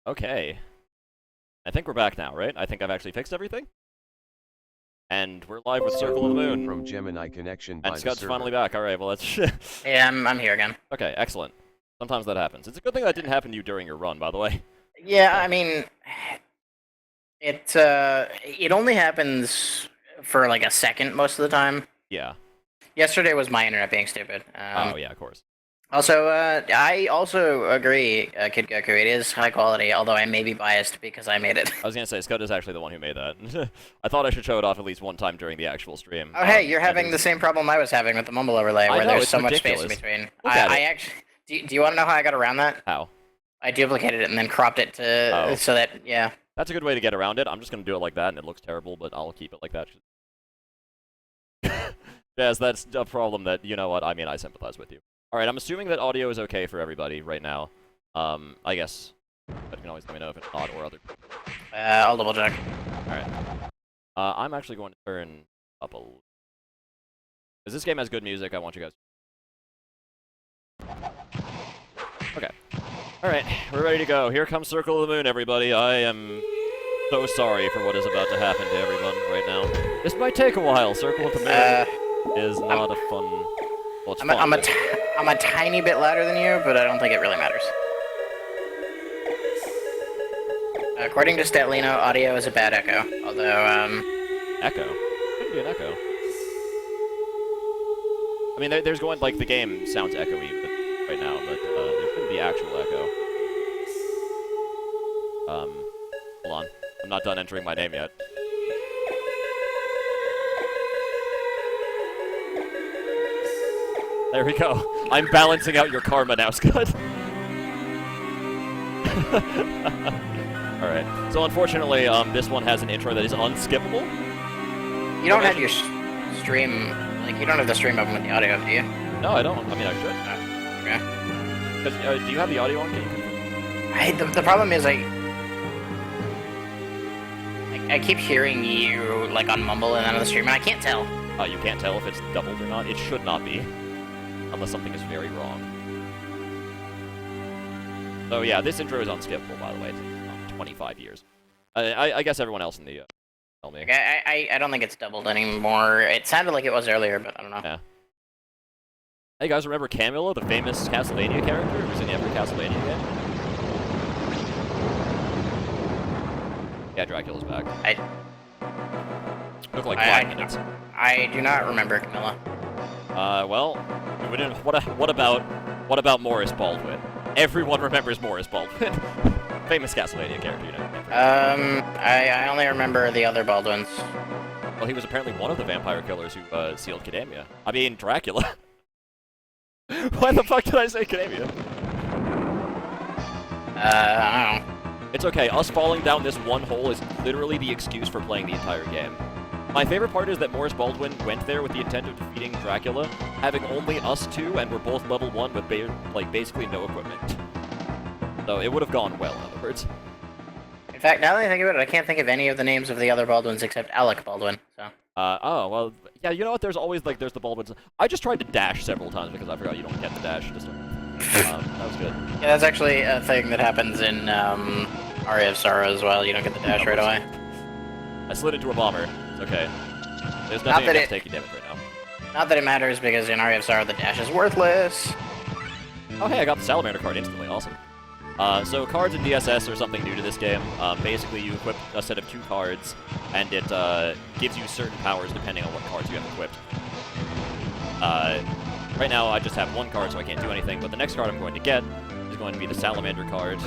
Okay. I think we're back now, right? I think I've actually fixed everything. And we're live with Circle of the Moon. From Gemini Connection by And Scott's finally back. Alright, well let's... Yeah, I'm here again. Okay, excellent. Sometimes that happens. It's a good thing that didn't happen to you during your run, by the way. Yeah, I mean, it only happens for like a second most of the time. Yeah. Yesterday was my internet being stupid. Oh, yeah, of course. Also, I also agree, Kid Goku, it is high quality, although I may be biased because I made it. I was gonna say, Scott is actually the one who made that. I thought I should show it off at least one time during the actual stream. Oh, hey, you're having the same problem I was having with the mumble overlay, where there's so much space in between. I actually... Do you want to know how I got around that? How? I duplicated it and then cropped it to... so that, yeah. That's a good way to get around it. I'm just gonna do it like that, and it looks terrible, but I'll keep it like that. Yes, that's a problem that, you know what, I mean, I sympathize with you. Alright, I'm assuming that audio is okay for everybody right now. I guess. But you can always let me know if it's not or other. I'll double check. Alright. I'm actually going to turn up a little. Because this game has good music, I want you guys. Okay. Alright, we're ready to go. Here comes Circle of the Moon, everybody. I am so sorry for what is about to happen to everyone right now. This might take a while. Circle of the Moon is not a fun... Well, it's fun. I'm a tiny bit louder than you, but I don't think it really matters. According to Statlino, audio is a bad echo. Although, Echo? Could be an echo. I mean, there's going, like, the game sounds echoey right now, but there shouldn't be actual echo. Hold on. I'm not done entering my name yet. There we go. I'm balancing out your karma now, Scott. Alright. So unfortunately, this one has an intro that is unskippable. You don't have your stream, like, you don't have the stream open with the audio, do you? No, I don't. I mean, I should. Okay. Because, do you have the audio on? The problem is, I keep hearing you, like, on Mumble and then on the stream, and I can't tell. You can't tell if it's doubled or not? It should not be. Unless something is very wrong. So yeah, this intro is unskippable, by the way. It's 25 years. I guess everyone else in the tell me. Okay, I don't think it's doubled anymore. It sounded like it was earlier, but I don't know. Yeah. Hey guys, remember Camilla, the famous Castlevania character who's in every Castlevania game? Yeah, Dracula's back. Took like 5 minutes. I do not remember Camilla. Well, what about Morris Baldwin? Everyone remembers Morris Baldwin. Famous Castlevania character, you know. I only remember the other Baldwins. Well, he was apparently one of the vampire killers who sealed Cadamia. I mean, Dracula. Why the fuck did I say Cadamia? I don't know. It's okay, us falling down this one hole is literally the excuse for playing the entire game. My favorite part is that Morris Baldwin went there with the intent of defeating Dracula, having only us two, and we're both level 1 with basically no equipment. So it would have gone well, in other words. In fact, now that I think about it, I can't think of any of the names of the other Baldwins except Alec Baldwin, so... Oh, well, yeah, you know what, there's always, like, there's the Baldwins. I just tried to dash several times because I forgot you don't get the dash. Just, that was good. Yeah, that's actually a thing that happens in, Aria of Sorrow as well. You don't get the dash right away. I slid into a bomber. It's okay. There's nothing against taking damage right now. Not that it matters, because in Aria of Sorrow, the dash is worthless. Oh, hey, I got the Salamander card instantly. Awesome. So cards in DSS are something new to this game. Basically, you equip a set of 2 cards, and it gives you certain powers depending on what cards you have equipped. Right now, I just have 1 card, so I can't do anything, but the next card I'm going to get is going to be the Salamander card.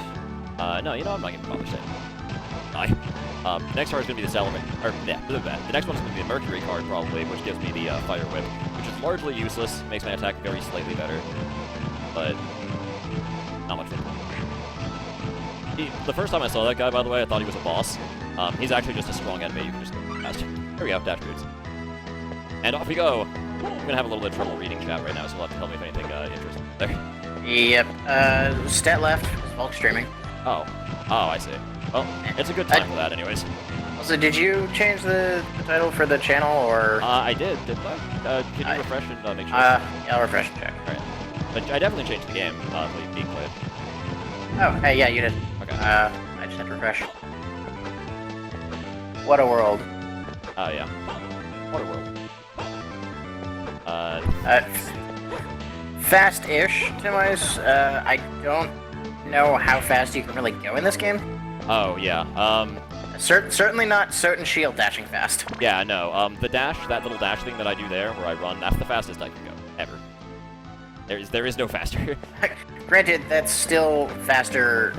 No, you know, I'm not going to bother saying it. Next card is going to be the Salamander, the next one is going to be the Mercury card, probably, which gives me the Fire Whip, which is largely useless, makes my attack very slightly better, but not much fun. The first time I saw that guy, by the way, I thought he was a boss. He's actually just a strong enemy. You can just go past him. There we go, dash boots. And off we go. I'm going to have a little bit of trouble reading chat right now, so you'll have to tell me if anything interesting there. Yep, stat left, Volk streaming. Oh, I see. Well, it's a good time for that anyways. Also, did you change the title for the channel, or...? I did, didn't I? Can you refresh and make sure? Yeah, I'll refresh and check. Alright. But I definitely changed the game, being played. Oh, hey, yeah, you did. Okay. just hit refresh. What a world. Oh, yeah. What a world. Fast-ish, Timoise. I don't know how fast you can really go in this game. Oh, yeah. Certainly not certain shield dashing fast. Yeah, no. The dash, that little dash thing that I do there, where I run, that's the fastest I can go, ever. There is no faster. Granted, that's still faster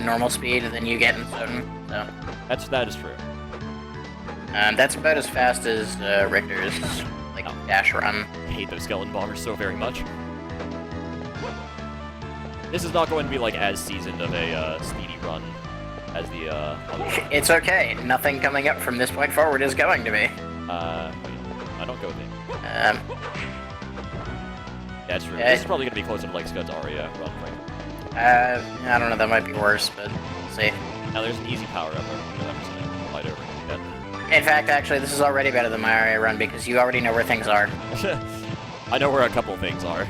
normal speed than you get in Soden, so... That is true. That's about as fast as Richter's, like, dash run. I hate those skeleton bombers so very much. This is not going to be, like, as seasoned of a speedy run as the other one. It's okay. Nothing coming up from this point forward is going to be. Wait. I don't go there. Yeah, it's true. This is probably going to be closer to, like, Scud's Aria run, right? I don't know, that might be worse, but we'll see. Now, there's an easy power-up that I'm just going to light over. In fact, actually, this is already better than my Aria run, because you already know where things are. I know where a couple things are.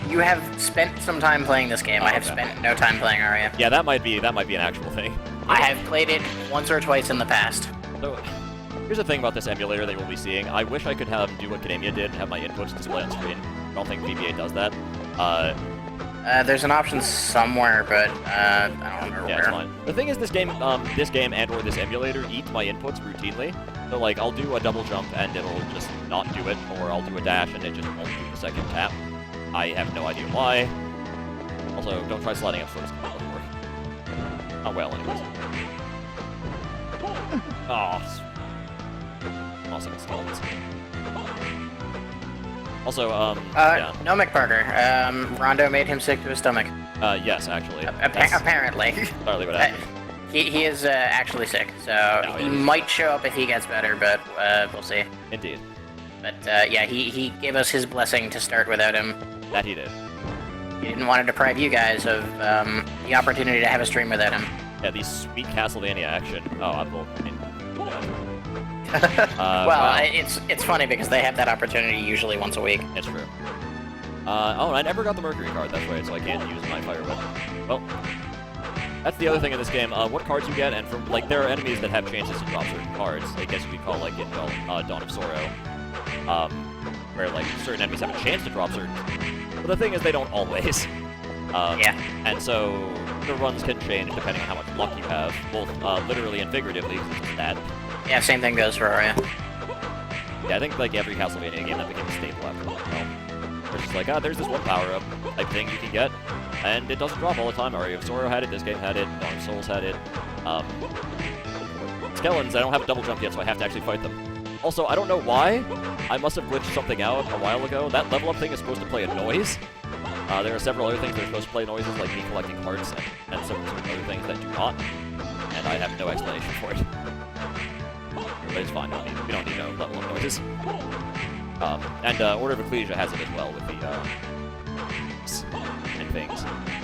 You have spent some time playing this game. I have spent no time playing Aria. Yeah, that might be an actual thing. I have played it once or twice in the past. So, here's the thing about this emulator that we'll be seeing. I wish I could do what Academia did and have my inputs display on screen. I don't think VBA does that. There's an option somewhere, but I don't remember where. Yeah, it's fine. The thing is, this game and/or this emulator eats my inputs routinely. So, like, I'll do a double jump and it'll just not do it, or I'll do a dash and it just won't do the second tap. I have no idea why. Also, don't try sliding up first. It doesn't work. Not well, anyways. Oh, awesome skeletons. Also, yeah. No, McParker. Rondo made him sick to his stomach. Yes, actually. Apparently. Partly what happened. He is actually sick, so he might show up if he gets better, but we'll see. Indeed. But yeah, he gave us his blessing to start without him. That he did. He didn't want to deprive you guys of the opportunity to have a stream without him. Yeah, these sweet Castlevania action. Oh, I will. Well, wow. it's funny because they have that opportunity usually once a week. It's true. Oh, I never got the Mercury card, that's right, so I can't use my fire weapon. Well, that's the other thing in this game. What cards you get, and from, like, there are enemies that have chances to drop certain cards. I guess we call, like, in Dawn of Sorrow. Where, like, certain enemies have a chance to drop certain. But the thing is, they don't always. Yeah. And so, the runs can change depending on how much luck you have, both literally and figuratively, because it's that. Yeah, same thing goes for Aria. Yeah, I think, like, every Castlevania game that became a staple after a while. It's just like, there's this one power-up type thing you can get, and it doesn't drop all the time. Aria of Sorrow had it, this game had it, Dawn of Souls had it. Skeletons, I don't have a double jump yet, so I have to actually fight them. Also, I don't know why. I must have glitched something out a while ago. That level-up thing is supposed to play a noise. There are several other things that are supposed to play noises, like me collecting hearts and some other things that do not. And I have no explanation for it. But it's fine, we don't need no level-up noises. And Order of Ecclesia has it as well with the, and things.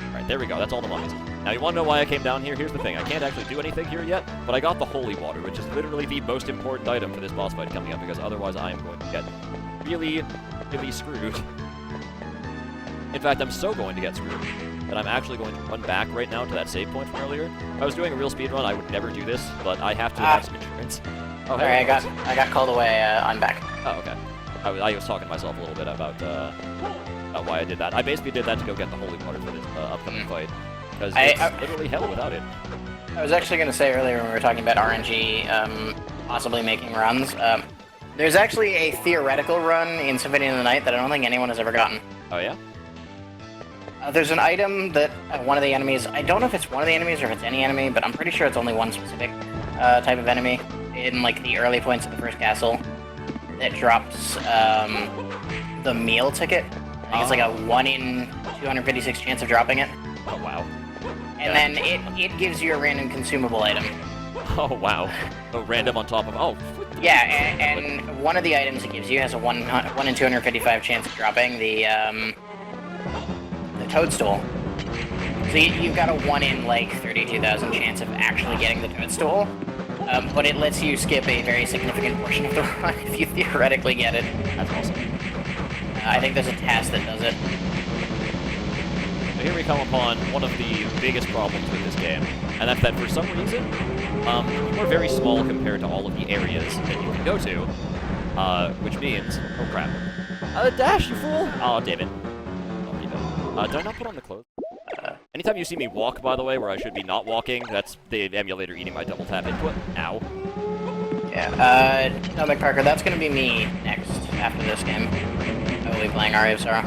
Alright, there we go, that's all the mummies. Now, you want to know why I came down here? Here's the thing, I can't actually do anything here yet, but I got the Holy Water, which is literally the most important item for this boss fight coming up, because otherwise I am going to get really, really screwed. In fact, I'm so going to get screwed that I'm actually going to run back right now to that save point from earlier. If I was doing a real speed run, I would never do this, but I have to have some insurance. Oh, hey, I got called away. I'm back. Oh, okay. I was talking to myself a little bit about why I did that. I basically did that to go get the Holy Water for this upcoming fight, because it's literally hell without it. I was actually going to say earlier when we were talking about RNG possibly making runs, there's actually a theoretical run in Symphony of the Night that I don't think anyone has ever gotten. Oh, yeah? There's an item that one of the enemies, I don't know if it's one of the enemies or if it's any enemy, but I'm pretty sure it's only one specific type of enemy in, like, the early points of the first castle that drops the meal ticket. I think it's like a 1 in 256 chance of dropping it. Oh, wow. And then it gives you a random consumable item. Oh, wow. So random on top of... Oh. Yeah, and one of the items it gives you has a 1 in 255 chance of dropping the toadstool. So you've got a 1 in, like, 32,000 chance of actually getting the toadstool. But it lets you skip a very significant portion of the run if you theoretically get it. That's awesome. I think there's a task that does it. here we come upon one of the biggest problems with this game, and that's that for some reason, you are very small compared to all of the areas that you can go to, which means, oh crap. Dash, you fool! Oh, damn it. Did I not put on the clothes? Anytime you see me walk, by the way, where I should be not walking, that's the emulator eating my double tap input. Ow. Yeah, no, McParker, that's gonna be me next, after this game. I will be playing Aria of Sorrow.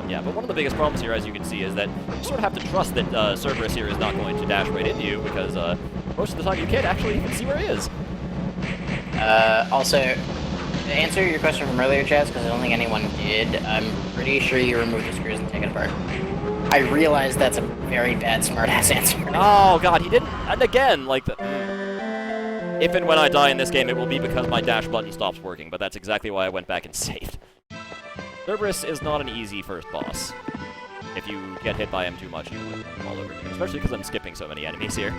Yeah, but one of the biggest problems here, as you can see, is that you sort of have to trust that Cerberus here is not going to dash right into you, because most of the time you can't actually even see where he is. Also, to answer your question from earlier, Chaz, because I don't think anyone did, I'm pretty sure you removed the screws and take it apart. I realize that's a very bad smartass answer. Oh god, he didn't. And again, like if and when I die in this game, it will be because my dash button stops working. But that's exactly why I went back and saved. Cerberus is not an easy first boss. If you get hit by him too much, you will fall over. Especially because I'm skipping so many enemies here.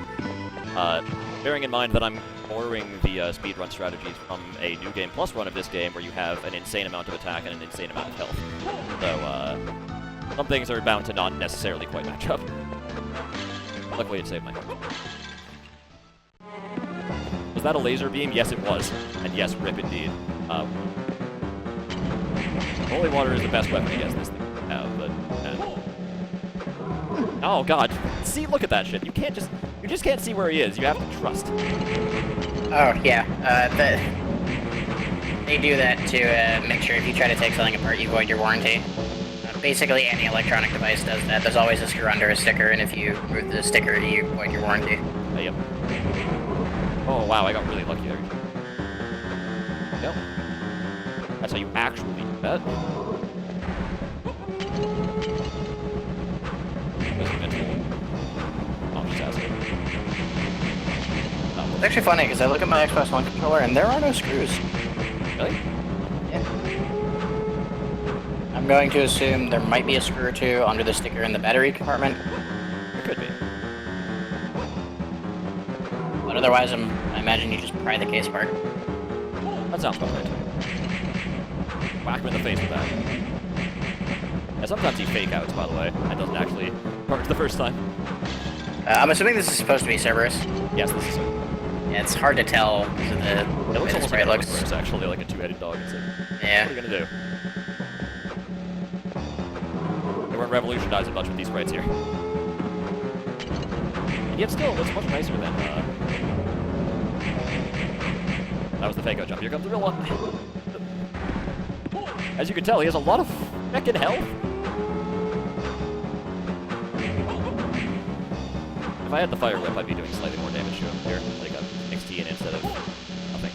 Bearing in mind that I'm borrowing the speedrun strategies from a New Game Plus run of this game, where you have an insane amount of attack and an insane amount of health. So, some things are bound to not necessarily quite match up. Luckily, it saved my heart. Was that a laser beam? Yes, it was. And yes, rip indeed. Holy water is the best weapon against this thing to have, but... Oh, God. See, look at that shit. You just can't see where he is. You have to trust. Oh, yeah. They do that to make sure if you try to take something apart, you void your warranty. Basically, any electronic device does that. There's always a screw under a sticker, and if you remove the sticker, you void your warranty. Yep. Oh, wow, I got really lucky there. Yep. That's how you actually do that. It's actually funny, because I look at my Xbox One controller, and there are no screws. Really? Yeah. I'm going to assume there might be a screw or two under the sticker in the battery compartment. It could be. But otherwise, I imagine you just pry the case apart. That sounds about right. Whack him in the face with that. Yeah, sometimes he fake outs, by the way. That doesn't actually work the first time. I'm assuming this is supposed to be Cerberus. Yes, this is it. Yeah, it's hard to tell. So It looks almost like looks. it's actually like a two-headed dog. It's like, Yeah. what are you gonna do? They weren't revolutionizing much with these sprites here. And yet still, it's much nicer than, That was the fake out jump. Here comes the real one. As you can tell, he has a lot of heckin' health. If I had the fire whip, I'd be doing slightly more damage to him here. Like a 16 instead of nothing.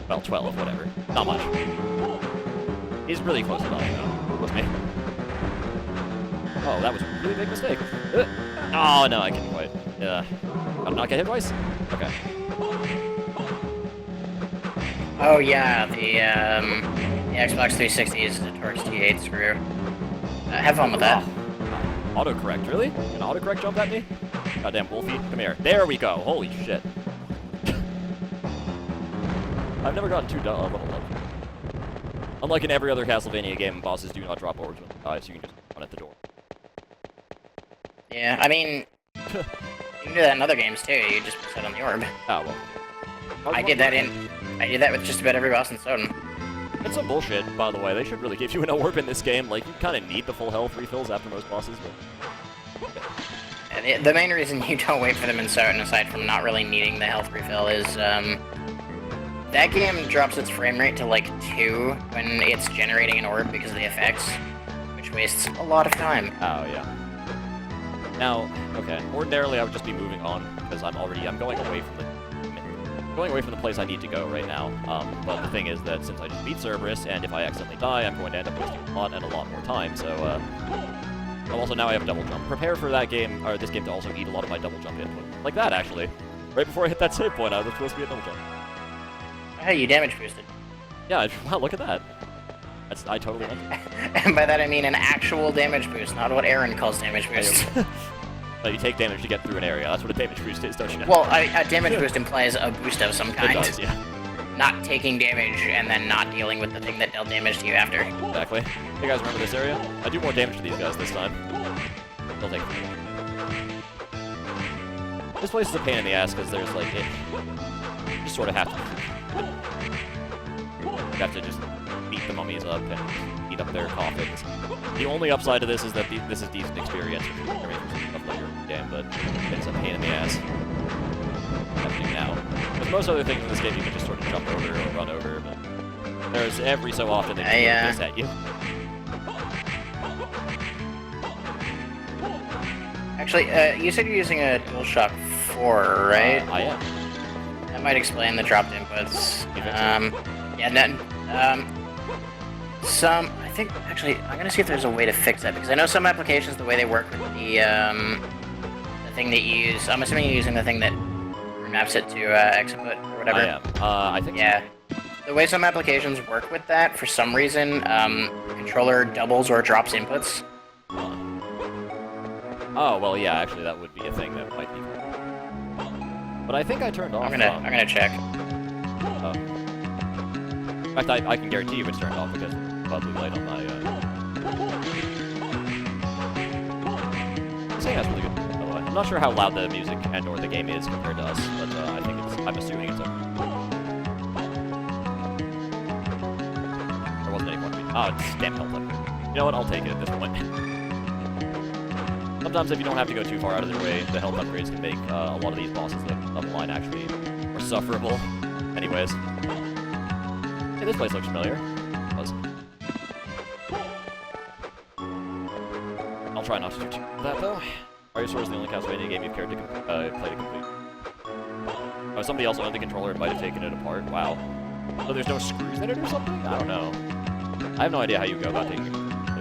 Well, 12, whatever. Not much. He's really close to dying, though, with me. Oh, that was a really big mistake. Oh, no, I couldn't quite. I'll not get hit twice? Okay. Oh yeah, the Xbox 360 is a Torx T8 screw. Have fun with that. Autocorrect, really? An autocorrect jump at me? Goddamn Wolfie, come here. There we go. Holy shit. I've never gotten too level up. Unlike in every other Castlevania game, bosses do not drop orbs when they die, so you can just run at the door. Yeah, I mean, you can do that in other games too. You just put that on the orb. Oh, well. I did that with just about every boss in Soden. It's some bullshit, by the way. They should really give you an orb in this game. Like, you kind of need the full health refills after most bosses, but... The main reason you don't wait for them in Soden, aside from not really needing the health refill, is, that game drops its frame rate to, like, 2 when it's generating an orb because of the effects, which wastes a lot of time. Oh, yeah. Now, okay, ordinarily I would just be moving on, because I'm going away from the place I need to go right now. But the thing is that since I just beat Cerberus, and if I accidentally die, I'm going to end up wasting a lot more time, so, also now I have a double jump. Prepare for that game, or this game to also eat a lot of my double jump input. Like that, actually. Right before I hit that save point, I was supposed to be a double jump. Hey, you damage boosted. Yeah, wow, look at that. I totally meant it. And by that I mean an actual damage boost, not what Aaron calls damage boost. So you take damage to get through an area. That's what a damage boost is, don't you know? Well, a damage boost implies a boost of some kind. It does, yeah. not taking damage and then not dealing with the thing that dealt damage to you after. Exactly. You guys remember this area? I do more damage to these guys this time. They'll take it. This place is a pain in the ass because there's like it. You just sort of have to. You have to just beat the mummies up and eat up their coffins. The only upside to this is that this is decent experience. I mean, stuff later in the game, but it's a pain in the ass. Happening now. Because most other things in this game you can just sort of jump over or run over, but there's every so often they just this at you. Actually, you said you're using a DualShock 4, right? I am. That might explain the dropped inputs. You think so? Yeah, then, I think, actually, I'm gonna see if there's a way to fix that, because I know some applications, the way they work with the thing that you use, I'm assuming you're using the thing that maps it to XInput or whatever. I am. I think yeah. So. The way some applications work with that, for some reason, the controller doubles or drops inputs. Oh, well, yeah, actually, that would be a thing that might be. But I think I turned off. I'm gonna check. In fact, I can guarantee you it's turned off because it's probably light on my. This thing has really good. By the way, I'm not sure how loud the music and/or the game is compared to us, but I think it's. I'm assuming it's okay. There wasn't any point. Oh, it's damn health up. You know what? I'll take it at this point. Sometimes if you don't have to go too far out of their way, the health upgrades can make a lot of these bosses on the line actually more sufferable. Anyways. Hey, this place looks familiar. I'll try not to do that though. Ariosaur is the only Castlevania game you've cared to play to complete. Oh, somebody else owned the controller and might have taken it apart. Wow. So there's no screws in it or something? I don't know. I have no idea how you go about taking it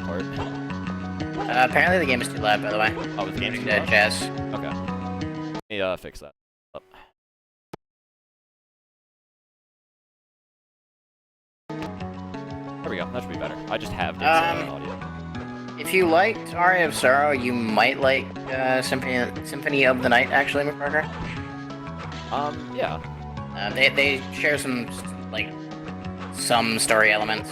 apart. Apparently the game is too loud, by the way. Oh, the game's too loud? Jazz. Okay. Let me fix that. Oh. There we go. That should be better. I just have this audio. If you liked Aria of Sorrow, you might like Symphony of the Night, actually, McParker. Yeah. They share some story elements.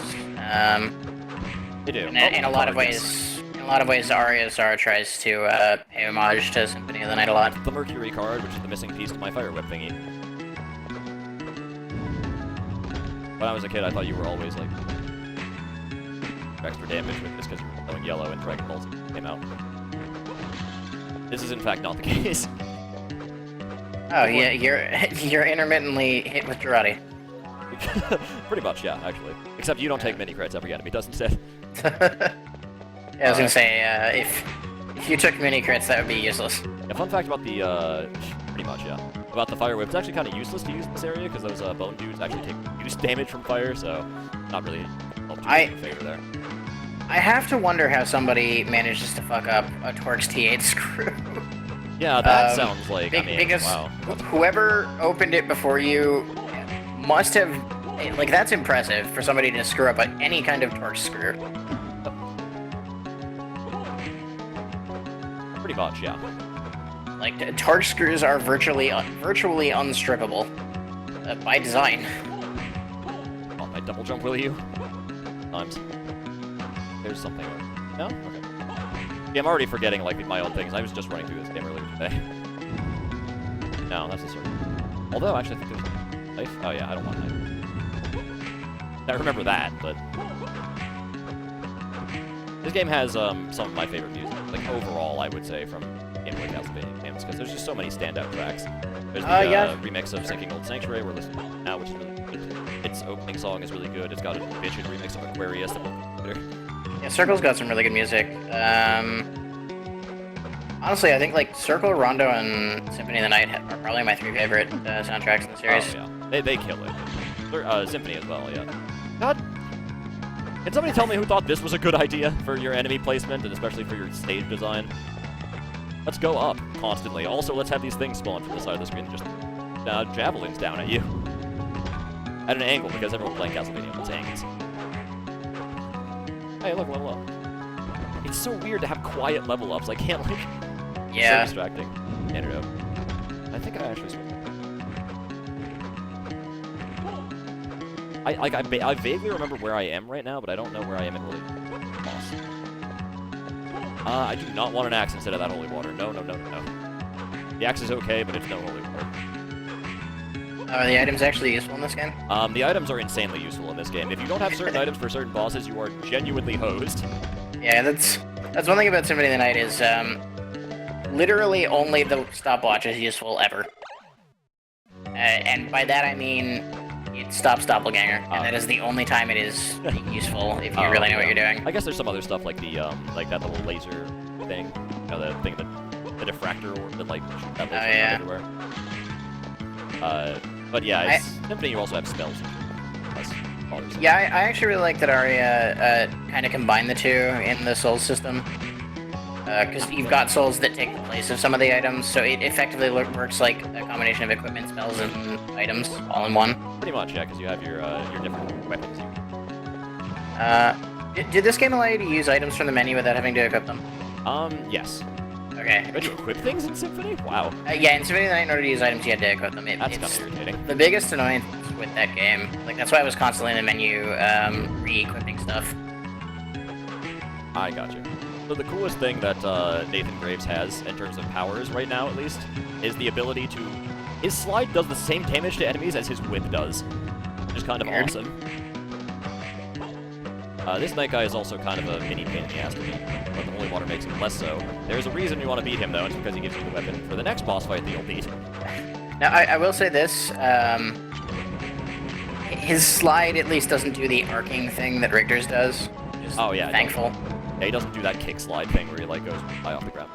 They do. In a lot of ways. In a lot of ways, Aria of Sorrow tries to pay homage to Symphony of the Night a lot. The Mercury card, which is the missing piece to my fire whip thingy. When I was a kid, I thought you were always like extra damage with this because you were going yellow and Dragon Balls came out. This is in fact not the case. Oh yeah, you're intermittently hit with Girardi. Pretty much, yeah, actually. Except you don't take mini crits, every enemy does instead. Yeah, I was gonna say, if you took mini crits, that would be useless. Yeah, fun fact about the, pretty much, yeah. About the fire whip, it's actually kind of useless to use in this area, because those bone dudes actually take reduced damage from fire, so not really help too much in favor there. I have to wonder how somebody manages to fuck up a Torx T8 screw. Yeah, that sounds like, because wow. Whoever opened it before you must have, like, that's impressive for somebody to screw up any kind of Torx screw. Pretty much, yeah. Like, Torx screws are virtually unstrippable by design. Oh, my double jump, will you? Times. There's something. No? Okay. Yeah, I'm already forgetting, like, my own things. I was just running through this game earlier today. No, that's a circle. Although, actually, I think there's a knife. Oh, yeah, I don't want a knife. I remember that, but... This game has some of my favorite music. Like, overall, I would say, from Game Boy Castlevania games, because there's just so many standout tracks. There's the remix of Sinking Old Sanctuary we're listening to now, which is really good. Its opening song is really good. It's got a bitchin' remix of Aquarius that will be better. Yeah, Circle's got some really good music. Honestly, I think like Circle, Rondo, and Symphony of the Night are probably my 3 favorite soundtracks in the series. Oh, yeah. They kill it. Symphony as well, yeah. God. Can somebody tell me who thought this was a good idea for your enemy placement, and especially for your stage design? Let's go up constantly. Also, let's have these things spawn from the side of the screen and just javelins down at you. At an angle, because everyone playing Castlevania wants angles. Hey, look, level up. It's so weird to have quiet level ups. I can't, like... Yeah. So distracting. Antidote. I think I actually switched. I vaguely remember where I am right now, but I don't know where I am in relation to the boss. I do not want an axe instead of that holy water. No, no, no, no, no. The axe is okay, but it's no holy water. Are the items actually useful in this game? The items are insanely useful in this game. If you don't have certain items for certain bosses, you are genuinely hosed. Yeah, that's one thing about Symphony of the Night is literally only the stopwatch is useful ever. And by that I mean it stops doppelganger, and that is the only time it is useful if you really know what you're doing. I guess there's some other stuff like the like that little laser thing, you know, the thing that the diffractor or that like shoots that laser everywhere. But yeah, Symphony you also have spells. Yeah, I actually really like that Aria kind of combined the two in the Souls system. Because you've got souls that take the place of some of the items, so it effectively works like a combination of equipment, spells, and items all in one. Pretty much, yeah, because you have your different weapons. Did this game allow you to use items from the menu without having to equip them? Yes. Okay. Did you equip things in Symphony? Wow. Yeah, in Symphony of the Night, in order to use items, you had to equip them. That's kind of irritating. The biggest annoyance with that game, like that's why I was constantly in the menu re-equipping stuff. I got you. So the coolest thing that Nathan Graves has, in terms of powers right now at least, is the ability to... His slide does the same damage to enemies as his whip does, which is kind of awesome. This Night Guy is also kind of a mini pain in the ass to beat, but the Holy Water makes him less so. There's a reason you want to beat him, though, and it's because he gives you the weapon for the next boss fight that you'll beat. Now, I will say this, his slide at least doesn't do the arcing thing that Richter's does. Oh, yeah. Thankful. Yeah, he doesn't do that kick slide thing where he like goes high off the ground.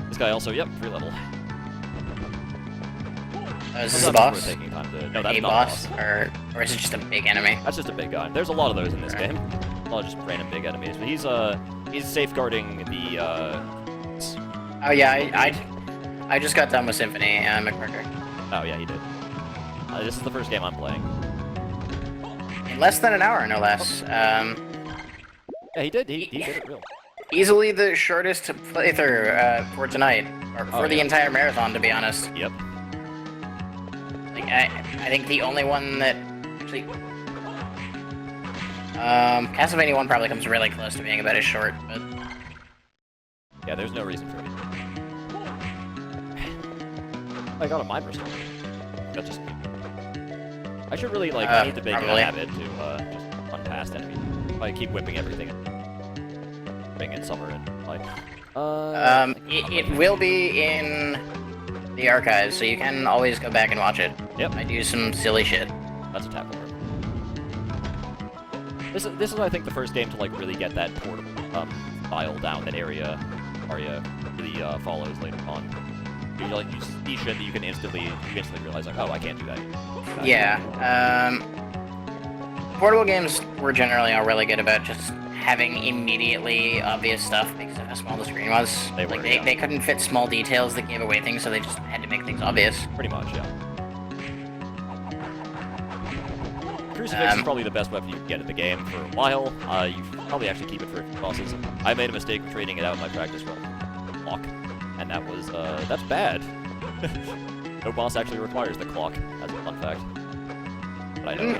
This guy also, yep, free level. Is this a boss? No, that's a not boss, a boss. Or is it just a big enemy? That's just a big guy. There's a lot of those in this game. A lot of just random big enemies. But he's safeguarding the Oh yeah, I just got done with Symphony, McCracker. Oh yeah, he did. This is the first game I'm playing. In less than an hour, no less. Yeah, he did. He did it real. Easily the shortest playthrough for tonight, or for the entire marathon, to be honest. Yep. Like I think the only one that actually, Castlevania 1 probably comes really close to being about as short, but yeah, there's no reason for it. I got a mine or something. That's just. I should really like. I need to make it a habit to just run past enemies. I keep whipping everything. Bring in summer and like. it will be in the archives, so you can always go back and watch it. Yep. I do some silly shit. That's a tackle work. This is I think the first game to like really get that portable style down that Aria really follows later on. You see shit that you can instantly realize like, oh, I can't do that. Yeah. Portable games were generally all really good about just having immediately obvious stuff because of how small the screen was. They couldn't fit small details that gave away things, so they just had to make things obvious. Pretty much, yeah. Crucifix is probably the best weapon you can get in the game for a while. You probably actually keep it for a few bosses. I made a mistake of trading it out in my practice run. Clock. And that was, that's bad. No boss actually requires the clock. That's a fun fact. But I know.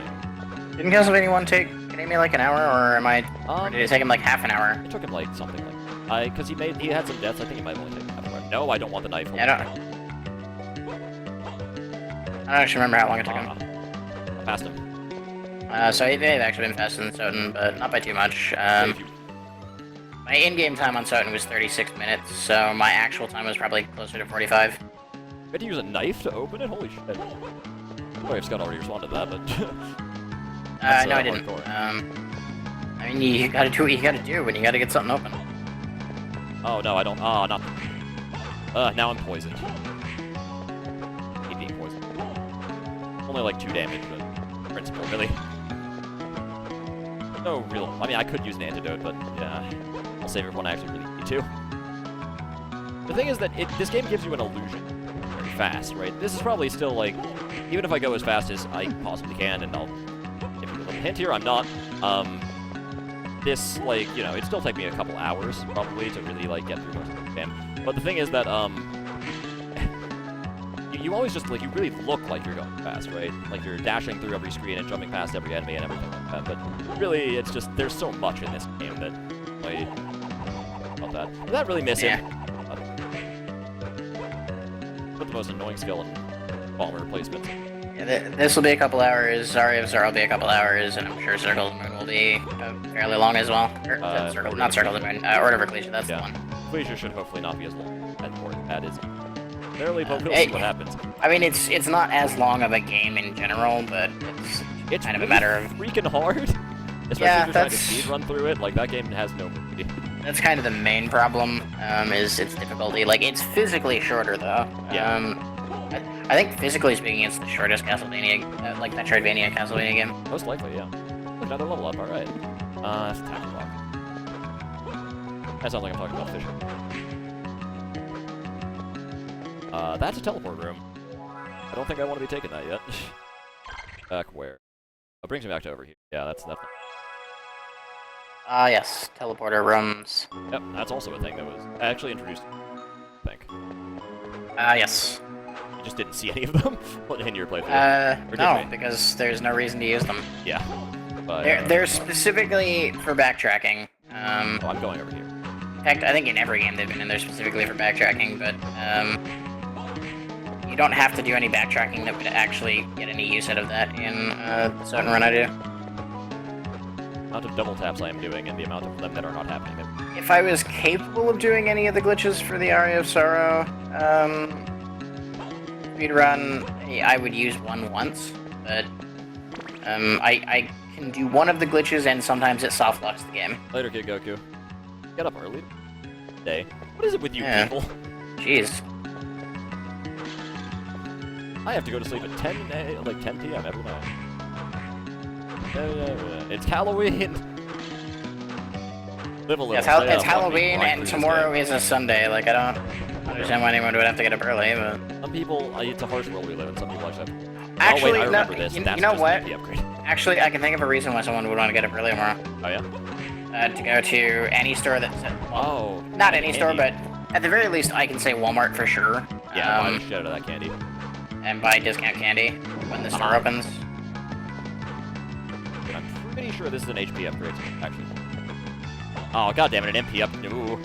Didn't Castlevania 1 take me like an hour, or am I? Or did it take him like half an hour? It took him like something like. Because he had some deaths. I think he might have only taken half an hour. No, I don't want the knife. Yeah, I don't actually remember how long it took him. I passed him. So he may have actually been faster than Soten, but not by too much. My in-game time on Soten was 36 minutes, so my actual time was probably closer to 45. You had to use a knife to open it? Holy shit. Oh, if Scott already responded to that, but... no, I didn't. I mean, you gotta do what you gotta do when you gotta get something open. Oh, no, I don't... Oh, not... now I'm poisoned. I hate being poisoned. Only like 2 damage, but... Principle, really. No real... I mean, I could use an antidote, but yeah... I'll save it when I actually really need to. The thing is that this game gives you an illusion very fast, right? This is probably still, like... Even if I go as fast as I possibly can, and I'll give you a little hint here, I'm not, this, like, you know, it'd still take me a couple hours, probably, to really, like, get through most of the game. But the thing is that, you you always just, like, you really look like you're going fast, right? Like, you're dashing through every screen and jumping past every enemy and everything like that, but really, it's just, there's so much in this game that, like, about that. Did that really miss him? Put the most annoying skill in bomber replacement. Yeah, this will be a couple hours, Aria of Sorrow will be a couple hours, and I'm sure Circle of the Moon will be fairly long as well. Not Circle of the Moon, Order of Ecclesia, that's the one. Ecclesia should hopefully not be as long as that is. Barely, but we'll see what happens. I mean, it's not as long of a game in general, but it's kind of a matter of... freaking hard. Especially if you're trying to speed run through it, like, that game has no mercy. That's kind of the main problem, is its difficulty. Like, it's physically shorter, though. Yeah. I think, physically speaking, it's the shortest Castlevania, like, Metroidvania Castlevania game. Most likely, yeah. Another level up, alright. That's attack block. That sounds like I'm talking about Fisher. That's a teleport room. I don't think I want to be taking that yet. Back where? Oh, brings me back to over here. Yeah, that's definitely... Yes. Teleporter rooms. Yep, that's also a thing that was actually introduced, I think. Yes. You just didn't see any of them in your playthrough? No, because there's no reason to use them. Yeah. But, they're specifically for backtracking. I'm going over here. In fact, I think in every game they've been in there specifically for backtracking, but, you don't have to do any backtracking that would actually get any use out of that in, the certain run I do. The amount of double taps I am doing and the amount of them that are not happening. If I was capable of doing any of the glitches for the Aria of Sorrow, speedrun, I would use one once, but, I can do one of the glitches and sometimes it soft locks the game. Later, Kid Goku. Get up early. Day. What is it with you people? Jeez. I have to go to sleep at 10 p.m. every night. It's Halloween! Live a little. It's Halloween and tomorrow is a Sunday. Like, I don't understand why anyone would have to get up early, but... Some people, it's a harsh world we live in. Some people actually have... Actually, oh, wait, I remember this. You That's know just what? the upgrade. Actually, I can think of a reason why someone would want to get up early tomorrow. Oh, yeah? To go to any store that's... Well, not any store, but at the very least, I can say Walmart for sure. Yeah, buy the shit out of that candy. And buy discount candy when the store opens. I'm pretty sure this is an HP upgrade, actually. Oh, goddammit, an MP up. Ooh.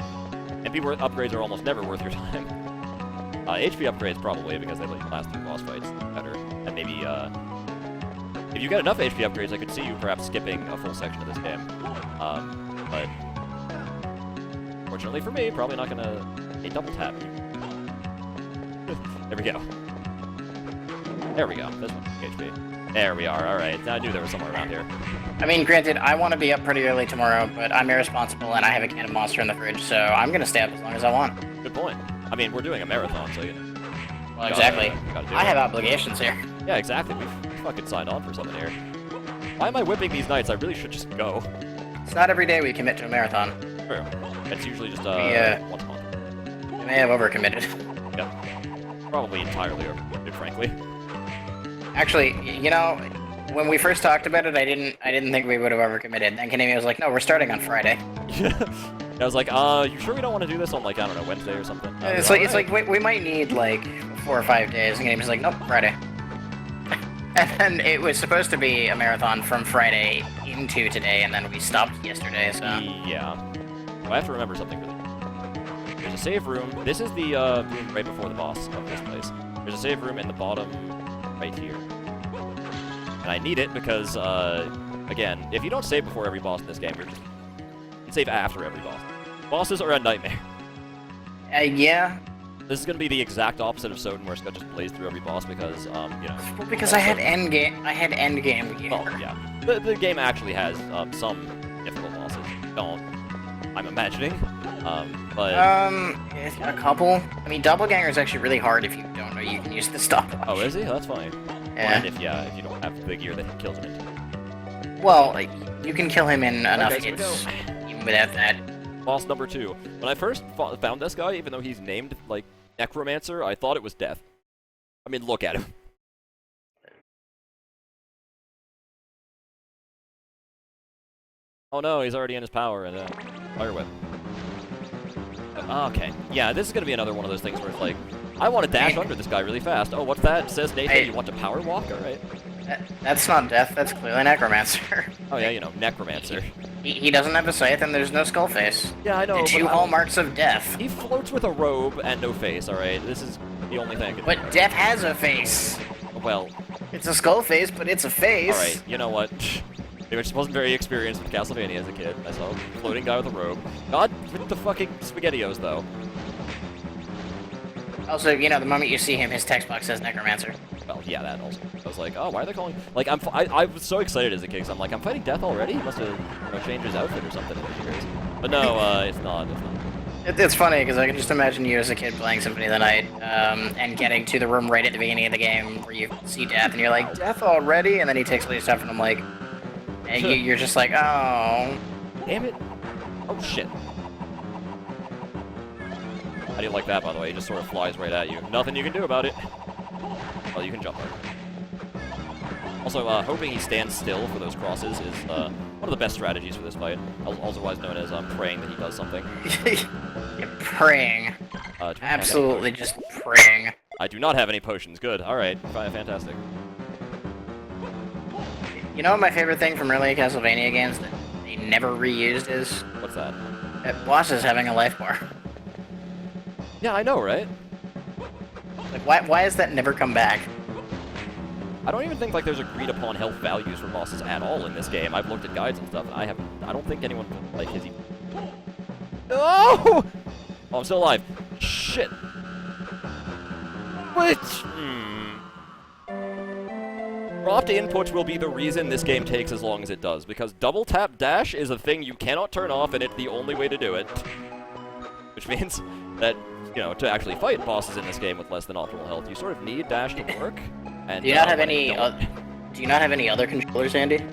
MP upgrades are almost never worth your time. HP upgrades probably, because they let you last through boss fights better. And maybe, if you get enough HP upgrades, I could see you perhaps skipping a full section of this game. But... fortunately for me, probably not gonna... a double tap. There we go. There we go. This one's HP. There we are. Alright. I knew there was somewhere around here. I mean, granted, I want to be up pretty early tomorrow, but I'm irresponsible and I have a can of Monster in the fridge, so I'm gonna stay up as long as I want. Good point. I mean, we're doing a marathon, so you... Well, exactly. I have obligations here. Yeah, exactly. We fucking signed on for something here. Why am I whipping these nights? I really should just go. It's not every day we commit to a marathon. True. It's usually just, once a month. We may have overcommitted. Yep. Probably entirely overcommitted, frankly. Actually, you know, when we first talked about it, I didn't think we would have overcommitted. Then Kanemi was like, "No, we're starting on Friday." I was like, you sure we don't want to do this on, like, I don't know, Wednesday or something? It's like we might need like 4 or 5 days. And Kanemi's like, "Nope, Friday." And then it was supposed to be a marathon from Friday into today, and then we stopped yesterday. So yeah, well, I have to remember something really. There's a save room. This is the room right before the boss of this place. There's a save room in the bottom right here. And I need it because, again, if you don't save before every boss in this game, you can save after every boss. Bosses are a nightmare. Yeah. This is going to be the exact opposite of Soden, where it's going to just blaze through every boss because, you know... Well, because I had endgame gear. Well, yeah. The game actually has, some difficult bosses. Don't. I'm imagining. But... a couple. I mean, Doppelganger is actually really hard if you don't know you can use the stopwatch. Oh, is he? That's fine. Yeah. And if you don't have the gear that kills him into. Well, like, you can kill him in enough Okay, hits, even without that. Boss number 2. When I first found this guy, even though he's named, like, Necromancer, I thought it was Death. I mean, look at him. Oh no, he's already in his power, and Fire Whip. Okay, yeah, this is gonna be another one of those things where it's like, I want to dash under this guy really fast. Oh, what's that? It says Nathan, you want to power walk? Alright. That's not death, that's clearly necromancer. Oh yeah, you know, necromancer. He doesn't have a scythe and there's no skull face. Yeah, I know. The two hallmarks of death. He floats with a robe and no face, alright? This is the only thing I can But think of. death has a face. Well, It's a skull face, but it's a face. alright, you know what? Maybe I just wasn't very experienced with Castlevania as a kid. I saw a floating guy with a robe. God with the fucking SpaghettiOs, though. Also, you know, the moment you see him, his text box says necromancer. Well, yeah, that also. I was like, oh, why are they calling... Like, I was so excited as a kid, because I'm like, I'm fighting death already? He must have, you know, changed his outfit or something in the years. But no, it's not. It's funny, because I can just imagine you as a kid playing Symphony of the Night, and getting to the room right at the beginning of the game where you see death, and you're like, death already? And then he takes all your stuff, and I'm like... And you're just like, oh... Damn it. Oh, shit. How do you like that, by the way? He just sort of flies right at you. Nothing you can do about it. Well, you can jump over. Also, hoping he stands still for those crosses is one of the best strategies for this fight. Otherwise known as praying that he does something. You're praying. Absolutely just praying. I do not have any potions. Good. Alright. Fantastic. You know what my favorite thing from early Castlevania games that they never reused is? What's that? Bosses having a life bar. Yeah, I know, right? Like, why has that never come back? I don't even think like there's agreed upon health values for bosses at all in this game. I've looked at guides and stuff, and I don't think anyone like his. Oh! Oh, I'm still alive. Shit. Which? Dropped inputs will be the reason this game takes as long as it does, because double tap dash is a thing you cannot turn off, and it's the only way to do it. Which means that, you know, to actually fight bosses in this game with less than optimal health, you sort of need dash to work. And do you not have any? Do you not have any other controllers, Andy?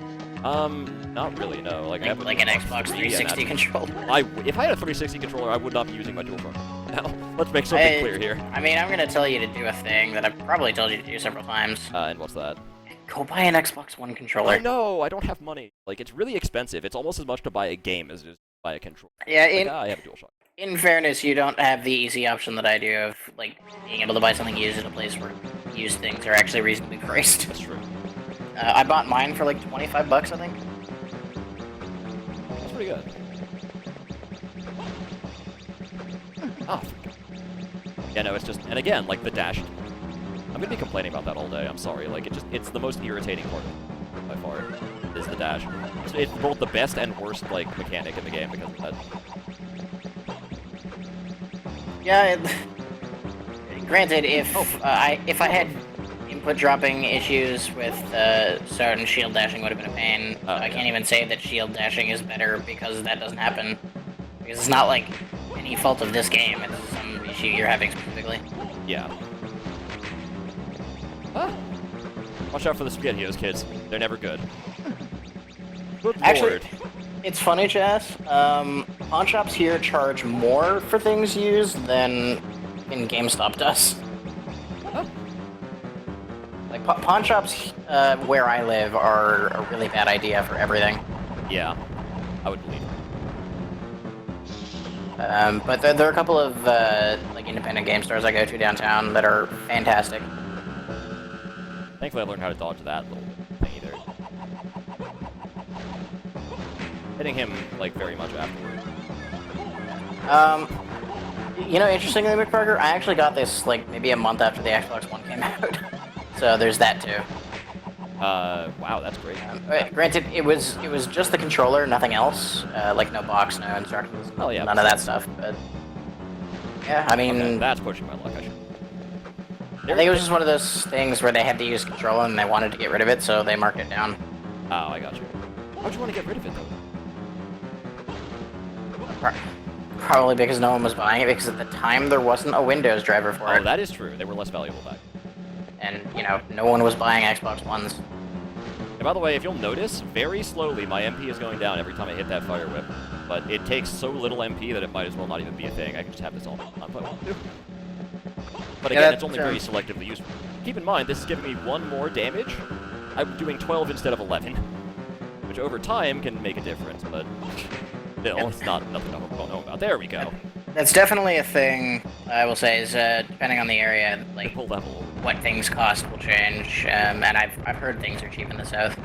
Not really. No. Like I have like an Xbox 360 controller. If I had a 360 controller, I would not be using my DualShock. Now, let's make something clear here. I mean, I'm gonna tell you to do a thing that I've probably told you to do several times. And what's that? Go buy an Xbox One controller. I know. I don't have money. Like, it's really expensive. It's almost as much to buy a game as it is to buy a controller. Yeah. Like, I have a DualShock. In fairness, you don't have the easy option that I do of, like, being able to buy something used at a place where used things are actually reasonably priced. That's true. I bought mine for, like, $25, I think. That's pretty good. Oh. Yeah, no, it's just... And again, like, the dash... I'm gonna be complaining about that all day, I'm sorry. Like, it's the most irritating part, by far, is the dash. It's both the best and worst, like, mechanic in the game because of that. Yeah, granted, if I had input dropping issues with sword and shield dashing would have been a pain. I can't even say that shield dashing is better because that doesn't happen. Because it's not like any fault of this game, it's some issue you're having specifically. Yeah. Ah. Watch out for the SpaghettiOs, kids. They're never good. Good Actually, Lord. it's funny, Chaz. Pawn shops here charge more for things used than in GameStop does. Oh. Like, pawn shops where I live are a really bad idea for everything. Yeah, I would believe it. But there are a couple of like independent game stores I go to downtown that are fantastic. Thankfully, I learned how to dodge that little thingy there. Hitting him, like, very much afterward. You know, interestingly, McParker, I actually got this, like, maybe a month after the Xbox One came out. So there's that, too. Wow, that's great. Granted, it was just the controller, nothing else. Like, no box, no instructions, Oh, yeah. none of that stuff, but... Yeah, I mean... Okay, that's pushing my luck, I should... I think it was just one of those things where they had to use controller and they wanted to get rid of it, so they marked it down. Oh, I got you. How'd you want to get rid of it, though? Probably because no one was buying it, because at the time there wasn't a Windows driver for it. Oh, that is true. They were less valuable back. And, you know, no one was buying Xbox Ones. And by the way, if you'll notice, very slowly my MP is going down every time I hit that fire whip. But it takes so little MP that it might as well not even be a thing. I can just have this all on if I want to. But again, it's only very selectively useful. Keep in mind, this is giving me 1 more damage. I'm doing 12 instead of 11. Which over time can make a difference, but still, it's not nothing to know about. There we go. That's definitely a thing. I will say is depending on the area, like Triple level. what things cost will change. And I've heard things are cheap in the south.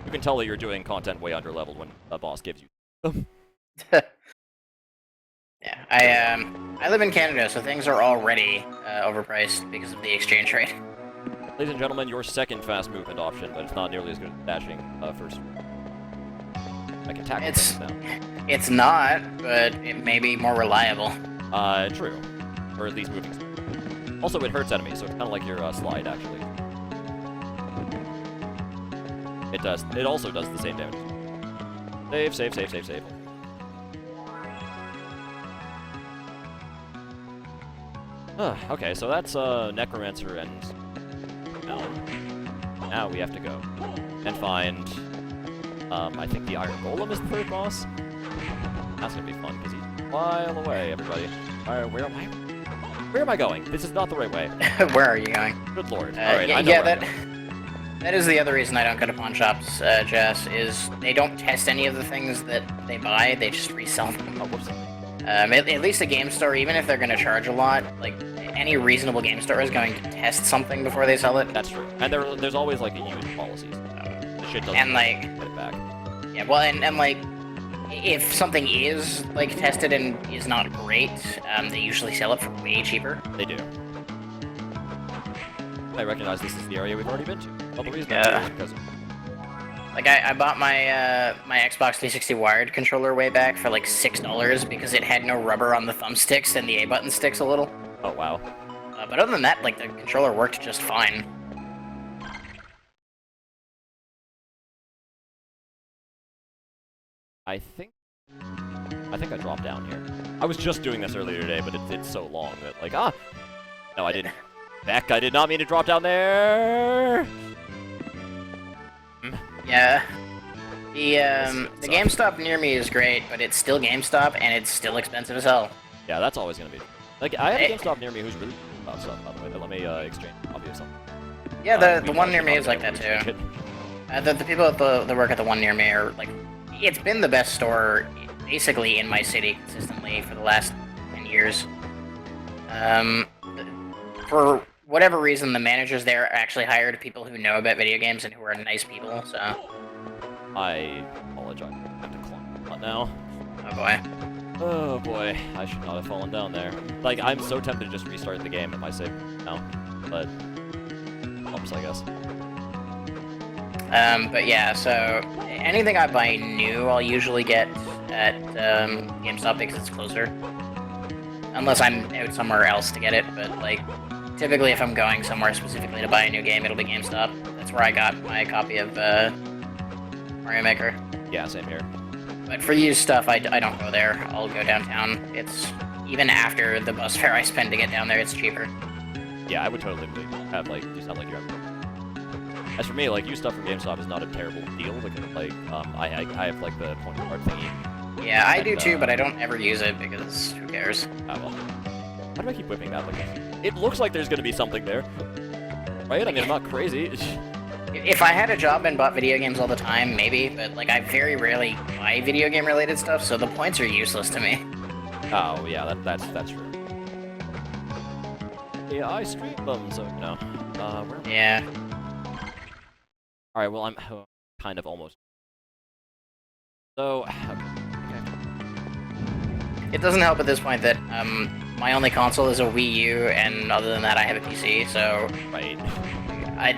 You can tell that you're doing content way under leveled when a boss gives you. Yeah, I live in Canada, so things are already overpriced because of the exchange rate. Ladies and gentlemen, your second fast movement option, but it's not nearly as good as dashing first. I can tackle things now. It's not, but it may be more reliable. True. Or at least moving speed. Also, it hurts enemies, so it's kind of like your slide, actually. It does. It also does the same damage. Save, save, save, save, save. Okay, so that's Necromancer and now we have to go and find I think the Iron Golem is the third boss. That's gonna be fun because he's a while away, everybody. Alright, where am I? Where am I going? This is not the right way. Where are you going? Good lord. Alright, that is the other reason I don't go to pawn shops, Jess, is they don't test any of the things that they buy, they just resell them. Oh, whoops. At least a game store, even if they're going to charge a lot, like, any reasonable game store is going to test something before they sell it. That's true. And there's always, like, a used policy. The shit doesn't and, like, get it back. Yeah, well, and like, if something is, like, tested and is not great, they usually sell it for way cheaper. They do. I recognize this is the area we've already been to. Well, the reason Yeah. is because Like, I bought my my Xbox 360 wired controller way back for like $6 because it had no rubber on the thumbsticks and the A button sticks a little. oh wow. But other than that, like, the controller worked just fine. I think I dropped down here. I was just doing this earlier today, but it's so long that like no, I didn't. Beck, I did not mean to drop down there. Yeah. The GameStop near me is great, but it's still GameStop and it's still expensive as hell. Yeah, that's always gonna be. Like, I have a GameStop near me who's really about stuff, by the way. Let me exchange a copy of something. Yeah, the one near me is like that too. The people that work at the one near me are like, it's been the best store basically in my city consistently for the last 10 years. For whatever reason, the managers there actually hired people who know about video games and who are nice people, so... I apologize. I have to climb on now. Oh boy. Oh boy, I should not have fallen down there. Like, I'm so tempted to just restart the game at my save now, but... Oops, I guess. But yeah, so anything I buy new, I'll usually get at GameStop because it's closer. Unless I'm out somewhere else to get it, but like, typically if I'm going somewhere specifically to buy a new game, it'll be GameStop. That's where I got my copy of Mario Maker. Yeah, same here. But for used stuff, I don't go there. I'll go downtown. It's, even after the bus fare I spend to get down there, it's cheaper. Yeah, I would totally have, like, do something like you're... As for me, like, used stuff from GameStop is not a terrible deal, because, like, I have, like, the point card thingy. Yeah, I do too, but I don't ever use it, because who cares? Ah, well. How do I keep whipping that? Like, it looks like there's gonna be something there. Right? I mean, I'm not crazy. If I had a job and bought video games all the time, maybe, but, like, I very rarely buy video game-related stuff, so the points are useless to me. Oh, yeah, that's true. Yeah, I stream them, so, no. Where am I? Yeah. Alright, well, I'm kind of almost. So, okay. It doesn't help at this point that, my only console is a Wii U, and other than that, I have a PC, so... Right.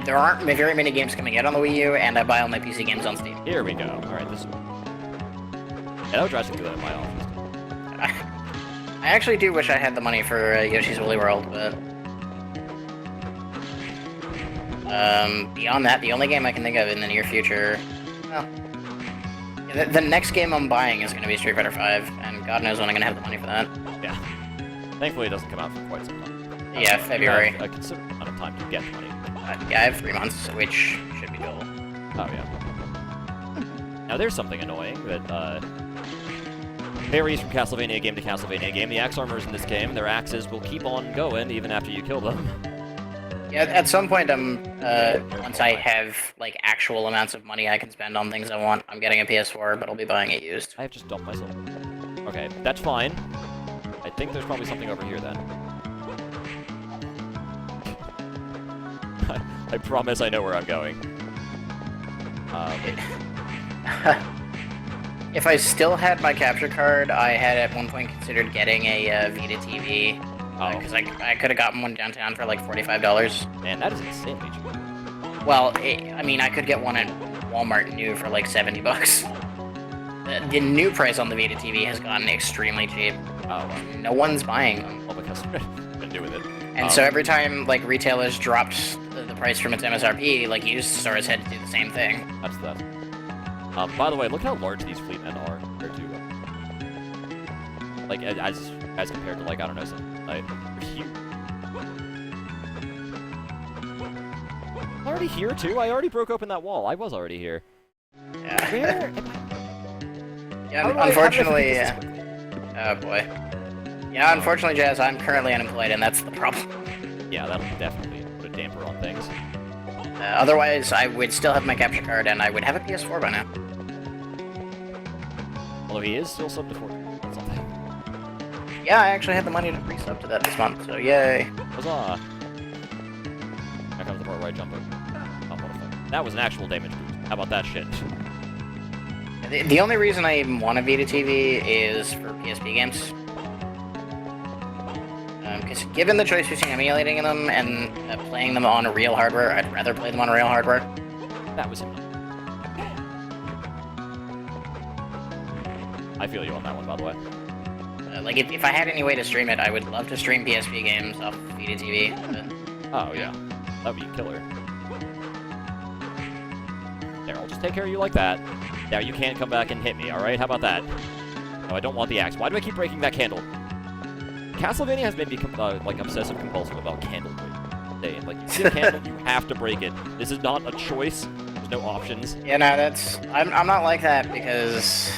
There aren't very many games coming out on the Wii U, and I buy all my PC games on Steam. Here we go. Alright, this one. Yeah, that would drastically in my office. I actually do wish I had the money for Yoshi's Woolly World, but... beyond that, the only game I can think of in the near future... Well... The next game I'm buying is going to be Street Fighter V, and God knows when I'm going to have the money for that. Yeah. Thankfully, it doesn't come out for quite some time. Yeah, February. You have a considerable amount of time to get money. Yeah, I have 3 months, which should be doable. Oh, yeah. Now, there's something annoying that, varies from Castlevania game to Castlevania game. The axe armors in this game, their axes will keep on going even after you kill them. Yeah, at some point, once I have, like, actual amounts of money I can spend on things I want, I'm getting a PS4, but I'll be buying it used. I have just dumped myself. Okay, that's fine. I think there's probably something over here then. I promise I know where I'm going. If I still had my capture card, I had at one point considered getting a Vita TV. Because I could have gotten one downtown for like $45. Man, that is insanely cheap. Well, I mean, I could get one at Walmart new for like $70. The new price on the Vita TV has gotten extremely cheap. Oh, no one's buying them. well, because I've been doing it. And so every time like retailers dropped the price from its MSRP, like used stores had to do the same thing. That's that. By the way, look how large these fleet men are compared to, like, as compared to, like, I don't know, they're huge. I'm already here too. I already broke open that wall. I was already here. Yeah. Where am I? Yeah, unfortunately. Oh boy. Yeah, unfortunately, Jazz, I'm currently unemployed, and that's the problem. Yeah, that'll definitely put a damper on things. Otherwise, I would still have my capture card, and I would have a PS4 by now. Although he is still sub to 40 or something. Yeah, I actually had the money to pre-sub to that this month, so yay. Huzzah! Here comes the part where I jump over. Oh, what a fuck. That was an actual damage boost. How about that shit? The only reason I even want a Vita TV is for PSP games. Because given the choice between emulating them and playing them on real hardware, I'd rather play them on real hardware. That was him. I feel you on that one, by the way. Like, if I had any way to stream it, I would love to stream PSP games off Vita TV. Oh, yeah. That'd be killer. There, I'll just take care of you like that. Now you can't come back and hit me, alright? How about that? No, I don't want the axe. Why do I keep breaking that candle? Castlevania has made me, like, obsessive-compulsive about candle breaking. Like, you see a candle, you have to break it. This is not a choice. There's no options. Yeah, no, that's... I'm not like that, because...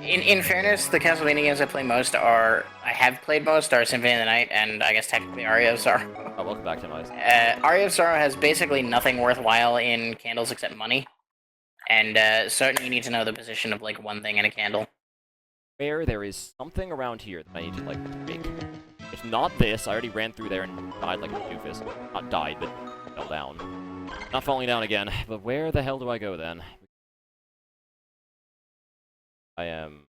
In fairness, the Castlevania games I have played most are Symphony of the Night, and I guess technically Aria of Sorrow. Oh, welcome back to Noise. Aria of Sorrow has basically nothing worthwhile in candles except money. And certainly you need to know the position of, like, one thing in a candle. Where there is something around here that I need to, like, break. It's not this. I already ran through there and died like a doofus. Not died, but fell down. Not falling down again. But where the hell do I go then? I am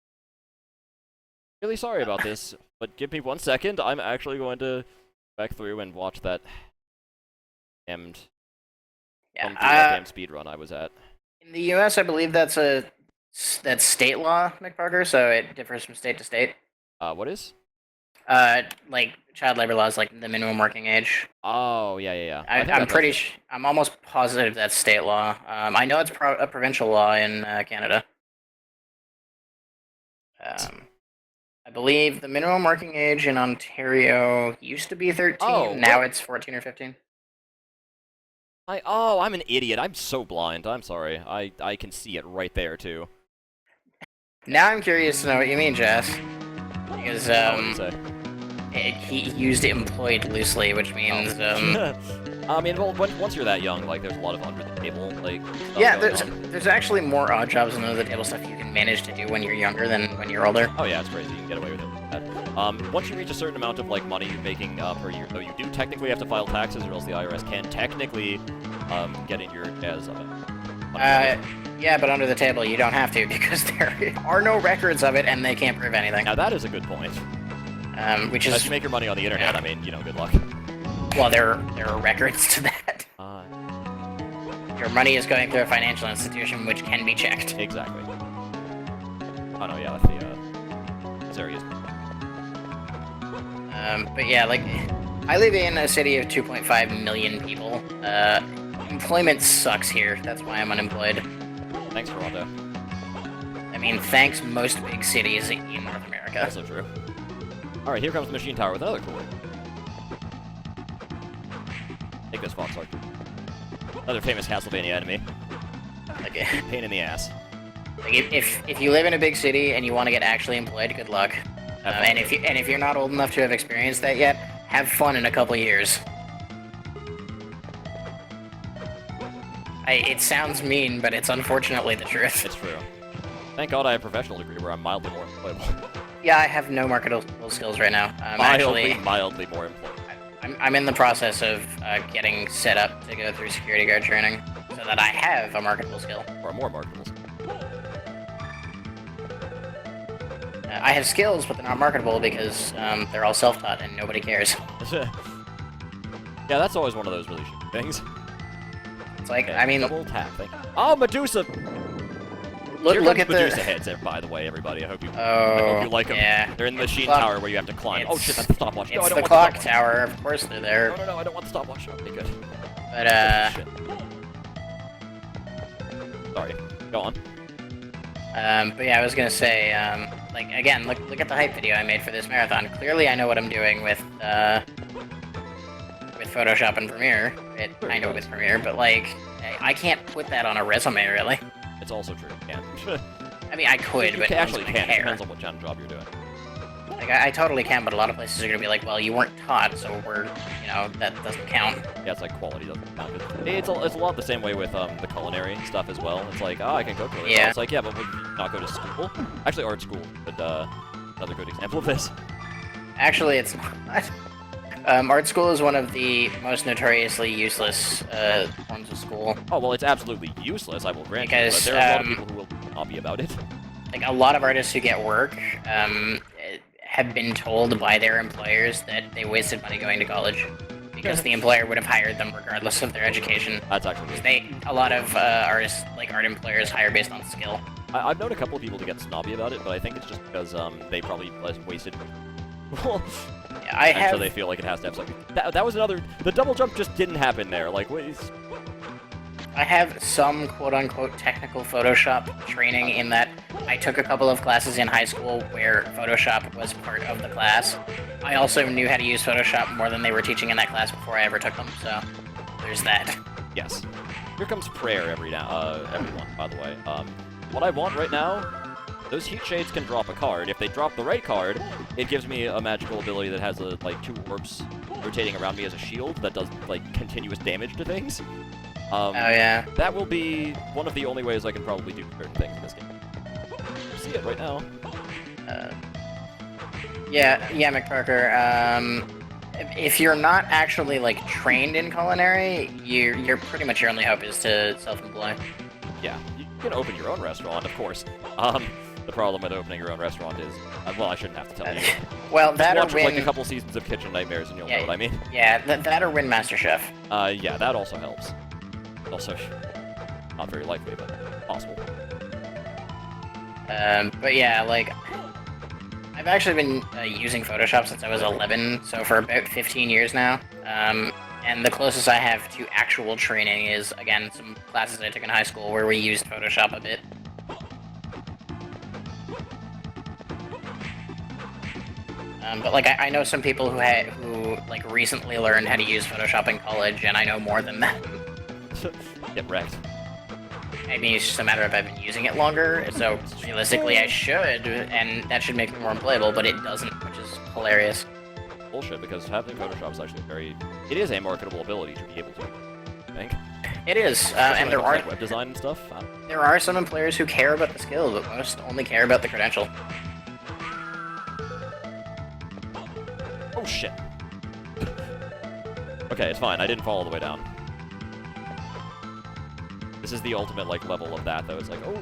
really sorry about this, but give me 1 second. I'm actually going to go back through and watch that damned speed run I was at. In the U.S., I believe that's state law, McParker, so it differs from state to state. What is? Like child labor laws, like the minimum working age. Oh, yeah. I'm almost positive that's state law. I know it's a provincial law in Canada. I believe the minimum working age in Ontario used to be 13. Oh, now it's 14 or 15. I'm an idiot. I'm so blind. I'm sorry. I can see it right there, too. Now I'm curious to know what you mean, Jess. Because, What did you say? he used employed loosely, which means, I mean, well, once you're that young, like, there's a lot of under-the-table, like, stuff yeah, going on. there's actually more odd jobs and under-the-table stuff you can manage to do when you're younger than when you're older. Oh yeah, it's crazy. You can get away with it. Once you reach a certain amount of, like, money you're making per year, though, you do technically have to file taxes, or else the IRS can technically get in your jazz of it. Yeah, but under the table you don't have to, because there are no records of it, and they can't prove anything. Now that is a good point. Which is... Unless you make your money on the internet, I mean, you know, good luck. Well, there are records to that. Your money is going through a financial institution, which can be checked. Exactly. Oh no, yeah, that's the, this area is... But yeah, like, I live in a city of 2.5 million people. Employment sucks here. That's why I'm unemployed. Thanks, Toronto. I mean, thanks most big cities in North America. Also true. Alright, here comes the machine tower with another core. Take this, Foxlord. Another famous Castlevania enemy. Okay. Pain in the ass. Like, if you live in a big city and you want to get actually employed, good luck. And if you're not old enough to have experienced that yet, have fun in a couple years. It sounds mean, but it's unfortunately the truth. It's true. Thank God I have a professional degree where I'm mildly more employable. Yeah, I have no marketable skills right now. Mildly more important. I'm in the process of getting set up to go through security guard training so that I have a marketable skill. Or more marketable skills. I have skills, but they're not marketable because they're all self-taught and nobody cares. Yeah, that's always one of those really shitty things. It's like, Okay, I mean... double tap. Oh, Medusa! Look at Medusa the... heads, by the way, everybody. I hope you like them. Yeah. They're in the It's Sheen clock- Tower where you have to climb. Oh shit, that's the stopwatch. No, I It's don't the want clock the stopwatch. tower, of course they're there. No, I don't want the stopwatch. Okay, good. But, Shit. Sorry. Go on. but yeah, I was gonna say, like, again, look at the hype video I made for this marathon. Clearly I know what I'm doing with Photoshop and Premiere. I know with Premiere, but, like, I can't put that on a resume, really. It's also true. You can. I mean, I could, but You no actually one's gonna can. It care. depends on what kind of job you're doing. Like, I totally can, but a lot of places are gonna be like, well, you weren't taught, so that doesn't count. Yeah, it's like quality doesn't count. It's a lot the same way with the culinary stuff as well. It's like, oh, I can cook really well. Yeah. It's like, yeah, but would you not go to school? Actually, art school, but another good example of this. Actually, it's not. Art school is one of the most notoriously useless forms of school. Oh, well, it's absolutely useless, I will grant you, but Because, there are a lot of people who will not be about it. Like, a lot of artists who get work have been told by their employers that they wasted money going to college because the employer would have hired them regardless of their education. That's actually A lot of artists, like art employers, hire based on skill. I've known a couple of people to get snobby about it, but I think it's just because they probably wasted. I and so have they feel like it has to have something. That was another. The double jump just didn't happen there. Like, wait. I have some quote-unquote technical Photoshop training in that I took a couple of classes in high school where Photoshop was part of the class. I also knew how to use Photoshop more than they were teaching in that class before I ever took them, so there's that. Yes. Here comes prayer everyone, by the way. What I want right now, those heat shades can drop a card. If they drop the right card, it gives me a magical ability that has like 2 orbs rotating around me as a shield that does like continuous damage to things. Oh yeah. That will be one of the only ways I can probably do certain things in this game. You see it right now. Yeah, McParker. If you're not actually like trained in culinary, you're pretty much your only hope is to self-employ. Yeah, you can open your own restaurant, of course. The problem with opening your own restaurant is, well, I shouldn't have to tell you. Well, that Just or watch win. like a couple seasons of Kitchen Nightmares and you'll know what I mean. Yeah, that or win MasterChef. Yeah, that also helps. Also, not very likely, but possible. But yeah, like, I've actually been using Photoshop since I was 11, so for about 15 years now. And the closest I have to actual training is, again, some classes I took in high school where we used Photoshop a bit. But like, I know some people who like recently learned how to use Photoshop in college, and I know more than that. Get wrecked. I mean, it's just a matter of I've been using it longer, so realistically I should, and that should make me more playable, but it doesn't, which is hilarious. Bullshit, because having Photoshop is actually it is a marketable ability to be able to, I think. It is, and there are like web design and stuff. There are some employers who care about the skill, but most only care about the credential. Oh shit. Okay, it's fine. I didn't fall all the way down. This is the ultimate like level of that, though. It's like, oh,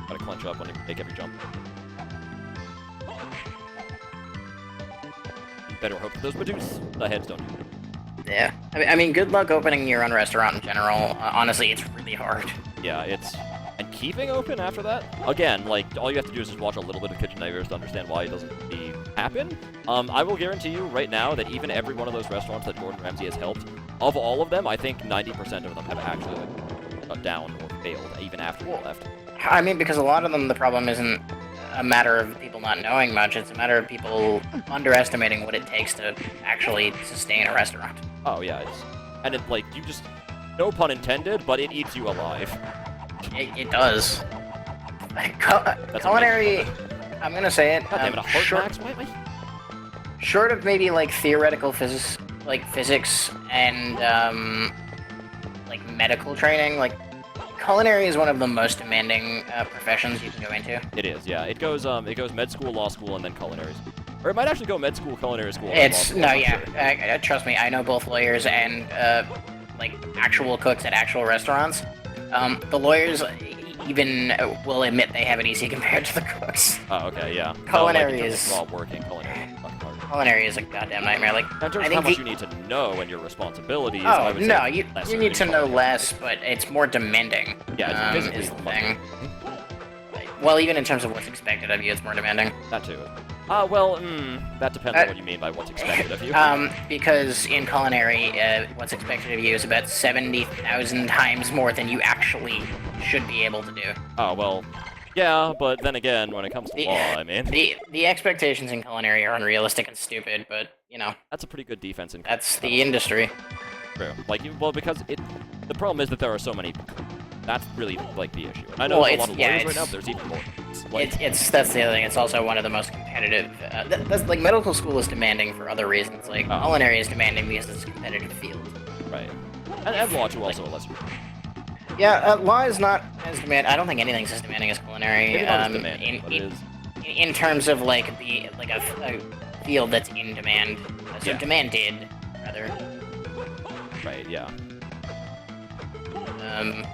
gotta clench up when you make every jump. You better hope that those the heads don't do it. Yeah, I mean, good luck opening your own restaurant in general. Honestly, it's really hard. Yeah, and keeping open after that. Again, like all you have to do is just watch a little bit of Kitchen Nightmares to understand why it doesn't happen. I will guarantee you right now that even every one of those restaurants that Gordon Ramsay has helped, of all of them, I think 90% of them have actually like, shut down or failed even after he left. I mean, because a lot of them, the problem isn't a matter of people not knowing much, it's a matter of people underestimating what it takes to actually sustain a restaurant. Oh yeah, and it like, you just, no pun intended, but it eats you alive. It does. Culinary, I'm gonna say it, God damn it, a heart max? Why? Short of maybe like theoretical physics, and like medical training, like Culinary is one of the most demanding professions you can go into. It is, yeah. It goes med school, law school, and then culinary school. Or it might actually go med school, culinary school, and law school. I'm not sure. Trust me, I know both lawyers and like actual cooks at actual restaurants. The lawyers even will admit they have it easy compared to the cooks. Oh, okay, yeah. Culinary no, like, is raw working. Culinary is fucking hard. Culinary is a goddamn nightmare. Like, In terms of how much you need to know and your responsibilities, Oh I would no, say you lesser need in to know culinary. less, but it's more demanding. Yeah, it's is the physically thing. Well, even in terms of what's expected of you, it's more demanding. That too. Well, that depends on what you mean by what's expected of you. Because in culinary, what's expected of you is about 70,000 times more than you actually should be able to do. Oh, well, yeah, but then again, when it comes to law, I mean... The expectations in culinary are unrealistic and stupid, but, you know... That's a pretty good defense in That's the industry. True. Like, well, because the problem is that there are so many... That's really, like, the issue. And I know there's a lot of lawyers right now, but there's even more. That's the other thing. It's also one of the most competitive. That's like medical school is demanding for other reasons. Like culinary is demanding because it's a competitive field. Right. And law too, also a lesser. Yeah, law is not as demanding. I don't think anything's as demanding as culinary. Maybe not as demanding, but it is. In terms of like a field that's in demand. So Yeah. demanded, rather. Right. Yeah. Um.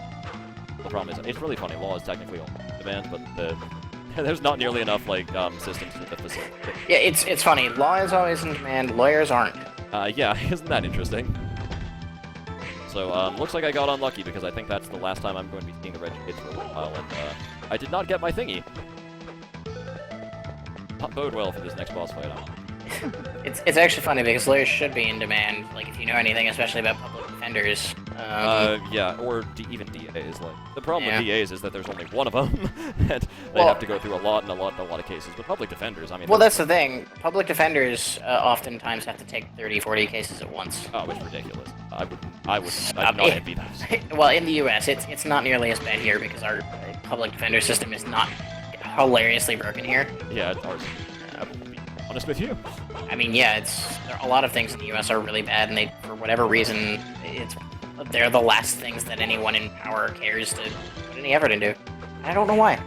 The problem is, it's really funny. Law is technically on demand, but there's not nearly enough like systems to facilitate. Yeah, it's funny. Law is always in demand. Lawyers aren't. Yeah, isn't that interesting? So, looks like I got unlucky because I think that's the last time I'm going to be seeing the red kids for a little while, and I did not get my thingy. Not bode well for this next boss fight. It's actually funny because lawyers should be in demand. Like if you know anything, especially about public defenders. Yeah, or even DAs. Like the problem Yeah. with DAs is that there's only one of them, and they have to go through a lot of cases. But public defenders, I mean. Well, that's the thing. Public defenders oftentimes have to take 30, 40 cases at once. Oh, it's ridiculous. I would not envy those. Well, in the U.S., it's not nearly as bad here because our public defender system is not hilariously broken here. Yeah, ours. I will be honest with you. I mean, yeah, a lot of things in the U.S. are really bad, and they, for whatever reason, they're the last things that anyone in power cares to put any effort into. I don't know why.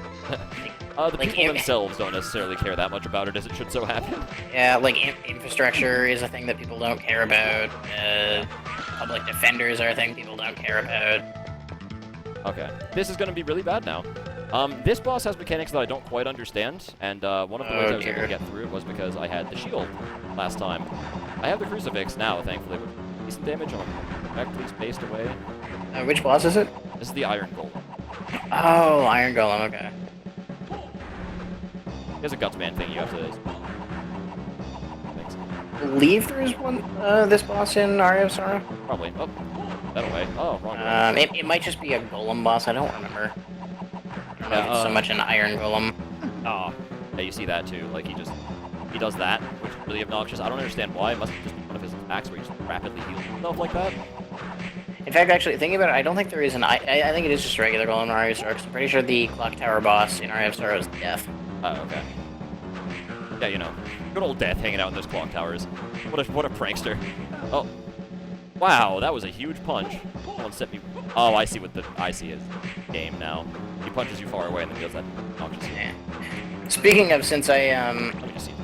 The people themselves don't necessarily care that much about it, as it should so happen. Yeah, like infrastructure is a thing that people don't care about. Public defenders are a thing people don't care about. Okay, this is going to be really bad now. This boss has mechanics that I don't quite understand, and one of the ways I was able to get through it was because I had the shield last time. I have the crucifix now, thankfully, with decent damage on correctly spaced away. Which boss is it? This is the Iron Golem. Oh, Iron Golem, okay. There's a Gutsman thing you have to... Thanks. I believe there's one, this boss in Aria of Sorrow? Probably. Oh, that way. Oh, wrong way. It might just be a Golem boss, I don't remember. I don't know if it's so much an Iron Golem. Oh, yeah, you see that too. Like, he does that, which is really obnoxious. I don't understand why. It must just be one of his attacks where he just rapidly heals himself like that. In fact, actually, thinking about it, I don't think there is an... I think it is just a regular Golem in Aria of Sorrow, 'cause I'm pretty sure the Clock Tower boss in Aria of Sorrow is Death. Oh, okay. Yeah, you know, good old Death hanging out in those clock towers. What a prankster. Oh. Wow, that was a huge punch. Someone set me... Oh, I see his game now. He punches you far away and then does that obnoxious... Yeah. Speaking of, since I Let me just see.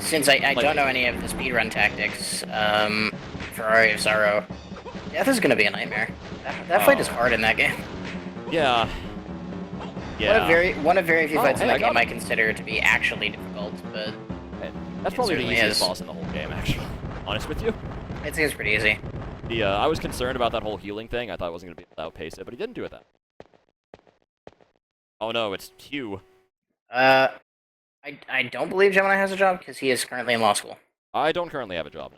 Since I don't know any of the speedrun tactics, for Aria of Sorrow, Death is gonna be a nightmare. That fight is hard in that game. Yeah. Yeah. One of very few fights in hey, that game I consider to be actually difficult, but that's probably the certainly easiest is. boss in the whole game, actually. Honest with you. I think it's pretty easy. I was concerned about that whole healing thing. I thought I wasn't going to be able to outpace it, but he didn't do it that. Oh no, it's Hugh. I don't believe Gemini has a job because he is currently in law school. I don't currently have a job.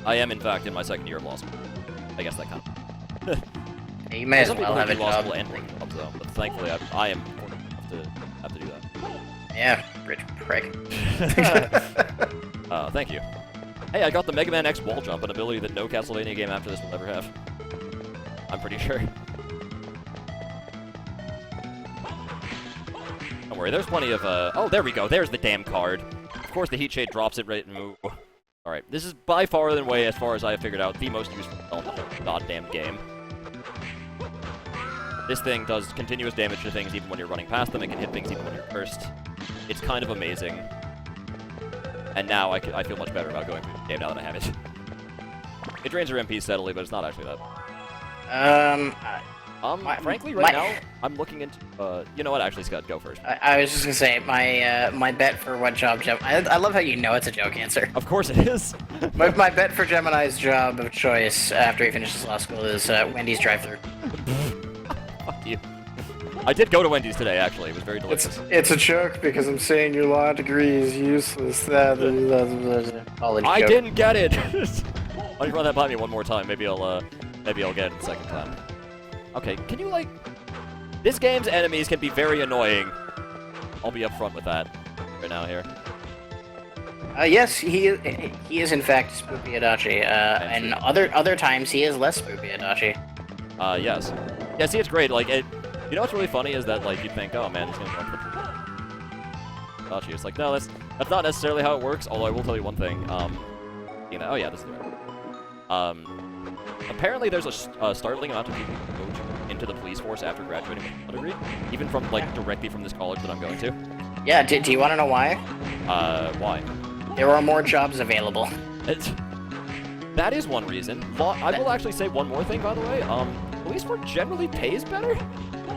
I am, in fact, in my second year of law school. I guess that counts. Yeah, you may as Some well people have a do law job. school and take jobs, though, but thankfully I am fortunate enough to have to do that. Yeah, rich prick. Thank you. Hey, I got the Mega Man X wall jump, an ability that no Castlevania game after this will ever have. I'm pretty sure. Don't worry, there's plenty of, oh, there we go, there's the damn card. Of course the Heat Shade drops it right in... Alright, this is by far and away, as far as I have figured out, the most useful spell in the whole goddamn game. This thing does continuous damage to things even when you're running past them. It can hit things even when you're cursed. It's kind of amazing. And now I feel much better about going through the game now that I have it. It drains your MP steadily, but it's not actually that. Frankly, right now, I'm looking into, you know what, actually, Scott, go first. I was just gonna say, my bet for what job I love how you know it's a joke answer. Of course it is. my bet for Gemini's job of choice after he finishes law school is Wendy's drive-thru. Fuck you. I did go to Wendy's today, actually. It was very delicious. It's a joke because I'm saying your law degree is useless. I didn't get it! Why don't you run that by me one more time? Maybe I'll get it the second time. Okay, can you, like... This game's enemies can be very annoying. I'll be upfront with that right now here. Yes, he is in fact Spoopy Adachi, and other times he is less Spoopy Adachi. Yes. Yeah, see, it's great, like, you know what's really funny is that, like, you'd think, oh man, he's gonna go for Adachi. It's like, no, that's not necessarily how it works, although I will tell you one thing, you know, oh yeah, this is right. Apparently there's a startling amount of people who go into the police force after graduating with a law degree, even from, like, directly from this college that I'm going to. Yeah, do you want to know why? Why? There are more jobs available. That is one reason. I will actually say one more thing, by the way. Police work generally pays better.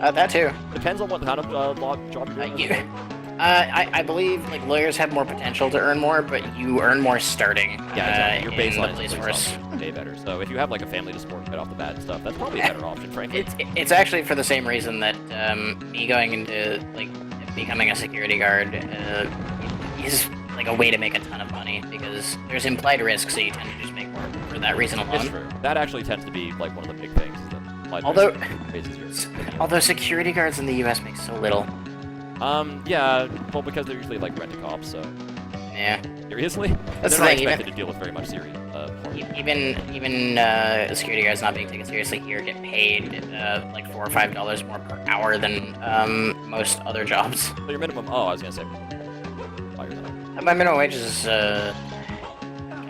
That too. Depends on what kind of law job you're doing. I believe like lawyers have more potential to earn more, but you earn more starting. Yeah, exactly. Your in the baseline police force. Pay better. So if you have like a family to support right off the bat and stuff, that's probably a better option, frankly. It's actually for the same reason that me going into like becoming a security guard is like a way to make a ton of money because there's implied risk, so you tend to just make more for that reason alone. It's true. That actually tends to be like one of the big things. Is that implied risk although security guards in the U.S. make so little. Yeah, well, because they're usually like rent-a-cops, so. Yeah. Seriously? That's they're not expected to deal with very much serious. Even security guards not being taken seriously here get paid like $4 or $5 more per hour than most other jobs. So your minimum? Oh, I was gonna say. My minimum wage is I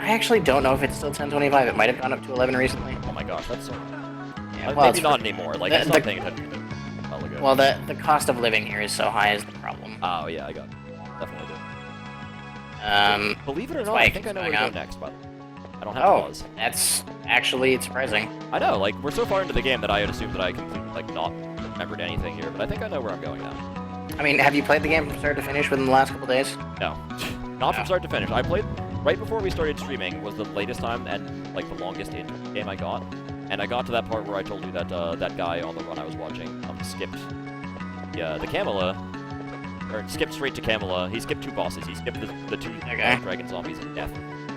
actually don't know if it's still $10.25. It might have gone up to $11 recently. Oh my gosh, that's so. Yeah, well, maybe not anymore. Like it's not paying attention to. Well, the cost of living here is so high is the problem. Oh yeah, I got it. Definitely do. Believe it or not, I think I know where to go next, but I don't have the buzz. That's actually surprising. I know, like we're so far into the game that I had assumed that I completely like not remembered anything here, but I think I know where I'm going now. I mean, have you played the game from start to finish within the last couple days? No, not from start to finish. I played right before we started streaming was the latest time and like the longest game I got. And I got to that part where I told you that that guy on the run I was watching skipped the Camelot, or skipped straight to Camelot. He skipped two bosses. He skipped the two dragon zombies and death.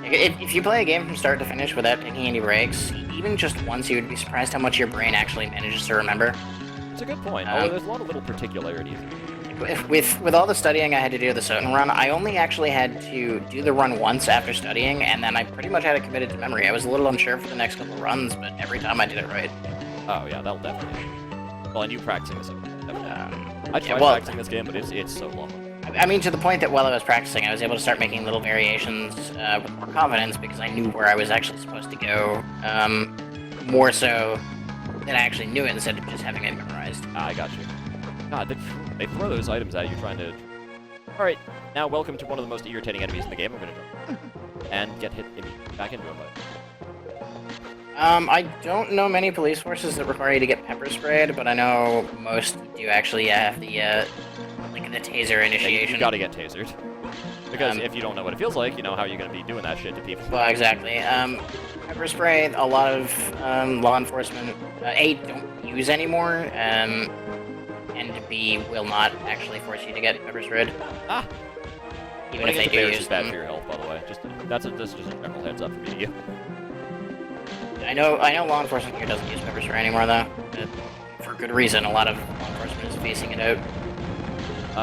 If you play a game from start to finish without taking any breaks, even just once, you would be surprised how much your brain actually manages to remember. It's a good point. Although there's a lot of little particularities. With all the studying I had to do the Soten run, I only actually had to do the run once after studying, and then I pretty much had it committed to memory. I was a little unsure for the next couple of runs, but every time I did it right. Oh yeah, that'll definitely. Well, and you practicing this. I tried practicing this game, but it's so long. I mean, to the point that while I was practicing, I was able to start making little variations with more confidence because I knew where I was actually supposed to go, more so than I actually knew it instead of just having it memorized. I got you. God, they throw those items at you trying to... Alright, now welcome to one of the most irritating enemies in the game. I'm gonna jump and get hit back into him. I don't know many police forces that require you to get pepper sprayed, but I know most do actually have the, like the taser initiation. Yeah, you gotta get tasered. Because if you don't know what it feels like, you know how you're gonna be doing that shit to people. Well, exactly. Pepper spray, a lot of law enforcement, A, don't use anymore, and B, will not actually force you to get pepper sprayed. Ah! Even if they do use bad for your health, by the way. That's just a general heads up for me to you. I know law enforcement here doesn't use pepper spray anymore, though. For good reason, a lot of law enforcement is phasing it out.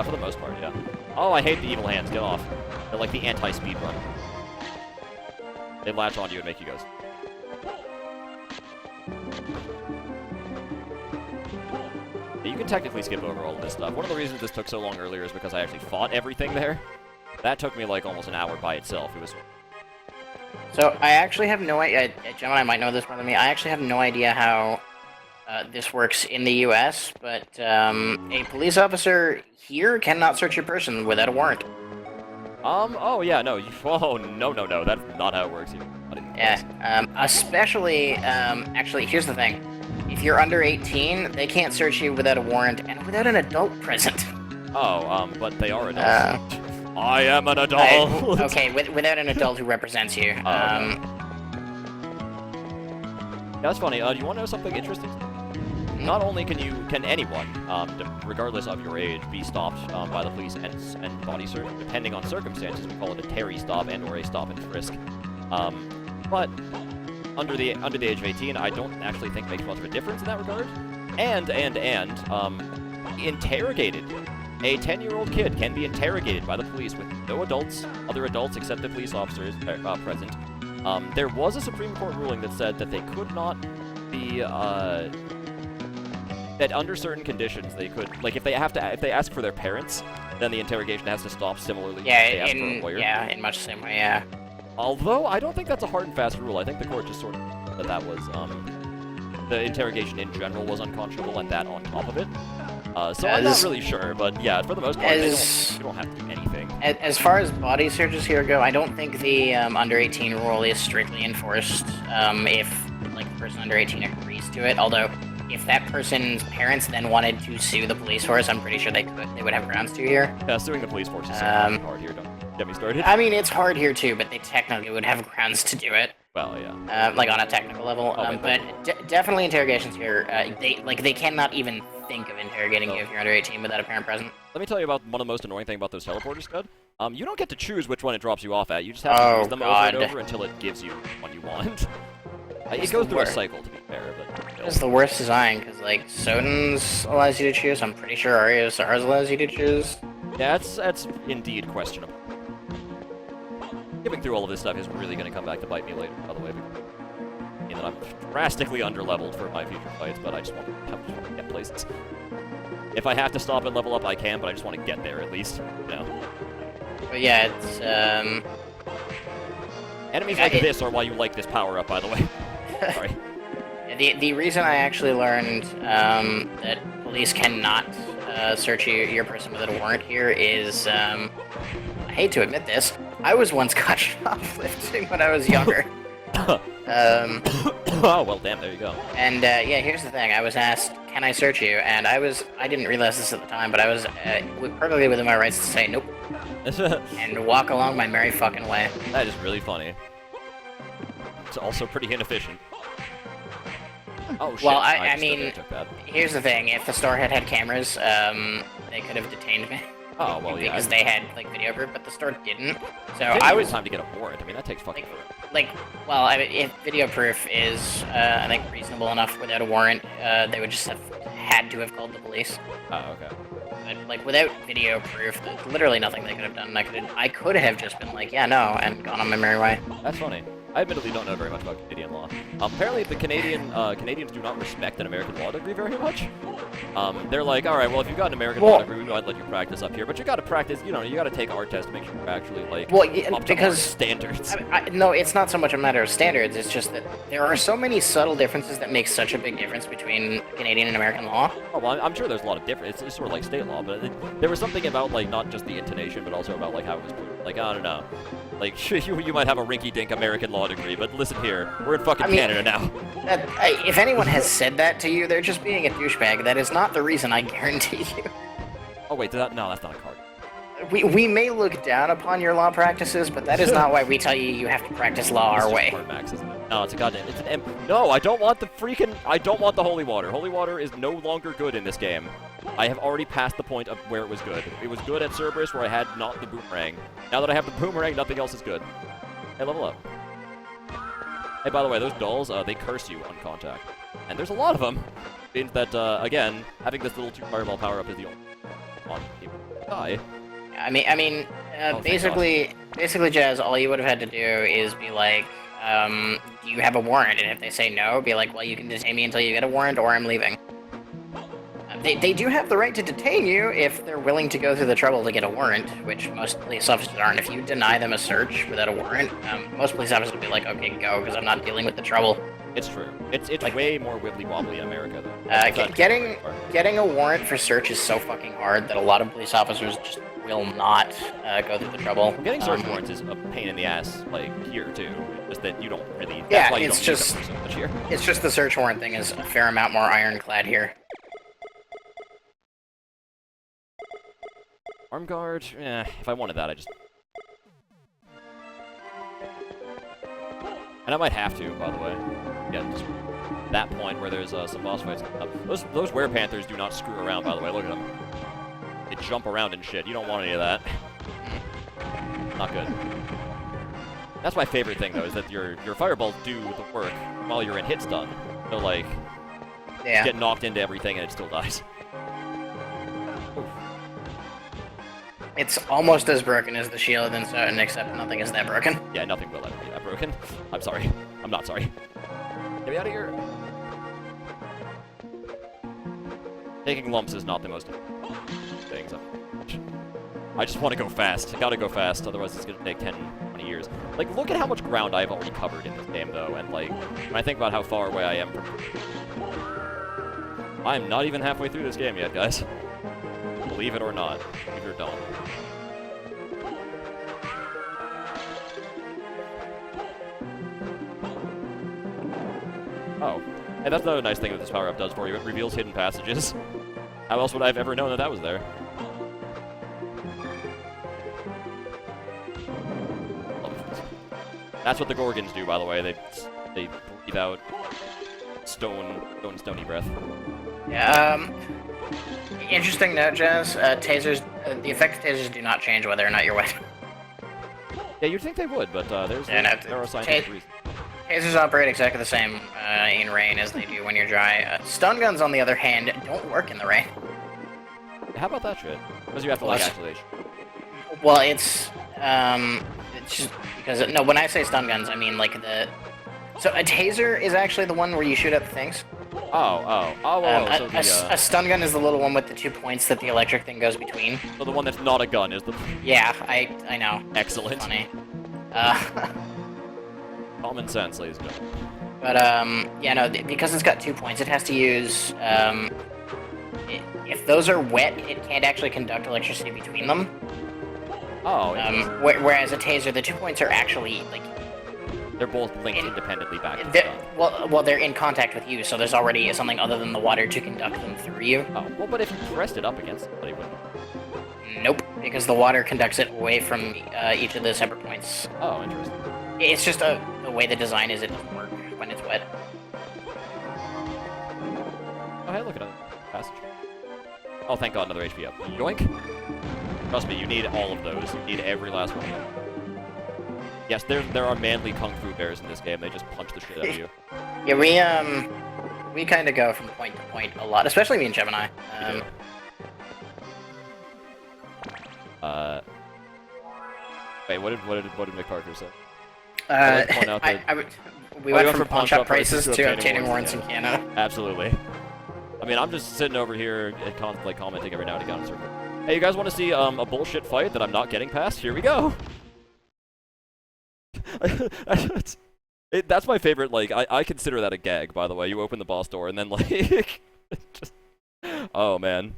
For the most part, yeah. Oh, I hate the evil hands. Get off. They're like the anti-speed run. They latch onto you and make you go. You can technically skip over all of this stuff. One of the reasons this took so long earlier is because I actually fought everything there. That took me like almost an hour by itself. It was... So, I actually have no idea, Gemini might know this more than me, I actually have no idea how this works in the U.S., but a police officer here cannot search your person without a warrant. Oh yeah, no, oh, no, that's not how it works here. Yeah, especially, actually, here's the thing. If you're under 18, they can't search you without a warrant and without an adult present. Oh, but they are adults. I am an adult! Okay, without an adult who represents you. Okay. Yeah, that's funny. Do you want to know something interesting? Not only can anyone, regardless of your age, be stopped by the police and body searched, depending on circumstances. We call it a Terry stop and/or a stop and frisk. But under the age of 18, I don't actually think makes much of a difference in that regard. And interrogated. A 10-year-old kid can be interrogated by the police with no other adults except the police officers present. There was a Supreme Court ruling that said that they could not be, that under certain conditions they could, like if they ask for their parents, then the interrogation has to stop similarly. Yeah, in much the same way, yeah. Although I don't think that's a hard and fast rule. I think the court just sort of that was the interrogation in general was unconscionable, and that on top of it. So I'm not really sure, but yeah, for the most part, you don't have to do anything. As far as body searches here go, I don't think the under 18 rule is strictly enforced if like the person under 18 agrees to it. Although, if that person's parents then wanted to sue the police force, I'm pretty sure they would have grounds to here. Yeah, suing the police force is hard here. Don't get me started. I mean, it's hard here too, but they technically would have grounds to do it. Well, yeah. Like on a technical level, but definitely interrogations here. They cannot even think of interrogating you if you're under 18 without a parent present. Let me tell you about one of the most annoying things about those teleporters, Scud. You don't get to choose which one it drops you off at. You just have to use them over and over until it gives you one you want. It goes through a cycle, to be fair, but... It's the worst design, because, like, Soden's allows you to choose. I'm pretty sure ours allows you to choose. Yeah, that's indeed questionable. Skipping through all of this stuff is really going to come back to bite me later, by the way. You know, I'm drastically under-leveled for my future fights, but I just want to get places. If I have to stop and level up, I can, but I just want to get there, at least. You know? But yeah, it's, Enemies like this are why you like this power-up, by the way. Sorry. The reason I actually learned that police cannot search your person without a warrant here is, I hate to admit this, I was once caught shoplifting when I was younger. Oh, well, damn, there you go. And, yeah, here's the thing. I was asked, can I search you? And I didn't realize this at the time, but I was perfectly within my rights to say nope. And walk along my merry fucking way. That is really funny. It's also pretty inefficient. Oh, shit. Well, I mean, here's the thing. If the store had cameras, they could have detained me. Oh, well, yeah. Because they had, like, video proof, but the store didn't. So I was time to get a warrant. I mean, that takes fucking well, I mean, if video proof is, I think, reasonable enough without a warrant, they would just have had to have called the police. Oh, okay. But, like, without video proof, there's literally nothing they could have done. I could have just been like, yeah, no, and gone on my merry way. That's funny. I admittedly don't know very much about Canadian law. Apparently, the Canadians do not respect an American law degree very much. They're like, all right, well, if you've got an American law degree, we might let you practice up here, but you got to practice. You know, you got to take our test to make sure you're actually up to our standards. No, it's not so much a matter of standards. It's just that there are so many subtle differences that make such a big difference between Canadian and American law. Oh, well, I'm sure there's a lot of difference. It's sort of like state law, but there was something about like not just the intonation, but also about like how it was put. Like, I don't know. Like, you might have a rinky-dink American law degree, but listen here, we're in fucking Canada now. If anyone has said that to you, they're just being a douchebag. That is not the reason, I guarantee you. Oh, wait, no, that's not a card. We may look down upon your law practices, but that is not why we tell you you have to practice law our way. Max, isn't it? No, it's a goddamn... It's an M. No, I don't want the I don't want the holy water. Holy water is no longer good in this game. I have already passed the point of where it was good. It was good at Cerberus where I had not the boomerang. Now that I have the boomerang, nothing else is good. Hey, level up. Hey, by the way, those dolls, they curse you on contact. And there's a lot of them. Means that, again, having this little 2 fireball power-up is the only one you die. Basically, Jazz, all you would have had to do is be like, do you have a warrant? And if they say no, be like, well, you can detain me until you get a warrant, or I'm leaving. They do have the right to detain you if they're willing to go through the trouble to get a warrant, which most police officers aren't. If you deny them a search without a warrant, most police officers will be like, okay, go, because I'm not dealing with the trouble. It's true. It's Like- way more wibbly wobbly in America though. Getting a warrant for search is so fucking hard that a lot of police officers just will not go through the trouble. Well, getting search warrants is a pain in the ass, like here too. Just that you don't really. That's Yeah, why you it's don't just- need them so much here. It's just the search warrant thing is a fair amount more ironclad here. Arm guard. If I wanted that, I just. And I might have to, by the way. Yeah, just that point where there's some boss fights coming up. Those werepanthers do not screw around, by the way. Look at them. They jump around and shit. You don't want any of that. Not good. That's my favorite thing, though, is that your fireballs do the work while you're in hit stun. So, like, Yeah. get knocked into everything and it still dies. It's almost as broken as the shield in Certain, except nothing is that broken. Yeah, nothing will ever be that broken. I'm sorry. I'm not sorry. Get me out of here. Taking lumps is not the most things. I just want to go fast. I gotta go fast, otherwise it's gonna take 10, 20 years. Like, look at how much ground I've already covered in this game, though, and, like, when I think about how far away I am from... I'm not even halfway through this game yet, guys. Believe it or not. Believe it or don't. Oh. Hey, that's another nice thing that this power-up does for you. It reveals hidden passages. How else would I have ever known that that was there? That's what the Gorgons do, by the way. They breathe out stony breath. Yeah, interesting note, Jazz. Tasers, the effect of tasers do not change whether or not you're wet. Yeah, you'd think they would, but Yeah, no, there are scientific reasons. Tasers operate exactly the same in rain as they do when you're dry. Stun guns, on the other hand, don't work in the rain. How about that shit? Because you have to, like, Well, actually... Well, it's just because, no, when I say stun guns, I mean, like, so a taser is actually the one where you shoot at the things. A stun gun is the little one with the 2 points that the electric thing goes between. So the one that's not a gun is the... Yeah, I know. Excellent. Funny. Common sense, ladies and gentlemen. But, yeah, no, because it's got 2 points, it has to use, if those are wet, it can't actually conduct electricity between them. Oh, Whereas a taser, the 2 points are actually, like... They're both linked independently back to the gun. Well, they're in contact with you, so there's already something other than the water to conduct them through you. Oh, well, but if you pressed it up against somebody, wouldn't it? Nope, because the water conducts it away from each of the separate points. Oh, interesting. It's just the way the design is, it doesn't work when it's wet. Oh, hey, look at that passage. Oh, thank God, another HP up. Yoink! Trust me, you need all of those. You need every last one of them. Yes, there are manly kung fu bears in this game. They just punch the shit out of you. Yeah, we kind of go from point to point a lot, especially me and Gemini. Wait, what did Mick Parker say? We went from pawn shop prices to obtaining warrants in Canada. Absolutely. I mean, I'm just sitting over here like commenting every now and again on circle. Hey, you guys want to see a bullshit fight that I'm not getting past? Here we go. That's my favorite. Like, I consider that a gag. By the way, you open the boss door and then like, just, oh man.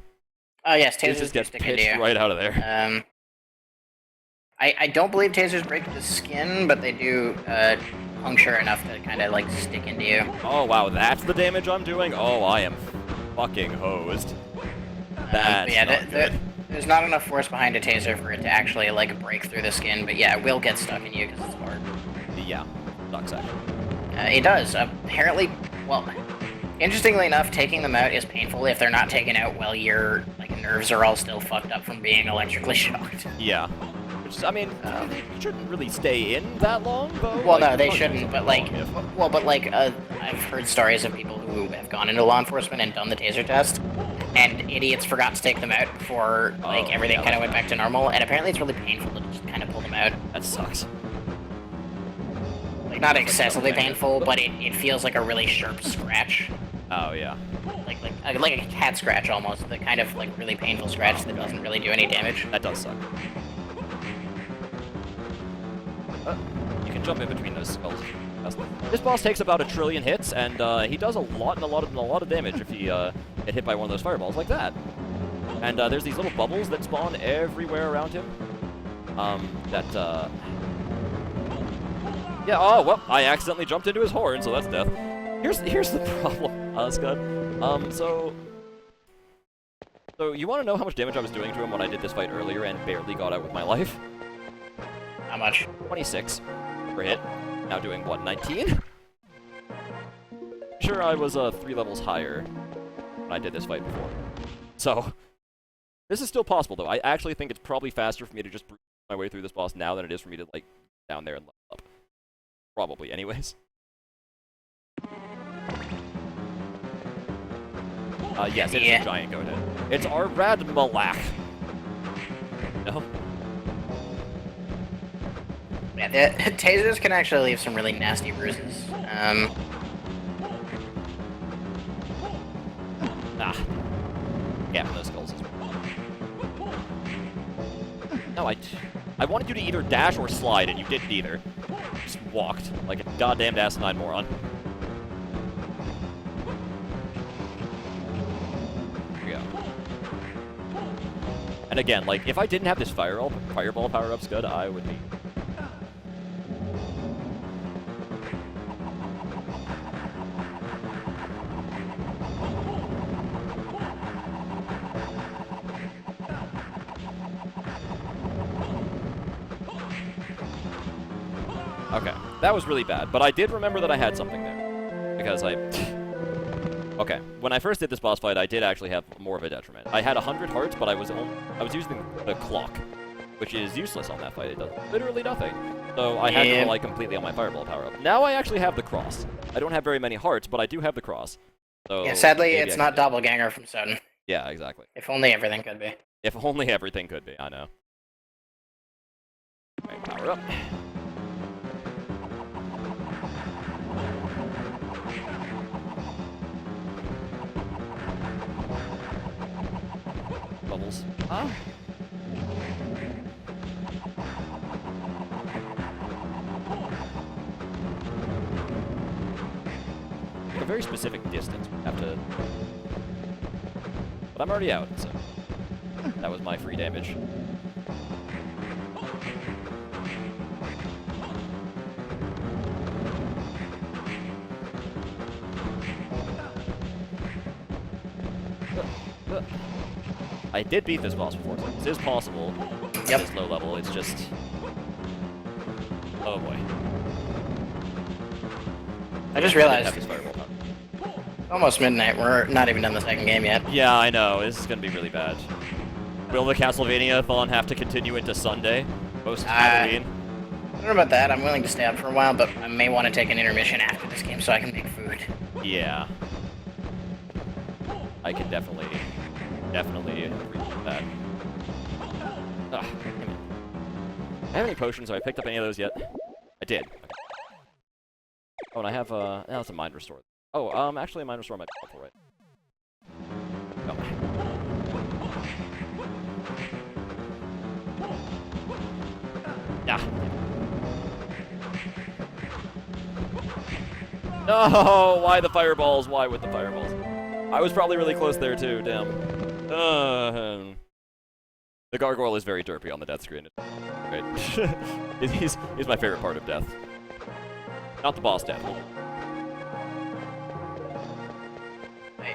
Oh yes, It tasers just gets stick into pitched you. right out of there. I don't believe tasers break the skin, but they do puncture enough to kind of like stick into you. Oh wow, that's the damage I'm doing. Oh, I am fucking hosed. That's yeah, not good. there's not enough force behind a taser for it to actually like break through the skin, but yeah, it will get stuck in you because it's hard. Yeah, sucks actually. It does. Apparently, well, interestingly enough, taking them out is painful if they're not taken out while your like nerves are all still fucked up from being electrically shocked. Yeah. Which, I mean, they shouldn't really stay in that long, though. Well, like, no, they shouldn't, but like, long, I've heard stories of people who have gone into law enforcement and done the taser test, and idiots forgot to take them out before, like, everything kind of went back to normal, and apparently it's really painful to just kind of pull them out. That sucks. Like, not excessively painful, but it feels like a really sharp scratch. Oh, yeah. Like a cat scratch, almost. The kind of, like, really painful scratch that doesn't really do any damage. That does suck. You can jump in between those skulls. This boss takes about 1 trillion hits, and he does a lot of damage if he get hit by one of those fireballs like that. And there's these little bubbles that spawn everywhere around him. Yeah, oh, well, I accidentally jumped into his horn, so that's death. Here's the problem, Scud. So you want to know how much damage I was doing to him when I did this fight earlier and barely got out with my life? How much? 26 per hit. Now doing, what, 19? Sure, I was 3 levels higher when I did this fight before. So, this is still possible, though. I actually think it's probably faster for me to just brute my way through this boss now than it is for me to, like, down there and level up. Probably, anyways. Yes, it's a giant goat head. It's our Rad Malak. No? Yeah, the tasers can actually leave some really nasty bruises. Yeah, for those skulls as well. No, I wanted you to either dash or slide, and you didn't either. Just walked like a goddamned asinine moron. Here we go. And again, like, if I didn't have this fireball power-up Scud, I would be... Okay, that was really bad, but I did remember that I had something there. Because okay, when I first did this boss fight, I did actually have more of a detriment. I had 100 hearts, but I was using the clock, which is useless on that fight. It does literally nothing. So I had to rely completely on my fireball power-up. Now I actually have the cross. I don't have very many hearts, but I do have the cross. So yeah, sadly, it's not Doppelganger from Sudden. Yeah, exactly. If only everything could be. If only everything could be, I know. Alright, power up. Bubbles. Huh? A very specific distance. We have to... But I'm already out, so... That was my free damage. I did beat this boss before, so this is possible at this low level. It's just... Oh boy. I just realized almost midnight. We're not even done the second game yet. Yeah, I know. This is going to be really bad. Will the Castlevania-thon have to continue into Sunday, post-Halloween? I don't know about that. I'm willing to stay up for a while, but I may want to take an intermission after this game so I can make food. Yeah. I can definitely appreciate that. Ugh, damn it. I have any potions? Have I picked up any of those yet? I did. Okay. Oh, and I have, now it's a mind restore. Oh, actually a mind restore might be helpful, right? No! No! Why the fireballs? Why with the fireballs? I was probably really close there too, damn. The gargoyle is very derpy on the death screen. Right. he's my favorite part of death. Not the boss death.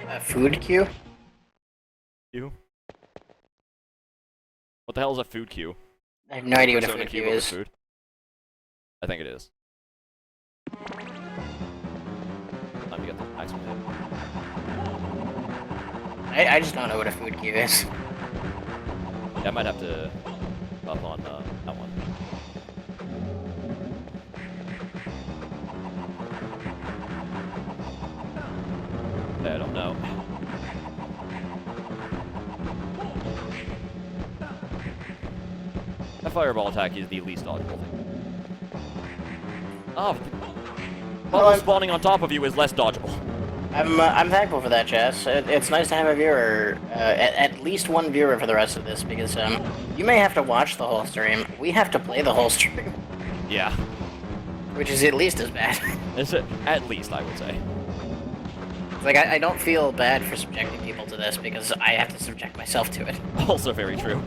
A food queue? Queue? What the hell is a food queue? I have no idea what a food queue is. Food? I think it is. Time to get the maximum hit. I just don't know what a food queue is. Yeah, I might have to up on that one. I don't know. That fireball attack is the least dodgeable thing. Oh, bubble spawning on top of you is less dodgeable. I'm thankful for that, Jess. It's nice to have a viewer, at least one viewer for the rest of this, because you may have to watch the whole stream. We have to play the whole stream. Yeah. Which is at least as bad. At least, I would say. Like, I don't feel bad for subjecting people to this because I have to subject myself to it. Also very true.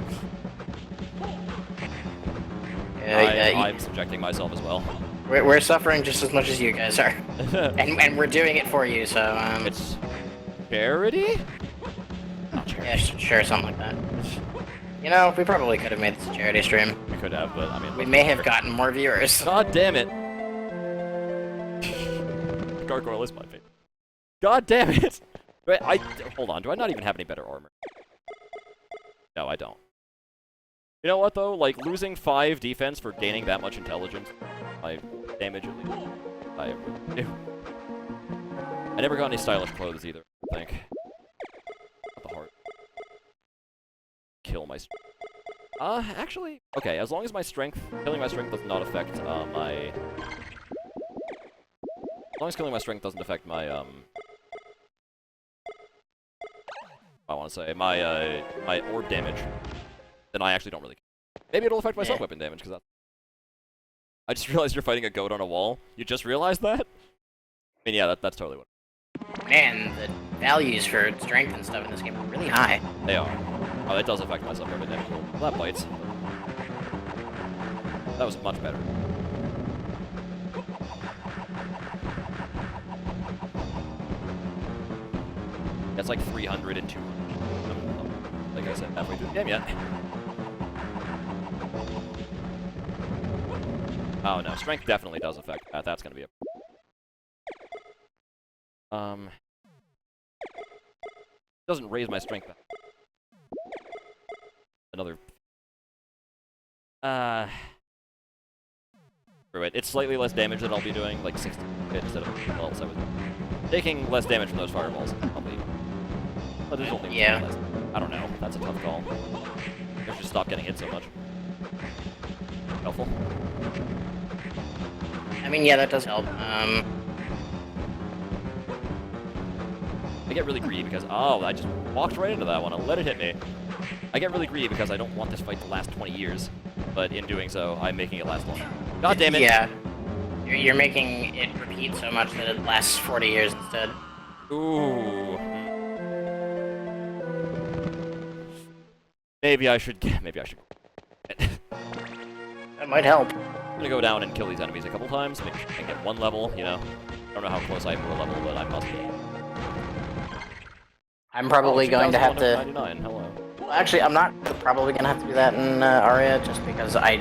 I'm subjecting myself as well. We're suffering just as much as you guys are. and we're doing it for you, so, It's charity? Not charity. Yeah, sure, something like that. You know, we probably could have made this a charity stream. We could have, but I mean... We may have gotten more viewers. God damn it! Gargoyle is my favorite. God damn it! Wait, hold on, do I not even have any better armor? No, I don't. You know what, though? Like, losing 5 defense for gaining that much intelligence, my damage at least, I never got any stylish clothes either, I think. Not the heart. Kill my strength. Actually, okay, as long as killing my strength does not affect, as long as killing my strength doesn't affect my, I want to say, my orb damage, then I actually don't really care. Maybe it'll affect my sub-weapon damage, because I just realized you're fighting a goat on a wall. You just realized that? I mean, yeah, that's totally what. Man, the values for strength and stuff in this game are really high. They are. Oh, that does affect my sub-weapon damage. Well, that bites. That was much better. That's like 300 and 200. Like I said, halfway through the game yet. Oh no, strength definitely does affect that. That's gonna be a... Doesn't raise my strength. Another... Wait, it's slightly less damage that I'll be doing, like 60 instead of 7. Taking less damage from those fireballs, probably. But there's only less. I don't know. That's a tough call. I should stop getting hit so much. Helpful. I mean, yeah, that does help. I get really greedy because, I just walked right into that one. I'll let it hit me. I get really greedy because I don't want this fight to last 20 years. But in doing so, I'm making it last longer. God damn it! Yeah. You're making it repeat so much that it lasts 40 years instead. Ooh. Maybe I should. That might help. I'm gonna go down and kill these enemies a couple times, make sure I can get 1 level, you know. I don't know how close I am to a level, but I must be. I'm probably going to have to... 99, hello. Well, actually, I'm not probably going to have to do that in Aria, just because I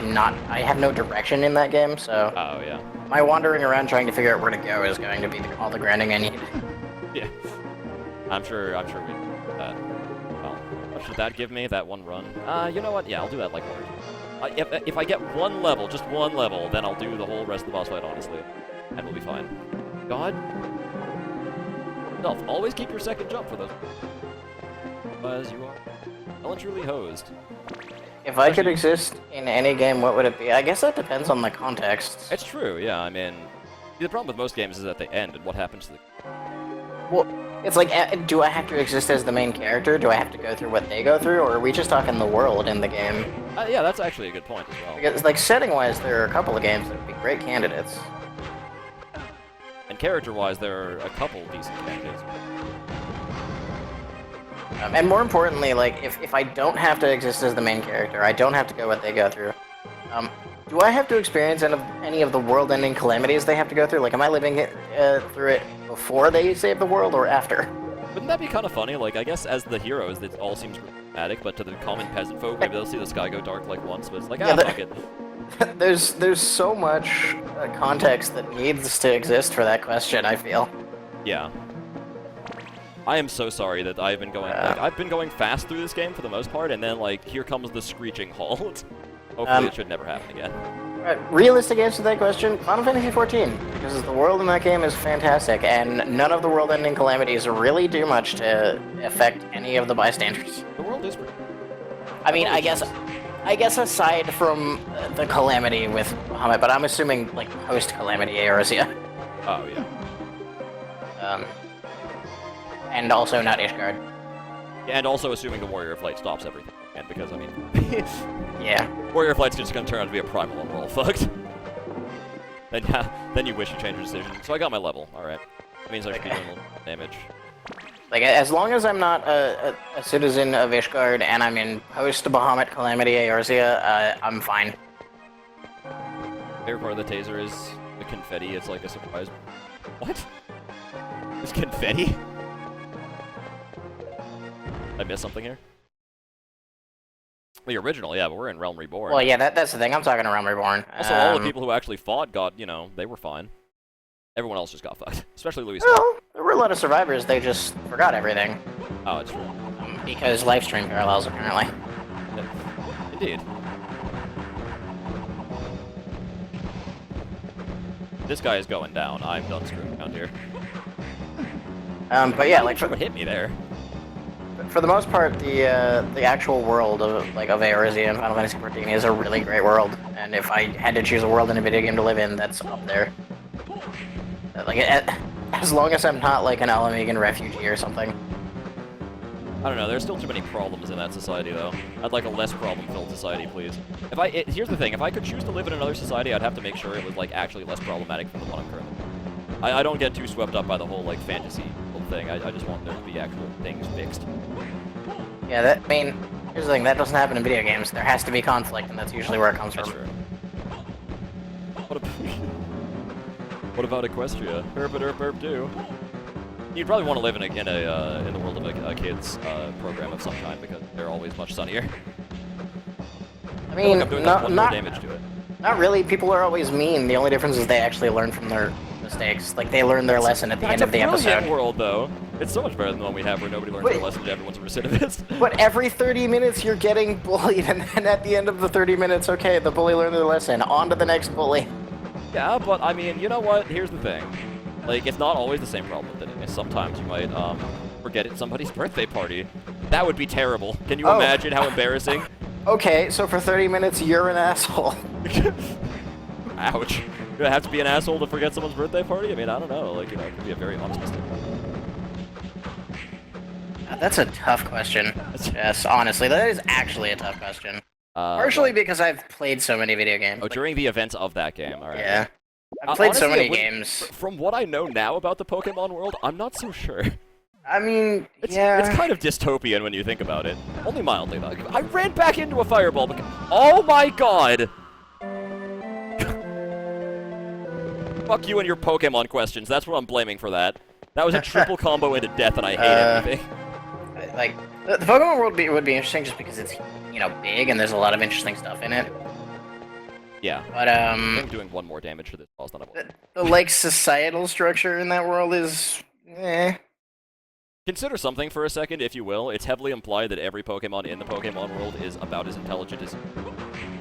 have no direction in that game, so... Oh, yeah. My wandering around trying to figure out where to go is going to be all the grinding I need. Yeah. I'm sure we can do that. Well, what should that give me, that 1 run? You know what? Yeah, I'll do that like one. If I get 1 level, just 1 level, then I'll do the whole rest of the boss fight, honestly. And we'll be fine. God. Self, always keep your second jump for those. Because you are well and truly hosed. If I could exist in any game, what would it be? I guess that depends on the context. It's true, yeah, I mean... The problem with most games is that they end, and what happens to the... Well, it's like, do I have to exist as the main character? Do I have to go through what they go through? Or are we just talking the world in the game? Yeah, that's actually a good point as well. Because, like, setting-wise, there are a couple of games that would be great candidates. And character-wise, there are a couple decent candidates. And more importantly, like, if I don't have to exist as the main character, I don't have to go what they go through, do I have to experience any of the world-ending calamities they have to go through? Like, am I living through it before they save the world, or after? Wouldn't that be kind of funny? Like, I guess as the heroes, it all seems dramatic, but to the common peasant folk, maybe they'll see the sky go dark, like, once, but it's like, fuck it. There's so much context that needs to exist for that question, I feel. Yeah. I am so sorry that I've been going, I've been going fast through this game for the most part, and then, like, here comes the screeching halt. Hopefully it should never happen again. Realistic answer to that question, Final Fantasy XIV, because the world in that game is fantastic, and none of the world-ending calamities really do much to affect any of the bystanders. The world is pretty... I mean, I guess aside from the calamity with Bahamut, but I'm assuming, like, post-calamity Eorzea. Oh, yeah. And also not Ishgard. And also assuming the Warrior of Light stops everything. And because, I mean... yeah. Warrior of Light's just gonna turn out to be a primal and we're all fucked. And then you wish you changed your decision. So I got my level. All right. That means I should be doing a little damage. Like, as long as I'm not a citizen of Ishgard and I'm in post-Bahamut Calamity Eorzea, I'm fine. Favorite part of the taser is the confetti. It's like a surprise. What? There's confetti? Did I miss something here? The original, yeah, but we're in Realm Reborn. Well, yeah, that's the thing. I'm talking Realm Reborn. Also, all the people who actually fought got, you know, they were fine. Everyone else just got fucked, especially Louis. Well, there were a lot of survivors. They just forgot everything. Oh, it's true. Because live stream parallels, apparently. Yeah. Indeed. This guy is going down. I'm done screwing around here. But yeah, like what hit me there. For the most part, the actual world of Eorzea and Final Fantasy XIV is a really great world. And if I had to choose a world in a video game to live in, that's up there. Like, as long as I'm not like an Alamegan refugee or something. I don't know, there's still too many problems in that society, though. I'd like a less problem-filled society, please. Here's the thing, if I could choose to live in another society, I'd have to make sure it was, like, actually less problematic than the one I'm currently in. I don't get too swept up by the whole, like, fantasy thing. I just want there to be actual things fixed. Yeah, I mean, here's the thing, that doesn't happen in video games. There has to be conflict, and that's usually where it comes That's from. true. What about Equestria? Herp and herp herp do. You'd probably want to live in the world of a kid's program of some kind because they're always much sunnier. I mean, I'm doing one more damage to it. Not really. People are always mean. The only difference is they actually learn from their mistakes. Like, they learn their lesson at the end of the episode. It's a brilliant world, though. It's so much better than the one we have where nobody learns their lesson and everyone's a recidivist. But every 30 minutes you're getting bullied, and then at the end of the 30 minutes, okay, the bully learned their lesson. On to the next bully. Yeah, but I mean, you know what? Here's the thing. Like, it's not always the same problem with it. Sometimes you might forget it's somebody's birthday party. That would be terrible. Can you imagine how embarrassing? Okay, so for 30 minutes, you're an asshole. Ouch. Do I have to be an asshole to forget someone's birthday party? I mean, I don't know. Like, you know, it could be a very honest mistake. That's a tough question. Yes, honestly, that is actually a tough question. Partially because I've played so many video games. Oh, during the events of that game, alright. Yeah. I've played honestly, so many games. From what I know now about the Pokemon world, I'm not so sure. I mean, It's kind of dystopian when you think about it. Only mildly, though. I ran back into a fireball because... Oh my god! Fuck you and your Pokemon questions. That's what I'm blaming for that. That was a triple combo into death, and I hate everything. Like, the Pokemon world would be interesting just because it's, you know, big and there's a lot of interesting stuff in it. Yeah. But, I'm doing one more damage to this boss than I want. The, like, societal structure in that world is... eh. Consider something for a second, if you will. It's heavily implied that every Pokemon in the Pokemon world is about as intelligent as...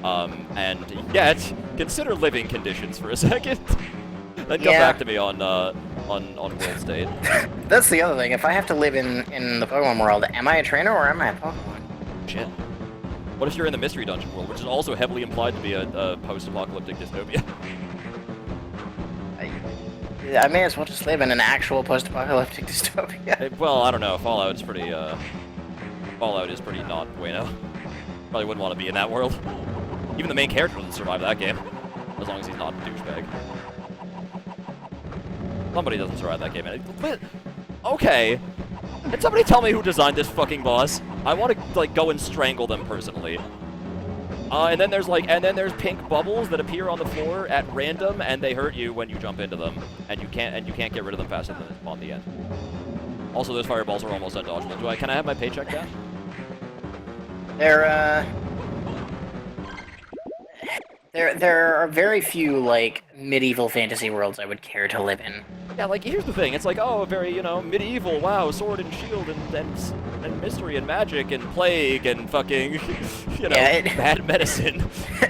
and yet, consider living conditions for a second. Then come back to me on World State. That's the other thing. If I have to live in the Pokemon world, am I a trainer or am I a Pokemon? Shit. What if you're in the Mystery Dungeon world, which is also heavily implied to be a post-apocalyptic dystopia? I may as well just live in an actual post-apocalyptic dystopia. Well, I don't know. Fallout is pretty not bueno. Probably wouldn't want to be in that world. Even the main character doesn't survive that game, as long as he's not a douchebag. Somebody doesn't survive that game. But, okay. Can somebody tell me who designed this fucking boss? I want to, like, go and strangle them personally. And then there's pink bubbles that appear on the floor at random, and they hurt you when you jump into them, and you can't get rid of them faster than they spawn the end. Also, those fireballs are almost undodgeable. Can I have my paycheck back? There are very few, like, medieval fantasy worlds I would care to live in. Yeah, like, here's the thing. It's like, oh, very, you know, medieval, wow, sword and shield and mystery and magic and plague and fucking, you know, bad medicine.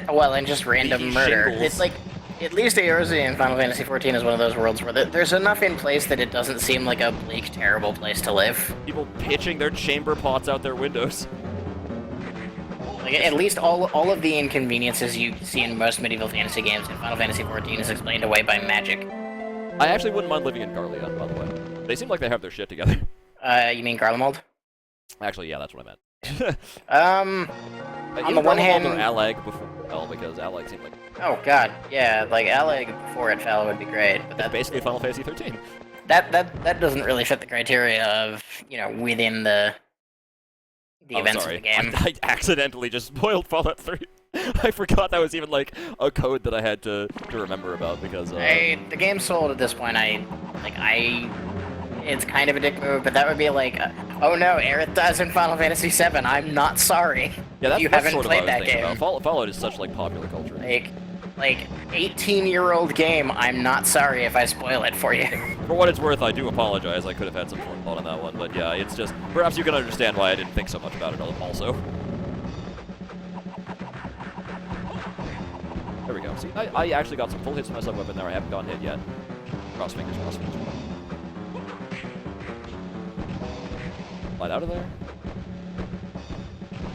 Well, and just random murder. Shingles. It's like, at least Eorzea in Final Fantasy XIV is one of those worlds where there's enough in place that it doesn't seem like a bleak, terrible place to live. People pitching their chamber pots out their windows. Like, at least all of the inconveniences you see in most medieval fantasy games in Final Fantasy XIV is explained away by magic. I actually wouldn't mind living in Garlia, by the way. They seem like they have their shit together. You mean Garlemald? Actually, yeah, that's what I meant. On the one hand... or Allag before, well, because Allag seemed like Oh god, yeah, like Alec before it fell would be great, but That's basically Final Fantasy 13. that doesn't really fit the criteria of, you know, within the Oh, events sorry. of the game. I accidentally just spoiled Fallout 3. I forgot that was even, like, a code that I had to remember about, because, The game's sold at this point. It's kind of a dick move, but that would be like, oh no, Aerith dies in Final Fantasy VII. I'm not sorry. yeah, that's, you that's haven't sort of what played I was that thinking game. about. Fallout is such, like, popular culture. Like 18-year-old game. I'm not sorry if I spoil it for you. For what it's worth, I do apologize. I could have had some forethought on that one, but yeah, it's just, perhaps you can understand why I didn't think so much about it also. There we go. See, I actually got some full hits with my sub-weapon there. I haven't gotten hit yet. Cross fingers, cross fingers. Slide out of there.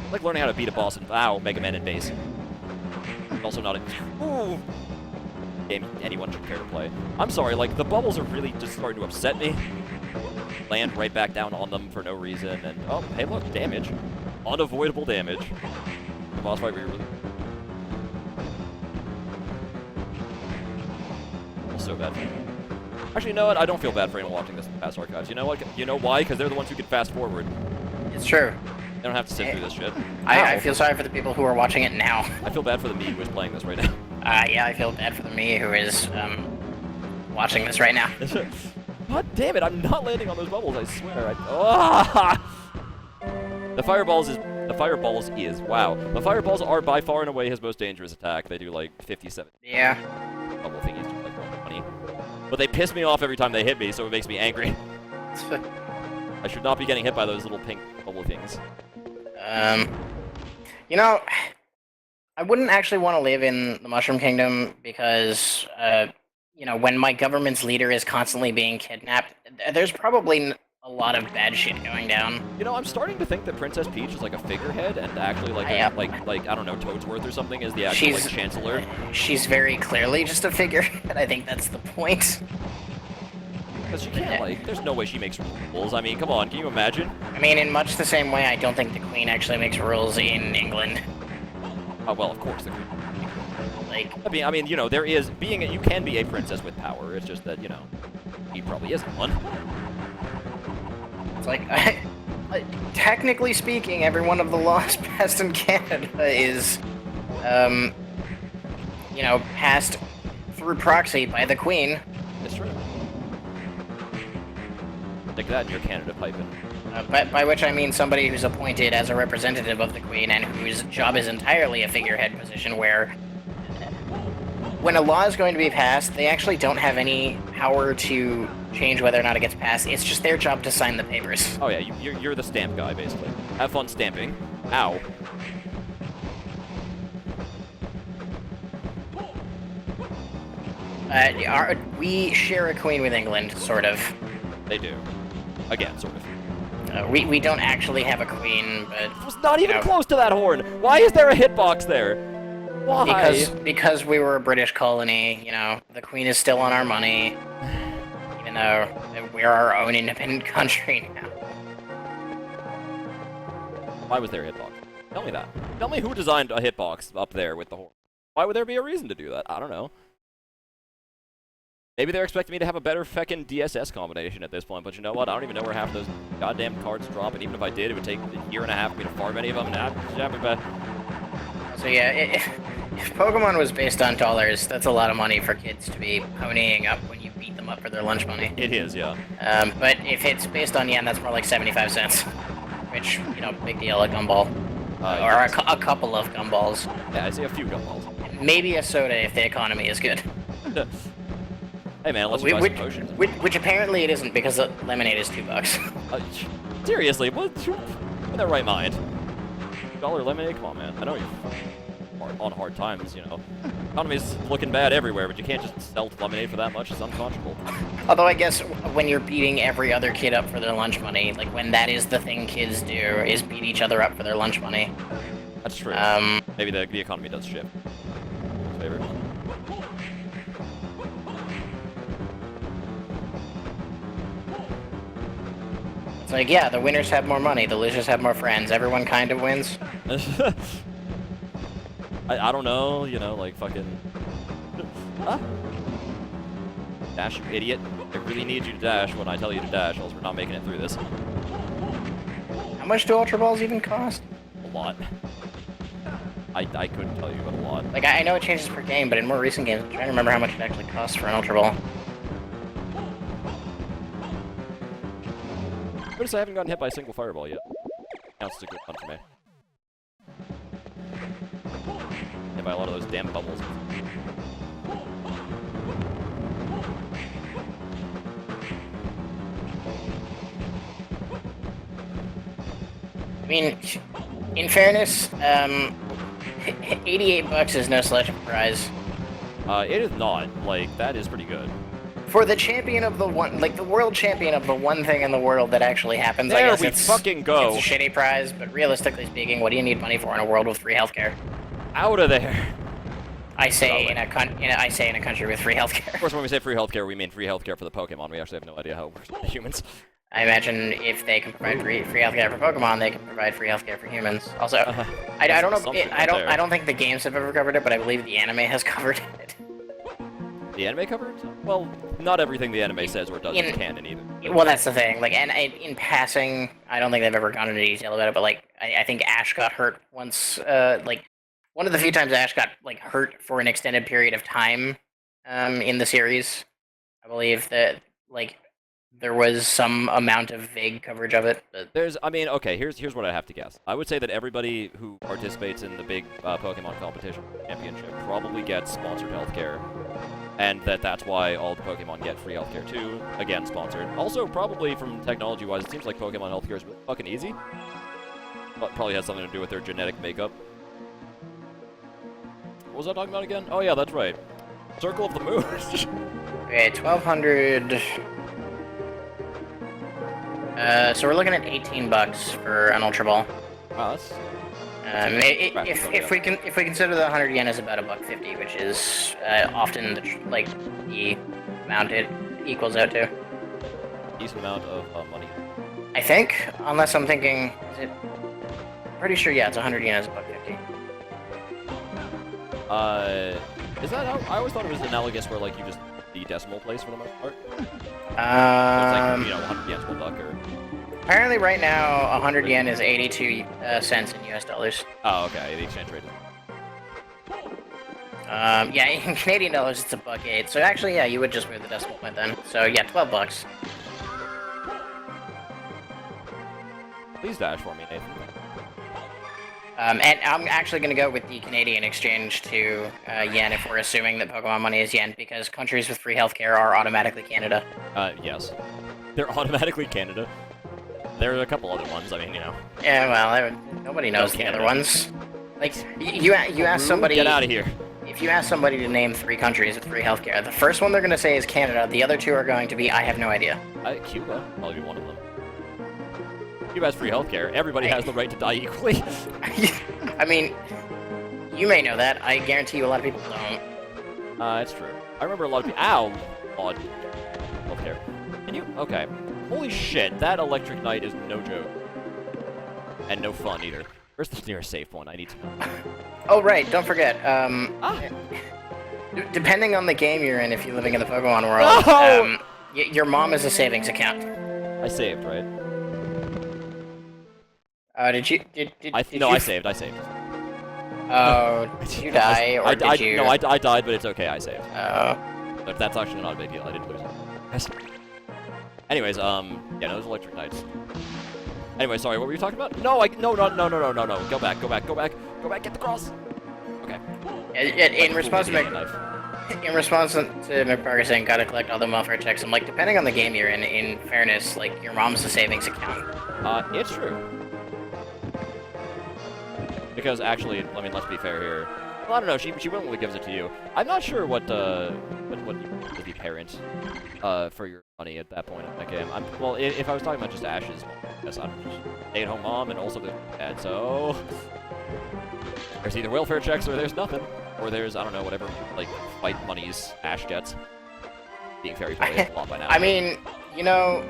I like learning how to beat a boss in, Mega Man in base. Also not a game anyone should care to play. I'm sorry, like, the bubbles are really just starting to upset me. Land right back down on them for no reason, and, oh, hey look, damage. Unavoidable damage. The boss fight where you really... So bad. Actually, you know what? I don't feel bad for anyone watching this in past archives. You know what? You know why? Because they're the ones who can fast forward. It's true. They don't have to sit through this shit. I feel sorry for the people who are watching it now. I feel bad for the me who is playing this right now. Yeah, I feel bad for the me who is watching this right now. God damn it! I'm not landing on those bubbles. I swear. The fireballs is wow. The fireballs are by far and away his most dangerous attack. They do like 57. Yeah. Bubble thingies do like 120. But they piss me off every time they hit me, so it makes me angry. I should not be getting hit by those little pink bubble things. You know, I wouldn't actually want to live in the Mushroom Kingdom because, you know, when my government's leader is constantly being kidnapped, there's probably a lot of bad shit going down. You know, I'm starting to think that Princess Peach is like a figurehead, and actually like like I don't know, Toadsworth or something is the actual like chancellor. She's very clearly just a figurehead. I think that's the point. Because she can't, like, there's no way she makes rules. I mean, come on, can you imagine? I mean, in much the same way, I don't think the Queen actually makes rules in England. Oh, well, of course, the Queen. Like, I mean, you know, there is, you can be a princess with power, it's just that, you know, he probably isn't one. It's like, technically speaking, every one of the laws passed in Canada is, you know, passed through proxy by the Queen. It's true. Take that in your Canada piping. By which I mean somebody who's appointed as a representative of the Queen and whose job is entirely a figurehead position where when a law is going to be passed, they actually don't have any power to change whether or not it gets passed. It's just their job to sign the papers. Oh yeah, you're the stamp guy, basically. Have fun stamping. Ow. We share a queen with England, sort of. They do. Again, sort of. We don't actually have a queen, but... It was not even close to that horn! Why is there a hitbox there? Why? Because we were a British colony, you know, the queen is still on our money, even though we're our own independent country now. Why was there a hitbox? Tell me that. Tell me who designed a hitbox up there with the horn. Why would there be a reason to do that? I don't know. Maybe they're expecting me to have a better feckin' DSS combination at this point, but you know what? I don't even know where half those goddamn cards drop, and even if I did, it would take a year and a half for me to farm any of them. So yeah, if Pokemon was based on dollars, that's a lot of money for kids to be ponying up when you beat them up for their lunch money. It is, yeah. But if it's based on yen, that's more like 75 cents. Which, you know, big deal, a gumball. Or a couple of gumballs. Yeah, I see a few gumballs. Maybe a soda if the economy is good. Hey man, let's buy some potions. Which apparently it isn't because the lemonade is $2. Seriously, what? In their right mind? $1 lemonade? Come on, man. I know you're on hard times, you know. Economy's looking bad everywhere, but you can't just sell lemonade for that much. It's unconscionable. Although I guess when you're beating every other kid up for their lunch money, like when that is the thing kids do, is beat each other up for their lunch money. That's true. Maybe the economy does shift. Favorite. It's like, yeah, the winners have more money, the losers have more friends. Everyone kind of wins. I don't know, you know, like fucking... Huh? Dash, you idiot. I really need you to dash when I tell you to dash, else we're not making it through this. How much do Ultra Balls even cost? A lot. I couldn't tell you, but a lot. Like, I know it changes per game, but in more recent games, I'm trying to remember how much it actually costs for an Ultra Ball. Notice I haven't gotten hit by a single fireball yet. Counts as a good fun for me. Hit by a lot of those damn bubbles. I mean, in fairness, $88 is no slouch of a prize. It is not. Like, that is pretty good. For the champion of the one, like the world champion of the one thing in the world that actually happens, I There guess we it's, fucking go. it's a shitty prize, but realistically speaking, what do you need money for in a world with free healthcare? Out of there. I say in a country with free healthcare. Of course, when we say free healthcare, we mean free healthcare for the Pokemon. We actually have no idea how it works for the humans. I imagine if they can provide free healthcare for Pokemon, they can provide free healthcare for humans. Also, I don't know. I don't think the games have ever covered it, but I believe the anime has covered it. The anime covered? Well, not everything the anime says or does is canon either. Well, that's the thing. Like, and in passing, I don't think they've ever gone into detail about it. But like, I think Ash got hurt once. Like, one of the few times Ash got like hurt for an extended period of time, in the series. I believe that like there was some amount of vague coverage of it. But I mean, okay, here's what I have to guess. I would say that everybody who participates in the big Pokemon competition championship probably gets sponsored healthcare. And that's why all the Pokemon get free healthcare too. Again, sponsored. Also, probably from technology-wise, it seems like Pokemon healthcare is really fucking easy. But probably has something to do with their genetic makeup. What was I talking about again? Oh yeah, that's right. Circle of the Moon. okay, 1,200. So we're looking at $18 for an Ultra Ball. Wow, that's... if we consider the 100 yen as about $1.50, which is often the amount it equals out to. Decent amount of money. I think, unless I'm thinking, is it? Pretty sure, yeah, it's 100 yen is $1.50. Is that how? I always thought it was analogous where like you just the decimal place for the most part. So it's like, you know, 100 yen's $1 or. Apparently, right now, 100 yen is 82 cents in US dollars. Oh, okay, the exchange rate is. Yeah, in Canadian dollars, it's $1.08. So actually, yeah, you would just move the decimal point then. So yeah, $12. Please dash for me, Nathan. And I'm actually going to go with the Canadian exchange to yen if we're assuming that Pokemon money is yen, because countries with free healthcare are automatically Canada. Yes. They're automatically Canada. There are a couple other ones, I mean, you know. Yeah, well, nobody knows the other ones. Like, you ask somebody... Get out of here. If you ask somebody to name 3 countries with free healthcare, the first one they're going to say is Canada, the other 2 are going to be, I have no idea. Cuba? Probably be one of them. Cuba has free healthcare. Everybody has the right to die equally. I mean, you may know that. I guarantee you a lot of people don't. It's true. I remember a lot of people... Ow! Odd. Healthcare. Can you... Okay. Holy shit, that electric knight is no joke. And no fun, either. Where's the nearest safe point? I need to know. Oh, right, don't forget, depending on the game you're in, if you're living in the Pokemon world, your mom is a savings account. I saved, right? Did you... No, I saved. Oh, did you die, or did you... No, I died, but it's okay, I saved. Oh. But that's actually not a big deal, I didn't lose it. Yes. Anyways, yeah, no, those electric knights. Anyway, sorry, what were you talking about? No, no, go back, get the cross! Okay. In response to McBarker saying, gotta collect all the welfare checks, I'm like, depending on the game you're in fairness, like, your mom's a savings account. It's true. Because actually, I mean, let's be fair here. Well, I don't know, she willingly gives it to you. I'm not sure what you would be parent, for your money at that point in that game. Well, if I was talking about just Ash's mom, I guess I'm just stay-at-home mom and also the dad, so... There's either welfare checks or there's nothing. Or there's, I don't know, whatever, like, fight monies Ash gets. Being fair, he probably has a lot by now. I mean, you know...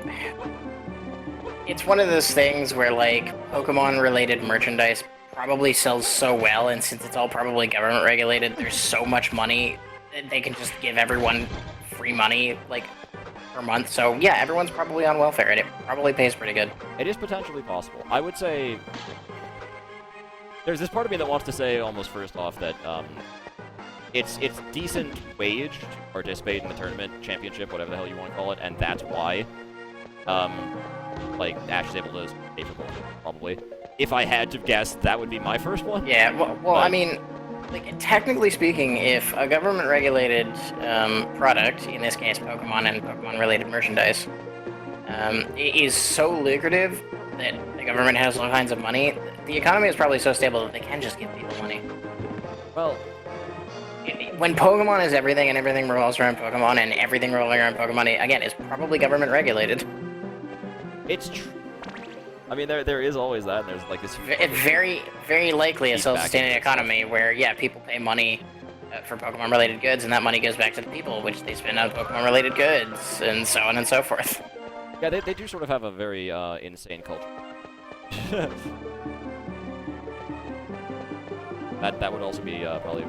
It's one of those things where, like, Pokemon-related merchandise probably sells so well, and since it's all probably government regulated, there's so much money that they can just give everyone free money, like, per month. So yeah, everyone's probably on welfare, and it probably pays pretty good. It is potentially possible. I would say there's this part of me that wants to say almost first off that it's decent wage to participate in the tournament, championship, whatever the hell you want to call it, and that's why like Ash is able to pay for both, probably. If I had to guess, that would be my first one. Yeah, well, I mean, like, technically speaking, if a government-regulated product, in this case Pokemon and Pokemon-related merchandise, is so lucrative that the government has all kinds of money, the economy is probably so stable that they can just give people money. Well, when Pokemon is everything and everything revolves around Pokemon and everything revolving around Pokemon, again, is probably government-regulated. it's true. I mean, there is always that, and there's like this... It's very likely a Feedback self-sustaining and economy where, yeah, people pay money for Pokemon-related goods, and that money goes back to the people, which they spend on Pokemon-related goods, and so on and so forth. Yeah, they do sort of have a very insane culture. that would also be probably...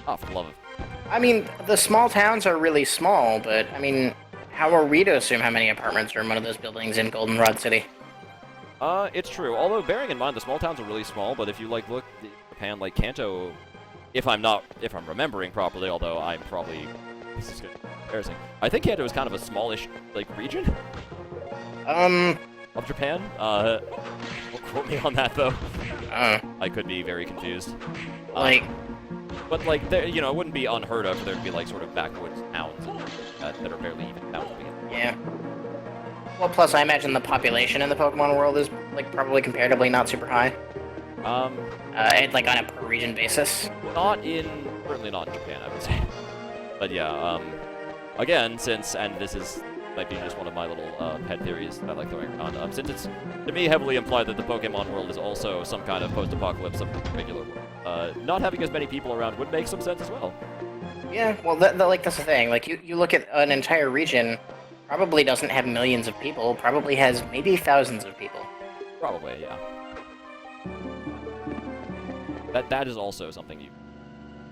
Oh, for the love of... I mean, the small towns are really small, but, I mean, how are we to assume how many apartments are in one of those buildings in Goldenrod City? It's true. Although, bearing in mind, the small towns are really small, but if you, like, look at Japan, like, Kanto... If I'm remembering properly, although I'm probably... This is gonna be embarrassing. I think Kanto is kind of a smallish, like, region? Of Japan? Don't quote me on that, though. I could be very confused. Like... But, like, there, you know, it wouldn't be unheard of for there to be, like, sort of backwoods towns that are barely even towns to begin with. Yeah. Well, plus I imagine the population in the Pokemon world is, like, probably comparatively not super high. Like, on a per-region basis. Certainly not in Japan, I would say. But yeah, again, and this might be just one of my little pet theories I like throwing around, since it's, to me, heavily implied that the Pokemon world is also some kind of post-apocalypse of regular world. Not having as many people around would make some sense as well. Yeah, well, that's the thing. Like, you look at an entire region, probably doesn't have millions of people, probably has maybe thousands of people. Probably, yeah. That is also something you...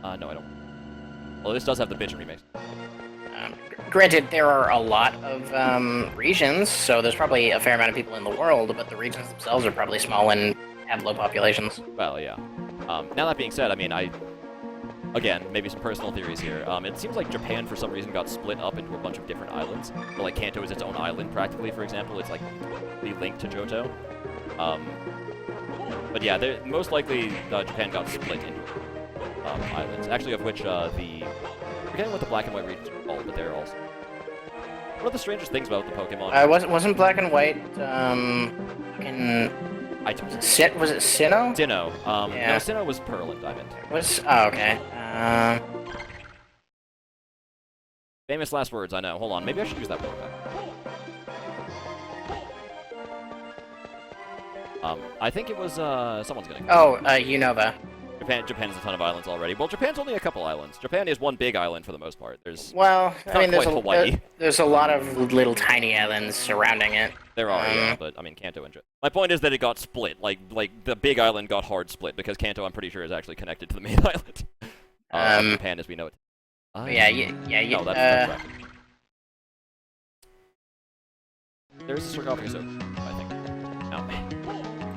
no, I don't. Well, this does have the bitchin' remix. Granted, there are a lot of regions, so there's probably a fair amount of people in the world, but the regions themselves are probably small and have low populations. Well, yeah. Now that being said, I mean, again, maybe some personal theories here. It seems like Japan, for some reason, got split up into a bunch of different islands. So, like, Kanto is its own island, practically, for example. It's, like, the link to Johto. But yeah, most likely, Japan got split into islands. Actually, of which, forgetting what the black and white regions are called, but they're also... One of the strangest things about the Pokemon... Wasn't black and white, fucking... Was it Sinnoh? Sinnoh. Yeah. No, Sinnoh was Pearl and Diamond. Oh, okay. Famous last words, I know. Hold on, maybe I should use that word back. I think it was, someone's gonna... Oh, Unova. Japan has a ton of islands already. Well, Japan's only a couple islands. Japan is one big island for the most part. Well, I mean, Hawaii. there's a lot of little tiny islands surrounding it. There are, yeah, but, I mean, Kanto and... My point is that it got split. Like, the big island got hard split, because Kanto, I'm pretty sure, is actually connected to the main island. Japan as we know it. No, that's correct. There's a sarcophagus over, I think. No.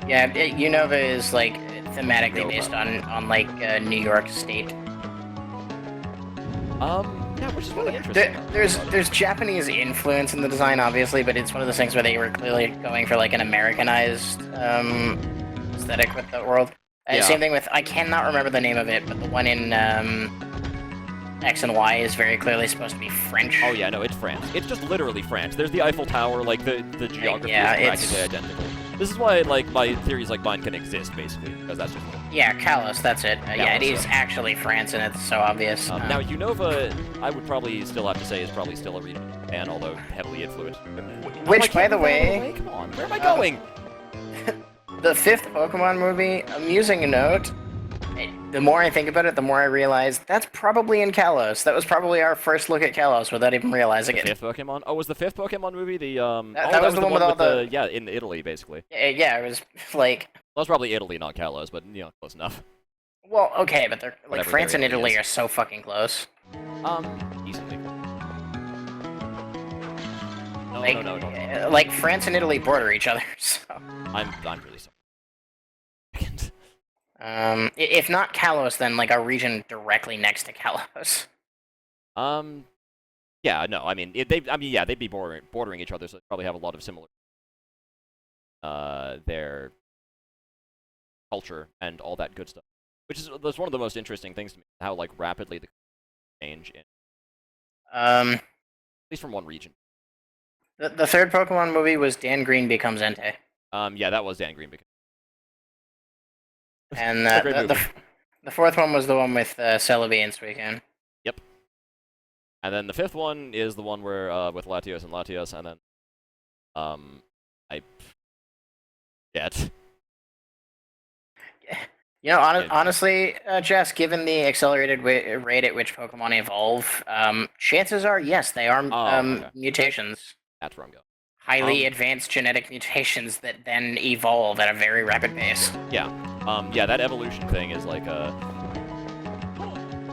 Yeah, Unova is, like, thematically based on like, New York State. Yeah, which is really interesting. There's Japanese influence in the design, obviously, but it's one of those things where they were clearly going for, like, an Americanized aesthetic with the world. Yeah. Same thing with, I cannot remember the name of it, but the one in X and Y is very clearly supposed to be French. Oh yeah, no, it's France. It's just literally France. There's the Eiffel Tower, like, the geography is practically identical. This is why, like, my theories like mine can exist, basically, because that's just... Yeah, Kalos, that's it. Kalos, yeah, it is so. actually France, and it's so obvious. Now, Unova, I would probably still have to say, is probably still a region of Japan, although heavily influenced. Which, by the way... Come on, where am I going? The 5th Pokemon movie, amusing note, The more I think about it, the more I realize that's probably in Kalos. That was probably our first look at Kalos without even realizing The it. fifth Pokemon? Oh, was the fifth Pokemon movie the That was the one with all the... yeah, in Italy basically. Yeah, it was like... Well, it's probably Italy, not Kalos, but you know, close enough. Well, okay, but they're like Whatever France and their Italy Italy is. are so fucking close. Decently. No, Like, no, no, no. like France and Italy border each other. So. I'm really sorry. If not Kalos, then like a region directly next to Kalos. Yeah, no, I mean, yeah, they'd be bordering each other, so they probably have a lot of similar, their culture and all that good stuff. Which is that's one of the most interesting things to me, how like rapidly the change in, at least from one region. The third Pokemon movie was Dan Green Becomes Entei. Yeah, that was Dan Green. And Great movie. the fourth one was the one with Celebi and Suicune. Yep. And then the fifth one is the one where with Latios and Latios, and then I get. You know, honestly, Jess, given the accelerated rate at which Pokemon evolve, chances are, yes, they are Okay. mutations. That's where I'm going. Highly advanced genetic mutations that then evolve at a very rapid pace. Yeah. Yeah, that evolution thing is like a.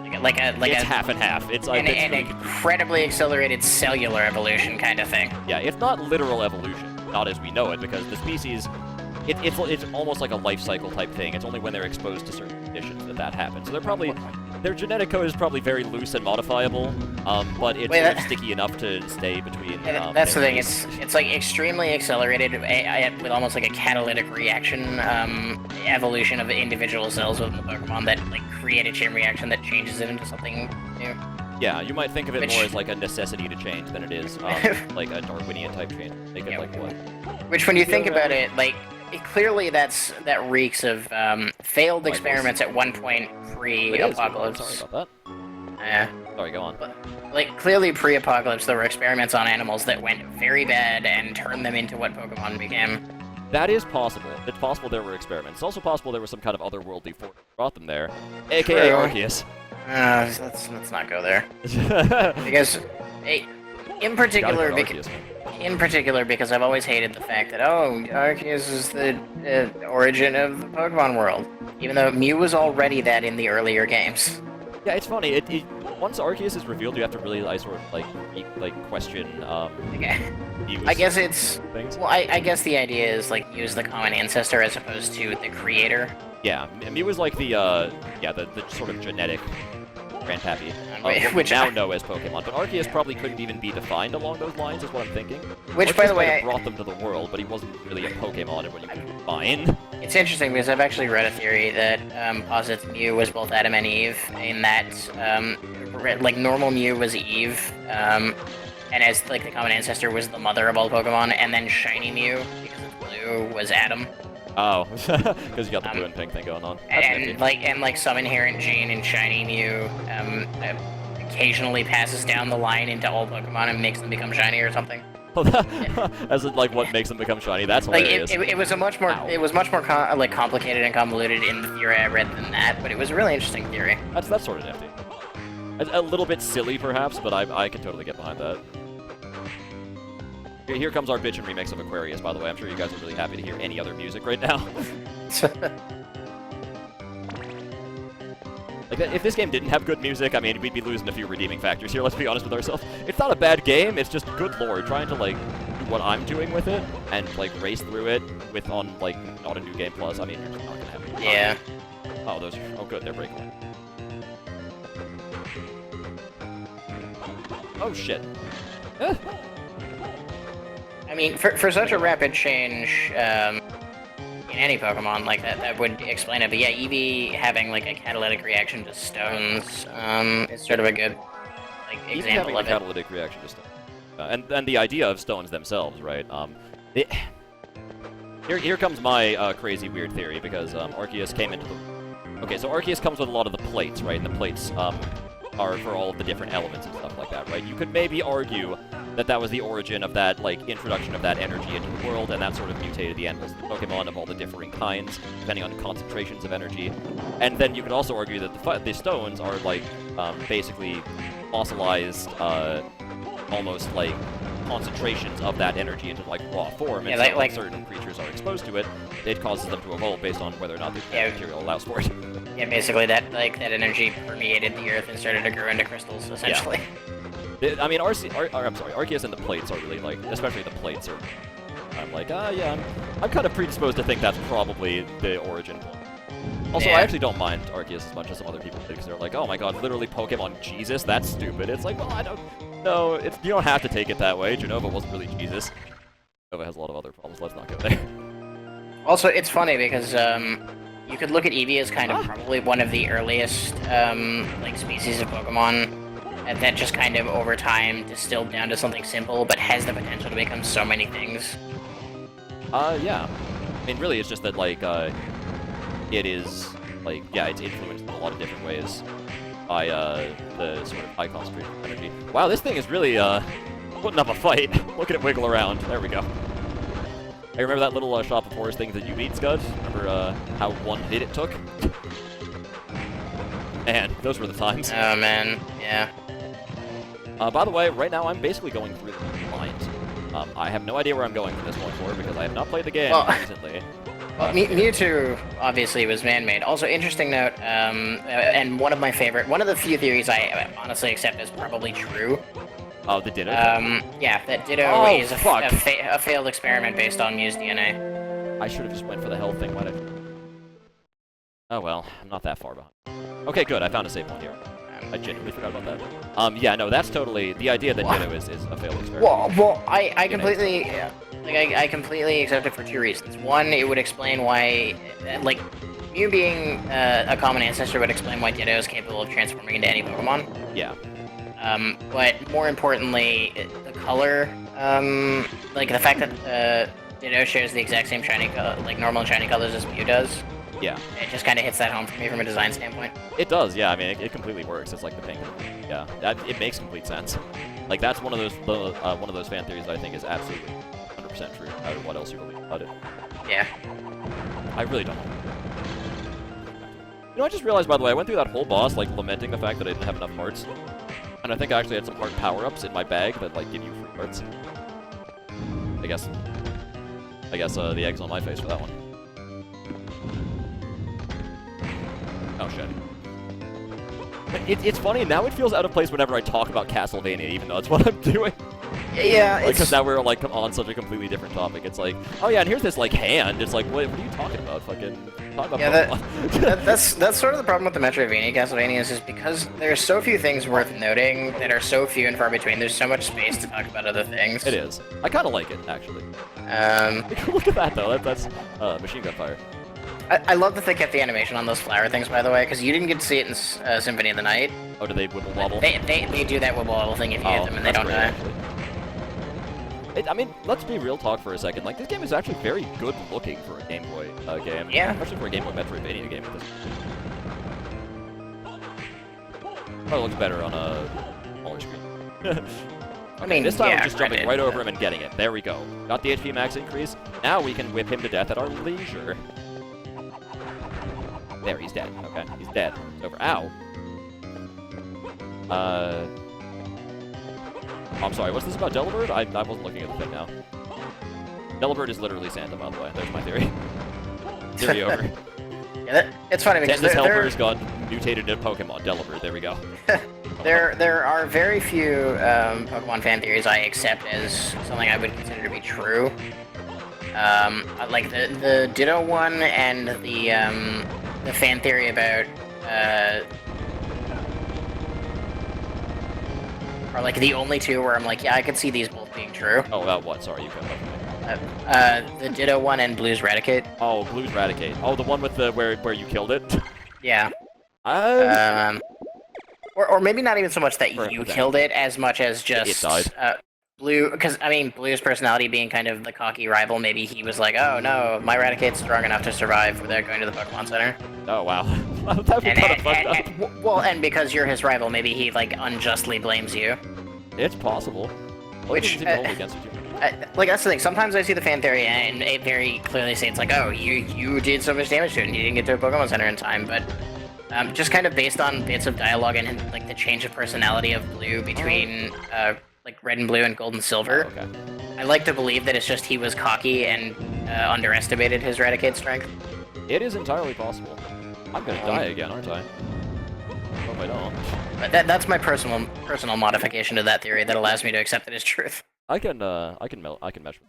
It's half and half. It's like an incredibly accelerated cellular evolution kind of thing. Yeah, it's not literal evolution, not as we know it, because the species, it's almost like a life cycle type thing. It's only when they're exposed to certain conditions that happens. So their genetic code is probably very loose and modifiable, but it's sort of sticky enough to stay between. That's the thing. It's like extremely accelerated with almost like a catalytic reaction evolution of individual cells within the Pokemon that like create a chain reaction that changes it into something new. Yeah, you might think of it more as like a necessity to change than it is like a Darwinian type change. Think of like what? Which, when you think about it, like clearly that reeks of failed experiments at one point pre-apocalypse. Sorry about that. Yeah. Sorry, go on. But, like clearly pre-apocalypse, there were experiments on animals that went very bad and turned them into what Pokemon became. That is possible. It's possible there were experiments. It's also possible there was some kind of otherworldly force that brought them there, aka Arceus. Let's not go there. Because, in particular, because I've always hated the fact that Arceus is the origin of the Pokemon world, even though Mew was already that in the earlier games. Yeah, it's funny. Once Arceus is revealed, you have to really sort of like question. I guess it's things. Well, I guess the idea is like Mew is the common ancestor as opposed to the creator. Yeah, Mew was like the sort of genetic grandpappy, what we now know as Pokemon. But Arceus probably couldn't even be defined along those lines, is what I'm thinking. Which, Arceus by the might way, have brought them to the world, but he wasn't really a Pokemon, and what you could define. It's interesting because I've actually read a theory that posits Mew was both Adam and Eve, in that like normal Mew was Eve, and as like the common ancestor was the mother of all Pokemon, and then shiny Mew, because it's blue, was Adam. Oh, because you got the blue and pink thing going on. And like some inherent gene in shiny Mew occasionally passes down the line into all Pokemon and makes them become shiny or something. As in, like, what makes them become shiny? That's hilarious. Like it was much more complicated and convoluted in the theory I read than that, but it was a really interesting theory. That's sort of nifty. A little bit silly, perhaps, but I can totally get behind that. Here comes our bitchin' remix of Aquarius, by the way. I'm sure you guys are really happy to hear any other music right now. Like, if this game didn't have good music, I mean, we'd be losing a few redeeming factors here, let's be honest with ourselves. It's not a bad game, it's just good lord. Trying to, like, do what I'm doing with it, and, like, race through it on, like, not a New Game Plus, I mean, you're just not gonna have it. Yeah. Oh, oh good, they're breaking. Oh, shit. I mean, for such a rapid change, in any Pokemon like that would explain it. But yeah, Eevee having like a catalytic reaction to stones is sort of a good example of it. Catalytic reaction to stones, and the idea of stones themselves, right? Here comes my crazy weird theory, because Arceus came into the. Okay, so Arceus comes with a lot of the plates, right? And the plates are for all of the different elements and stuff like that, right? You could maybe argue that was the origin of that, like, introduction of that energy into the world, and that sort of mutated the animals, the Pokemon of all the differing kinds, depending on concentrations of energy. And then you could also argue that the stones are, like, basically fossilized, almost, like, concentrations of that energy into, like, raw form, and so when certain creatures are exposed to it, it causes them to evolve based on whether or not the material allows for it. Yeah, basically that energy permeated the earth and started to grow into crystals, essentially. Yeah. I mean, Arceus and the plates are really, like, especially the plates are, I'm like, yeah, I'm kind of predisposed to think that's probably the origin. Also, yeah. I actually don't mind Arceus as much as some other people do, because they're like, oh my god, literally Pokemon Jesus? That's stupid. It's like, well, I don't know. You don't have to take it that way. Genova wasn't really Jesus. Genova has a lot of other problems. Let's not go there. Also, it's funny because you could look at Eevee as kind of probably one of the earliest like species of Pokemon that just kind of over time distilled down to something simple, but has the potential to become so many things. Yeah. I mean, really, it's just that, like, it is, like, yeah, it's influenced in a lot of different ways by, the sort of high concentration of energy. Wow, this thing is really, putting up a fight. Look at it wiggle around. There we go. Hey, remember that little shop of horrors thing that you beat, Scud? Remember, how one hit it took? Man, those were the times. Oh, man. Yeah. By the way, right now I'm basically going through the blind. I have no idea where I'm going from this point forward because I have not played the game recently. Well, Mewtwo obviously was man-made. Also, interesting note, and one of the few theories I honestly accept as probably true. Oh, the Ditto? Yeah, that Ditto is a failed experiment based on Mew's DNA. I should have just went for the health thing, why did I... Oh well, I'm not that far behind. Okay, good, I found a save point here. I genuinely forgot about that. Yeah, no, that's totally... The idea that Ditto is a failed experiment. Well, I completely... Like, I completely accept it for two reasons. One, it would explain why... Like, Mew being a common ancestor would explain why Ditto is capable of transforming into any Pokemon. Yeah. But more importantly, the color, like the fact that Ditto shares the exact same shiny, like normal and shiny colors as Mew does. Yeah. It just kind of hits that home for me from a design standpoint. It does, yeah. I mean, it completely works. It's like the pink. Yeah, it makes complete sense. Like that's one of those fan theories that I think is absolutely 100% true. No matter what else you believe about it. Yeah. I really don't know. You know, I just realized, by the way, I went through that whole boss, like, lamenting the fact that I didn't have enough hearts. And I think I actually had some heart power-ups in my bag that, like, give you free hearts. I guess the egg's on my face for that one. Oh, shit. It's funny, now it feels out of place whenever I talk about Castlevania, even though that's what I'm doing. Yeah, because now we're, like, on such a completely different topic. It's like, oh yeah, and here's this, like, hand. It's like, what are you talking about? Fucking talk about Pokemon. that's sort of the problem with the Metroidvania Castlevanias is because there's so few things worth noting that are so few and far between. There's so much space to talk about other things. It is. I kind of like it, actually. Look at that, though. That's machine gun fire. I love that they kept the animation on those flower things, by the way, because you didn't get to see it in Symphony of the Night. Oh, do they wibble wobble? They do that wibble wobble thing if you hit them and they don't die. I mean, let's be real talk for a second. Like, this game is actually very good looking for a Game Boy game. Yeah. Especially for a Game Boy Metroidvania game. Probably looks better on a smaller screen. I mean, this time we're just jumping right over him and getting it. There we go. Got the HP max increase. Now we can whip him to death at our leisure. There, he's dead. Okay, he's dead. It's over. Ow. I'm sorry, what's this about Delibird? I wasn't looking at the thing now. Delibird is literally Santa, by the way. There's my theory. Theory over. Yeah, it's funny because Santa's helpers got mutated into Pokemon. Delibird, there we go. There are very few Pokemon fan theories I accept as something I would consider to be true. Like the Ditto one and the fan theory about are like the only two where I'm like, yeah, I could see these both being true. Oh, about what? Sorry, you cut off. The Ditto one and Blue's Raticate. Oh, Blue's Raticate. Oh, the one with the where you killed it. Yeah. Or maybe not even so much that you killed it as much as just it died. Blue, because I mean, Blue's personality being kind of the cocky rival, maybe he was like, oh no, my Raticate's strong enough to survive without going to the Pokemon Center. Oh wow. That would be kind of fucked up. Well, and because you're his rival, maybe he like unjustly blames you. It's possible. Which, Seem to hold against you. like, that's the thing. Sometimes I see the fan theory and it very clearly states, like, oh, you did so much damage to it and you didn't get to a Pokemon Center in time, but just kind of based on bits of dialogue and, like, the change of personality of Blue between, like, Red and Blue and Gold and Silver, Okay. I like to believe that it's just he was cocky and underestimated his Raticate strength. It is entirely possible. I'm gonna die again, aren't I? Hope I don't. But that's my personal modification to that theory that allows me to accept it as truth. I can measure.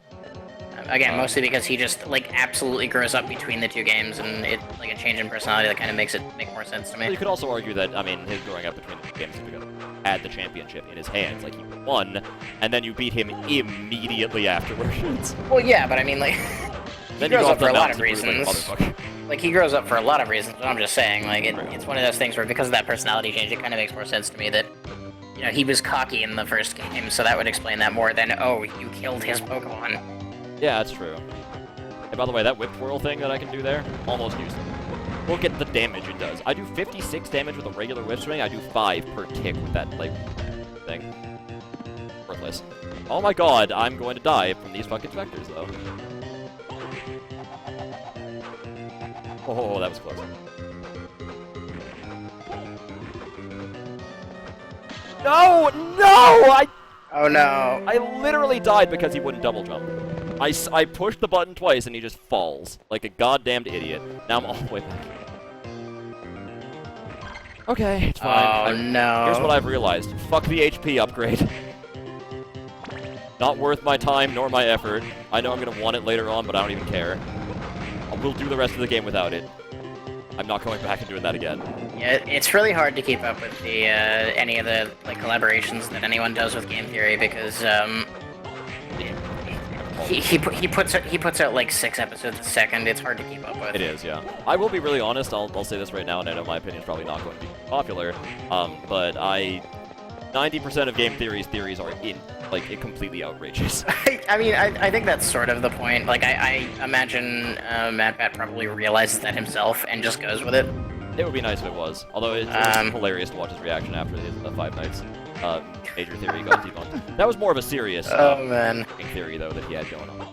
Again, mostly because he just, like, absolutely grows up between the two games, and it's like a change in personality that kind of makes it make more sense to me. Well, you could also argue that, I mean, his growing up between the two games is because he had the championship in his hands. Like, he won, and then you beat him immediately afterwards. Well, yeah, but I mean, like, he grows up for a lot of Like a reasons. motherfucker. Like, he grows up for a lot of reasons, but I'm just saying, like, it's one of those things where because of that personality change, it kind of makes more sense to me that, you know, he was cocky in the first game, so that would explain that more than, oh, you killed his Pokemon. Yeah, that's true. And by the way, that whip twirl thing that I can do there, almost useless. Look at the damage it does. I do 56 damage with a regular whip swing, I do 5 per kick with that, like, thing. Worthless. Oh my god, I'm going to die from these fucking vectors, though. Oh, that was close. No! No! Oh no. I literally died because he wouldn't double jump. I pushed the button twice and he just falls. Like a goddamned idiot. Now I'm all the way back. Okay, it's fine. Oh no. Here's what I've realized. Fuck the HP upgrade. Not worth my time nor my effort. I know I'm gonna want it later on, but I don't even care. We'll do the rest of the game without it. I'm not going back and doing that again. Yeah, it's really hard to keep up with the any of the, like, collaborations that anyone does with game theory because he puts out like 6 episodes a second. It's hard to keep up with. It is, yeah. I will be really honest. I'll say this right now, and I know my opinion is probably not going to be popular. But 90% of game theories are completely outrageous. I mean, I think that's sort of the point. Like, I imagine Matt Pat probably realizes that himself and just goes with it. It would be nice if it was. Although it was hilarious to watch his reaction after the 5 Nights major theory got debunked. That was more of a serious man. theory, though, that he had going on.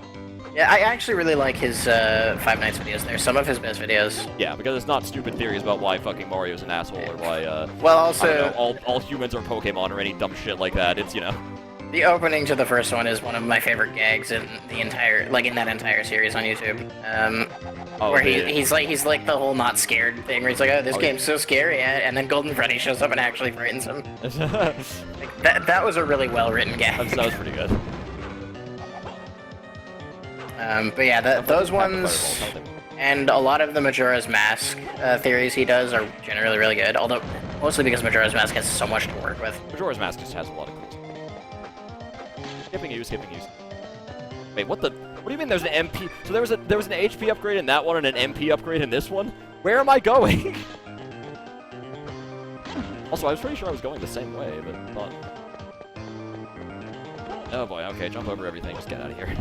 Yeah, I actually really like his 5 Nights videos. They're some of his best videos. Yeah, because it's not stupid theories about why fucking Mario's an asshole or why, well, also, I don't know, all humans are Pokemon or any dumb shit like that. It's, you know... The opening to the first one is one of my favorite gags in the entire, like, in that entire series on YouTube. Where he's like the whole not scared thing, where he's like, oh, this game's so scary, and then Golden Freddy shows up and actually frightens him. Like, that was a really well-written gag. That was pretty good. But yeah, those ones, and a lot of the Majora's Mask theories he does are generally really good, although mostly because Majora's Mask has so much to work with. Majora's Mask just has a lot of cool stuff. Skipping use. Wait, what do you mean there's an MP? So there was an HP upgrade in that one and an MP upgrade in this one? Where am I going? Also, I was pretty sure I was going the same way, but not... Oh boy, okay, jump over everything, just get out of here.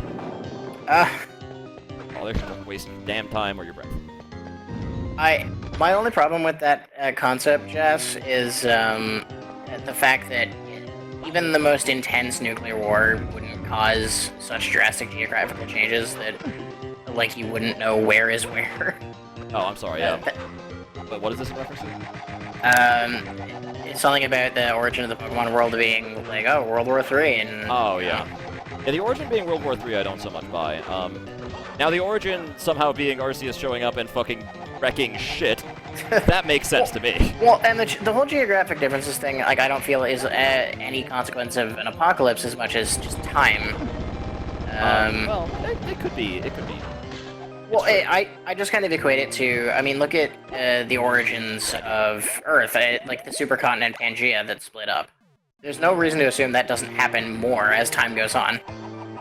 Oh, there's no wasting damn time or your breath. My only problem with that concept, Jess, is the fact that even the most intense nuclear war wouldn't cause such drastic geographical changes that, like, you wouldn't know where is where. Oh, I'm sorry, yeah. But what is this in reference to? It's something about the origin of the Pokemon world being, like, oh, World War III, and... Oh, yeah. Yeah, the origin being World War III I don't so much buy. Now the origin somehow being Arceus showing up and fucking wrecking shit, that makes sense to me. Well, and the whole geographic differences thing, like, I don't feel is any consequence of an apocalypse as much as just time. Well, it could be. Well, I just kind of equate it to, I mean, look at the origins of Earth, like the supercontinent Pangea that split up. There's no reason to assume that doesn't happen more as time goes on.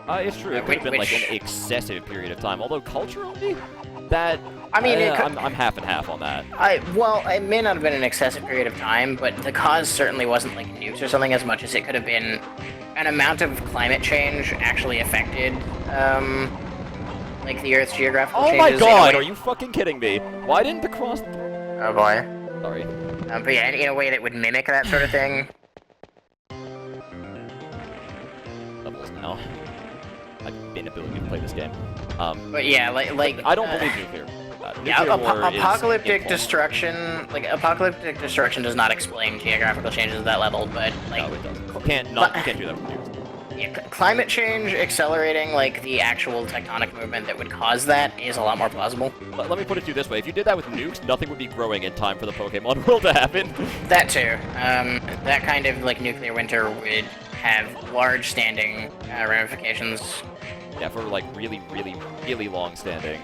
It's true. It could have been like an excessive period of time. Although culturally, that I mean, I'm half and half on that. Well, it may not have been an excessive period of time, but the cause certainly wasn't like nukes or something as much as it could have been an amount of climate change actually affected, like the Earth's geographical changes. Oh my god, are you fucking kidding me? Why didn't the cross... Oh boy. Sorry. But yeah, in a way that would mimic that sort of thing. now. My inability to play this game. But yeah, like I don't believe nuclear. Yeah, Nuclear war is apocalyptic impossible. destruction. Like apocalyptic destruction does not explain geographical changes at that level, but like No, it doesn't. You can't do that with nukes. yeah, climate change accelerating like the actual tectonic movement that would cause that is a lot more plausible. Let me put it to you this way: if you did that with nukes, nothing would be growing in time for the Pokemon world to happen. That too. That kind of like nuclear winter would have large standing ramifications. Yeah, for like really, really, really long standing.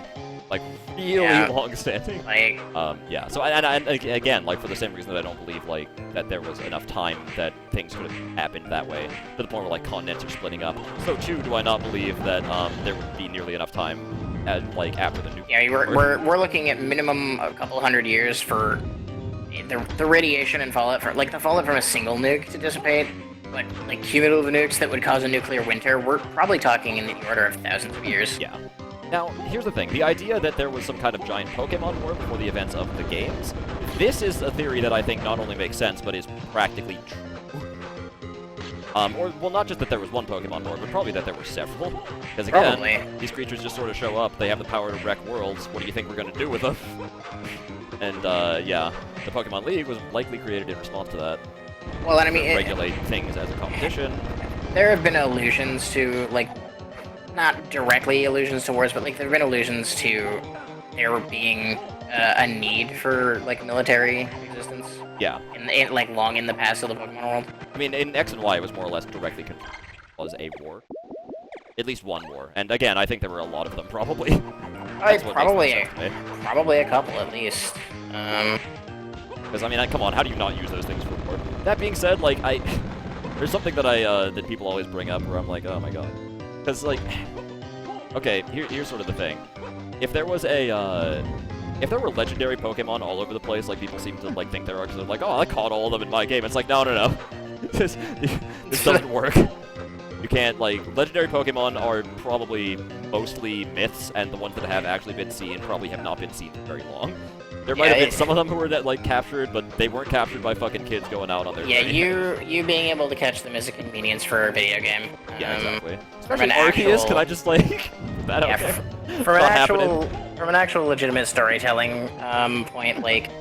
Like, really Yeah. long standing. Like Yeah, so, and again, like, for the same reason that I don't believe, like, that there was enough time that things could have happened that way, to the point where, like, continents are splitting up. So, too, do I not believe that, there would be nearly enough time, like, after the nuclear yeah, we're looking at minimum a couple hundred years for the radiation and fallout for like the fallout from a single nuke to dissipate. But like cumulative nukes that would cause a nuclear winter, we're probably talking in the order of thousands of years. Yeah. Now, here's the thing. The idea that there was some kind of giant Pokemon war before the events of the games, this is a theory that I think not only makes sense, but is practically true. Or, well, not just that there was one Pokemon war, but probably that there were several. Because, again, Probably. these creatures just sort of show up, they have the power to wreck worlds, what do you think we're going to do with them? And, yeah, the Pokemon League was likely created in response to that. Well, and I mean, To regulate things as a competition. there have been allusions to like, not directly allusions to wars, but like there have been allusions to there being a need for like military existence. Yeah. In like long in the past of the Pokemon world. I mean, in X and Y, it was more or less directly controlled as a war. At least one war. And again, I think there were a lot of them, probably. That's what makes more sense to me. Probably a couple at least. Because, I mean, come on, how do you not use those things for war? That being said, like, there's something that that people always bring up where I'm like, oh my god. Because, like, okay, here's sort of the thing. If there was if there were legendary Pokemon all over the place, like people seem to, like, think there are, because they're like, oh, I caught all of them in my game. It's like, no. this doesn't work. You can't, like, legendary Pokemon are probably mostly myths, and the ones that have actually been seen probably have not been seen for very long. There might have been some of them who were like captured, but they weren't captured by fucking kids going out on their Yeah, journey. you being able to catch them is a convenience for a video game. Yeah, exactly. From Especially an Arceus, actual, can I just like that yeah, okay? from an Not actual legitimate storytelling point, like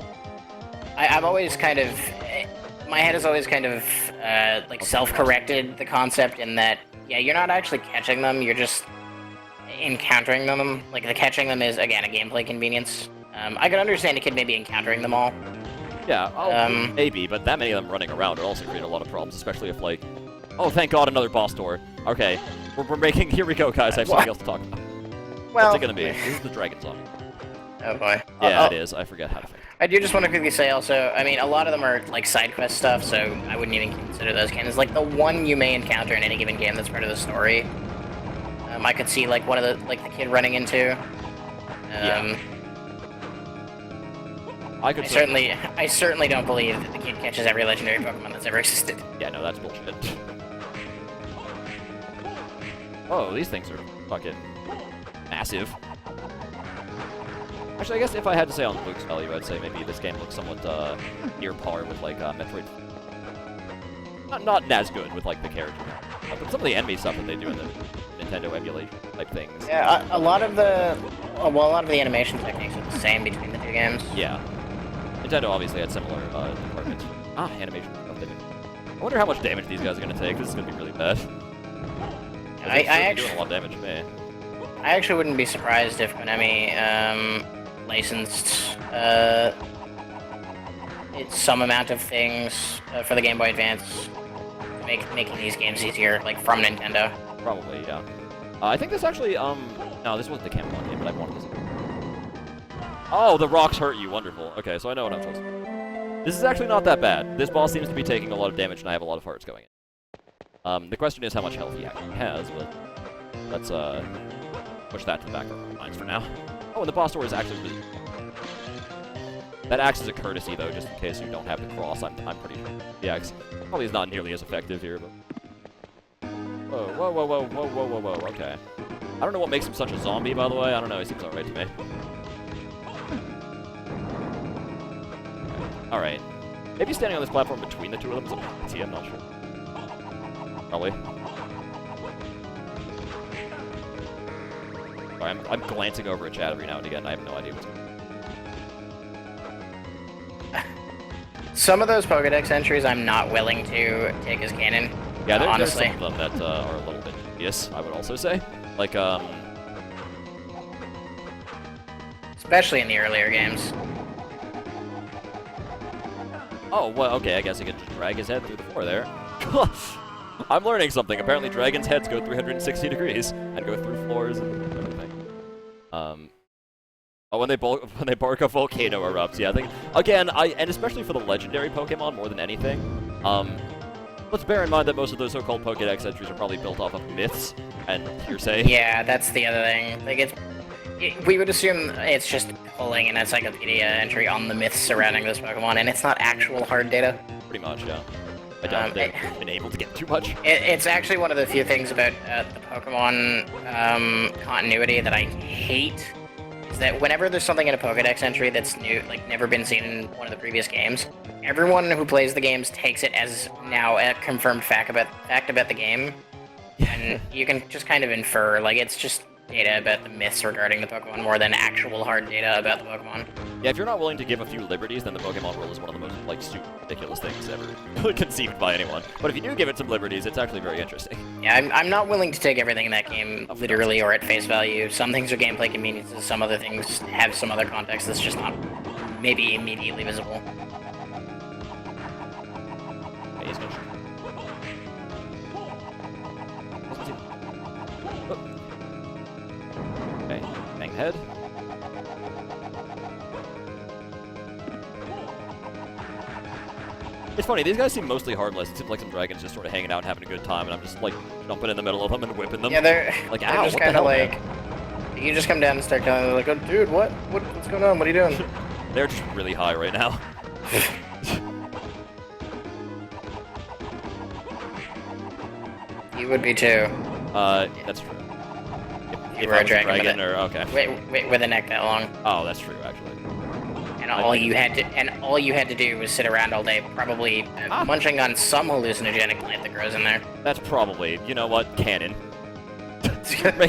I've always kind of my head has always kind of like self-corrected the concept in that yeah, you're not actually catching them, you're just encountering them. Like the catching them is again a gameplay convenience. I can understand a kid maybe encountering them all. Yeah, maybe, but that many of them running around would also create a lot of problems, especially if like, oh, thank God, another boss door. Okay, we're making, here we go, guys, I have something else to talk about. Well, what's it gonna be? This is the Dragon Zombie. Oh boy. Yeah, it is, I forget how to fix it. I do just want to quickly say also, I mean, a lot of them are like side quest stuff, so I wouldn't even consider those canons. Like the one you may encounter in any given game that's part of the story, I could see like one of the the kid running into. Yeah. I certainly don't believe that the kid catches every legendary Pokemon that's ever existed. Yeah, no, that's bullshit. Oh, these things are fucking massive. Actually, I guess if I had to say on looks value, I'd say maybe this game looks somewhat near par with like Metroid. Not as good with like the character, but some of the enemy stuff that they do in the Nintendo emulation type things. Yeah, a lot of the animation techniques are the same between the two games. Yeah. Nintendo obviously had similar departments. Animation stuff they did. I wonder how much damage these guys are gonna take. This is gonna be really bad. I doing a lot of damage to me. I actually wouldn't be surprised if Konami licensed some amount of things for the Game Boy Advance, making these games easier, like from Nintendo. Probably, yeah. I think this actually, no, this wasn't the Camelot game, but I wanted this. Oh, the rocks hurt you. Wonderful. Okay, so I know what I'm supposed to do. This is actually not that bad. This boss seems to be taking a lot of damage, and I have a lot of hearts going in. The question is how much health he actually has, but let's push that to the back of our minds for now. Oh, and the boss door is actually really... That acts as a courtesy, though, just in case you don't have the cross. I'm pretty sure. The axe probably is not nearly as effective here, but... Whoa, okay. I don't know what makes him such a zombie, by the way. I don't know, he seems alright to me. Alright. Maybe standing on this platform between the two of them is a bad idea, I'm not sure. Probably. Sorry, I'm glancing over at chat every now and again. I have no idea what's going on. Some of those Pokedex entries I'm not willing to take as canon. Yeah, there's honestly. some of them that are a little bit dubious, I would also say. Like, especially in the earlier games. oh, well, okay, I guess I could just drag his head through the floor there. I'm learning something. Apparently dragons' heads go 360 degrees and go through floors and everything. Oh, when they bark, a volcano erupts. Yeah, I think, again, and especially for the legendary Pokemon more than anything, let's bear in mind that most of those so-called Pokedex entries are probably built off of myths and hearsay. Yeah, that's the other thing. Like, we would assume it's just pulling an encyclopedia entry on the myths surrounding this Pokemon, and it's not actual hard data. Pretty much, yeah. I doubt they've been able to get too much. It's actually one of the few things about the Pokemon continuity that I hate, is that whenever there's something in a Pokedex entry that's new, like never been seen in one of the previous games, everyone who plays the games takes it as now a confirmed fact about the game, and you can just kind of infer, like, it's just data about the myths regarding the Pokemon more than actual hard data about the Pokemon. Yeah, if you're not willing to give a few liberties, then the Pokemon world is one of the most, like, stupid, ridiculous things ever conceived by anyone. But if you do give it some liberties, it's actually very interesting. Yeah, I'm not willing to take everything in that game literally or at face value. Some things are gameplay conveniences, some other things have some other context that's just not maybe immediately visible. Okay, he's gonna shoot. Okay, bang head. It's funny, these guys seem mostly harmless. It seems like some dragons just sort of hanging out and having a good time, and I'm just, like, jumping in the middle of them and whipping them. Yeah, they're like, they're ow, just what the kind of hell, like, man? you just come down and start killing them, like, oh, dude, what's going on? What are you doing? They're just really high right now. You would be too. That's true. You were a dragon or okay. Wait, with a neck that long. Oh, that's true, actually. And all you had to do was sit around all day, probably munching on some hallucinogenic plant that grows in there. That's probably, you know what, canon.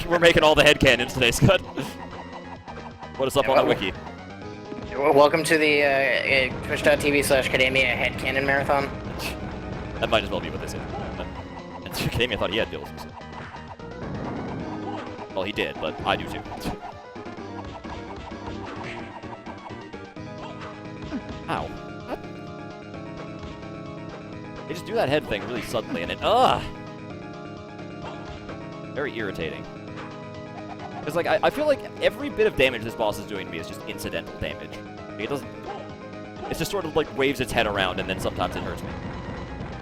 We're making all the head cannons today, Scott. Put us up on the wiki. Welcome to the twitch.tv/Academia Headcanon Marathon. That might as well be what they say. Academia thought he had deals. Well, he did, but I do too. Ow. What? They just do that head thing really suddenly, and it... Very irritating. Because, like, I feel like every bit of damage this boss is doing to me is just incidental damage. Like, it doesn't... It's just sort of, like, waves its head around, and then sometimes it hurts me.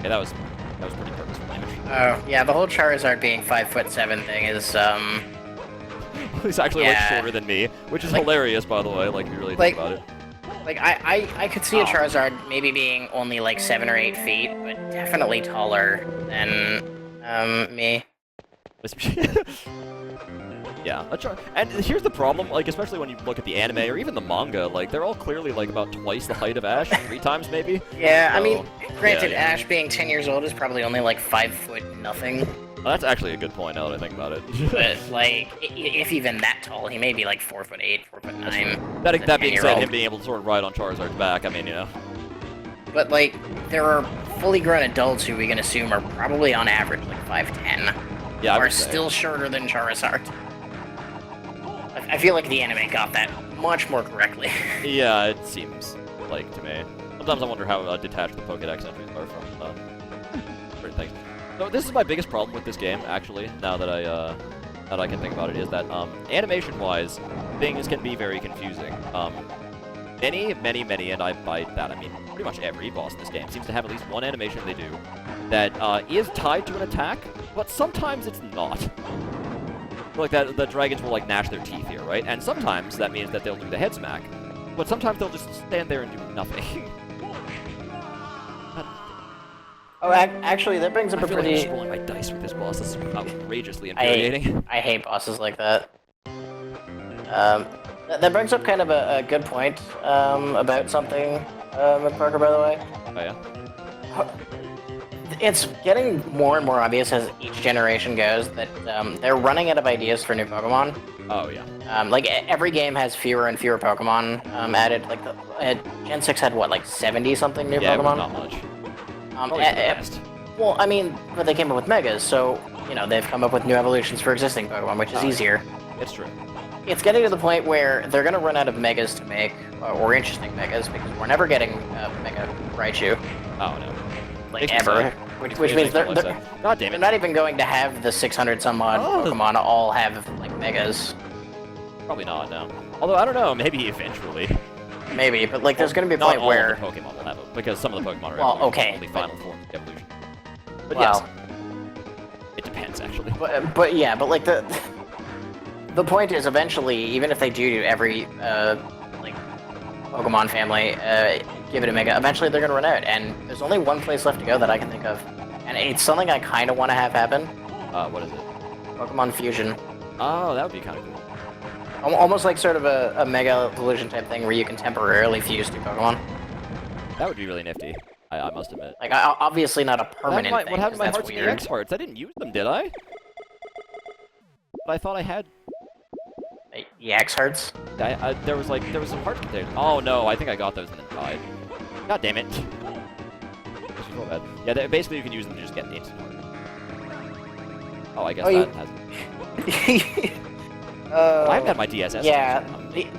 Okay, that was pretty purposeful damage. Oh, yeah, the whole Charizard being 5'7" thing is, He's actually, like, shorter than me, which is hilarious, by the way, like, if you really think about it. Like, I could see a Charizard maybe being only, like, 7 or 8 feet, but definitely taller than, me. Yeah, and here's the problem, like, especially when you look at the anime or even the manga, like, they're all clearly, like, about twice the height of Ash, 3 times maybe. Yeah, so, I mean, granted, yeah. Ash being 10 years old is probably only, like, 5 foot nothing. Well, that's actually a good point now that I think about it. But, like, if even that tall, he may be, like, 4'8", 4'9". That being said, him being able to sort of ride on Charizard's back, I mean, you know. But, like, there are fully grown adults who we can assume are probably on average, like, 5'10". Yeah, are still shorter than Charizard. I feel like the anime got that much more correctly. Yeah, it seems like to me. Sometimes I wonder how detached the Pokedex entries are from certain things. So this is my biggest problem with this game, actually, now that I can think about it, is that animation-wise, things can be very confusing. Many, and by that I mean pretty much every boss in this game seems to have at least one animation they do that is tied to an attack, but sometimes it's not. Like that, the dragons will like gnash their teeth here, right? And sometimes that means that they'll do the head smack, but sometimes they'll just stand there and do nothing. Oh, actually, that brings up a pretty... I'm just rolling my dice with this boss. This is outrageously infuriating. I hate bosses like that. That brings up kind of a good point about something, Parker, by the way. Oh, yeah? It's getting more and more obvious as each generation goes that they're running out of ideas for new Pokemon. Oh, yeah. Like, every game has fewer and fewer Pokemon added. Like, Gen 6 had, what, like 70-something new Yeah, it was Pokemon? not much. Um, Probably for the best. well, I mean, but they came up with Megas, so, you know, they've come up with new evolutions for existing Pokemon, which is easier. It's true. It's getting to the point where they're going to run out of Megas to make, or interesting Megas, because we're never getting Mega Raichu, Oh, no. like, Makes me ever. sad. Which means God damn they're it. not even going to have the 600-some-odd Pokemon all have, like, Megas. Probably not, no. Although, I don't know, maybe eventually. Maybe, but, like, there's going to be a Not point all where... of the Pokemon will have it, because some of the Pokemon are Well, evolutions, okay, only but- final form of evolution. But Well, yes, it depends, actually. but yeah, but, like, the point is, eventually, even if they do every, like, Pokemon family, give it a Mega, eventually they're gonna run out, and there's only one place left to go that I can think of. And it's something I kind of want to have happen. What is it? Pokemon Fusion. Oh, that would be kind of cool. Almost like sort of a Mega Evolution type thing where you can temporarily fuse two Pokemon. That would be really nifty, I must admit. Like, obviously not a permanent What thing, happened to my 'cause Hearts that's and weird. EX Hearts? I didn't use them, did I? But I thought I had... EX Hearts? There was some hearts there. Oh no, I think I got those and then died. God damn it. This is real bad. Yeah, basically you can use them to just get the instant heart. Oh, I guess that hasn't... I haven't had my DSS. Yeah,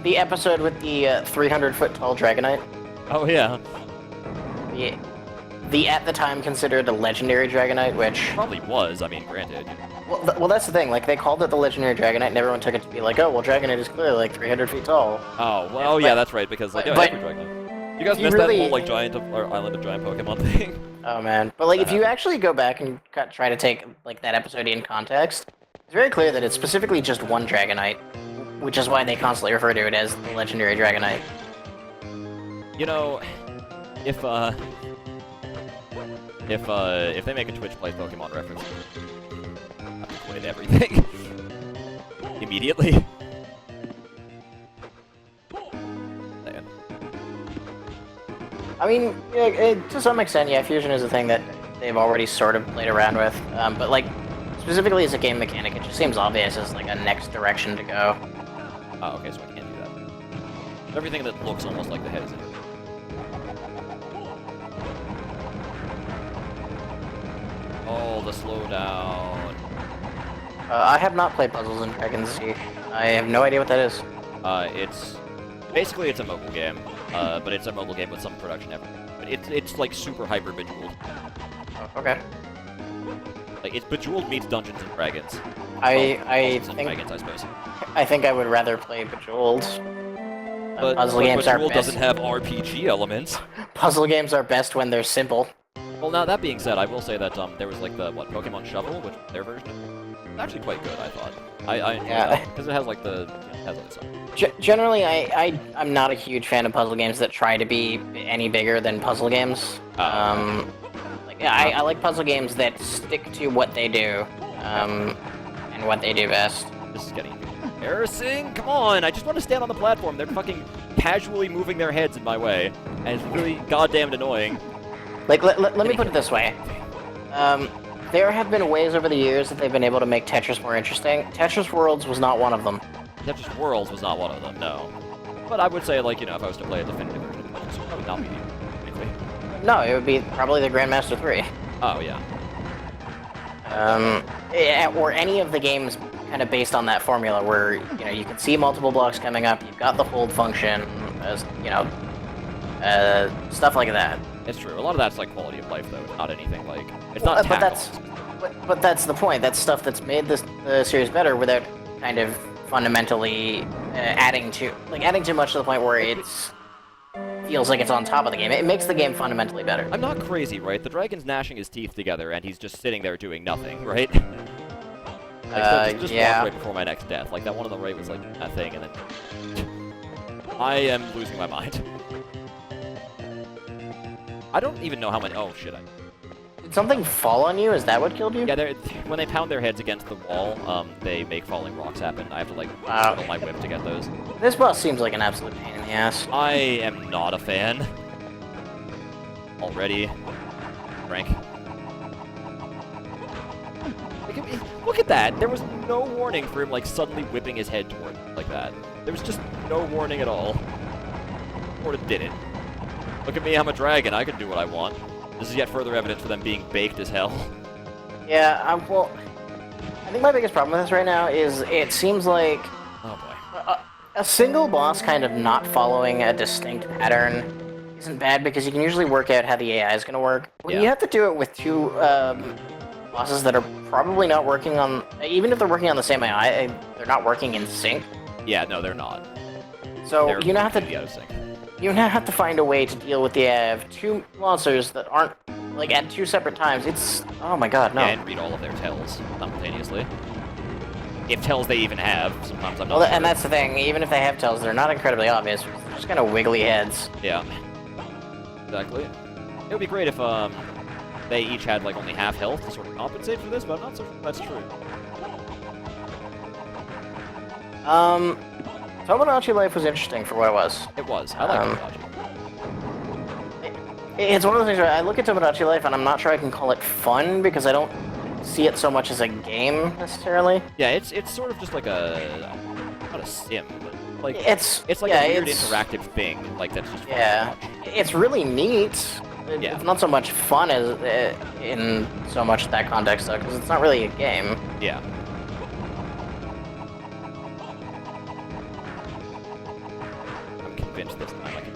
the episode with the 300-foot-tall Dragonite. Oh yeah. The at the time considered a legendary Dragonite, which... Probably was, I mean, granted. Well, that's the thing, like, they called it the legendary Dragonite, and everyone took it to be like, oh, well, Dragonite is clearly, like, 300 feet tall. Oh, well, yeah, that's right, because, like, but- every Dragonite. You guys you missed really- that whole, like, Island of Giant Pokemon thing? Oh, man. But, like, if you actually go back and try to take, like, that episode in context, it's very clear that it's specifically just one Dragonite, which is why they constantly refer to it as the legendary Dragonite. You know, if they make a Twitch Play Pokemon reference, I have to quit everything. Immediately. Saying. I mean, to some extent, yeah, fusion is a thing that they've already sort of played around with, but, like, specifically as a game mechanic, it just seems obvious as, like, a next direction to go. Oh, okay, so I can't do that. Everything that looks almost like the head is in it. Oh, the slowdown. I have not played Puzzles and Dragons Z. I have no idea what that is. It's basically it's a mobile game, but it's a mobile game with some production effort. But it's like super hyper bejeweled. Oh, okay. Like it's bejeweled meets Dungeons and Dragons. I Dungeons and think Dragons, I suppose. I think I would rather play Bejeweled. But Puzzle games are Bejeweled best. doesn't have RPG elements. Puzzle games are best when they're simple. Well, now that being said, I will say that there was like the Pokemon Shovel, which their version is actually quite good. I thought. I enjoyed that because it has like it has other stuff. Generally, I'm not a huge fan of puzzle games that try to be any bigger than puzzle games. I like puzzle games that stick to what they do, and what they do best. This is getting embarrassing. Come on, I just want to stand on the platform. They're fucking casually moving their heads in my way, and it's really goddamn annoying. Like, let me put it this way. There have been ways over the years that they've been able to make Tetris more interesting. Tetris Worlds was not one of them. Tetris Worlds was not one of them, no. But I would say, like, you know, if I was to play a definitive version of Tetris, it would probably not be anything. No, it would be probably the Grandmaster 3. Oh, yeah. Or any of the games kind of based on that formula where, you know, you can see multiple blocks coming up, you've got the hold function, you know, stuff like that. It's true. A lot of that's like quality of life, though. It's not anything like... It's not but that's the point. That's stuff that's made the series better without kind of fundamentally adding too much to the point where it's feels like it's on top of the game. It makes the game fundamentally better. I'm not crazy, right? The dragon's gnashing his teeth together, and he's just sitting there doing nothing, right? Like, just yeah. walked right before my next death. Like, that one on the right was like a thing, and then... I am losing my mind. I don't even know how many... Oh, shit, Did something fall on you? Is that what killed you? Yeah, when they pound their heads against the wall, they make falling rocks happen. I have to, like, wiggle my whip to get those. This boss seems like an absolute pain in the ass. I am not a fan. Already. Frank. Look at that! There was no warning for him, like, suddenly whipping his head toward him like that. There was just no warning at all. Sort of did it. Look at me, I'm a dragon. I can do what I want. This is yet further evidence for them being baked as hell. Yeah, well, I think my biggest problem with this right now is it seems like Oh boy. a single boss kind of not following a distinct pattern isn't bad because you can usually work out how the AI is going to work. When you have to do it with two bosses that are probably not working on, even if they're working on the same AI, they're not working in sync. Yeah, no, they're not. So They're you now completely out of sync. have to find a way to deal with the AI of two monsters that aren't like at two separate times. It's oh my god, no. Yeah, and read all of their tells simultaneously. If tells they even have, sometimes I'm not Well, sure. and that's the thing. Even if they have tells, they're not incredibly obvious. They're just kind of wiggly heads. Yeah. Exactly. It would be great if they each had like only half health to sort of compensate for this, but I'm not so sure that's true. Tomodachi Life was interesting for what it was. It was. I like Tomodachi. It's one of those things where I look at Tomodachi Life and I'm not sure I can call it fun because I don't see it so much as a game necessarily. Yeah, it's sort of just like a not a sim, but like It's like yeah, a weird it's, interactive thing, like that's just fun yeah. to watch. It's really neat. Yeah. It's not so much fun as in so much that context though, because it's not really a game. Yeah. I'm convinced this time I can.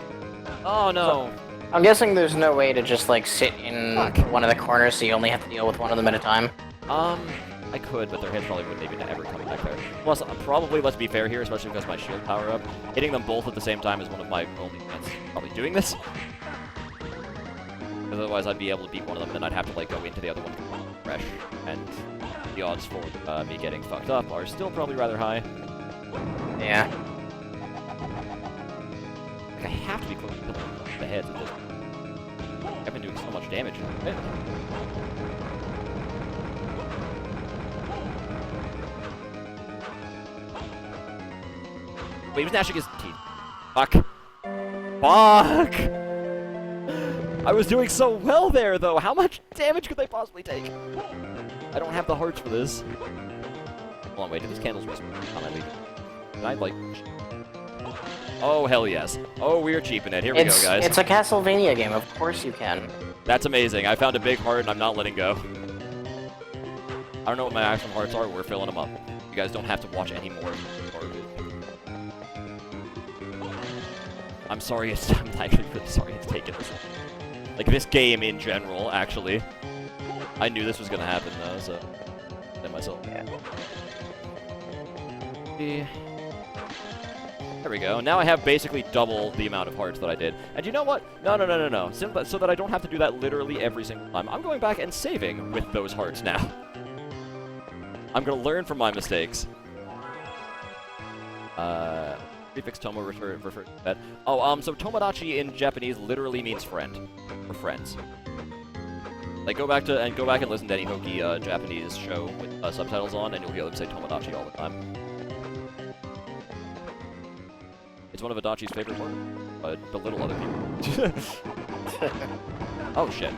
Oh no. I'm guessing there's no way to just like sit in Fuck. one of the corners, so you only have to deal with one of them at a time. I could, but their heads probably wouldn't even ever come back there. Plus, probably, let's be fair here, especially because my shield power up, hitting them both at the same time is one of my only chances of probably doing this. Because otherwise I'd be able to beat one of them, and then I'd have to, like, go into the other one fresh. And the odds for me getting fucked up are still probably rather high. Yeah. Like, I have to be close to the heads at this point. I've been doing so much damage. Wait, he was gnashing his teeth. Fuck. Fuck! I was doing so well there, though. How much damage could they possibly take? I don't have the hearts for this. Hold on, wait. Did this candle's whisper? How am I leaving? Can I, like... Oh, hell yes. Oh, we're cheaping it. Here we go, guys. It's a Castlevania game. Of course you can. That's amazing. I found a big heart, and I'm not letting go. I don't know what my actual hearts are. We're filling them up. You guys don't have to watch any more. I'm sorry. I'm actually really sorry it's taken this long. Like, this game in general, actually. I knew this was going to happen, though, so... I myself. Yeah. There we go. Now I have basically double the amount of hearts that I did. And you know what? No. So that I don't have to do that literally every single time. I'm going back and saving with those hearts now. I'm going to learn from my mistakes. Prefix Tomo refers to that. Oh, so Tomodachi in Japanese literally means friend. Or friends. Like, go back and listen to any hokey Japanese show with subtitles on, and you'll hear them say Tomodachi all the time. It's one of Adachi's favorite words. Belittle other people. Oh, shit.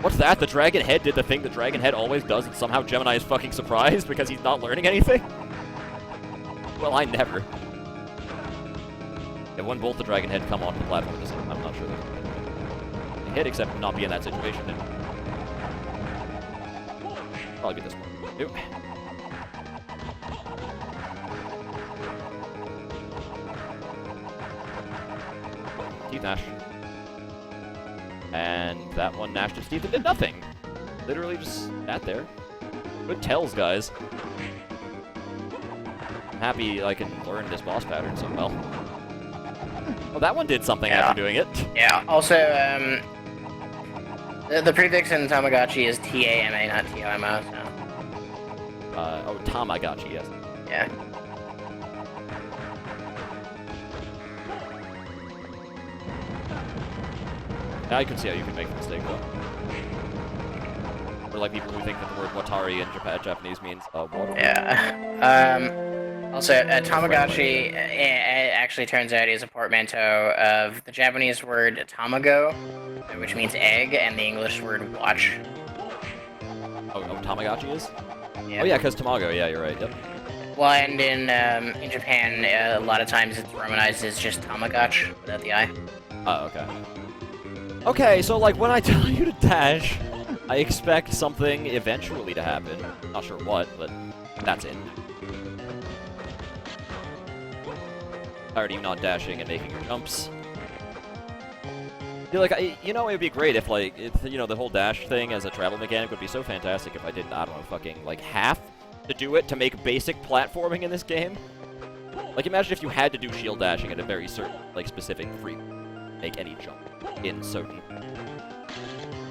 What's that? The dragon head did the thing the dragon head always does, and somehow Gemini is fucking surprised because he's not learning anything? Well, I never. Yeah, when both the dragon head come onto the platform, I'm not sure they hit, except not be in that situation. And probably be this one. Nope. Teeth Nash. And that one gnashed its teeth and did nothing. Literally just sat there. Good tells, guys. I'm happy I can learn this boss pattern so well. Oh, that one did something after doing it. Yeah. Also, the prefix in Tamagotchi is T-A-M-A, not T-O-M-O, so... Oh, Tamagotchi, yes. Yeah. I can see how you can make a mistake, though. Or like people who think that the word Watari in Japanese means water. Yeah. Also, Tamagotchi actually turns out is a portmanteau of the Japanese word tamago, which means egg, and the English word watch. Oh, Tamagotchi is? Yeah. Oh yeah, because Tamago. Yeah, you're right. Yep. Well, and in Japan, a lot of times it's romanized as just Tamagotchi without the I. Oh, okay. Okay, so like when I tell you to dash, I expect something eventually to happen. Not sure what, but that's it. Tired of you not dashing and making your jumps. I feel like, you know, it would be great if, like, you know, the whole dash thing as a travel mechanic would be so fantastic if I didn't, I don't know, fucking, like, have to do it to make basic platforming in this game. Like, imagine if you had to do shield dashing at a very certain, like, specific make any jump in certain.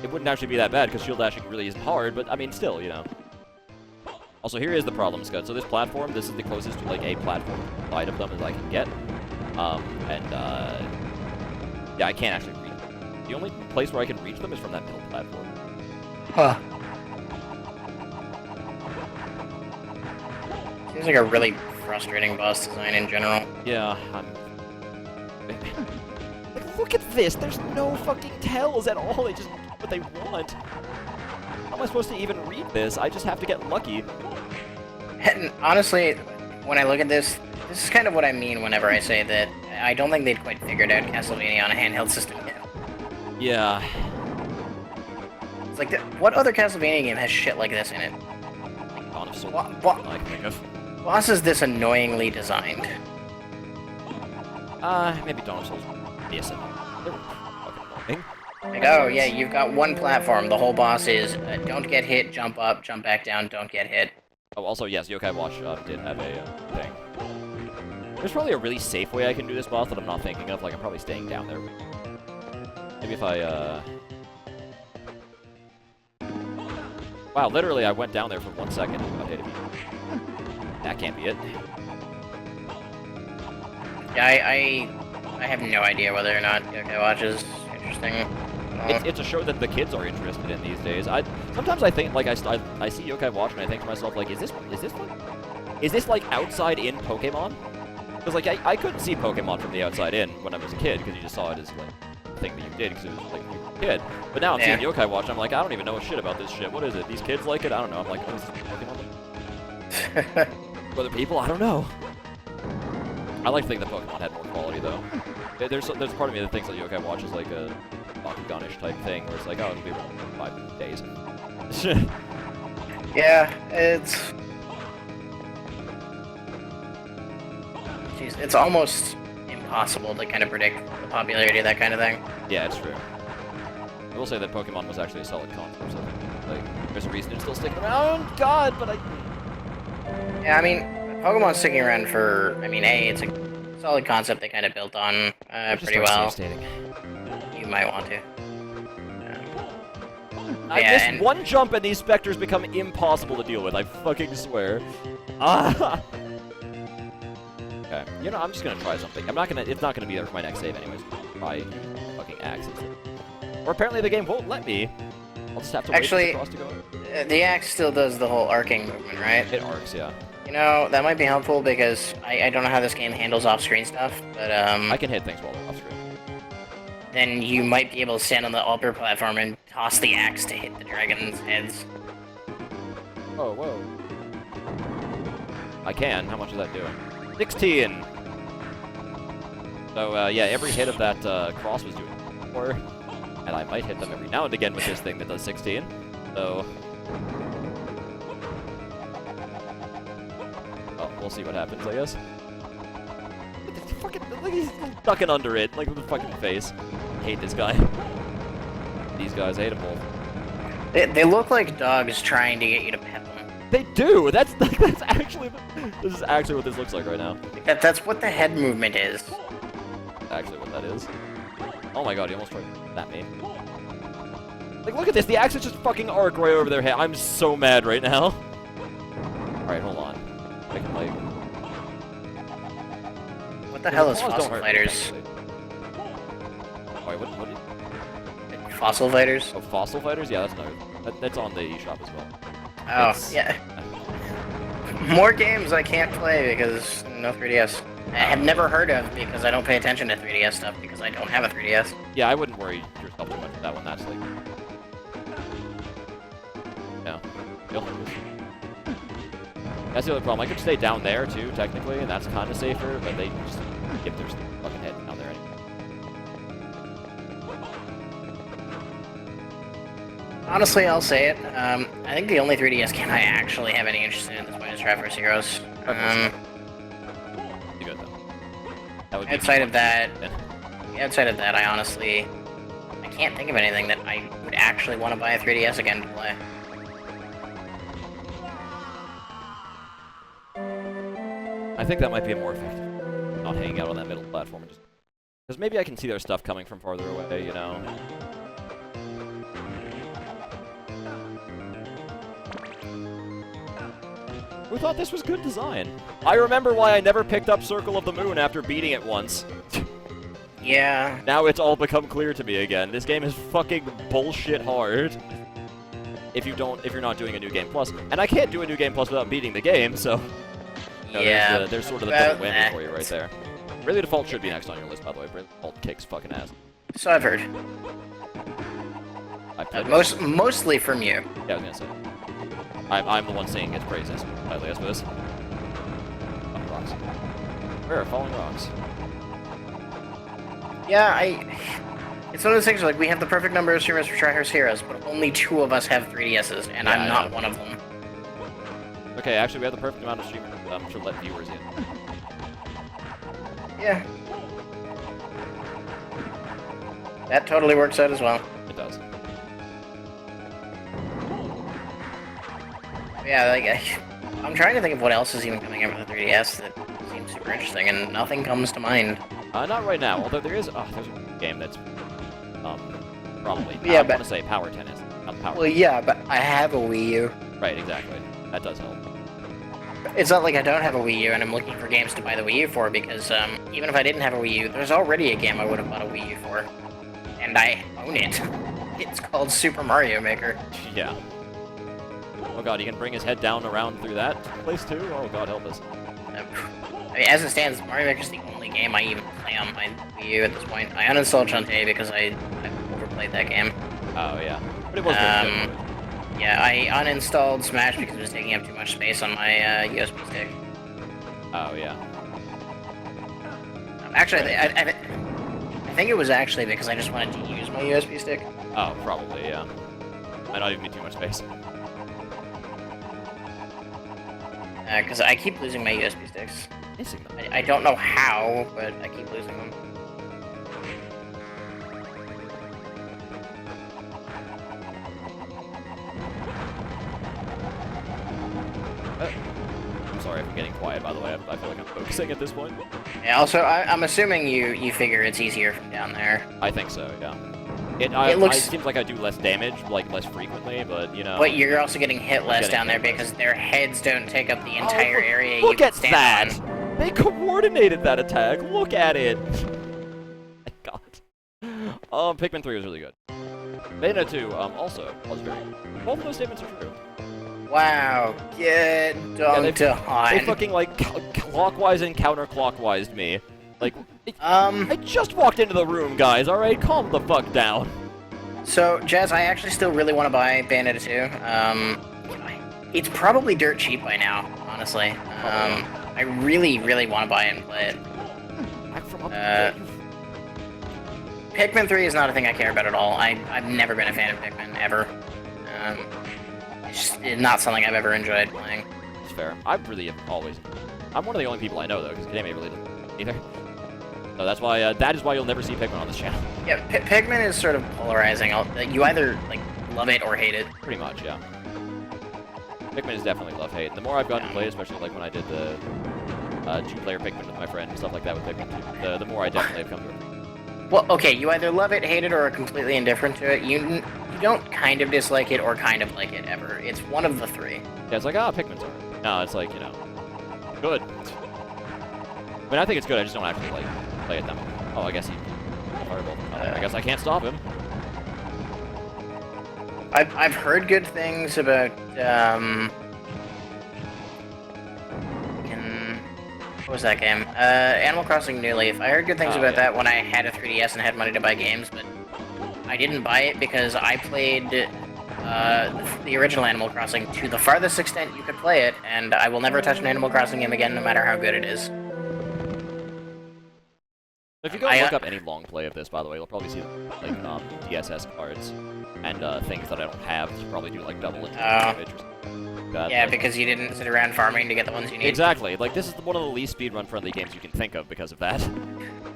It wouldn't actually be that bad, because shield dashing really isn't hard, but, I mean, still, you know. Also, here is the problem, Scud. So this platform, this is the closest to, like, a platform side of them as I can get. Yeah, I can't actually reach them. The only place where I can reach them is from that middle platform. Huh. Seems like a really frustrating boss design in general. Yeah, like, look at this! There's no fucking tells at all! They just do what they want! How am I supposed to even read this? I just have to get lucky. And honestly, when I look at this, this is kind of what I mean whenever I say that I don't think they'd quite figured out Castlevania on a handheld system yet. Yeah. It's like, what other Castlevania game has shit like this in it? Dawn of Soul. I can think of. Boss is this annoyingly designed. Maybe Dawn of Soul's decent. They're fucking annoying. Like, oh yeah, you've got one platform. The whole boss is don't get hit, jump up, jump back down, don't get hit. Oh, also, yes, Yokai Watch did have a thing. There's probably a really safe way I can do this boss that I'm not thinking of. Like, I'm probably staying down there. Maybe if I, Wow, literally, I went down there for 1 second and got hit immediately. That can't be it. Yeah, I have no idea whether or not Yokai Watch is interesting. It's a show that the kids are interested in these days. Sometimes I think, like, I see Yokai Watch and I think to myself, like, is this like outside in Pokemon? Because like I couldn't see Pokemon from the outside in when I was a kid because you just saw it as like a thing that you did because it was like you were a kid. But now I'm seeing Yokai Watch and I'm like, I don't even know shit about this shit. What is it? These kids like it? I don't know. I'm like, oh, is this Pokemon? Other people? I don't know. I like to think that Pokemon had more quality though. There's part of me that thinks that Yokai Watch is like a Bakuganish type thing where it's like, oh, it'll be around 5 days. Yeah, it's... Jeez, it's almost impossible to kind of predict the popularity of that kind of thing. Yeah, it's true. I will say that Pokemon was actually a solid concept, so like, there's a reason it's still sticking around. Oh, God, but I... Yeah, I mean, Pokemon's sticking around for... I mean, A, it's a solid concept they kind of built on pretty well. You might want to. I missed one jump and these specters become impossible to deal with, I fucking swear. Ah! Okay, you know, I'm just gonna try something. It's not gonna be there for my next save anyways. Try fucking axes. Or apparently the game won't let me. I'll just have to wait for the cross to go. The axe still does the whole arcing movement, right? It arcs, yeah. You know, that might be helpful because I don't know how this game handles off-screen stuff, but I can hit things while they're off-screen. Then you might be able to stand on the upper platform and toss the axe to hit the dragon's heads. Oh, whoa. I can. How much is that doing? 16! So, yeah, every hit of that cross was doing 4. And I might hit them every now and again with this thing that does 16. So... well, we'll see what happens, I guess. Look, he's ducking under it, like with the fucking face. I hate this guy. These guys, I hate them both. They look like dogs trying to get you to pet them. They do! That's actually... This is actually what this looks like right now. That's what the head movement is. Actually what that is. Oh my god, he almost tried to bat me. Like, look at this! The axe is just fucking arc right over their head. I'm so mad right now. Alright, hold on. I can, like... What the hell is Fossil Fighters? Wait, what? Fossil Fighters? Oh, Fossil Fighters? Yeah, that's on the eShop as well. Oh, yeah. More games I can't play because no 3DS. I have never heard of because I don't pay attention to 3DS stuff because I don't have a 3DS. Yeah, I wouldn't worry yourself too much with that one. That's like... Yeah. That's the other problem. I could stay down there too, technically, and that's kind of safer, but they just get their fucking head down there anyway. Honestly, I'll say it. I think the only 3DS game I actually have any interest in at this point is Traverse Heroes. Be good though. That would be Outside of that, yeah. outside of that, I can't think of anything that I would actually want to buy a 3DS again to play. I think that might be more effective. Not hanging out on that middle platform. Because maybe I can see their stuff coming from farther away, you know? Who thought this was good design? I remember why I never picked up Circle of the Moon after beating it once. Yeah. Now it's all become clear to me again. This game is fucking bullshit hard. If you're not doing a New Game Plus. And I can't do a New Game Plus without beating the game, so... No, yeah. There's sort of the double whammy for you right there. Really Default should be next on your list, by the way. Really Default kicks fucking ass. So I've heard. I played mostly from you. Yeah, I was gonna say. I'm the one singing its praises, I suppose. Falling rocks. Where are falling rocks? Yeah, it's one of those things where, like, we have the perfect number of streamers for Traverse Heroes, but only 2 of us have 3DSs, and Yeah, I'm not one of them. Okay, actually, we have the perfect amount of streamers to let viewers in. Yeah. That totally works out as well. It does. Yeah, like, I'm trying to think of what else is even coming out with the 3DS that seems super interesting, and nothing comes to mind. Not right now, although there's a game that's, probably. Yeah, I but... want to say Power Tennis, not Power. Well, yeah, but I have a Wii U. Right, exactly. That does help. It's not like I don't have a Wii U and I'm looking for games to buy the Wii U for, because even if I didn't have a Wii U, there's already a game I would have bought a Wii U for. And I own it. It's called Super Mario Maker. Yeah. Oh god, he can bring his head down around through that place too? Oh god, help us. I mean, as it stands, Mario Maker's the only game I even play on my Wii U at this point. I uninstalled Shantae because I overplayed that game. Oh yeah. But it was pretty good. Yeah, I uninstalled Smash because it was taking up too much space on my USB stick. Oh yeah. Actually, I think it was actually because I just wanted to use my USB stick. Oh, probably, yeah. Might not even be too much space. Because I keep losing my USB sticks. Missing them. I don't know how, but I keep losing them. I'm sorry if I'm getting quiet, by the way. I feel like I'm focusing at this point. Yeah, also, I'm assuming you figure it's easier from down there. I think so, yeah. It seems like I do less damage, like less frequently, but you know. But you're also getting hit less down there because their heads don't take up the entire area look you at stand that! on. They coordinated that attack. Look at it. My God. Pikmin 3 was really good. Bayonetta 2 also was very good. Both of those statements are true. Wow, get dunked on. They fucking like clockwise and counterclockwise me. Like, I just walked into the room, guys. All right, calm the fuck down. So, Jazz, I actually still really want to buy Bayonetta 2. It's probably dirt cheap by now, honestly. I really, really want to buy it and play it. Pikmin 3 is not a thing I care about at all. I've never been a fan of Pikmin, ever. It's just not something I've ever enjoyed playing. It's fair. I really have always... I'm one of the only people I know, though, because Kadame really doesn't either. So that's why, that is why you'll never see Pikmin on this channel. Yeah, Pikmin is sort of polarizing. You either, like, love it or hate it. Pretty much, yeah. Pikmin is definitely love-hate. The more I've gotten to play, especially like when I did the 2-player Pikmin with my friend and stuff like that with Pikmin 2, the more I definitely have come to it. Well, okay, you either love it, hate it, or are completely indifferent to it. You don't kind of dislike it or kind of like it, ever. It's one of the three. Yeah, it's like, Pikmin's alright. No, it's like, you know, good. I mean, I think it's good, I just don't actually, like, play it that much. Oh, I guess he... Fireball. I guess I can't stop him. I've heard good things about, what was that game? Animal Crossing New Leaf. I heard good things about that when I had a 3DS and had money to buy games, but I didn't buy it because I played the original Animal Crossing to the farthest extent you could play it, and I will never touch an Animal Crossing game again, no matter how good it is. If you go and look up any long play of this, by the way, you'll probably see like DSS cards and things that I don't have to probably do like double and damage or something. Yeah, because you didn't sit around farming to get the ones you need. Exactly. Like this is one of the least speedrun friendly games you can think of because of that.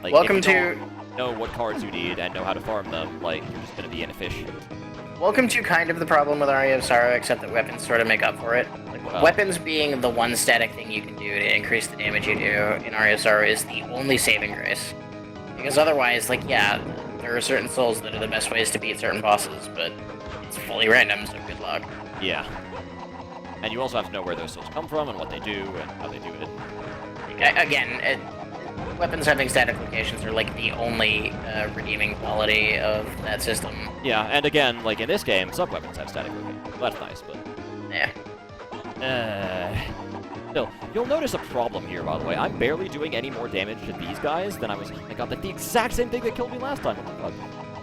Like, Welcome if you to don't know what cards you need and know how to farm them, like you're just gonna be inefficient. Welcome to kind of the problem with Aria of Sorrow, except that weapons sort of make up for it. Like, weapons being the one static thing you can do to increase the damage you do in Aria of Sorrow is the only saving grace. Because otherwise, like, yeah, there are certain souls that are the best ways to beat certain bosses, but it's fully random, so good luck. Yeah. And you also have to know where those souls come from and what they do and how they do it. Again, weapons having static locations are like the only redeeming quality of that system. Yeah, and again, like in this game, some weapons have static locations. Well, that's nice, but... Yeah. Still, you'll notice a problem here, by the way. I'm barely doing any more damage to these guys than I was... I got the exact same thing that killed me last time. Oh my god.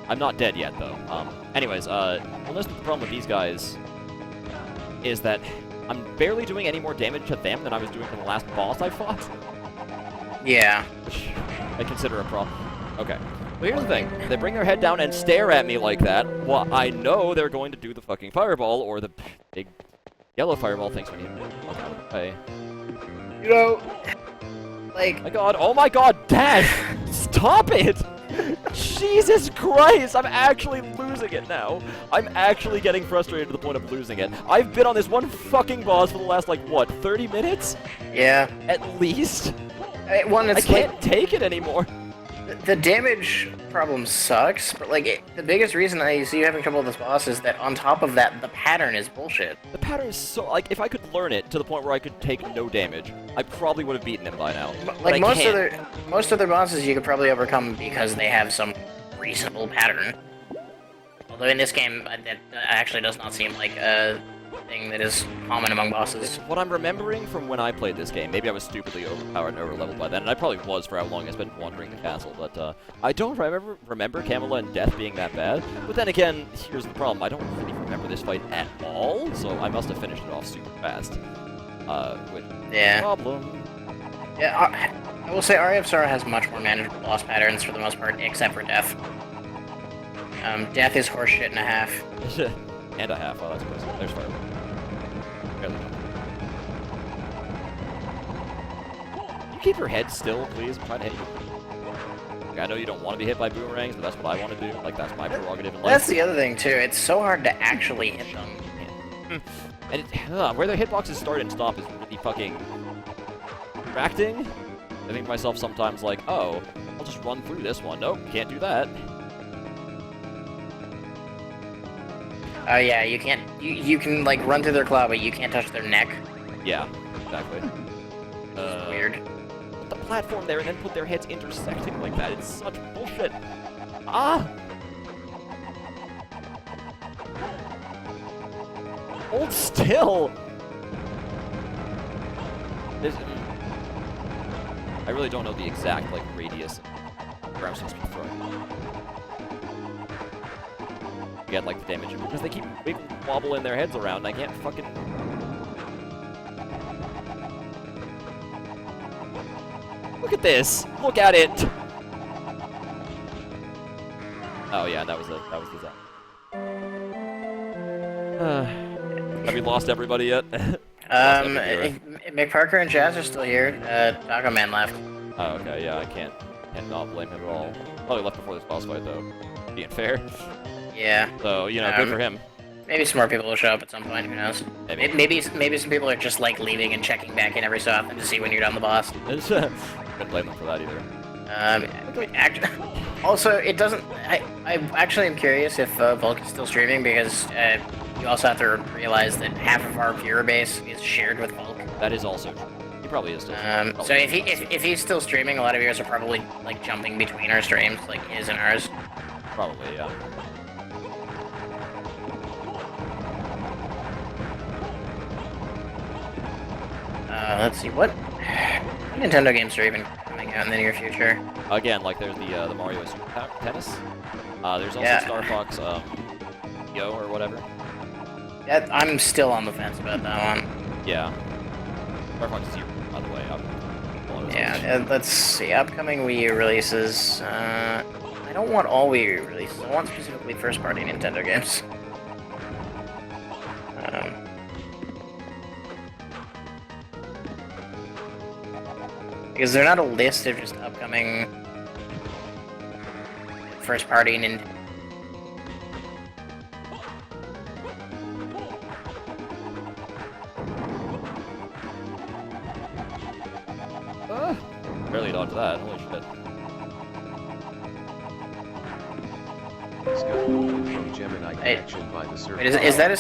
I'm not dead yet, though. Anyways, you'll notice the problem with these guys is that I'm barely doing any more damage to them than I was doing to the last boss I fought. Yeah. Which I consider a problem. Okay. Well, here's the thing. They bring their head down and stare at me like that. Well, I know they're going to do the fucking fireball or the big yellow fireball things when you walk out of the way. You know, like... Oh my god, Dad! Stop it! Jesus Christ! I'm actually losing it now. I'm actually getting frustrated to the point of losing it. I've been on this one fucking boss for the last, like, what, 30 minutes? Yeah. At least? I can't take it anymore. The damage problem sucks, but like the biggest reason I see you having trouble with this boss is that on top of that, the pattern is bullshit. The pattern is so like if I could learn it to the point where I could take no damage, I probably would have beaten him by now. Like most other bosses, you could probably overcome because they have some reasonable pattern. Although in this game, that actually does not seem like a thing that is common among bosses. What I'm remembering from when I played this game, maybe I was stupidly overpowered and overleveled by then, and I probably was for how long I spent wandering the castle, but I don't remember Camilla and Death being that bad. But then again, here's the problem, I don't really remember this fight at all, so I must have finished it off super fast. Which is a problem. Yeah, I will say Aria of Sorrow has much more manageable boss patterns for the most part, except for Death. Death is horseshit and a half. And a half, oh that's close. There's fire. Barely. Can you keep your head still, please? I'm trying to hit you. Like, I know you don't want to be hit by boomerangs, but that's what I want to do. Like, that's my prerogative in life. That's the other thing, too. It's so hard to actually hit them. And where their hitboxes start and stop is really fucking distracting. I think to myself sometimes like, oh, I'll just run through this one. Nope, can't do that. Oh yeah, you can't. You can like run through their claw, but you can't touch their neck. Yeah, exactly. Weird. Put the platform there and then put their heads intersecting like that. It's such bullshit. Ah! Hold still. I really don't know the exact like radius where I'm supposed to be throwing. Get like the damage because they keep wobbling their heads around and I can't fucking... Look at this! Look at it! Oh yeah, that was the zap. Have we lost everybody yet? Mick Parker and Jazz are still here. Taco Man left. Oh okay, yeah, I can't not blame him at all. Probably left before this boss fight though. Being fair. Yeah. So, you know, good for him. Maybe some more people will show up at some point, who knows? Maybe some people are just like leaving and checking back in every so often to see when you're done the boss. Couldn't blame them for that either. Also, it doesn't... I actually am curious if Volk is still streaming, because you also have to realize that half of our viewer base is shared with Volk. That is also true. He probably is still so if he's still streaming, a lot of viewers are probably like jumping between our streams, like his and ours. Probably, yeah. Let's see, what Nintendo games are even coming out in the near future? Again, like there's the Mario Super Tennis. There's also Star Fox, Yo or whatever. I'm still on the fence about that one. Yeah. Star Fox Zero, by the way. Yeah, let's see. Upcoming Wii U releases. I don't want all Wii U releases. I want specifically first-party Nintendo games. Because they're not a list of just upcoming first-party Nintendo. Barely dodged that. Holy shit. From Gemini connection by the server. Wait, is that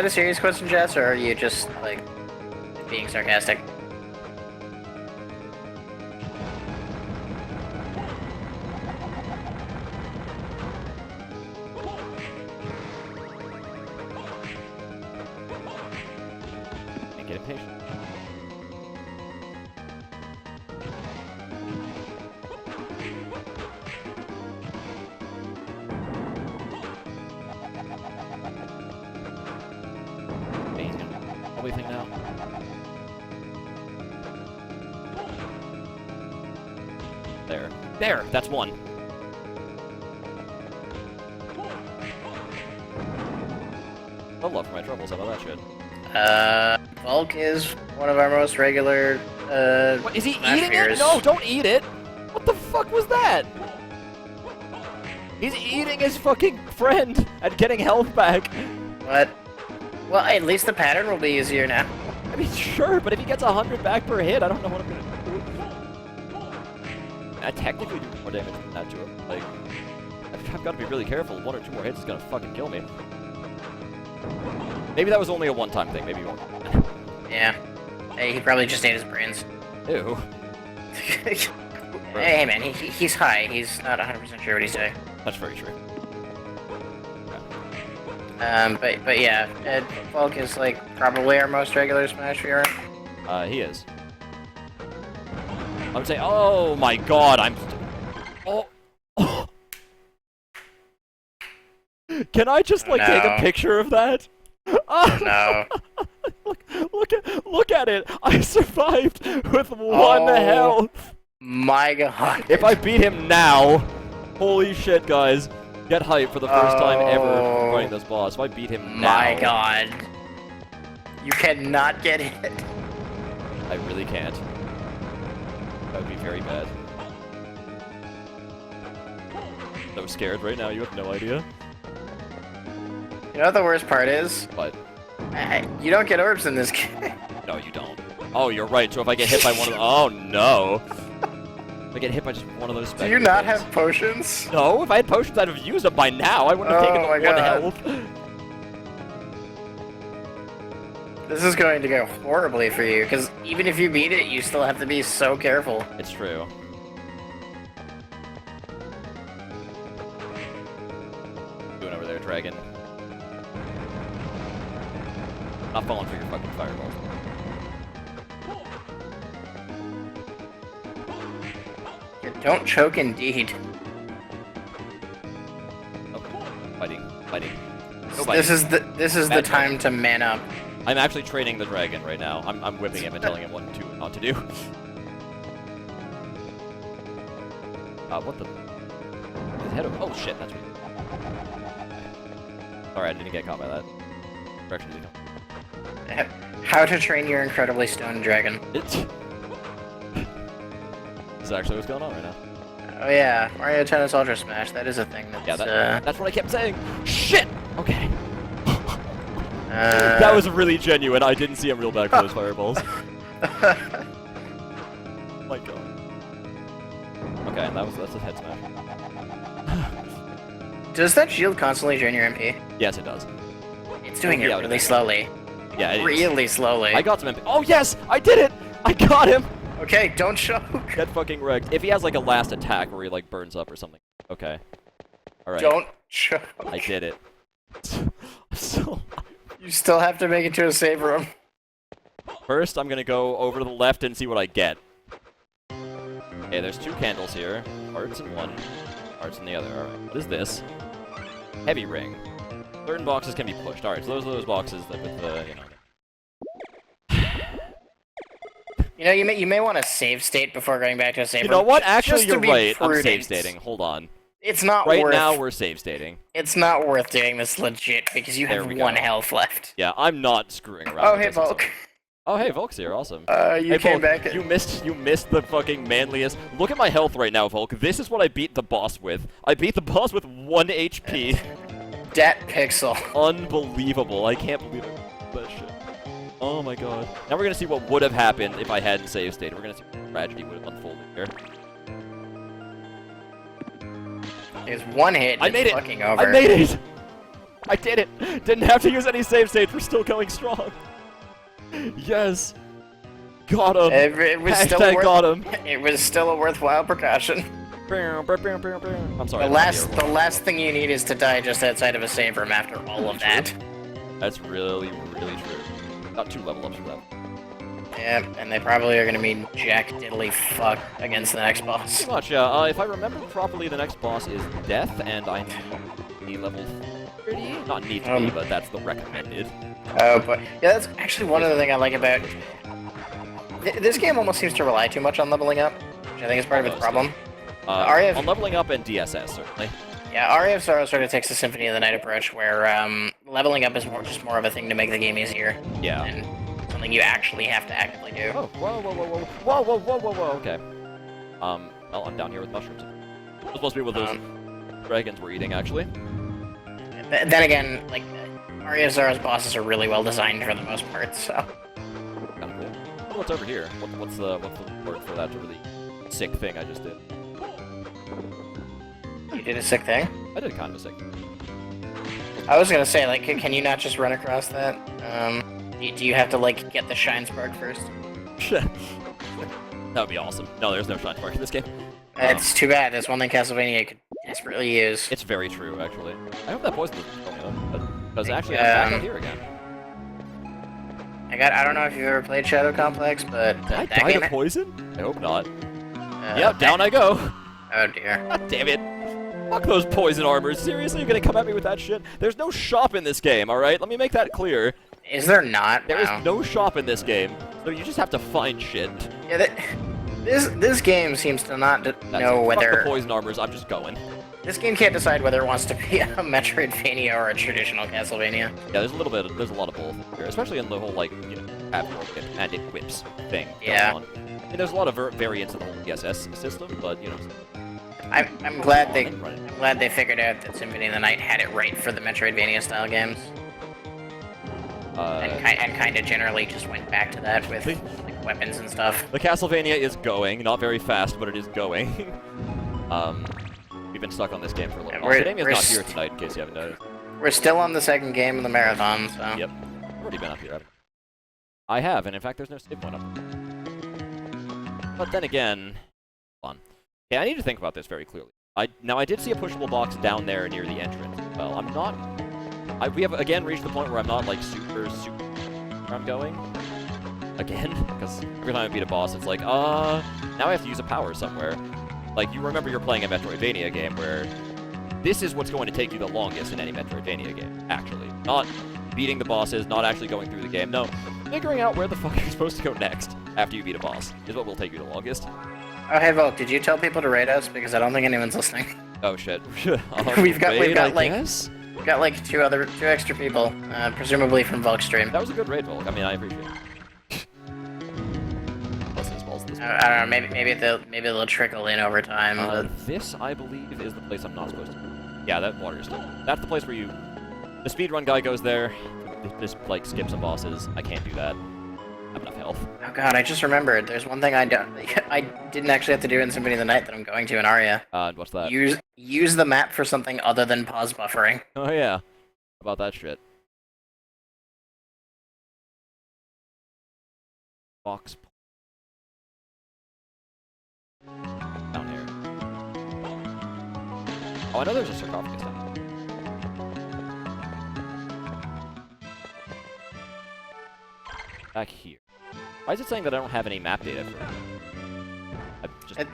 a serious question, Jess, or are you just like being sarcastic? Can't get impatient. Thing now. There, that's one. No love for my troubles, how about that shit? Bulk is one of our most regular, What, is he Smash eating fears. it? No, don't eat it! What the fuck was that? He's eating his fucking friend and getting health back. What? Well, at least the pattern will be easier now. I mean, sure, but if he gets 100 back per hit, I don't know what I'm gonna do. I technically do more damage than that to him. Like, I've got to be really careful. 1 or 2 more hits is gonna fucking kill me. Maybe that was only a one-time thing. Maybe he won't. Yeah. Hey, he probably just ate his brains. Ew. Hey, man, he's high. He's not 100% sure what he's doing. That's very true. But yeah, Bulk is like probably our most regular Smash viewer. He is. I would say, oh my god, oh. Can I just like take a picture of that? Oh No. look at it. I survived with 1 health. My god. If I beat him now, holy shit, guys. Get hype for the first time ever fighting this boss. If I beat him now... My god. You cannot get hit. I really can't. That would be very bad. So scared right now, you have no idea. You know what the worst part is? What? You don't get orbs in this game. No, you don't. Oh, you're right. So if I get hit by one of the... Oh, no. If I get hit by just one of those Do you not have potions? No, if I had potions, I'd have used them by now. I wouldn't have taken the 1 health. This is going to go horribly for you, because even if you beat it, you still have to be so careful. It's true. Doing over there, dragon. Not falling for your fucking fireball. Don't choke, indeed. Oh, fighting. No This fighting. is the time to man up. I'm actually training the dragon right now. I'm whipping him and telling him what not to do. What the? His head over. Oh shit, that's weird. Sorry, I didn't get caught by that. Direction did he go? How to train your incredibly stoned dragon. This is actually what's going on right now. Oh yeah, Mario Tennis Ultra Smash. That is a thing. That's, yeah, that's what I kept saying. Shit. Okay. That was really genuine. I didn't see him real back for those fireballs. My god. Okay, that's a head smash. Does that shield constantly drain your MP? Yes, it does. It's doing it really slowly. Yeah, it is. Really slowly. I got some MP. Oh yes, I did it! I got him! Okay, don't choke. Get fucking wrecked. If he has like a last attack where he like burns up or something. Okay. Alright. Don't choke. I did it. So... You still have to make it to a save room. First, I'm gonna go over to the left and see what I get. Okay, there's 2 candles here. Hearts in one, hearts in the other. Alright, what is this? Heavy ring. Certain boxes can be pushed. Alright, so those are those boxes that with the, you know... You know, you may want to save state before going back to a save You room. know what? Just Actually, to you're be right. I'm prudent. save stating. Hold on. It's not Right worth... now, we're save stating. It's not worth doing this legit, because you There have we one go. health left. Yeah, I'm not screwing around Oh, with hey, this. Volk. Oh, hey, Volk's here. Awesome. You Hey, came Volk, back... you missed the fucking manliest. Look at my health right now, Volk. This is what I beat the boss with. I beat the boss with 1 HP. Dat pixel. Unbelievable. I can't believe it. That shit. Oh my god. Now we're gonna see what would have happened if I hadn't save stated. We're gonna see what tragedy would have unfolded here. There's one hit. I made it! Fucking over. I made it! I did it! Didn't have to use any save states. We're still going strong. Yes! Got him! It was still Hashtag got him! It was still a worthwhile precaution. I'm sorry. The last thing you need is to die just outside of a save room after all of that. That's really, really true. Not 2 level ups for that. Yeah, and they probably are gonna mean jack diddly fuck against the next boss. Pretty much, yeah. If I remember properly, the next boss is Death, and I need level 30? Not need to be, but that's the recommended. Oh, but yeah, that's actually one other thing I like about... This game almost seems to rely too much on leveling up, which I think is part of its problem. On leveling up and DSS, certainly. Yeah, Aria of Sorrow sort of takes the Symphony of the Night approach, where leveling up is just more of a thing to make the game easier. Yeah. And something you actually have to actively do. Oh, whoa, okay. Well, I'm down here with mushrooms. It was supposed to be what those dragons were eating, actually. Then again, like, Aria of Sorrow's bosses are really well designed for the most part, so... Kind of cool. Oh, what's over here? What's the word for that really sick thing I just did? You did a sick thing? I did kind of a sick thing. I was gonna say, like, can you not just run across that? Do you have to, like, get the Shine Spark first? That would be awesome. No, there's no Shine Spark in this game. It's too bad. That's one thing Castlevania could desperately use. It's very true, actually. I hope that poison doesn't kill me, though. Because actually, I'm back out here again. I don't know if you've ever played Shadow Complex, but Did I that die game... to poison? I hope not. Yep, down I go. Oh dear. God damn it. Fuck those poison armors. Seriously, you're gonna come at me with that shit? There's no shop in this game, alright? Let me make that clear. Is there not? There Wow. is no shop in this game, so you just have to find shit. Yeah, this game seems to not know Fuck whether... the poison armors, I'm just going. This game can't decide whether it wants to be a Metroidvania or a traditional Castlevania. Yeah, there's a lot of both here, especially in the whole, like, you know, and it whips thing Yeah. going on. I mean, there's a lot of variants of the whole DSS system, but, you know... I'm glad they figured out that Symphony of the Night had it right for the Metroidvania style games. And kind of generally just went back to that with like, weapons and stuff. The Castlevania is going, not very fast, but it is going. We've been stuck on this game for a little while. Damia's not here tonight, in case you haven't noticed. We're still on the second game of the marathon, so... Yep. I've already been up here, haven't I? I have, and in fact, there's no save point up there. But then again... Hold on. Okay, I need to think about this very clearly. Now, I did see a pushable box down there near the entrance. Well, I'm not... we have, again, reached the point where I'm not, like, super where I'm going. Again, because every time I beat a boss, it's like, now I have to use a power somewhere. Like, you remember you're playing a Metroidvania game where this is what's going to take you the longest in any Metroidvania game, actually. Not beating the bosses, not actually going through the game. No, figuring out where the fuck you're supposed to go next after you beat a boss is what will take you the longest. Oh, hey, Volk, did you tell people to raid us? Because I don't think anyone's listening. Oh, shit. We've got I like... guess? We've got like two extra people, presumably from Volk's stream. That was a good raid, Volk. I mean, I appreciate it. I don't know, maybe they'll trickle in over time. This, I believe, is the place I'm not supposed to go. Yeah, that water is still... That's the place where you... The speedrun guy goes there, just, like, skip some bosses. I can't do that. I have enough health. Oh god, I just remembered. There's one thing I didn't actually have to do in Symphony of the Night that I'm going to in Aria. What's that? Use the map for something other than pause buffering. Oh, yeah. How about that shit? Box... Down here. Oh, I know there's a sarcophagus down there. Back here. Why is it saying that I don't have any map data for it?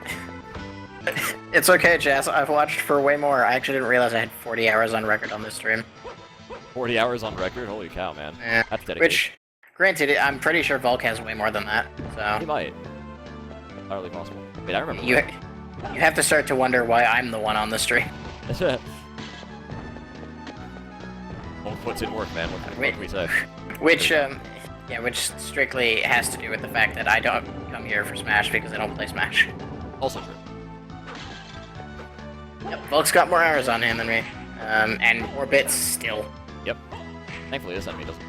It's okay, Jazz. I've watched for way more. I actually didn't realize I had 40 hours on record on this stream. 40 hours on record? Holy cow, man. Yeah. That's dedication. Which, granted, I'm pretty sure Volk has way more than that. He So might. Entirely possible. Wait, I remember. you have to start to wonder why I'm the one on the stream. Old foot's in work, man. What can we say? Which strictly has to do with the fact that I don't come here for Smash because I don't play Smash. Also true. Yep, Volk's got more hours on him than me, and more bits still. Yep. Thankfully, this enemy doesn't.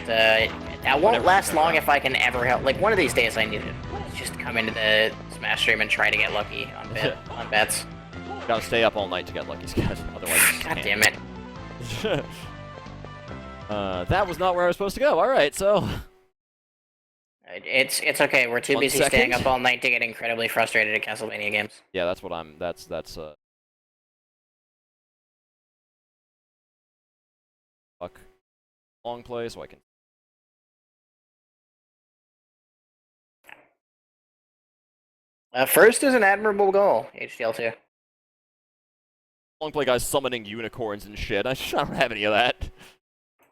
That won't last long if I can ever help. Like, one of these days I need to just come into the Smash stream and try to get lucky on bets. Gotta stay up all night to get lucky, Scott. Otherwise, you God can't. damn it. That was not where I was supposed to go. All right, so It's okay. We're too 1 busy second. staying up all night to get incredibly frustrated at Castlevania games. yeah, that's what I'm. That's fuck. Long play, so I can. First is an admirable goal, HDL2. Long play guys summoning unicorns and shit. I don't have any of that.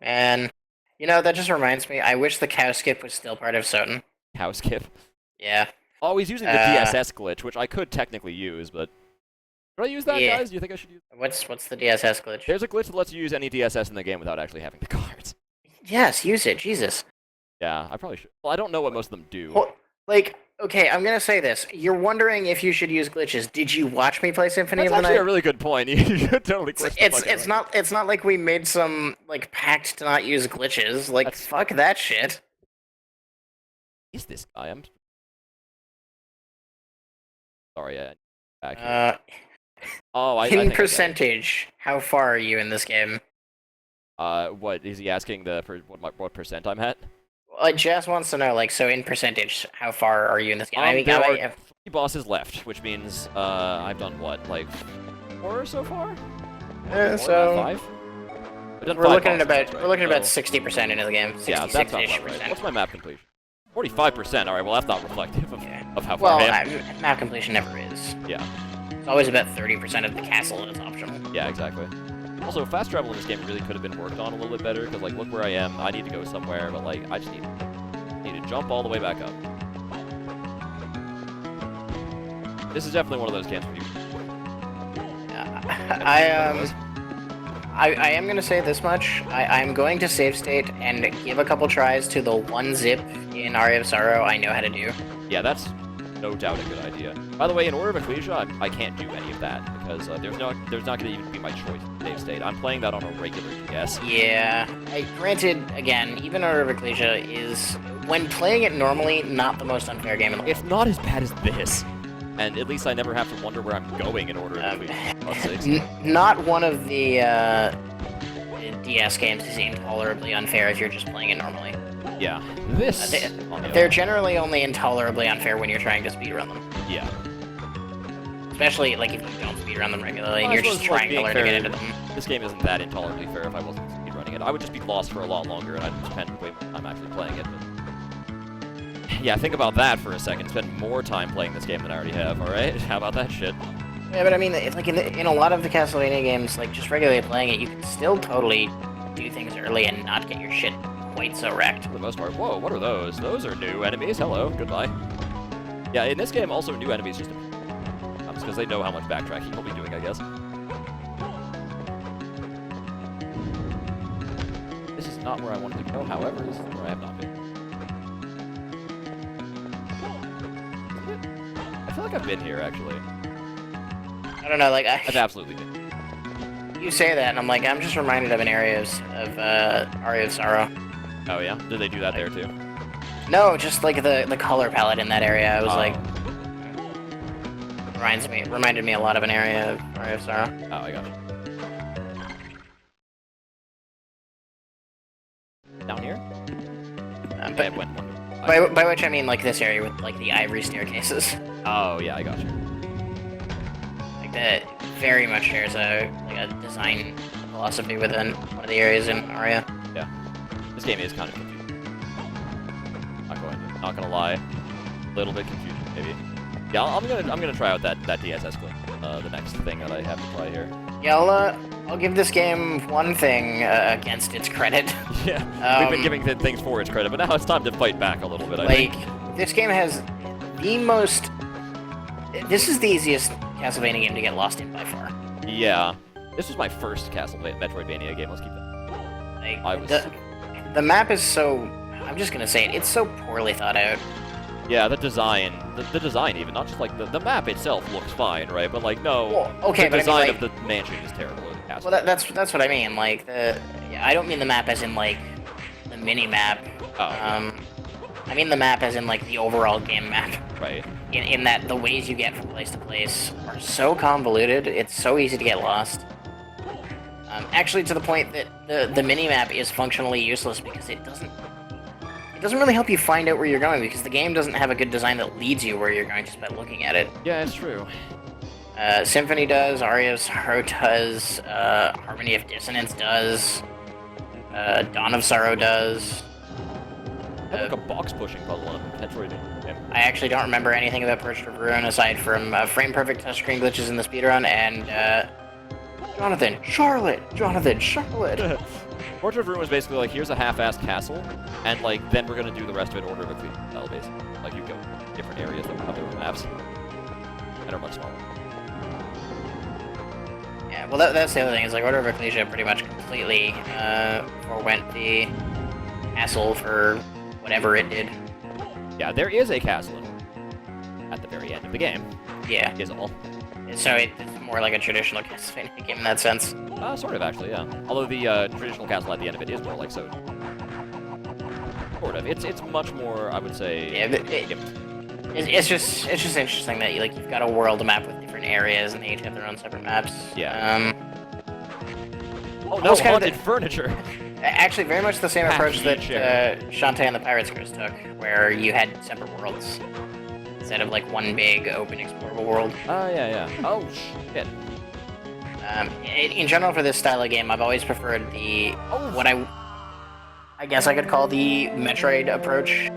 And, you know, that just reminds me, I wish the cow skip was still part of Soten. Cow skip. Yeah. Oh, he's using the DSS glitch, which I could technically use, but should I use that, Yeah. guys? Do you think I should use? What's the DSS glitch? There's a glitch that lets you use any DSS in the game without actually having the cards. Yes, use it, Jesus. Yeah, I probably should. Well, I don't know what most of them do. Well, like, okay, I'm gonna say this. You're wondering if you should use glitches. Did you watch me play Symphony That's of the actually Night? a really good point. You should totally glitch the fuck out of it. It's not like we made some like pact to not use glitches. Like fuck that shit. Is this guy? I'm sorry. Back here. Oh, I think I In got it. percentage, how far are you in this game? What is he asking? What percent I'm at? Jazz wants to know, like, so in percentage, how far are you in this game? I mean, There are 3 bosses left, which means I've done what, like 4 so far? So 5? we're looking at about 60% into the game. 66-ish Yeah, that's not right. percent. What's my map completion? 45%. All right, well that's not reflective of how far Well, I am. map completion never is. Yeah. It's always about 30% of the castle that's optional. Yeah, exactly. Also, fast travel in this game really could have been worked on a little bit better, because, like, look where I am. I need to go somewhere, but, like, I just need to jump all the way back up. This is definitely one of those games where you... I am going to say this much. I'm going to save state and give a couple tries to the one zip in Aria of Sorrow I know how to do. Yeah, that's no doubt a good idea. By the way, in Order of Ecclesia, I can't do any of that, because there's not going to even be my choice to save state. I'm playing that on a regular DS. Yeah. Granted, again, even Order of Ecclesia is, when playing it normally, not the most unfair game in the world. It's not as bad as this. And at least I never have to wonder where I'm going in Order of Ecclesia. Not one of the DS games is intolerably unfair if you're just playing it normally. Yeah. This... They're generally only intolerably unfair when you're trying to speedrun them. Yeah. Especially, like, if you don't speedrun them regularly and you're just trying to learn to get into them. This game isn't that intolerably fair if I wasn't speedrunning it. I would just be lost for a lot longer, and I'd spend way more time actually playing it. But... yeah, think about that for a second. Spend more time playing this game than I already have, alright? How about that shit? Yeah, but I mean, like, in a lot of the Castlevania games, like, just regularly playing it, you can still totally do things early and not get your shit quite so wrecked. For the most part. Whoa, what are those? Those are new enemies. Hello, goodbye. Yeah, in this game, also new enemies just because they know how much backtracking you'll be doing, I guess. This is not where I wanted to go, however, this is where I have not been. I feel like I've been here, actually. I don't know, like, I've absolutely been. You say that, and I'm like, I'm just reminded of an area of Aria of Sorrow. Oh, yeah? Did they do that there, too? No, just, like, the color palette in that area. I was like... Reminded me a lot of an area of Aria of Sorrow. Oh, I got you. Down here? By which I mean, like, this area with, like, the ivory staircases. Oh, yeah, I got you. Like, that very much shares a design philosophy within one of the areas in Aria. Yeah. This game is kind of confusing. Not gonna lie. A little bit confusing, maybe. Yeah, I'm gonna try out that DSS glitch, the next thing that I have to try here. Yeah, I'll give this game one thing against its credit. Yeah, we've been giving things for its credit, but now it's time to fight back a little bit, I think. This game has the most... This is the easiest Castlevania game to get lost in by far. Yeah. This was my first Metroidvania game, let's keep that. Like, the map is so... I'm just gonna say it, it's so poorly thought out. Yeah, the design, the design even, not just like the map itself looks fine, right? But like, no, well, okay, the design of the mansion is terrible. Well, that's what I mean. Like I don't mean the map as in like the mini map. Oh. I mean the map as in like the overall game map. Right. In that the ways you get from place to place are so convoluted, it's so easy to get lost. Actually, to the point that the mini map is functionally useless because it doesn't really help you find out where you're going because the game doesn't have a good design that leads you where you're going just by looking at it. Yeah, it's true. Symphony does, Aria of Sorrow does, Harmony of Dissonance does, Dawn of Sorrow does. I have like a box pushing puzzle on Metroid. Yeah. I actually don't remember anything about Portrait of Ruin aside from frame-perfect touchscreen glitches in the speedrun and, Jonathan, Charlotte! Portrait of Ruin was basically like, here's a half-assed castle, and like, then we're gonna do the rest of it order of ecclesial style, basically. Like, you go different areas that have their own maps, and are much smaller. Yeah, well, that's the other thing, is like, Order of Ecclesia pretty much completely, forewent the castle for whatever it did. Yeah, there is a castle at the very end of the game. Yeah. Is all. So it's more like a traditional Castlevania game in that sense. Sort of, actually, yeah. Although the traditional castle at the end of it is more like so. Sort of. It's much more, I would say. Yeah, but it's just interesting that you've got a world map with different areas and they each have their own separate maps. Yeah. Oh no, haunted furniture. Actually, very much the same approach that Shantae and the Pirates Curse took, where you had separate worlds instead of like one big open explorable world. Oh yeah. Oh shit. In general, for this style of game, I've always preferred what I guess I could call the Metroid approach,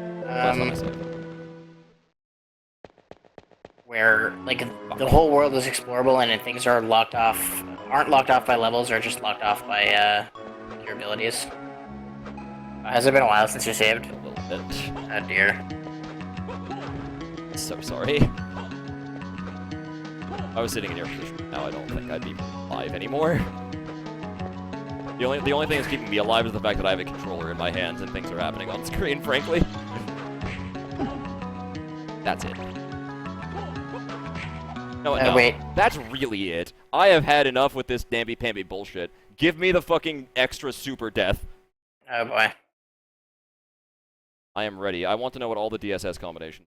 where like the whole world is explorable and things are aren't locked off by levels, or just locked off by your abilities. Has it been a while since you saved? A little bit. Oh dear. So sorry. If I was sitting in your position now, I don't think I'd be alive anymore. The only thing that's keeping me alive is the fact that I have a controller in my hands and things are happening on screen, frankly. That's it. No, wait. That's really it. I have had enough with this namby-pamby bullshit. Give me the fucking extra super death. Oh boy. I am ready. I want to know what all the DSS combinations.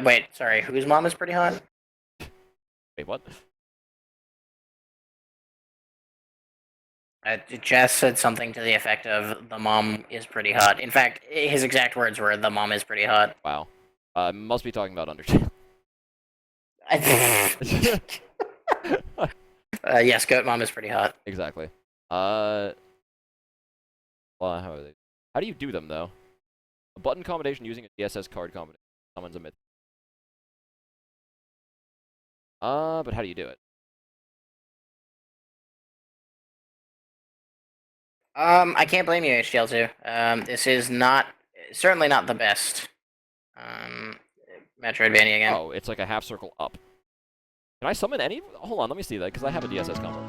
Wait, sorry. Whose mom is pretty hot? Wait, what? Jess said something to the effect of, the mom is pretty hot. In fact, his exact words were, the mom is pretty hot. Wow. Must be talking about Undertale. Yes, Goat Mom is pretty hot. Exactly. Well, how do you do them, though? A button combination using a DSS card combination summons a myth. But how do you do it? I can't blame you, HDL2. This is certainly not the best, Metroidvania game. Oh, it's like a half circle up. Can I summon any? Hold on, let me see that, because I have a DSS combo.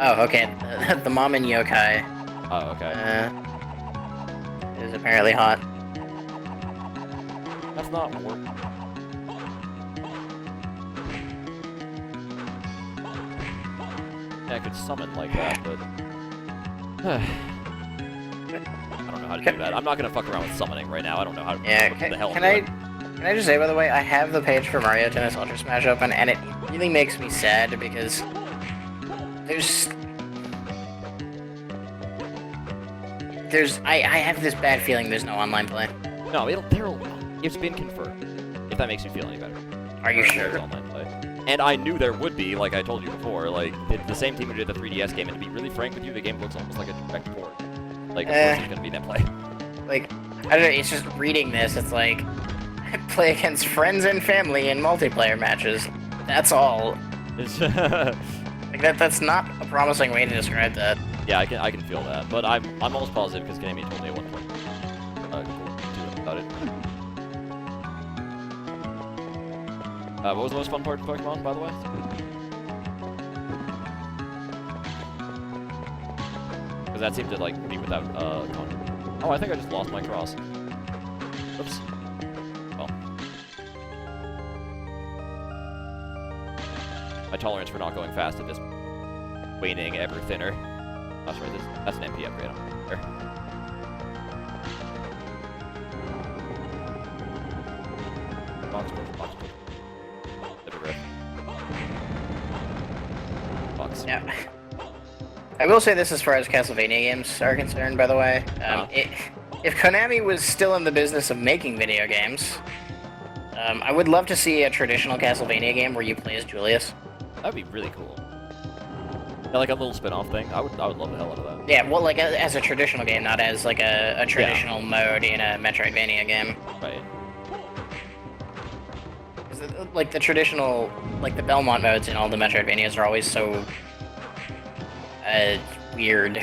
Oh, okay. The mom in Yokai. Oh, okay. Is apparently hot. That's not working. Yeah, I could summon like that, but... I don't know how to do that. I'm not gonna fuck around with summoning right now. I don't know how to... Yeah, what the hell can I just say, by the way, I have the page for Mario Tennis Ultra Smash open, and it really makes me sad because I have this bad feeling there's no online play. No, it's been confirmed, if that makes you feel any better. Are you sure? There's online play. And I knew there would be, like I told you before, like, the same team who did the 3DS game, and to be really frank with you, the game looks almost like a direct port. Like, of course there's gonna be net play. Like, I don't know, it's just reading this, it's like, I play against friends and family in multiplayer matches. That's all. It's Like that's not a promising way to describe that. yeah, I can feel that, but I'm almost positive because Kanemi told me at one point about it. What was the most fun part of Pokemon, by the way? Because that seemed to like be without content. Oh, I think I just lost my cross. Oops. Well, my tolerance for not going fast at this waning ever thinner. Oh, sorry, that's an MP upgrade. There. Box push, box push. Box. Yeah. I will say this as far as Castlevania games are concerned, by the way. If Konami was still in the business of making video games, I would love to see a traditional Castlevania game where you play as Julius. That'd be really cool. Yeah, like a little spin-off thing. I would love the hell out of that. Yeah, well, like as a traditional game, not as like a traditional mode in a Metroidvania game. Right. Like the traditional, like the Belmont modes in all the Metroidvanias are always so weird.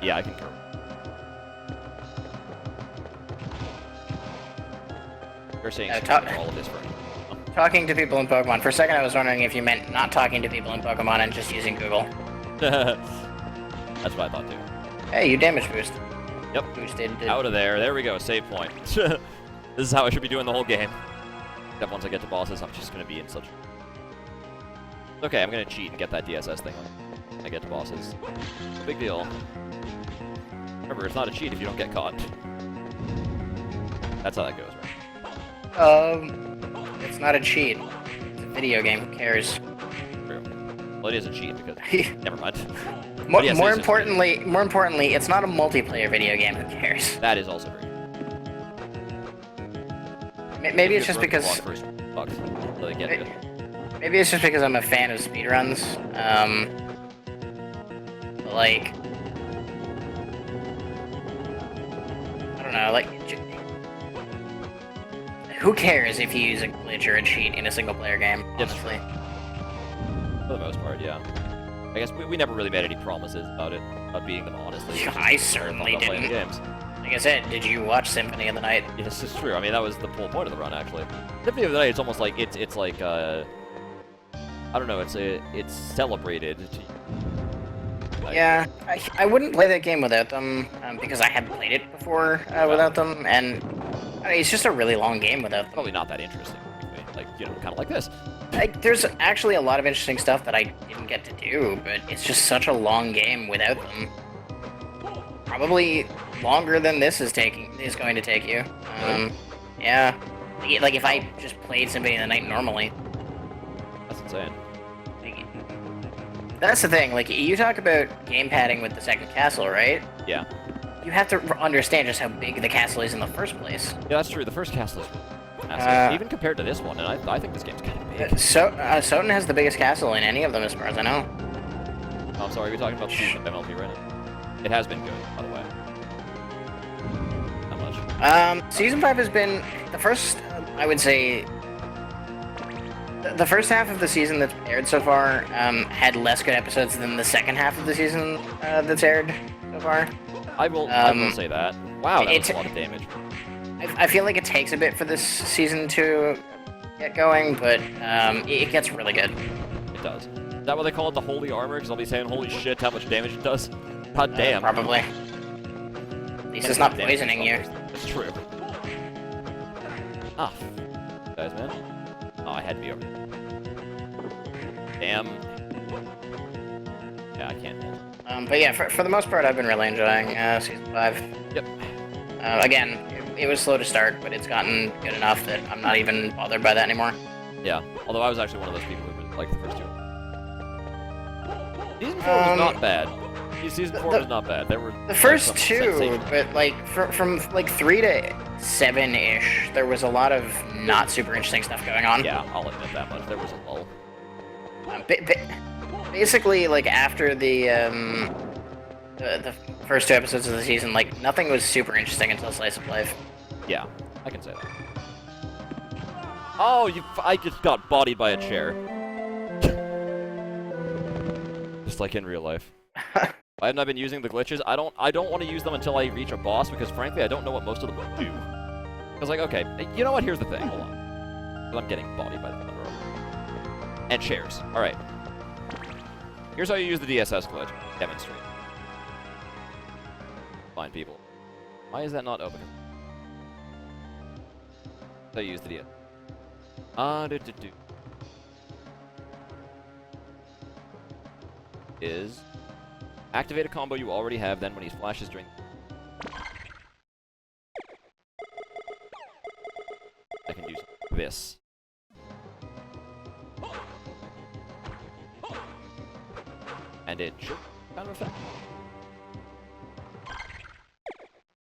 Yeah, I concur. You're saying all of this for Talking to people in Pokemon. For a second, I was wondering if you meant not talking to people in Pokemon and just using Google. That's what I thought too. Hey, you damage boost. Yep. Boosted. Out of there. There we go. Save point. This is how I should be doing the whole game. Except once I get to bosses, I'm just going to be in such... Okay, I'm going to cheat and get that DSS thing when I get to bosses. No big deal. Remember, it's not a cheat if you don't get caught. That's how that goes, right? It's not a cheat. It's a video game. Who cares? True. Well, it is a cheat because... Never mind. More importantly, it's not a multiplayer video game. Who cares? That is also very true. Maybe it's just because... First bucks, so they get good. Maybe it's just because I'm a fan of speedruns. Like... I don't know, like... Who cares if you use a glitch or a cheat in a single-player game, honestly? For the most part, yeah. I guess we never really made any promises about it, about being them honestly. I certainly didn't. Games. Like I said, did you watch Symphony of the Night? Yes, it's true. I mean, that was the whole point of the run, actually. Symphony of the Night, it's almost like it's like I don't know. It's celebrated. Yeah, I wouldn't play that game without them because I had played it before without them, and it's just a really long game without them. Probably not that interesting. Like, you know, kind of like this. There's actually a lot of interesting stuff that I didn't get to do, but it's just such a long game without them. Probably longer than this is going to take you. Yeah. Like if I just played Symphony of the Night normally. That's insane. That's the thing, like, you talk about game padding with the second castle, right? Yeah. You have to understand just how big the castle is in the first place. Yeah, that's true. The first castle is massive, even compared to this one, and I think this game's kind of big. Soden has the biggest castle in any of them, as far as I know. Oh, I'm sorry, we're talking about Season of MLP right now. It has been good, by the way. How much? Season 5 has been the first, I would say, the first half of the season that's aired so far had less good episodes than the second half of the season that's aired so far. I will say that. Wow, that was a lot of damage. I feel like it takes a bit for this season to get going, but it gets really good. It does. Is that what they call it, the holy armor? Because I'll be saying, holy shit, how much damage it does. God damn. Probably. At least it's not poisoning you. It's true. Ah, guys, man. Oh, I had to be over here. Damn. Yeah, I can't hold it. But yeah, for the most part, I've been really enjoying Season 5. Yep. Again, it was slow to start, but it's gotten good enough that I'm not even bothered by that anymore. Yeah, although I was actually one of those people who liked the first two. Season 4 was not bad. Season 4 was not bad. There were the first two, but like from like 3 to 7-ish, there was a lot of not super interesting stuff going on. Yeah, I'll admit that much. There was a lull. Basically, like after the first 2 episodes of the season, like nothing was super interesting until Slice of Life. Yeah, I can say that. Oh, I just got bodied by a chair. Just like in real life. I have not been using the glitches. I don't want to use them until I reach a boss because frankly I don't know what most of them will do. Because like, okay, you know what? Here's the thing. Hold on. 'Cause I'm getting bodied by the thunder. And chairs. All right. Here's how you use the DSS glitch. Demonstrate. Fine people. Why is that not open? So you use the DSS. Is activate a combo you already have, then when he flashes during... I can use this. And it should kind of effect.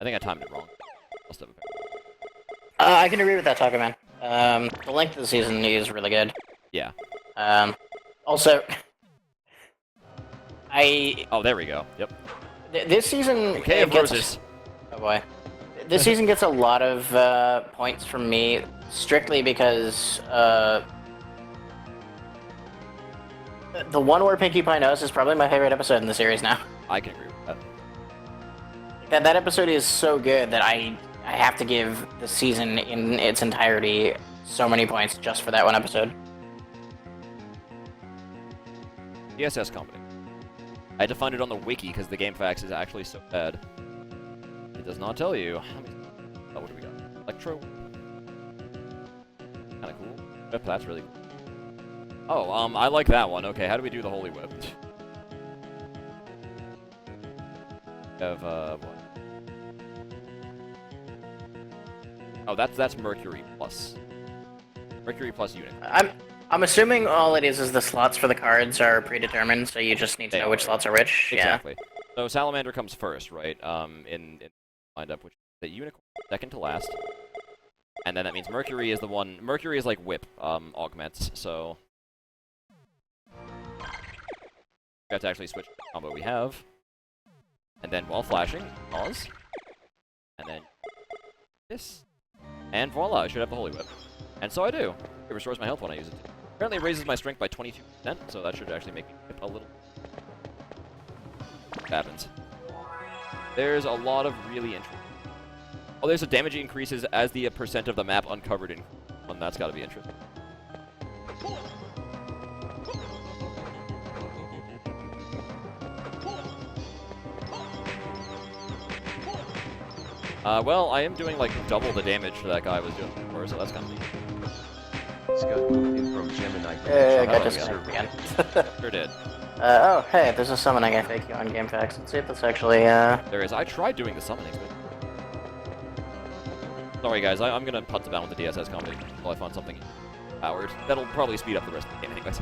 I think I timed it wrong. Must have. I can agree with that, Taco Man. The length of the season is really good. Yeah. Also, Oh, there we go. Yep. This season Okay, of gets... Roses. Oh boy. This season gets a lot of points from me, strictly because the one where Pinkie Pie knows is probably my favorite episode in the series now. I can agree with that. That episode is so good that I have to give the season in its entirety so many points just for that one episode. DSS company. I had to find it on the wiki because the game facts is actually so bad. It does not tell you. Oh, what do we got? Electro. Kind of cool. Whip, that's really cool. Oh, I like that one. Okay, how do we do the Holy Whip? Of, what? Oh, that's Mercury plus. Mercury plus unit. I'm assuming all it is the slots for the cards are predetermined, so you just need to know which slots are which. Exactly. Yeah. So Salamander comes first, right? In lineup, which is the unicorn second to last. And then that means Mercury is the one. Mercury is like whip augments, so we have to actually switch the combo we have. And then while flashing, pause. And then this. And voila, I should have the Holy Whip. And so I do. It restores my health when I use it. Apparently it raises my strength by 22%, so that should actually make me whip a little. What happens? There's a lot of really interesting... Oh, there's a damage increases as the percent of the map uncovered in... And that's gotta be interesting. Well, I am doing like double the damage that guy was doing before, so that's kind of neat. Scott moved in from Gemini. Got disconnected again. Sure did. Oh, hey, there's a summoning FAQ on GameFAQs. Let's see if that's actually, There is. I tried doing the summoning, but... Sorry, guys. I'm gonna putz about with the DSS comedy until I find something powered. That'll probably speed up the rest of the game anyways.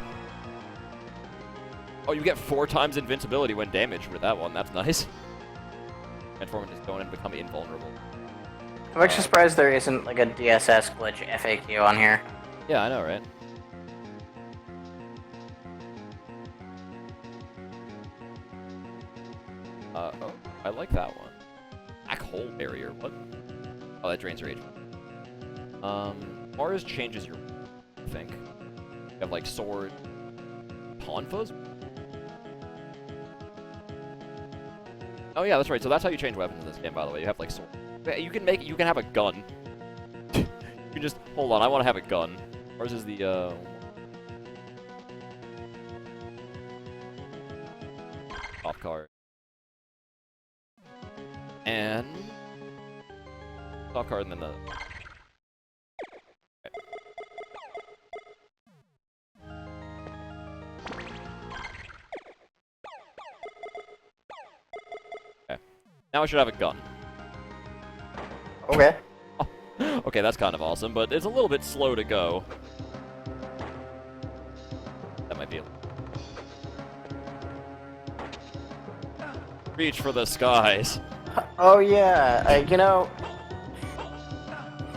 Oh, you get 4 times invincibility when damaged with that one. That's nice. Transform into stone and become invulnerable. I'm actually surprised there isn't, like, a DSS glitch FAQ on here. Yeah, I know, right? Oh, I like that one. Black hole barrier, what? Oh, that drains rage. Mars changes your... I think. You have, like, sword... Tonfas? Oh yeah, that's right. So that's how you change weapons in this game, by the way. You have, like, sword... You can have a gun. You can just... Hold on, I want to have a gun. Ours is the, Top card. And... Top card and then the... Okay. Now I should have a gun. Okay. Oh, okay, that's kind of awesome, but it's a little bit slow to go. That might be a... Reach for the skies. Oh yeah, you know...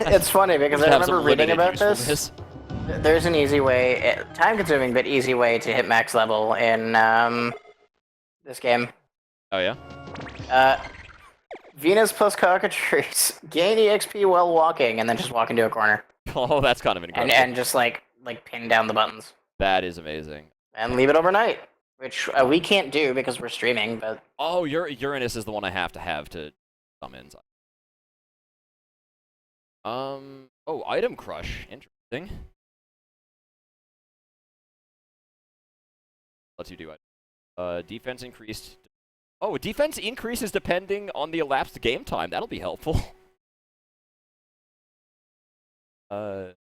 It's funny because I remember reading about this. There's an easy way, time-consuming but easy way to hit max level in, this game. Oh yeah? Venus plus cockatrice. Gain EXP while walking, and then just walk into a corner. Oh, that's kind of incredible. and just like pin down the buttons That is amazing. and leave it overnight, which we can't do because we're streaming. But Oh, Uranus is the one I have to summon. Oh, item crush. Interesting. Lets you do it. Defense increased. Oh, defense increases depending on the elapsed game time. That'll be helpful. But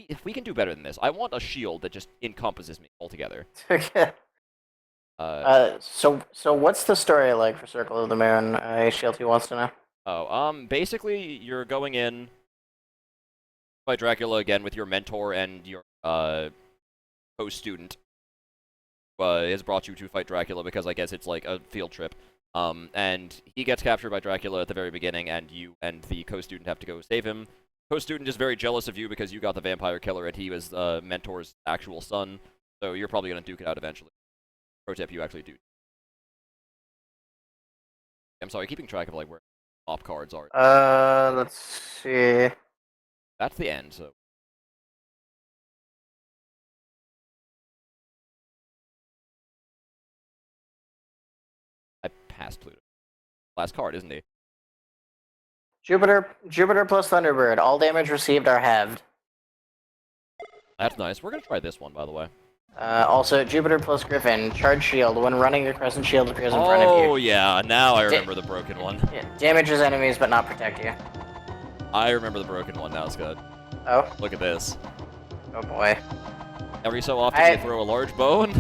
if we can do better than this, I want a shield that just encompasses me altogether. okay. So what's the story like for Circle of the Moon? HLT wants to know. Oh, basically you're going in by Dracula again with your mentor and your co-student. Has brought you to fight Dracula because I guess it's like a field trip. And he gets captured by Dracula at the very beginning, and you and the co-student have to go save him. Co-student is very jealous of you because you got the vampire killer and he was mentor's actual son, so you're probably going to duke it out eventually. Pro tip, you actually do. I'm sorry, keeping track of like where top cards are. Let's see. That's the end, so. I passed Pluto. Last card, isn't he? Jupiter plus Thunderbird. All damage received are halved. That's nice. We're going to try this one, by the way. Also, Jupiter plus Griffin. Charge shield. When running, a crescent shield appears in front of you. Oh, yeah. Now I remember the broken one. Yeah, damages enemies, but not protect you. I remember the broken one. Now it's good. Oh. Look at this. Oh, boy. Every so often, they throw a large bone.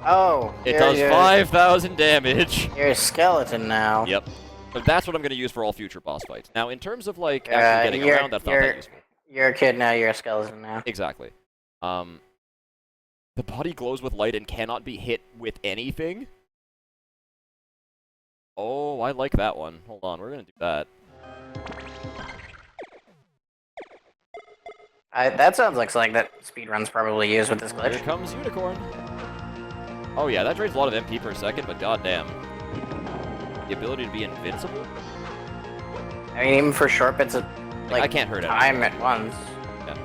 Oh. It does 5,000 damage. You're a skeleton now. Yep. But that's what I'm going to use for all future boss fights. Now, in terms of, like, actually getting around, that's not that useful. You're a kid now, you're a skeleton now. Exactly. The body glows with light and cannot be hit with anything? Oh, I like that one. Hold on, we're going to do that. That sounds like something that speedruns probably use with this glitch. Here comes Unicorn. Oh yeah, that drains a lot of MP per second, but goddamn. The ability to be invincible? I mean, even for short bits of I can't hurt time at once. Yeah.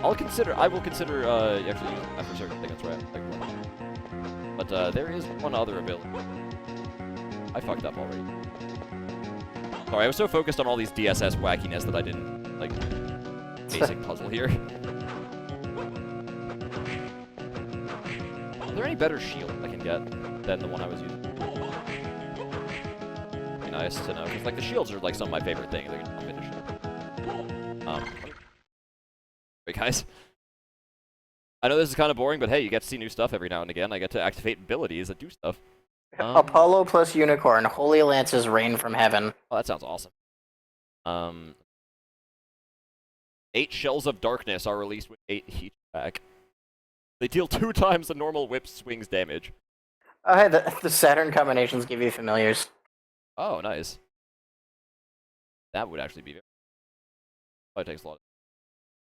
I will consider actually using that for certain things, right? But there is one other ability. I fucked up already. Sorry, I was so focused on all these DSS wackiness that I didn't, like, basic puzzle here. Is there any better shield I can get than the one I was using? Be nice to know, because, like, the shields are, like, some of my favorite things. They're gonna finish. Wait, guys. I know this is kind of boring, but hey, you get to see new stuff every now and again. I get to activate abilities that do stuff. Apollo plus Unicorn. Holy lances rain from heaven. Oh, that sounds awesome. 8 shells of darkness are released with 8 each pack. They deal 2 times the normal whip swings damage. Oh, hey, the Saturn combinations give you familiars. Oh, nice. That would actually be very... Probably takes a lot of...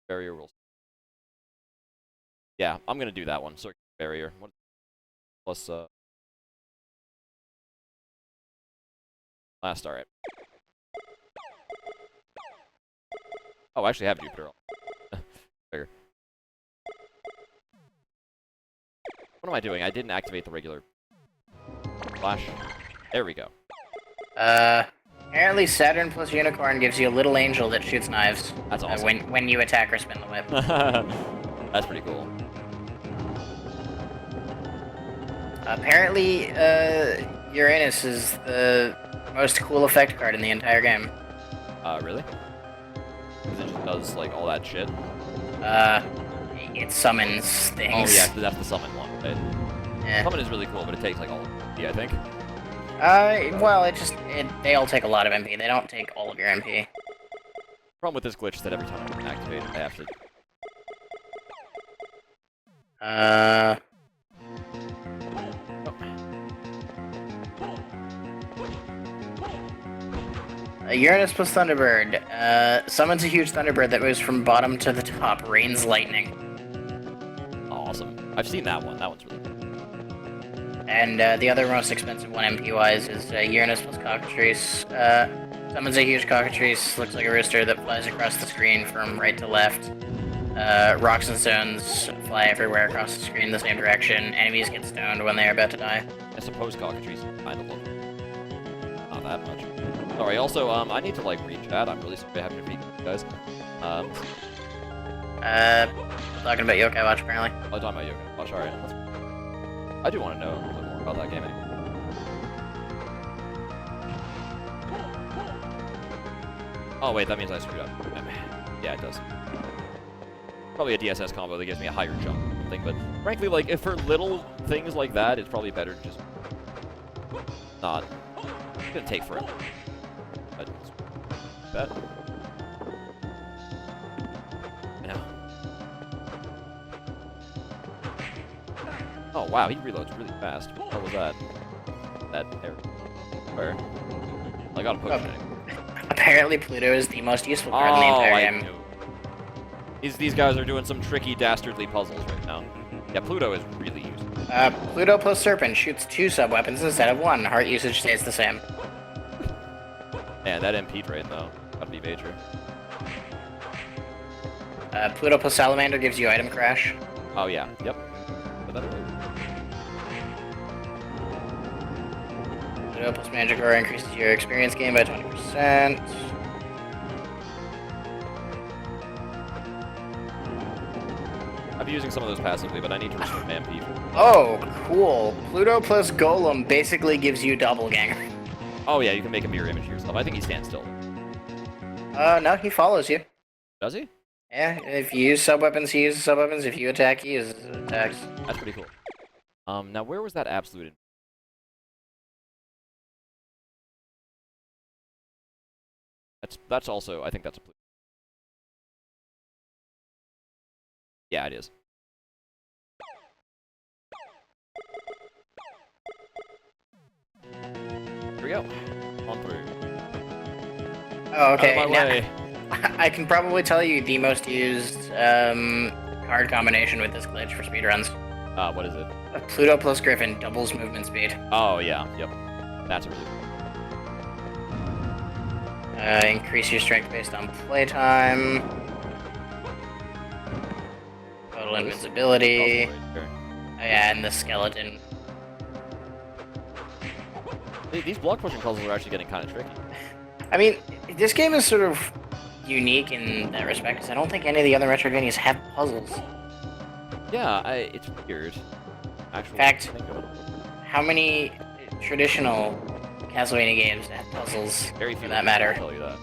Barrier rules. Yeah, I'm gonna do that one. Circuit barrier. Plus, last, alright. Oh, I actually have Jupiter on. Bigger. What am I doing? I didn't activate the regular flash. There we go. Apparently Saturn plus Unicorn gives you a little angel that shoots knives. That's awesome. When you attack or spin the whip. That's pretty cool. Apparently, Uranus is the most cool effect card in the entire game. Really? Because it just does, like, all that shit? It summons things. Oh, yeah, that's the summon one, right? Yeah. Summon is really cool, but it takes, like, all of MP, I think. Well, they all take a lot of MP. They don't take all of your MP. Problem with this glitch is that every time I activate it, I have to... Uranus plus Thunderbird. Summons a huge Thunderbird that moves from bottom to the top. Rains lightning. Awesome. I've seen that one. That one's really cool. And the other most expensive one MP-wise is Uranus plus Cockatrice. Summons a huge cockatrice, looks like a rooster that flies across the screen from right to left. Rocks and stones fly everywhere across the screen in the same direction. Enemies get stoned when they are about to die. I suppose cockatrice kind of look not that much. Sorry, also, I need to, like, reach that. I'm really sorry I haven't been you guys. Talking about Yokai Watch, apparently. I'm talking about Yoga. Oh, sorry. I do want to know a little more about that game anyway. Oh, wait, that means I screwed up. Yeah, it does. Probably a DSS combo that gives me a higher jump or something, but frankly, like, if for little things like that, it's probably better to just not. It's gonna take forever. But that. I know. Oh wow, he reloads really fast. What was that? That error. Where? I got a potion. Apparently, Pluto is the most useful card in the entire game. Knew. These guys are doing some tricky, dastardly puzzles right now. Yeah, Pluto is really useful. Pluto plus Serpent shoots 2 sub-weapons instead of 1. Heart usage stays the same. Man, that MP drain, though. Gotta be major. Pluto plus Salamander gives you item crash. Oh, yeah. Yep. Put that away. Pluto plus Mandragora increases your experience gain by 20%. I'll be using some of those passively, but I need to restore MP. Oh, cool. Pluto plus Golem basically gives you double ganger. Oh, yeah, you can make a mirror image of yourself. I think he stands still. No, he follows you. Does he? Yeah, if you use sub-weapons, he uses sub-weapons. If you attack, he uses attacks. That's pretty cool. Now where was that absolute? That's also, I think that's a. Yeah, it is. Here we go. On through. Oh, okay. Out of my way. I can probably tell you the most used card combination with this glitch for speedruns. What is it? Pluto plus Griffin doubles movement speed. Oh, yeah. Yep. That's a really cool. Increase your strength based on playtime. Total invincibility. Oh, right, Oh, yeah, and the skeleton. These block pushing puzzles are actually getting kind of tricky. I mean, this game is sort of unique in that respect, because I don't think any of the other Metroidvanias have puzzles. Yeah, it's weird. Actually, In fact, how many traditional Castlevania games have puzzles, very few for that matter? I'll tell you that.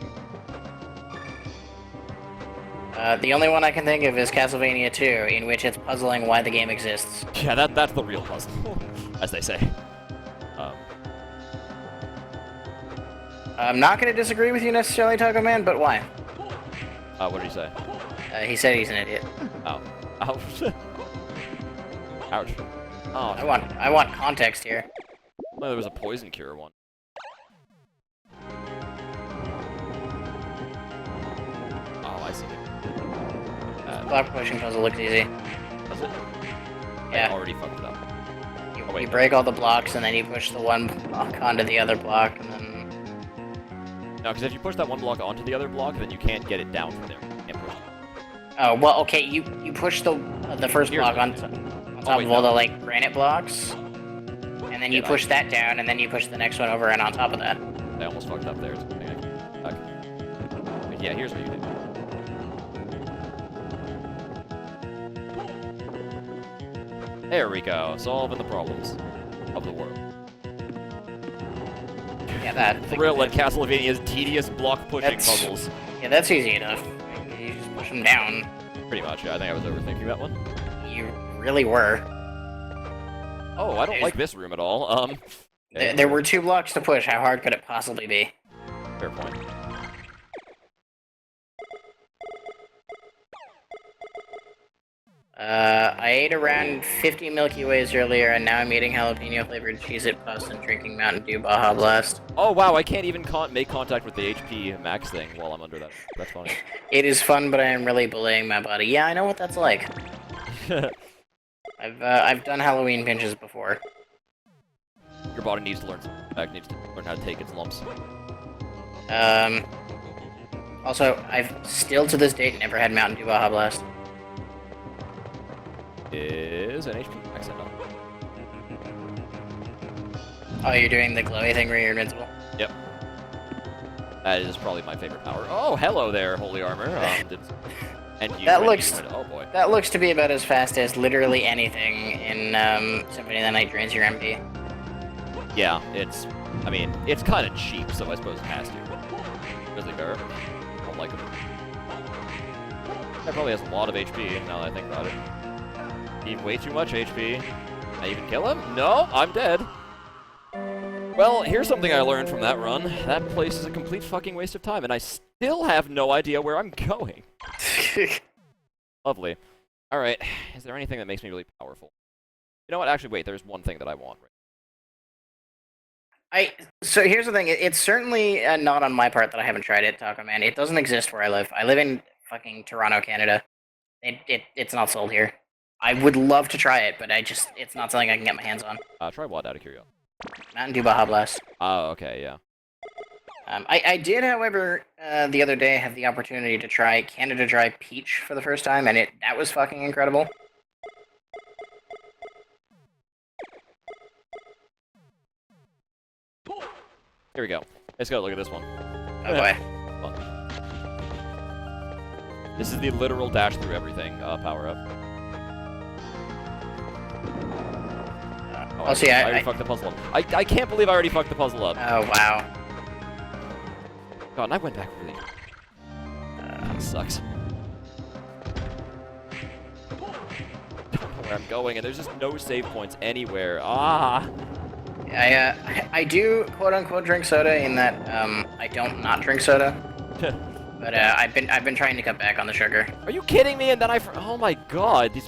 The only one I can think of is Castlevania 2, in which it's puzzling why the game exists. Yeah, that's the real puzzle, as they say. I'm not going to disagree with you necessarily, Taco Man, but why? What did he say? He said he's an idiot. Oh. Ouch. Ouch. Oh, I want context here. well, there was a poison cure one. Oh, I see. Block pushing puzzle looks easy. Does it? Yeah. I already fucked it up. You, Oh, wait. you break all the blocks, and then you push the one block onto the other block, and then... No, because if you push that one block onto the other block, then you can't get it down from there. You can't push it. Oh, well, okay, you push the first Here's block what on, you do. on top wait, of all no. the, like, granite blocks, and then you Yeah, push that down, and then you push the next one over and on top of that. I almost fucked up there. It's something I can... Okay. But yeah, here's what you do. There we go. Solving the problems of the world. Yeah, that. Thrill at Castlevania's tedious block pushing That's- puzzles. Yeah, that's easy enough. You just push them down. Pretty much, yeah. I think I was overthinking that one. You really were. Oh, I don't like this room at all. There were 2 blocks to push. How hard could it possibly be? Fair point. I ate around 50 Milky Ways earlier, and now I'm eating jalapeno-flavored Cheez-It Puffs and drinking Mountain Dew Baja Blast. Oh, wow, I can't even make contact with the HP max thing while I'm under that. That's funny. It is fun, but I am really bullying my body. Yeah, I know what that's like. I've done Halloween pinches before. Your body needs to learn needs to learn how to take its lumps. Also, I've still to this date never had Mountain Dew Baja Blast. Is an HP max enough? Oh, you're doing the glowy thing where you're invincible? Yep. That is probably my favorite power. Oh, hello there, Holy Armor. And you. That and looks. you, oh boy. That looks to be about as fast as literally anything in Symphony of the Night drains your MP. Yeah, it's. I mean, it's kind of cheap, so I suppose it has to. Grizzly Bear. I don't like him. That probably has a lot of HP now that I think about it. He way too much HP. Can I even kill him? No, I'm dead. Well, here's something I learned from that run. That place is a complete fucking waste of time, and I still have no idea where I'm going. Lovely. Alright, is there anything that makes me really powerful? You know what? Actually, wait, there's one thing that I want. So here's the thing. It's certainly not on my part that I haven't tried it, Taco Man. It doesn't exist where I live. I live in fucking Toronto, Canada. It's not sold here. I would love to try it, but it's not something I can get my hands on. Try what out of curiosity? Mountain Dew Baja Blast. Oh, okay, yeah. I did, however, the other day have the opportunity to try Canada Dry Peach for the first time, and that was fucking incredible. Here we go. Let's go look at this one. Oh boy. Well, this is the literal dash through everything power up. Oh, see, I already fucked the puzzle up. I can't believe I already fucked the puzzle up. Oh, wow. God, and I went back really. That sucks. Don't know where I'm going, and there's just no save points anywhere. Ah! I do quote unquote drink soda in that I don't not drink soda, but I've been trying to cut back on the sugar. Are you kidding me? And then oh my god, these.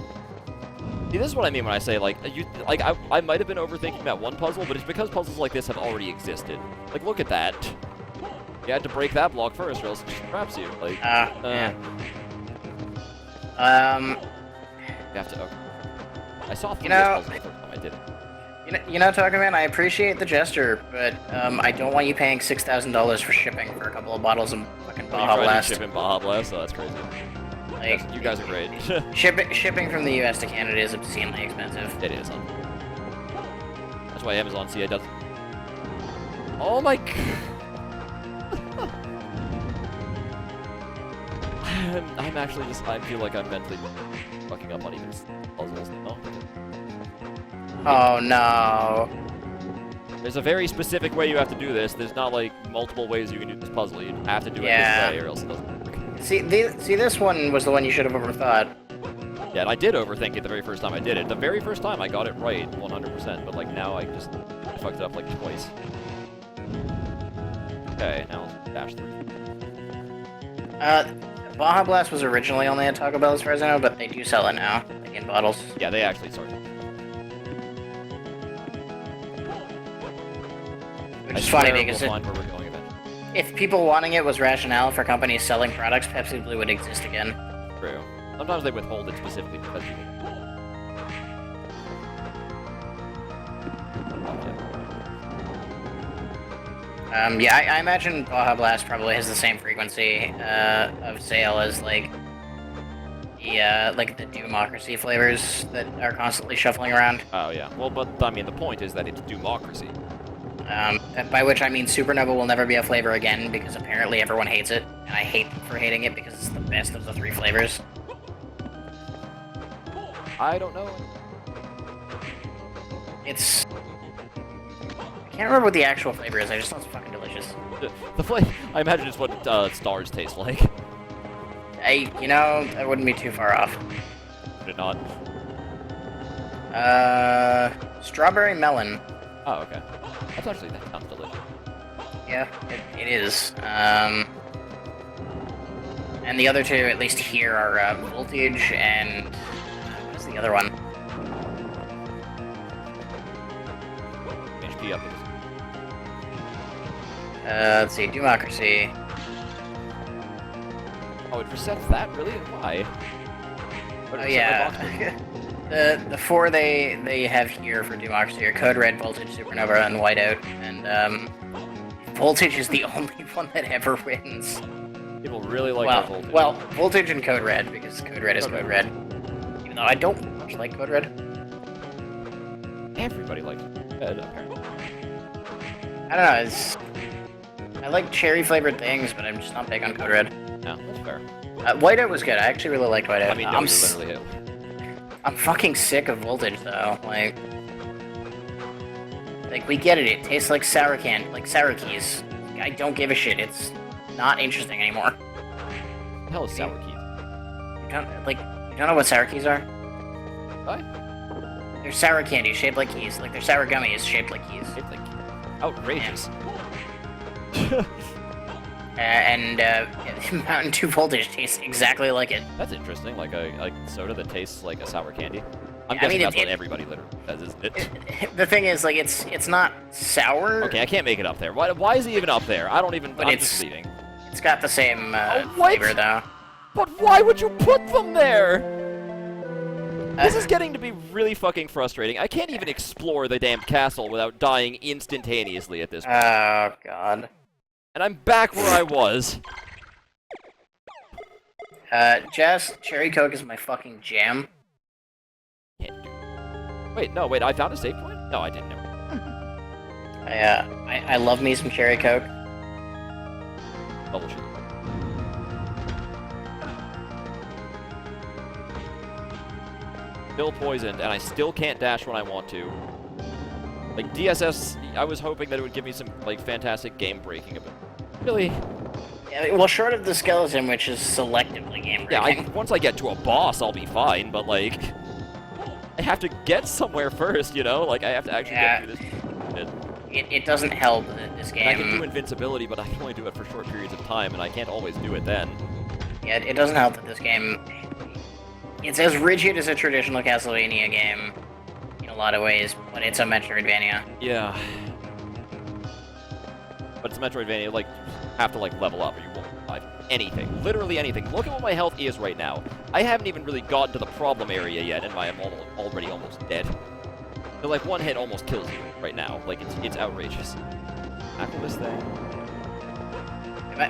See, this is what I mean when I say I might have been overthinking that one puzzle, but it's because puzzles like this have already existed. Like, look at that. You had to break that block first, or else it just traps you. Like, yeah. You have to. Okay. I saw three You know, puzzles the first time I did it. You know, Taco Man, I appreciate the gesture, but I don't want you paying $6,000 for shipping for a couple of bottles of fucking Baja Blast. Shipping Baja Blast, so that's crazy. Like, you guys are great. shipping from the U.S. to Canada is obscenely expensive. It is. That's why Amazon CA does. Oh my. I'm actually just. I feel like I'm mentally fucking up on even puzzles now. Oh no. There's a very specific way you have to do this. There's not like multiple ways you can do this puzzle. You have to do it this way, or else it doesn't work. See, this one was the one you should have overthought. Yeah, and I did overthink it the very first time I did it. The very first time I got it right, 100%. But like now I just fucked it up like twice. Okay, now let's dash through. Baja Blast was originally only at Taco Bell as far as I know, but they do sell it now, like in bottles. Yeah, they actually sort of. Which is funny because we'll find where we're going eventually. if people wanting it was rationale for companies selling products, Pepsi Blue would exist again. True. Sometimes they withhold it specifically because people. Yeah, I imagine Baja Blast probably has the same frequency of sale as like the Democracy flavors that are constantly shuffling around. Oh yeah. Well, but I mean, the point is that it's democracy. By which I mean Supernova will never be a flavor again because apparently everyone hates it, and I hate them for hating it because it's the best of the three flavors. I don't know. It's... I can't remember what the actual flavor is, I just know it's fucking delicious. The flavor, I imagine it's what stars taste like. You know, that wouldn't be too far off. Would it not? Strawberry melon. Oh, okay. That sounds delicious. Yeah, it is. And the other two, at least here, are Voltage and... what's the other one? HP up. Let's see, Democracy. Oh, it resets that? Really? Why? Oh yeah. The four they have here for Democracy are Code Red, Voltage, Supernova, and Whiteout. And Voltage is the only one that ever wins. People really like Well, their Voltage. well, Voltage and Code Red, because Code Red is Code Red. Even though I don't much like Code Red. Everybody likes it, apparently. I don't know, it's... I like cherry-flavored things, but I'm just not big on Code Red. No, that's fair. Whiteout was good, I actually really liked Whiteout. I mean, I'm, those are literally I'm fucking sick of Voltage, though, like... Like, we get it, it tastes like sour candy, like sour keys. I don't give a shit, it's not interesting anymore. What the hell is sour keys? You don't know what sour keys are? What? They're sour candies shaped like keys. Like, they're sour gummies shaped like keys. It's like outrageous. Mountain Dew Voltage tastes exactly like it. That's interesting, like a soda that tastes like a sour candy. I'm Yeah, guessing I mean, that's what everybody literally does, isn't it? The thing is, like, it's not sour. Okay, I can't make it up there. Why is he even up there? I don't even... But I'm it's- just leaving. It's got the same what? flavor, though. But why would you put them there? This is getting to be really fucking frustrating. I can't even explore the damn castle without dying instantaneously at this point. Oh, God. And I'm back where I was. Jess, Cherry Coke is my fucking jam. Can't do it. Wait, I found a save point? No, I didn't know. I love me some Cherry Coke. Double sugar. Still poisoned, and I still can't dash when I want to. Like, DSS, I was hoping that it would give me some, like, fantastic game-breaking ability. Really? Yeah, well, short of the skeleton, which is selectively game breaking. Yeah, once I get to a boss, I'll be fine, but, like... I have to get somewhere first, you know? Like, I have to actually get through this. It doesn't help that this game... And I can do invincibility, but I can only do it for short periods of time, and I can't always do it then. Yeah, it doesn't help that this game... It's as rigid as a traditional Castlevania game, in a lot of ways, but it's a Metroidvania. Yeah. But it's a Metroidvania, like, you have to, like, level up or you won't survive anything. Literally anything. Look at what my health is right now. I haven't even really gotten to the problem area yet, and I am already almost dead. So, like, one hit almost kills you right now. Like, it's outrageous. Tackle this thing.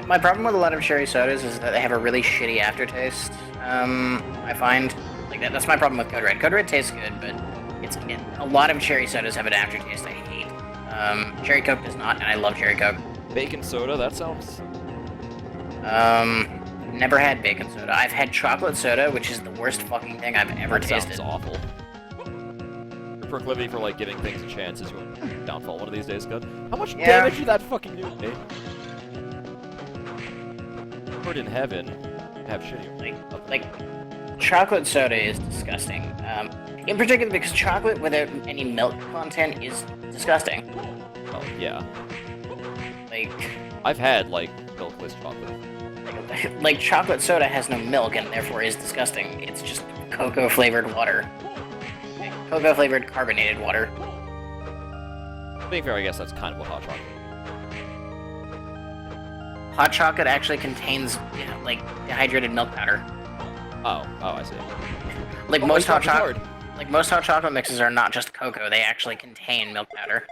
My problem with a lot of cherry sodas is that they have a really shitty aftertaste, I find. Like, that's my problem with Code Red. Code Red tastes good, but a lot of cherry sodas have an aftertaste I hate. Cherry Coke does not, and I love Cherry Coke. Bacon soda, that sounds... Never had bacon soda. I've had chocolate soda, which is the worst fucking thing I've ever tasted. Sounds awful. Your proclivity for, like, giving things a chance is your downfall one of these days, good. How much damage did that fucking do, eh? Lord in heaven, have shitty. Like, chocolate soda is disgusting. In particular because chocolate without any milk content is disgusting. Well, yeah. Like, I've had, like, milkless chocolate. like chocolate soda has no milk and therefore is disgusting. It's just cocoa-flavored water. Cocoa-flavored carbonated water. Being fair, I guess that's kind of what hot chocolate is. Hot chocolate actually contains, like, dehydrated milk powder. Oh, I see. Like, Oh, most it's hot hard. most hot chocolate mixes are not just cocoa, they actually contain milk powder.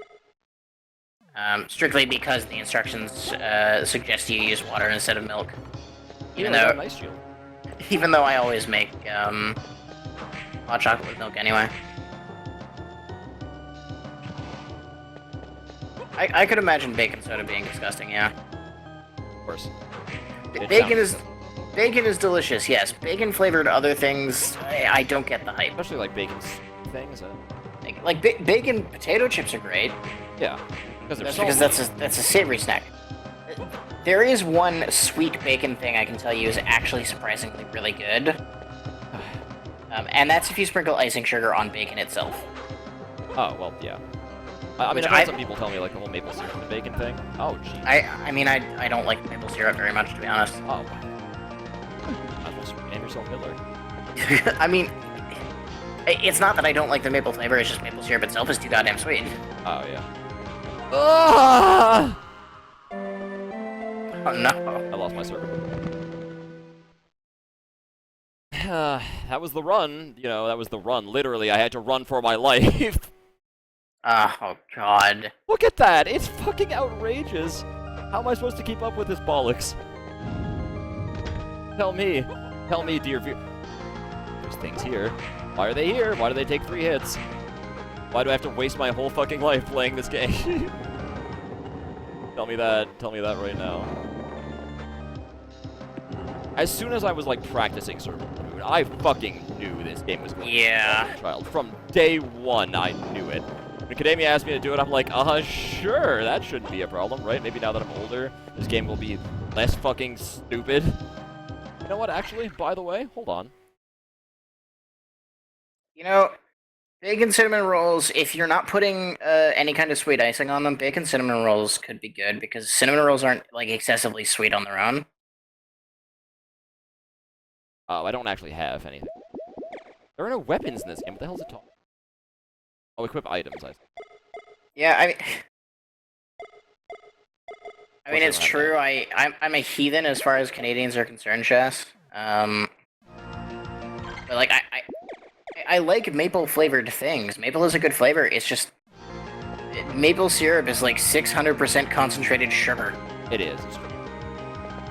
Strictly because the instructions suggest you use water instead of milk. Even Yeah, though, nice shield. even though I always make hot chocolate with milk anyway. I could imagine bacon soda being disgusting, yeah. Of course. Bacon is delicious, yes. Bacon flavored other things, I don't get the hype. Especially, like, bacon things. Bacon potato chips are great. Yeah. Because That's a savory snack. There is one sweet bacon thing I can tell you is actually surprisingly really good. And that's if you sprinkle icing sugar on bacon itself. Oh, well, yeah. I mean, I've had some people tell me, like, the whole maple syrup and bacon thing. Oh, jeez. I mean, I don't like maple syrup very much, to be honest. Oh. Might as well name yourself Hitler. I mean, it's not that I don't like the maple flavor, it's just maple syrup itself is too goddamn sweet. Oh, yeah. Ah! Oh, no. I lost my circle. That was the run. You know, that was the run. Literally, I had to run for my life. Oh, God. Look at that! It's fucking outrageous! How am I supposed to keep up with this bollocks? Tell me, dear viewer. There's things here. Why are they here? Why do they take 3 hits? Why do I have to waste my whole fucking life playing this game? Tell me that right now. As soon as I was like practicing Survival Moon, I fucking knew this game was going to be a child. From day 1, I knew it. When Academia asked me to do it, I'm like, sure, that shouldn't be a problem, right? Maybe now that I'm older, this game will be less fucking stupid. You know what, actually, by the way, hold on. You know, bacon cinnamon rolls, if you're not putting any kind of sweet icing on them, bacon cinnamon rolls could be good because cinnamon rolls aren't like excessively sweet on their own. Oh, I don't actually have anything. There are no weapons in this game. What the hell is it talking? Oh, equip items, I think. Yeah, I mean, it's true. I'm a heathen as far as Canadians are concerned, Chess. But like, I like maple flavored things. Maple is a good flavor. It's just maple syrup is like 600% concentrated sugar. It is. It's true.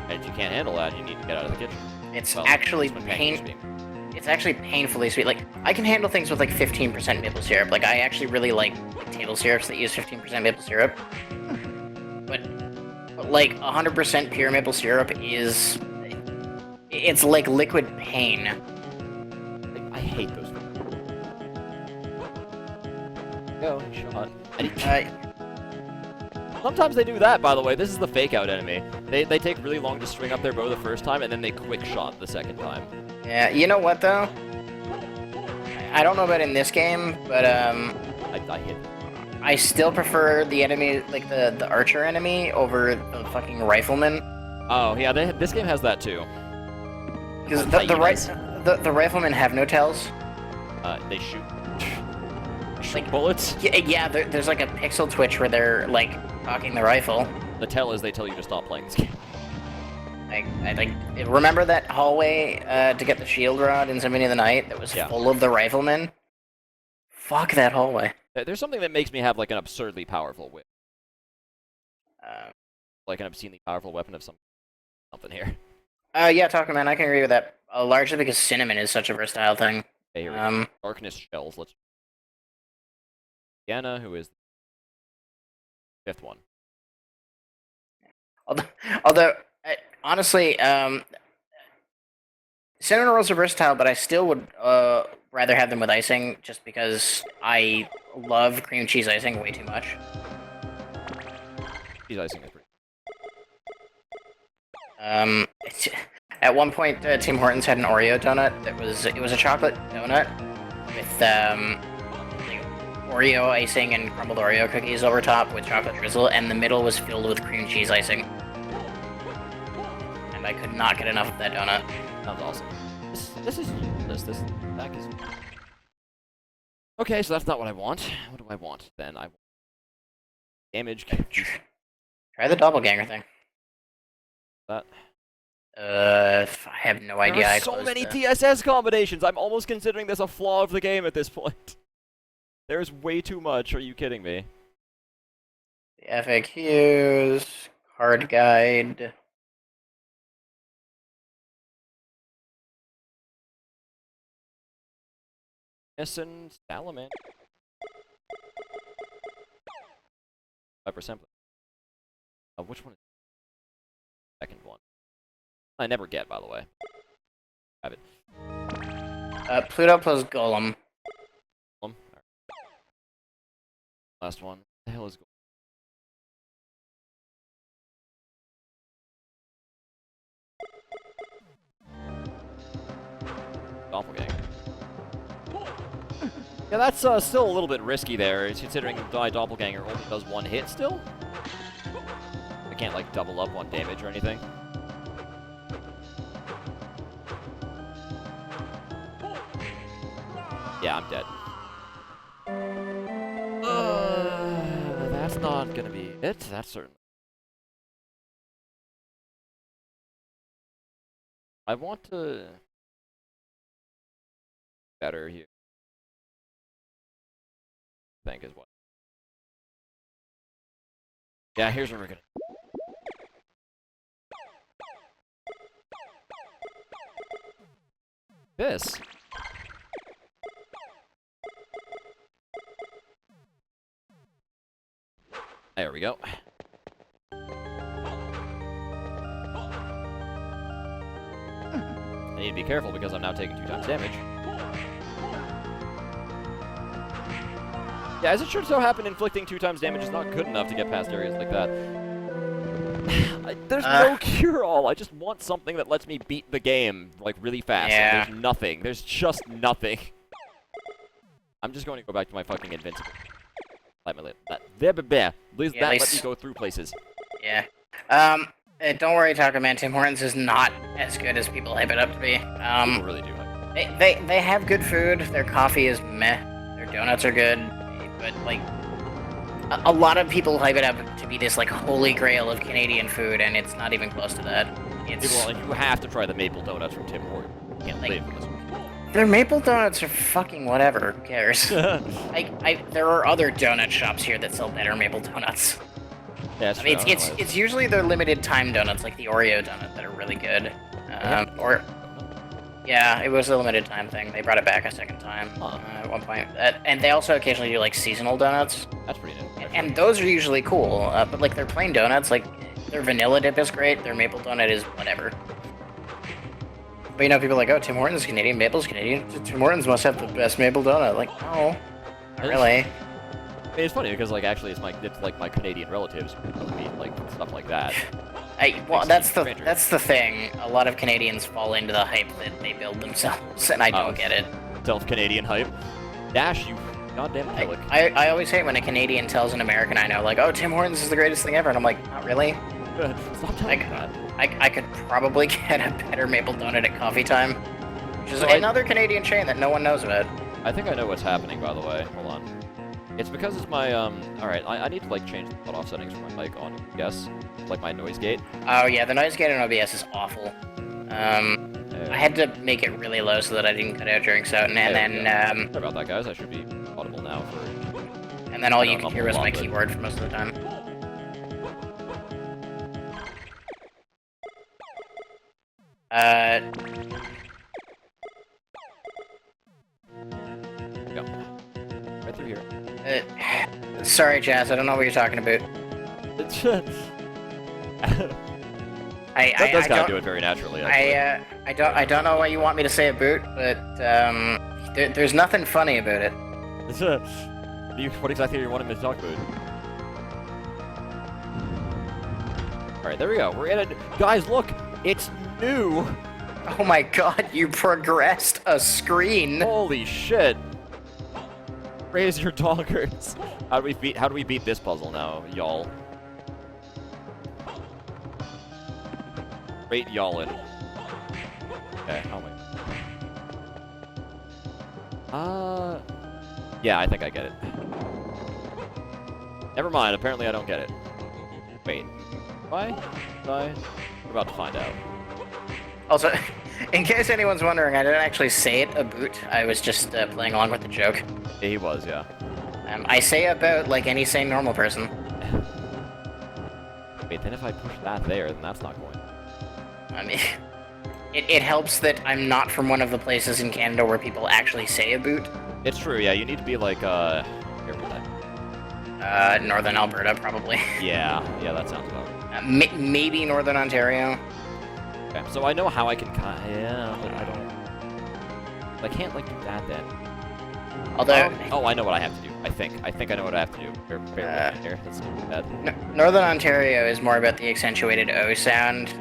And if you can't handle that, you need to get out of the kitchen. It's Well, actually that's when pancakes being- It's actually painfully sweet. Like, I can handle things with like 15% maple syrup. Like, I actually really like table syrups that use 15% maple syrup. But like 100% pure maple syrup is, it's like liquid pain. I hate those things. Go, shot. Sometimes they do that, by the way. This is the fake out enemy. They take really long to string up their bow the first time, and then they quick shot the second time. Yeah, you know what though? I don't know about in this game, but I hit. I still prefer the enemy, like the archer enemy, over the fucking rifleman. Oh yeah, this game has that too. Because the riflemen have no tells. They shoot. Like Bullets. Yeah, there's like a pixel twitch where they're like cocking the rifle. The tell is they tell you to stop playing this game. I remember that hallway to get the shield rod in Symphony of the Night that was full of the riflemen. Fuck that hallway. There's something that makes me have like an absurdly powerful whip, like an obscenely powerful weapon of something here. Yeah, Talking Man, I can agree with that. Largely because cinnamon is such a versatile thing. Okay, here we go. Darkness shells. Let's. Diana, who is the 5th one. Although honestly, cinnamon rolls are versatile, but I still would rather have them with icing, just because I love cream cheese icing way too much. Cheese icing is pretty. At one point, Tim Hortons had an Oreo donut it was a chocolate donut with like Oreo icing and crumbled Oreo cookies over top with chocolate drizzle, and the middle was filled with cream cheese icing. And I could not get enough of that donut. Sounds awesome. This is this back is. Okay, so that's not what I want. What do I want then? I want damage. Try the doppelganger thing. That. I have no idea. There are so many TSS combinations. I'm almost considering this a flaw of the game at this point. There's way too much. Are you kidding me? The FAQs, card guide. Essen Salamander. 5%. Which one is the second one? I never get, by the way. Have it. Pluto plus Golem. Right. Last one. What the hell is Golem? Doppelganger. Yeah, that's still a little bit risky there, considering my Doppelganger only does 1 hit still. I can't, like, double up on damage or anything. Yeah, I'm dead. That's not gonna be it. That's certain. I want to better here. I think is what. Yeah, here's what we're gonna. this. There we go. I need to be careful because I'm now taking 2 times damage. Yeah, as it should so happen, inflicting 2 times damage is not good enough to get past areas like that. There's no cure-all. I just want something that lets me beat the game, like, really fast. Yeah. There's nothing. There's just nothing. I'm just going to go back to my fucking invincible. Please, Yeah, let me go through places. Yeah. Don't worry, Taco Man. Tim Hortons is not as good as people hype it up to be. People really do. They have good food. Their coffee is meh. Their donuts are good, but like a lot of people hype it up to be this like holy grail of Canadian food, and it's not even close to that. It's Well, you have to try the maple donuts from Tim Hortons. You can't Like- live from this one. their maple donuts are fucking whatever. Who cares? There are other donut shops here that sell better maple donuts. Yeah, I mean, it's usually their limited time donuts, like the Oreo donut, that are really good. Yeah, it was a limited time thing. They brought it back a second time at one point. And they also occasionally do like seasonal donuts, That's pretty neat. and those are usually cool. But like their plain donuts, like their vanilla dip is great. Their maple donut is whatever. But you know, people are like, oh, Tim Hortons is Canadian, Maple's Canadian. Tim Hortons must have the best maple donut. Like, no, not really. I mean, it's funny because like actually it's like my Canadian relatives who eat like stuff like that. Well, Makes it that's the thing. A lot of Canadians fall into the hype that they build themselves, and I don't get it. Self-Canadian hype. Dash, you goddamn pillock. I always hate when a Canadian tells an American I know, like, oh, Tim Hortons is the greatest thing ever, and I'm like, not really. Stop telling me that. I could probably get a better maple donut at Coffee Time, which is So another Canadian chain that no one knows about. I think I know what's happening, by the way. Hold on. It's because it's my, alright, I need to, like, change the cutoff settings for my mic on, I guess. Like my noise gate. Oh yeah, the noise gate in OBS is awful. I had to make it really low so that I didn't cut out during Soten, and then, Sorry about that, guys. I should be audible now for... and then all you No, could hear was my keyboard for most of the time. Go. Right through here. Sorry, Jazz, I don't know what you're talking about. That does kind of do it very naturally. I don't know why you want me to say a boot, but there's nothing funny about it. What exactly are you wanting me to talk about? Alright, there we go. We're in it. Guys, look! It's new! Oh my god, you progressed a screen! Holy shit! Raise your doggers. How do we beat this puzzle now, y'all? Rate y'all in. Okay, oh my. Yeah, I think I get it. Never mind, apparently I don't get it. Wait. Why? We're about to find out. Also, in case anyone's wondering, I didn't actually say it a boot. I was just playing along with the joke. Yeah, he was, yeah. I say about like any sane normal person. Wait, then if I push that there, then that's not going. I mean, it helps that I'm not from one of the places in Canada where people actually say a boot. It's true, yeah, you need to be like, here for that. Northern Alberta, probably. Yeah, that sounds about right. Maybe Northern Ontario. Okay, so I know how I can yeah, but I don't... I can't, like, do that then. Although... Oh, I know what I have to do, I think. I know what I have to do. Bear with me here, that's not bad. Northern Ontario is more about the accentuated O sound.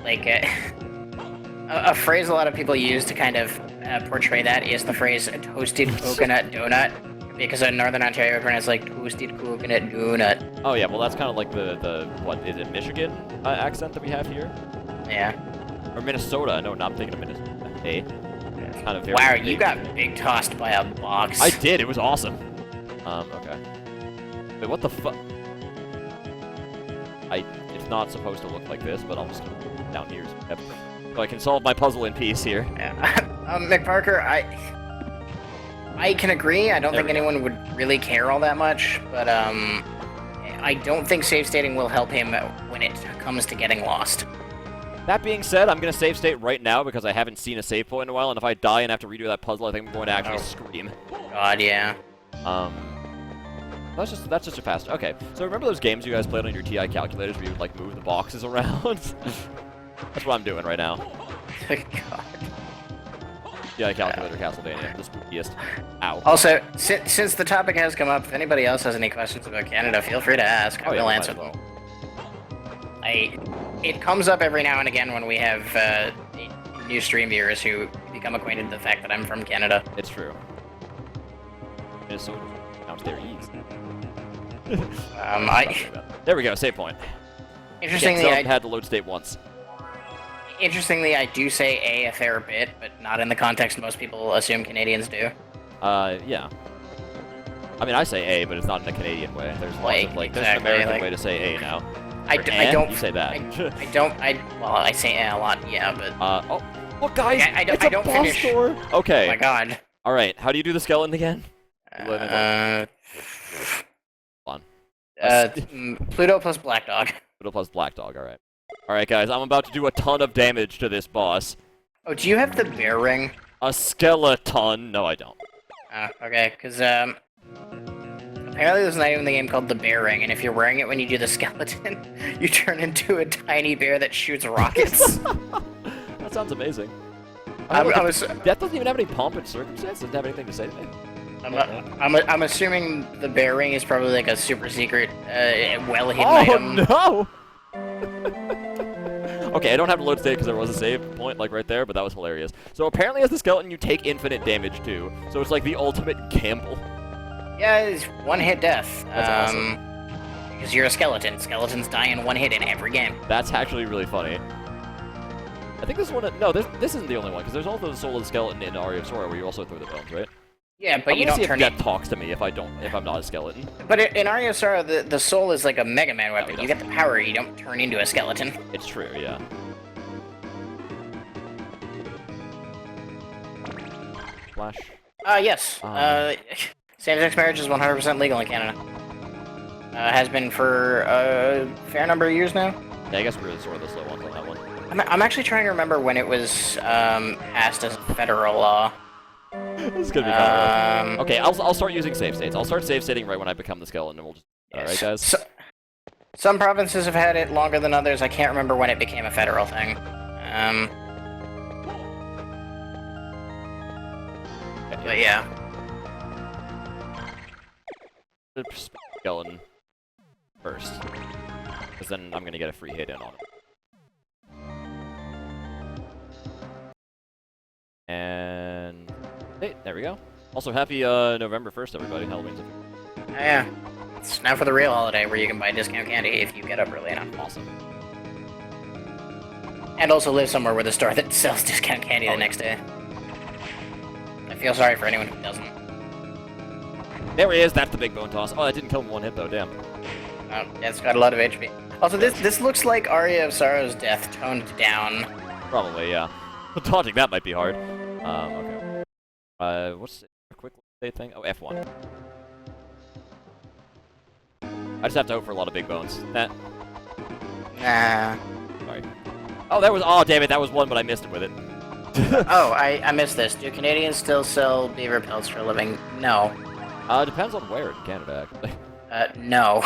A phrase a lot of people use to kind of portray that is the phrase toasted coconut donut, because in Northern Ontario everyone has like toasted coconut donut. Oh yeah, well that's kind of like the what is it, Michigan accent that we have here? Yeah. Or Minnesota? No, not thinking of Minnesota. Hey, kind of very Wow, big. you got big tossed by a box. I did. It was awesome. Okay. Wait, what the fuck? It's not supposed to look like this, but I'll just down here so I can solve my puzzle in peace here. Yeah. McParker, I can agree. I don't think anyone would really care all that much, but I don't think save stating will help him when it comes to getting lost. That being said, I'm going to save state right now because I haven't seen a save point in a while, and if I die and have to redo that puzzle, I think I'm going to actually scream. God, yeah. That's just a fast. Okay, so remember those games you guys played on your TI calculators where you would like move the boxes around? That's what I'm doing right now. God. TI calculator Castlevania, the spookiest. Ow. Also, since the topic has come up, if anybody else has any questions about Canada, feel free to ask. I will answer them. It comes up every now and again when we have new stream viewers who become acquainted with the fact that I'm from Canada. It's true. It is so pronounced there ease. There we go, save point. Interestingly, I had to load state once. Interestingly, I do say a fair bit, but not in the context most people assume Canadians do. Yeah. I mean, I say A, but it's not in a Canadian way. There's lots of, like, there's an American way to say A now. I don't. You say that. Well, I say a lot, yeah, but. Oh, look, guys! I don't finish. Store. Okay. Oh my god. Alright, how do you do the skeleton again? Pluto plus Black Dog. Pluto plus Black Dog, alright. Alright, guys, I'm about to do a ton of damage to this boss. Oh, do you have the bear ring? A skeleton? No, I don't. Okay, because, apparently there's an item in the game called the bear ring, and if you're wearing it when you do the skeleton, you turn into a tiny bear that shoots rockets. That sounds amazing. Death doesn't even have any pomp and circumstance? Doesn't have anything to say to me? I'm assuming the bear ring is probably like a super secret, well-hidden item. Oh, no! Okay, I don't have to load state because there was a save point, like, right there, but that was hilarious. So apparently as the skeleton, you take infinite damage, too. So it's like the ultimate gamble. Yeah, it's one-hit death. That's awesome. Because you're a skeleton. Skeletons die in one hit in every game. That's actually really funny. I think this one... No, this isn't the only one, because there's also the Soul of the Skeleton in Aria of Sora, where you also throw the bones, right? Yeah, but you don't turn it... Death talks to me if I'm not a skeleton. But in Aria of Sora, the soul is like a Mega Man weapon. You get the power, you don't turn into a skeleton. It's true, yeah. Flash? Yes. Same-sex marriage is 100% legal in Canada. Has been for a fair number of years now. Yeah, I guess we're sort of the slow ones on that one. I'm actually trying to remember when it was passed as a federal law. This is gonna be kind of okay, I'll start using save states. I'll start save stating right when I become the skeleton, and we'll just... Alright, guys? So, some provinces have had it longer than others. I can't remember when it became a federal thing. But yeah. Skeleton first. Because then I'm gonna get a free hit in on it. And... Hey, there we go. Also, happy November 1st, everybody. Halloween's up. Yeah. It's now for the real holiday where you can buy discount candy if you get up early enough. Awesome. And also live somewhere with a store that sells discount candy the next day. I feel sorry for anyone who doesn't. There he is. That's the big bone toss. Oh, that didn't kill him in one hit, though. Damn. Oh, yeah, it's got a lot of HP. Also, this looks like Aria of Sorrow's death toned down. Probably, yeah. Dodging that might be hard. Okay. What's a quick state thing? Oh, F1. I just have to hope for a lot of big bones. Nah. Sorry. Oh, that was... Oh, damn it. That was one, but I missed it with it. Oh, I missed this. Do Canadians still sell beaver pelts for a living? No. Depends on where in Canada, actually. No.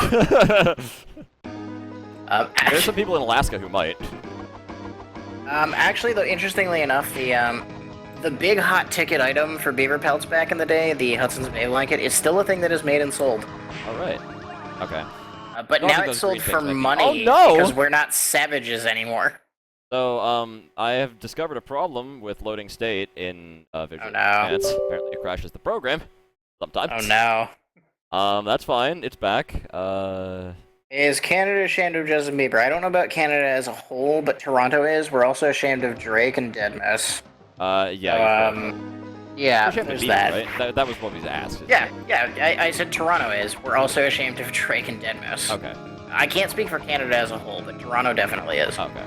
There's some people in Alaska who might. Actually, though, interestingly enough, the big hot ticket item for beaver pelts back in the day, the Hudson's Bay blanket, is still a thing that is made and sold. Alright. Okay. But now it's sold for money. Oh, no! Because we're not savages anymore. So, I have discovered a problem with loading state in Visual Advance. Apparently it crashes the program sometimes. Oh no. That's fine. It's back. Is Canada ashamed of Justin Bieber? I don't know about Canada as a whole, but Toronto is. We're also ashamed of Drake and Deadmau5. Yeah. Yeah, there's that. Right? That was what was asked. Yeah. I said Toronto is. We're also ashamed of Drake and Deadmau5. Okay. I can't speak for Canada as a whole, but Toronto definitely is. Okay.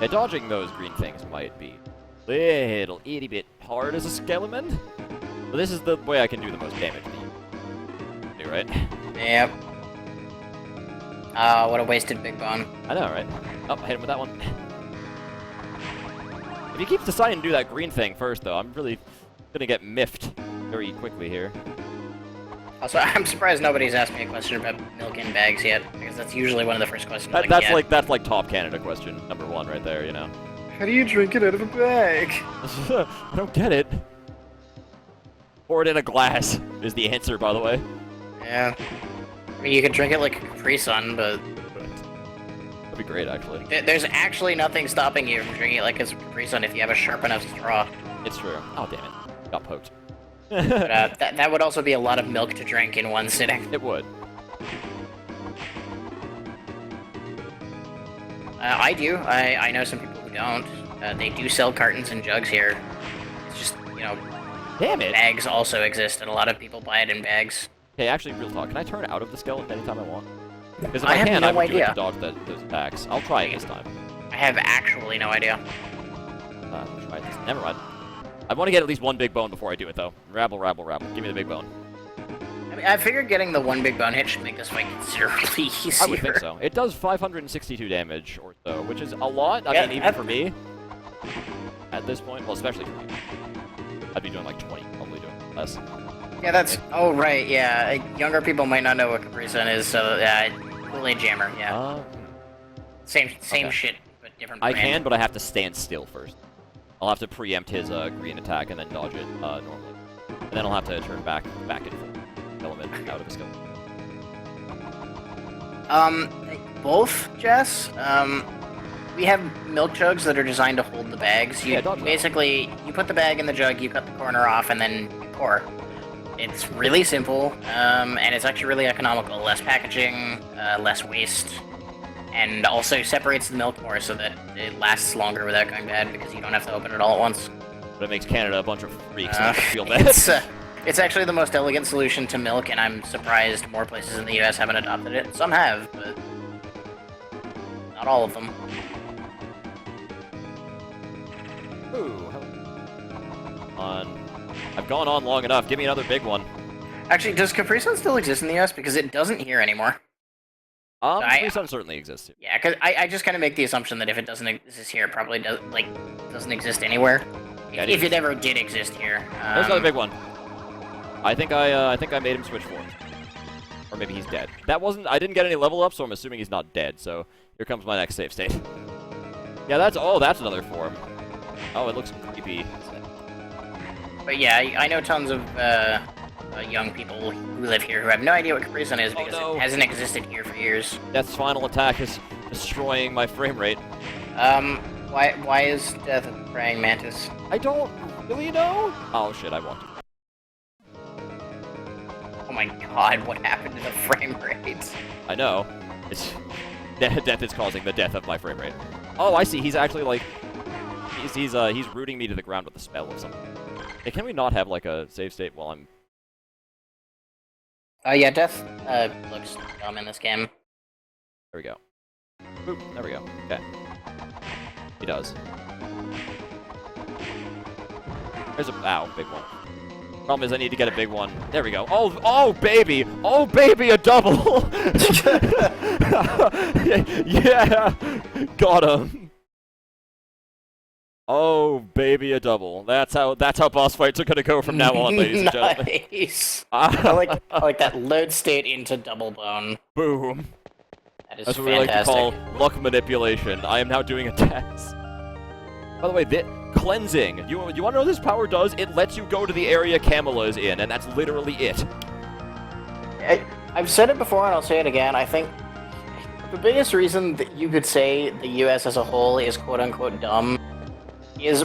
Yeah, dodging those green things might be a little itty bit hard as a skeleton. But this is the way I can do the most damage. Right? Yep. What a wasted big bone. I know, right? Oh, I hit him with that one. If he keeps deciding to do that green thing first, though, I'm really gonna get miffed very quickly here. Also, I'm surprised nobody's asked me a question about milk in bags yet, because that's usually one of the first questions I That's get. like top Canada question number 1 right there, you know. How do you drink it out of a bag? I don't get it. Pour it in a glass is the answer, by the way. Yeah. I mean, you could drink it like a Capri Sun, but That'd be great, actually. there's actually nothing stopping you from drinking it like a Capri Sun if you have a sharp enough straw. It's true. Oh, damn it. Got poked. But that would also be a lot of milk to drink in one sitting. It would. I do. I know some people who don't. They do sell cartons and jugs here. It's just, you know, Damn it! bags also exist, and a lot of people buy it in bags. Okay, actually, real talk. Can I turn out of the skeleton anytime I want? Because if I I have can, no I would do it idea. to dodge those attacks. I'll try it this time. I have actually no idea. I'll try this. Never mind. I want to get at least one big bone before I do it, though. Rabble, rabble, rabble. Give me the big bone. I mean, I figured getting the one big bone hit should make this fight considerably easier. I would think so. It does 562 damage or so, which is a lot. I Yeah, mean, even for me. At this point, well, especially for me. I'd be doing like 20, probably doing less. Yeah, that's... Oh, right, yeah. Younger people might not know what Capri Sun is, so, yeah, Kool-Aid Jammer, yeah. Same okay. shit, but different I brand. can, but I have to stand still first. I'll have to preempt his green attack and then dodge it normally. And then I'll have to turn back and forth. Element out of his skill. Both, Jess. We have milk jugs that are designed to hold the bags. You Yeah, dodge that. basically, you put the bag in the jug, you cut the corner off, and then you pour. It's really simple, and it's actually really economical. Less packaging, less waste, and also separates the milk more so that it lasts longer without going bad because you don't have to open it all at once. But it makes Canada a bunch of freaks and I feel bad. It's actually the most elegant solution to milk, and I'm surprised more places in the US haven't adopted it. Some have, but not all of them. Ooh, I've gone on long enough. Give me another big one. Actually, does Capri Sun still exist in the US? Because it doesn't here anymore. Capri Sun certainly exists here. Yeah, because I just kind of make the assumption that if it doesn't exist here, it probably doesn't exist anywhere. Yeah, if it ever did exist here. There's another big one. I think I made him switch forms. Or maybe he's dead. That wasn't... I didn't get any level up, so I'm assuming he's not dead. So here comes my next save state. Yeah, that's another form. Oh, it looks creepy. But yeah, I know tons of young people who live here who have no idea what Capri Sun is because it hasn't existed here for years. Death's final attack is destroying my frame rate. Why is Death a praying mantis? I don't really know. Oh shit, I walked. Oh my god, what happened to the frame rate? I know. It's death is causing the death of my frame rate. Oh, I see. He's actually like he's rooting me to the ground with a spell or something. Hey, can we not have like a save state while I'm... Yeah, Death looks dumb in this game. There we go. Boop, there we go. Okay. He does. There's a... Ow, big one. Problem is I need to get a big one. There we go. Oh, baby! Oh, baby, a double! Yeah! Got him! Oh, baby, a double. That's how boss fights are gonna go from now on, ladies and gentlemen. Nice! I like that load state into double bone. Boom. That is That's what fantastic. we like to call luck manipulation. I am now doing attacks. By the way, cleansing. You want to know what this power does? It lets you go to the area Kamala is in, and that's literally it. I've said it before, and I'll say it again. I think the biggest reason that you could say the U.S. as a whole is quote-unquote dumb is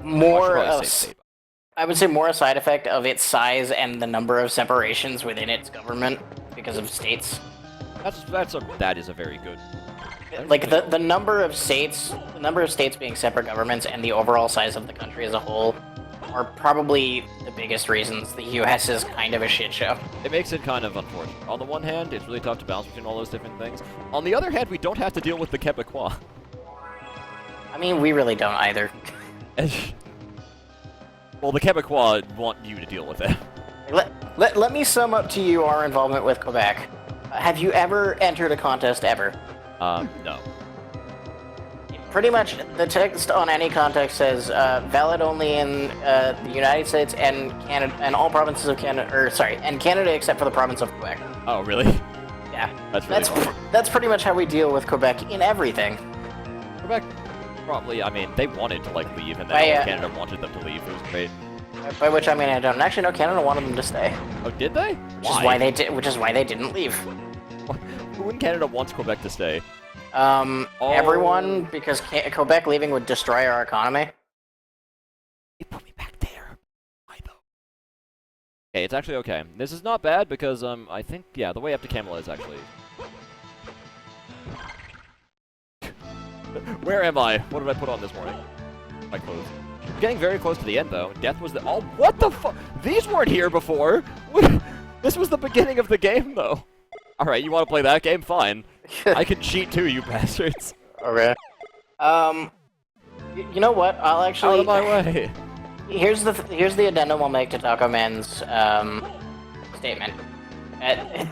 more of... I would say more a side effect of its size and the number of separations within its government because of states. That is a very good... Like the number of states being separate governments and the overall size of the country as a whole are probably the biggest reasons the U.S. is kind of a shit show. It makes it kind of unfortunate. On the one hand, it's really tough to balance between all those different things. On the other hand, we don't have to deal with the Quebecois. I mean, we really don't either. Well, the Quebecois want you to deal with it. Let me sum up to you our involvement with Quebec. Have you ever entered a contest ever? No. Pretty much, the text on any contest says valid only in the United States and Canada and all provinces of Canada, or sorry, and Canada except for the province of Quebec. Oh, really? Yeah, That's really funny. that's pretty much how we deal with Quebec in everything. Quebec, probably. I mean, they wanted to like leave, and then all Canada wanted them to leave. It was great. By which I mean I don't actually know. Canada wanted them to stay. Oh, did they? Which is why they didn't leave. Who in Canada wants Quebec to stay? Everyone, because Quebec leaving would destroy our economy. They put me back there. Why though? Okay, it's actually okay. This is not bad because I think the way up to Camelot is actually. Where am I? What did I put on this morning? My clothes. I'm getting very close to the end though. Death was the. Oh, what the fuck? These weren't here before. This was the beginning of the game though. All right, you want to play that game? Fine. I can cheat too, you bastards. Okay. You know what? I'll actually. Out of my way. Here's the addendum I'll make to Taco Man's statement.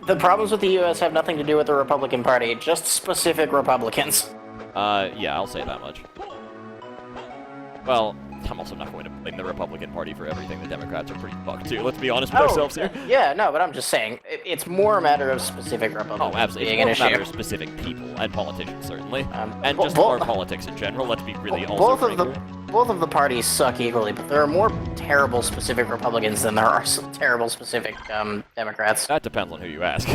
The problems with the U.S. have nothing to do with the Republican Party, just specific Republicans. Yeah, I'll say that much. Well, I'm also not going to blame the Republican Party for everything. The Democrats are pretty fucked too. Let's be honest with ourselves here. Yeah, no, but I'm just saying, it's more a matter of specific Republicans. Oh, absolutely. Being It's more an a matter issue. of specific people and politicians, certainly. And bo- just bo- our politics in general. Let's be really both also of the both of the parties suck equally, but there are more terrible specific Republicans than there are terrible specific Democrats. That depends on who you ask.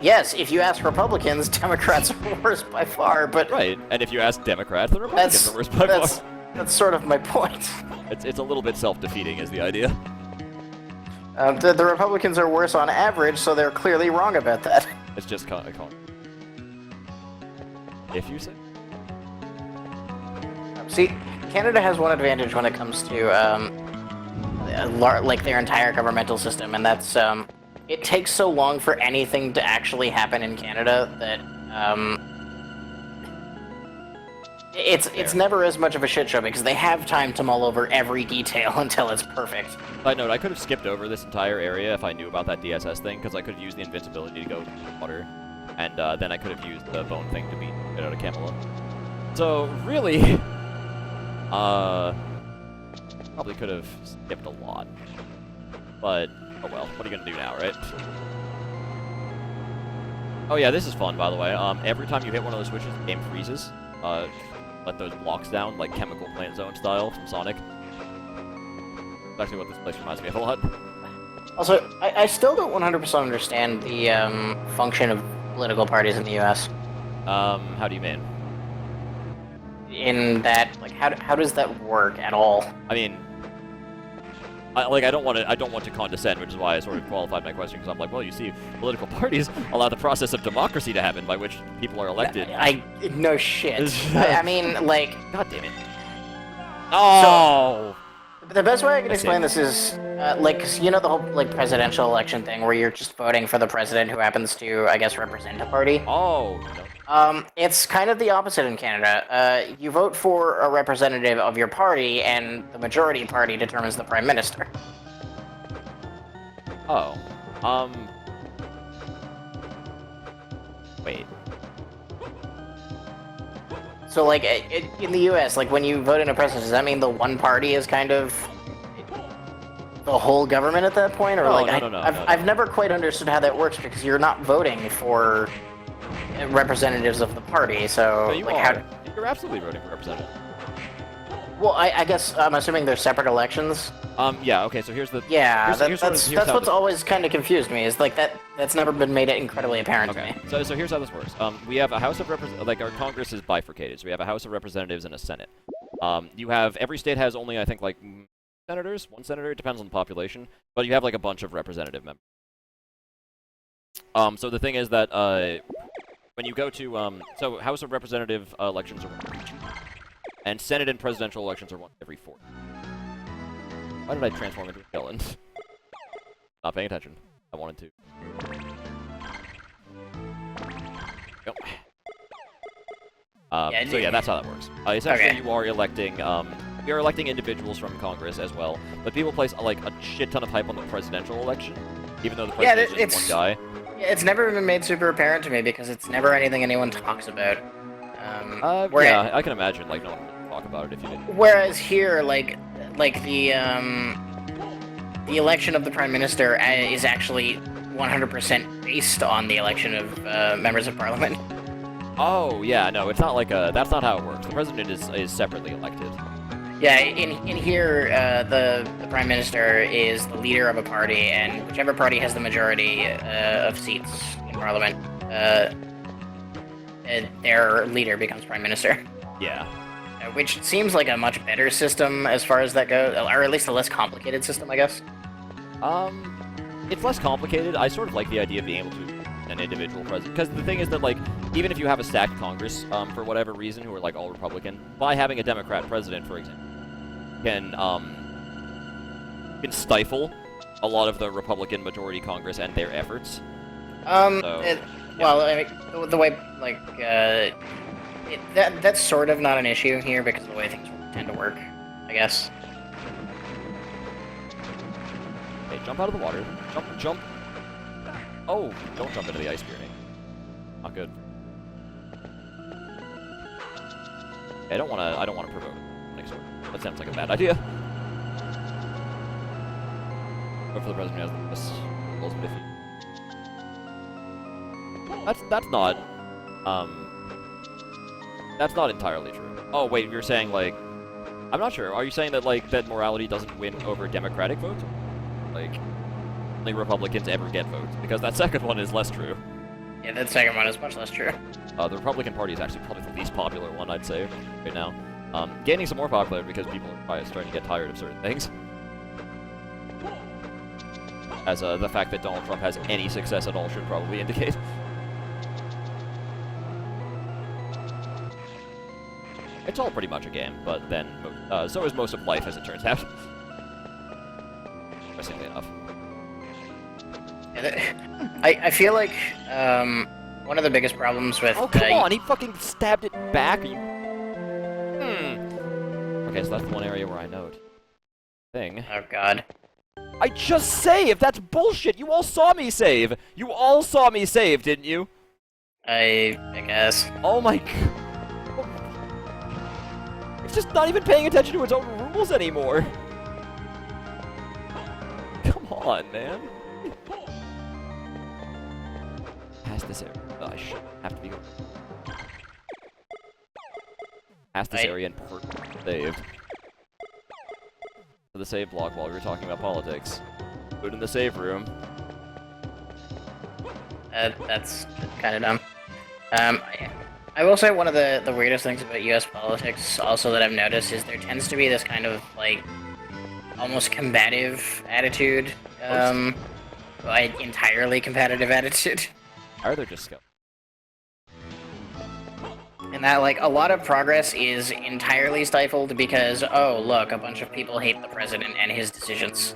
Yes, if you ask Republicans, Democrats are worse by far, but... Right, and if you ask Democrats, the Republicans are worse by far. That's sort of my point. It's a little bit self-defeating is the idea. The Republicans are worse on average, so they're clearly wrong about that. It's just if you say. See, Canada has one advantage when it comes to like their entire governmental system, and that's it takes so long for anything to actually happen in Canada that it's never as much of a shit show because they have time to mull over every detail until it's perfect. Side note, I could have skipped over this entire area if I knew about that DSS thing, because I could have used the invincibility to go to the water, and then I could have used the bone thing to beat it out of Camelot. So, really, probably could have skipped a lot. But, oh well, what are you gonna do now, right? Oh yeah, this is fun, by the way. Every time you hit one of those switches, the game freezes. Let those blocks down, like Chemical Plant Zone style from Sonic. That's actually what this place reminds me of a lot. Also, I still don't 100% understand the function of political parties in the U.S. How do you mean? In that, like, how does that work at all? I mean, I don't want to condescend, which is why I sort of qualified my question, because I'm like, well, you see, political parties allow the process of democracy to happen, by which people are elected. No shit. I mean, like... God damn it. Oh! So, the best way I can explain this is, like, 'cause you know the whole, like, presidential election thing, where you're just voting for the president who happens to, I guess, represent a party? Oh, no. It's kind of the opposite in Canada. You vote for a representative of your party, and the majority party determines the prime minister. Oh. Wait. So, like, in the U.S., like, when you vote in a president, does that mean the one party is kind of the whole government at that point? Or, No, I've never quite understood how that works, because you're not voting for representatives of the party, so... No, you like, are. You're absolutely voting for representatives. Well, I guess I'm assuming they're separate elections. Yeah, okay, so here's the... Yeah, here's that's what's always kind of confused me, is like that's never been made incredibly apparent to me. So here's how this works. We have a House of Representatives, like our Congress is bifurcated, so we have a House of Representatives and a Senate. You have, every state has only, I think, like, senators, one senator, it depends on the population, but you have like a bunch of representative members. So the thing is that, when you go to, so House of Representative elections are one every 2 years. And Senate and presidential elections are one every 4 years. Why did I transform into a villain? Not paying attention. I wanted to. Yep. So yeah, that's how that works. Essentially, you are electing, you're electing individuals from Congress as well, but people place like a shit ton of hype on the presidential election, even though the president is just one guy. It's never been made super apparent to me because it's never anything anyone talks about. Yeah, I can imagine, like, no one would talk about it if you didn't. Whereas here, like the election of the Prime Minister is actually 100% based on the election of members of Parliament. Oh, yeah, no, it's not like that's not how it works. The president is separately elected. Yeah, in here, the Prime Minister is the leader of a party, and whichever party has the majority of seats in Parliament, their leader becomes Prime Minister. Yeah. Which seems like a much better system as far as that goes, or at least a less complicated system, I guess. It's less complicated. I sort of like the idea of being able to an individual president, because the thing is that, like, even if you have a stacked Congress, for whatever reason, who are like all Republican, by having a Democrat president, for example, can stifle a lot of the Republican majority Congress and their efforts. Well, I mean, the way, like, that's sort of not an issue here because of the way things tend to work, I guess. Hey, jump out of the water. Jump. Oh, don't jump into the ice, Spearney. Not good. I don't wanna provoke next one. That sounds like a bad idea. But for the president who has the most defeat. That's not entirely true. Oh wait, you're saying, like, I'm not sure. Are you saying that, like, that morality doesn't win over Democratic votes? Like, only Republicans ever get votes? Because that second one is less true. Yeah, that second one is much less true. The Republican Party is actually probably the least popular one, I'd say, right now. Gaining some more popularity because people are probably starting to get tired of certain things. As the fact that Donald Trump has any success at all should probably indicate. It's all pretty much a game, but then so is most of life, as it turns out. Interestingly enough. I feel like one of the biggest problems with... Oh, come on! He fucking stabbed it back! Are you... Okay, so that's the one area where I know it. Thing. Oh, God. I just saved! That's bullshit! You all saw me save! You all saw me save, didn't you? I guess. Oh my god. It's just not even paying attention to its own rules anymore. Come on, man. Past this area. Oh, I should have to be going. Past this area and saved. To the save block while we were talking about politics. Put in the save room. That's kind of dumb. I will say one of the weirdest things about U.S. politics also that I've noticed is there tends to be this kind of, like, almost combative attitude. Like, entirely competitive attitude. Are there just skill? And that, like, a lot of progress is entirely stifled because, oh, look, a bunch of people hate the president and his decisions.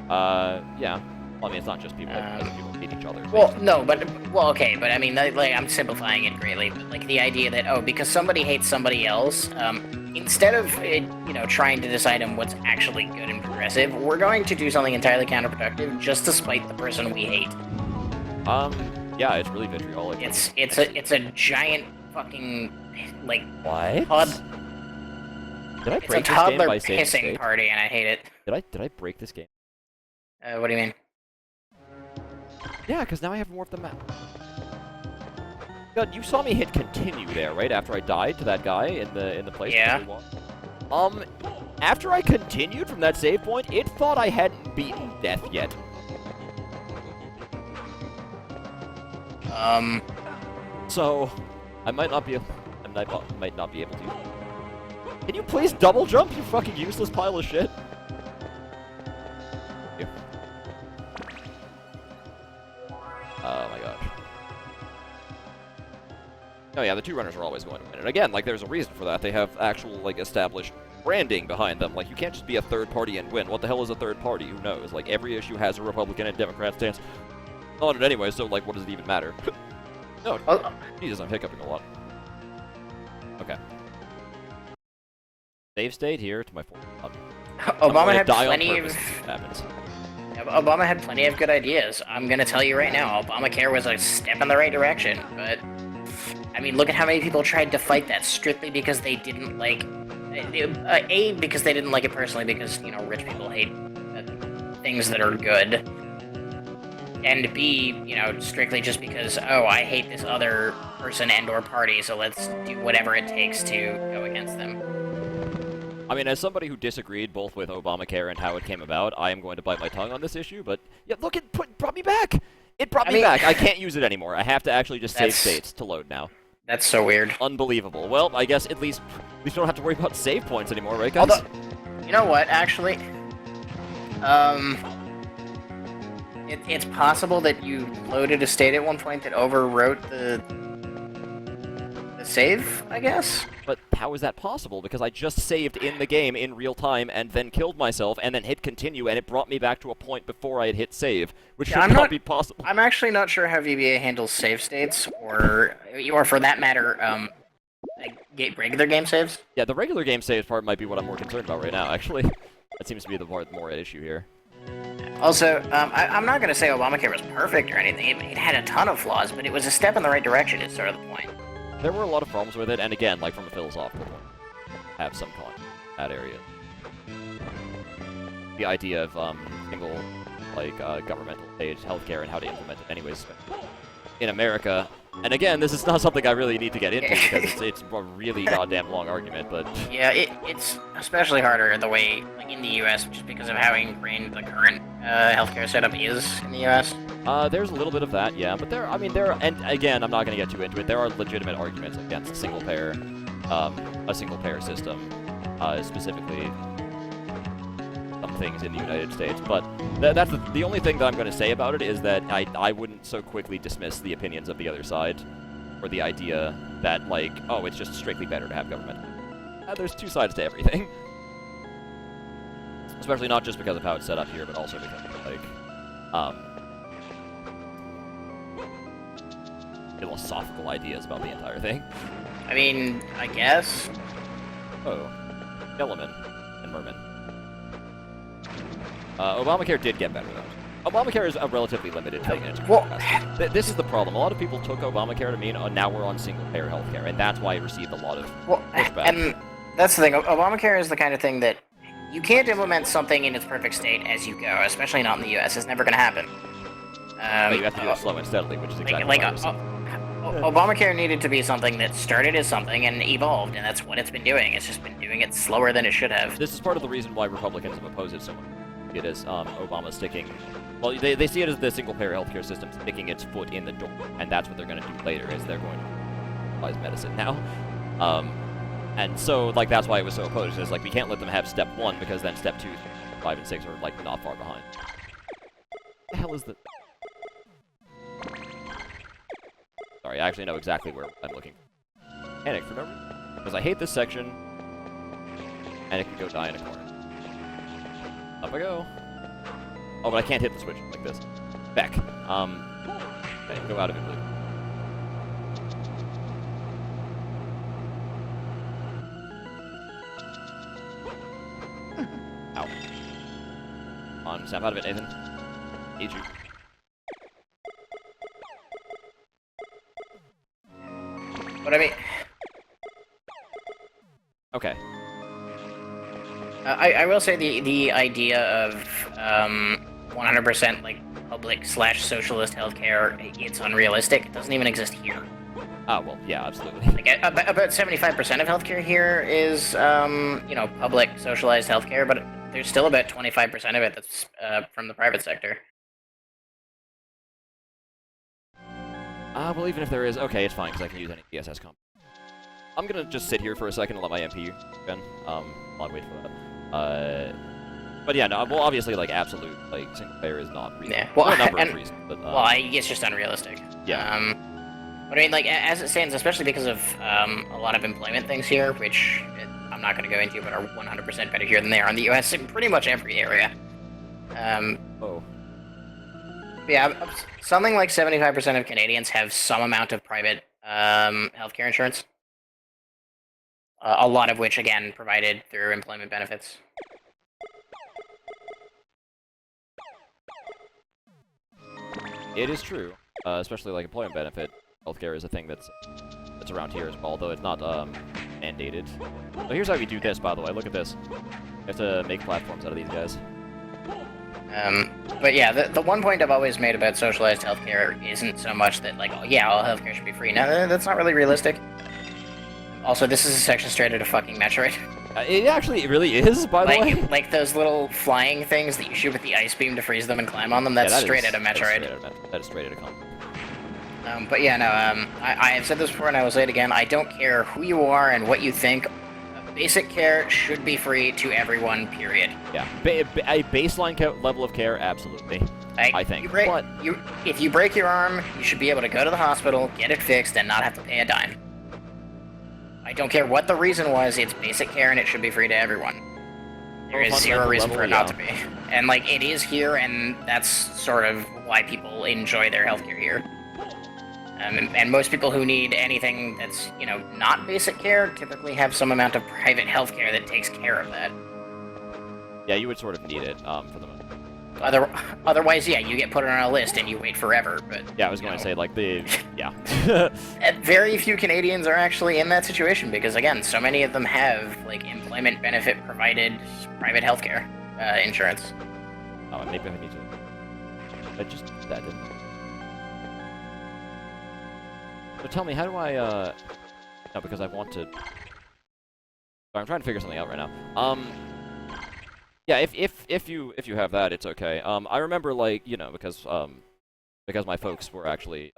Yeah. Well, I mean, it's not just people. Other people hate each other. Well, no, but, well, okay, but I mean, like, I'm simplifying it greatly, but, like, the idea that, oh, because somebody hates somebody else, instead of, you know, trying to decide on what's actually good and progressive, we're going to do something entirely counterproductive just to spite the person we hate. Yeah, it's really vitriolic. It's a giant fucking, like, what? Did I break this game by It's a toddler saving pissing state? party, and I hate it. Did I break this game? What do you mean? Yeah, because now I have more of the map. God, you saw me hit continue there, right? After I died to that guy in the place. Yeah. After I continued from that save point, it thought I hadn't beaten death yet. So I might not be able to. Can you please double jump, you fucking useless pile of shit? Here. Oh my gosh. Oh yeah, the two runners are always going to win. And again, like, there's a reason for that. They have actual, like, established branding behind them. Like, you can't just be a third party and win. What the hell is a third party? Who knows? Like, every issue has a Republican and Democrat stance on it anyway, so, like, what does it even matter? No, Jesus, I'm hiccuping a lot. Okay. Save state here to my phone. Obama had plenty of... Obama had plenty of good ideas. I'm gonna tell you right now, Obamacare was a step in the right direction, but I mean, look at how many people tried to fight that strictly because they didn't like. A, because they didn't like it personally, because you know rich people hate things that are good, and B, you know, strictly just because I hate this other person and/or party, so let's do whatever it takes to go against them. I mean, as somebody who disagreed both with Obamacare and how it came about, I am going to bite my tongue on this issue, but yeah, look, it brought me back! It brought me back! I can't use it anymore. I have to actually just save states to load now. That's so weird. Unbelievable. Well, I guess at least we don't have to worry about save points anymore, right, guys? Although, you know what, actually? It's possible that you loaded a state at one point that overwrote the save, I guess? But how is that possible? Because I just saved in the game in real time and then killed myself and then hit continue and it brought me back to a point before I had hit save, which should not be possible. I'm actually not sure how VBA handles save states or for that matter, regular game saves. Yeah, the regular game saves part might be what I'm more concerned about right now, actually. That seems to be the more at issue here. Also, I'm not going to say Obamacare was perfect or anything. It had a ton of flaws, but it was a step in the right direction is sort of the point. There were a lot of problems with it, and again, like from a philosophical point, have some con in that area. The idea of single, like, governmental stage healthcare and how to implement it anyways in America. And again, this is not something I really need to get into because it's a really goddamn long argument, but... Yeah, it's especially harder the way, like, in the U.S., just because of how ingrained the current healthcare setup is in the U.S. There's a little bit of that, yeah, but and again, I'm not going to get too into it, there are legitimate arguments against a single-payer system, specifically some things in the United States, but that's the only thing that I'm going to say about it is that I wouldn't so quickly dismiss the opinions of the other side, or the idea that, like, oh, it's just strictly better to have government. There's two sides to everything. Especially not just because of how it's set up here, but also because of, like, philosophical ideas about the entire thing. I mean, I guess. Oh. Yellowman and Merman. Obamacare did get better, though. Obamacare is a relatively limited thing. This is the problem. A lot of people took Obamacare to mean, now we're on single-payer healthcare, and that's why it received a lot of pushback. And that's the thing. Obamacare is the kind of thing that you can't implement something in its perfect state as you go, especially not in the U.S. It's never going to happen. But you have to do it slow and steadily, which is exactly what Obamacare needed to be something that started as something and evolved, and that's what it's been doing. It's just been doing it slower than it should have. This is part of the reason why Republicans have opposed it so much. It is Obama sticking... Well, they see it as the single-payer healthcare system sticking its foot in the door, and that's what they're going to do later, is they're going to utilize medicine now. And so, like, that's why it was so opposed. It's like, we can't let them have step 1, because then step 2, 5, and 6 are, like, not far behind. What the hell is the... Sorry, I actually know exactly where I'm looking. Panic, remember? Because I hate this section, and it can go die in a corner. Up I go. Oh, but I can't hit the switch like this. Back. Okay, go out of it, please. Ow. Come on, snap out of it, Nathan. Need you. What I mean... Okay. I will say the idea of 100% like public/socialist healthcare, it's unrealistic. It doesn't even exist here. Oh, well, yeah, absolutely. Like, about 75% of healthcare here is, public, socialized healthcare, but there's still about 25% of it that's from the private sector. Well, even if there is, okay, it's fine, because I can use any DSS comp. I'm gonna just sit here for a second and let my MP spin, while I wait for that. But yeah, no, well, obviously, like, absolute, like, single-player is not reasonable. Yeah, well, for a number of reasons, but, well, it's just unrealistic. Yeah. But I mean, like, as it stands, especially because of a lot of employment things here, which I'm not going to go into, but are 100% better here than they are in the U.S. in pretty much every area. Yeah, something like 75% of Canadians have some amount of private healthcare insurance. A lot of which, again, provided through employment benefits. It is true, especially like employment benefit. Healthcare is a thing that's around here as well, although it's not mandated. So here's how we do this, by the way. Look at this. We have to make platforms out of these guys. But yeah, the one point I've always made about socialized healthcare isn't so much that, like, oh yeah, all healthcare should be free. No, that's not really realistic. Also, this is a section straight out of fucking Metroid. It actually really is, by the way. Like those little flying things that you shoot with the ice beam to freeze them and climb on them, that's straight out of Metroid. That is straight out of Metroid. But yeah, no, I have said this before and I will say it again, I don't care who you are and what you think, basic care should be free to everyone, period. Yeah, a baseline level of care, absolutely. I think. If you break your arm, you should be able to go to the hospital, get it fixed, and not have to pay a dime. I don't care what the reason was, it's basic care and it should be free to everyone. There is zero reason for it not to be. And, like, it is here, and that's sort of why people enjoy their healthcare here. And most people who need anything that's, you know, not basic care typically have some amount of private healthcare that takes care of that. Yeah, you would sort of need it, for the moment. Otherwise, yeah, you get put on a list and you wait forever, but... Yeah, I was going to say, like, yeah. Very few Canadians are actually in that situation, because, again, so many of them have, like, employment benefit-provided private healthcare insurance. Oh, maybe I need to... That didn't... So tell me, how do I, No, because I want to... Sorry, I'm trying to figure something out right now. Yeah, if you have that, it's okay. I remember, like, you know, because my folks were actually,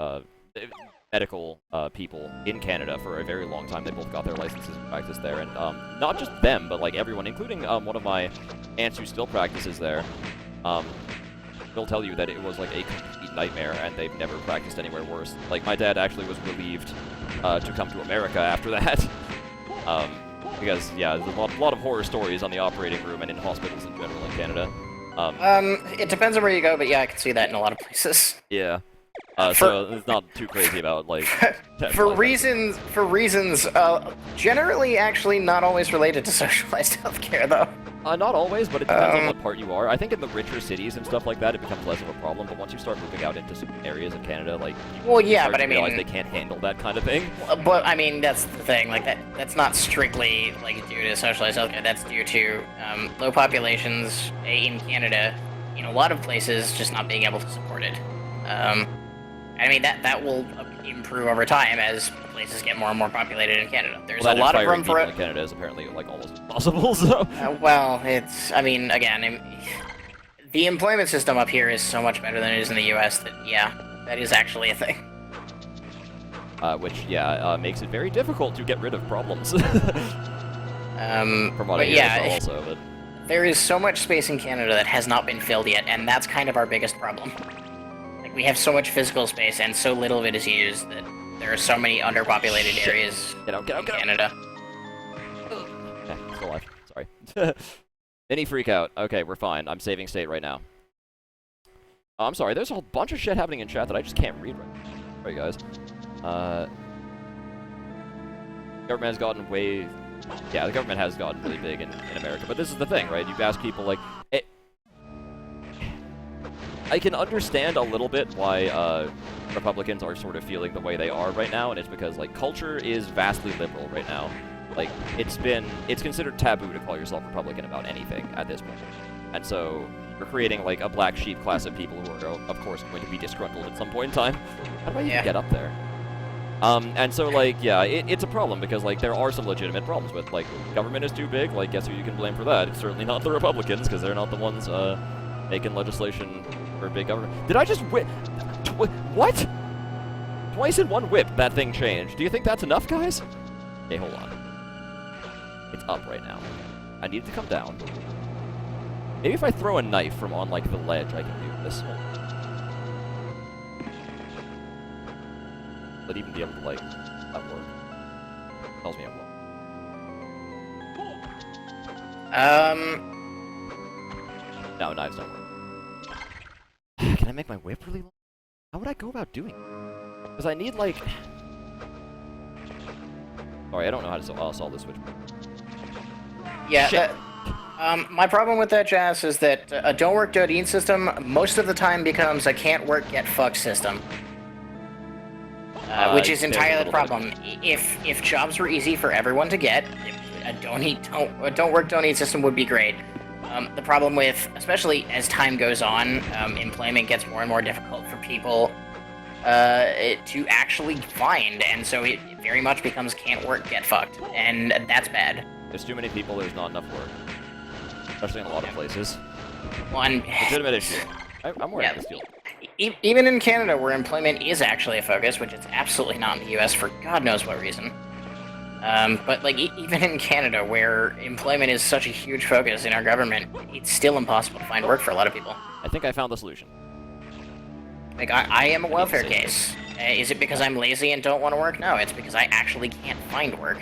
medical, people in Canada for a very long time. They both got their licenses and practiced there, and, not just them, but, like, everyone, including, one of my aunts who still practices there, they'll tell you that it was, like, a complete nightmare, and they've never practiced anywhere worse. Like, my dad actually was relieved to come to America after that. Because, yeah, there's a lot of horror stories on the operating room and in hospitals in general in Canada. It depends on where you go, but yeah, I can see that in a lot of places. Yeah. So it's not too crazy about, like... for reasons, generally actually not always related to socialized healthcare, though. Not always, but it depends on what part you are. I think in the richer cities and stuff like that, it becomes less of a problem, but once you start moving out into some areas in Canada, like, you start to realize they can't handle that kind of thing. But, I mean, that's the thing, like, that's not strictly, like, due to socialized healthcare, that's due to, low populations in Canada, in a lot of places, just not being able to support it. I mean, that will improve over time as places get more and more populated in Canada. There's a lot of room for it. In Canada is apparently, like, almost impossible, so... well, it's... I mean, again, the employment system up here is so much better than it is in the US that, yeah, that is actually a thing. Which, yeah, makes it very difficult to get rid of problems. From what I hear as well also, but... There is so much space in Canada that has not been filled yet, and that's kind of our biggest problem. Like, we have so much physical space, and so little of it is used that there are so many underpopulated areas in Canada. Okay, still alive. Sorry. Any freak out. Okay, we're fine. I'm saving state right now. Oh, I'm sorry, there's a whole bunch of shit happening in chat that I just can't read right now. Sorry, guys. Government has gotten way... Yeah, the government has gotten really big in America, but this is the thing, right? You ask people, like... I can understand a little bit why, Republicans are sort of feeling the way they are right now, and it's because, like, culture is vastly liberal right now. Like, it's considered taboo to call yourself Republican about anything at this point. And so, you're creating, like, a black sheep class of people who are, of course, going to be disgruntled at some point in time. How do I even get up there? And so, like, yeah, it's a problem because, like, there are some legitimate problems with, like, government is too big, like, guess who you can blame for that? It's certainly not the Republicans, because they're not the ones, making legislation for big government. Did I just whip? What? Twice in one whip, that thing changed. Do you think that's enough, guys? Okay, hold on. It's up right now. I need it to come down. Maybe if I throw a knife from on, like, the ledge, I can do this. But even be able to, like, that work. Tells me it won't. No, knives don't work. Can I make my whip really long? How would I go about doing it? Because I need, like... Sorry, I don't know how to solve this switch. Yeah, My problem with that, Jazz, is that a don't work, don't eat system most of the time becomes a can't work, get fucked system. Which is There's a entirely the little bit of problem. If jobs were easy for everyone to get, a don't work, don't eat system would be great. The problem with, especially as time goes on, employment gets more and more difficult for people to actually find, and so it very much becomes can't work, get fucked, and that's bad. There's too many people, there's not enough work. Especially in a lot of places. One, Legitimate issue. I'm wearing Yeah. this deal. even in Canada, where employment is actually a focus, which it's absolutely not in the U.S. for God knows what reason. But like even in Canada, where employment is such a huge focus in our government, it's still impossible to find work for a lot of people. I think I found the solution. Like I am a welfare case. Is it because I'm lazy and don't want to work? No, it's because I actually can't find work.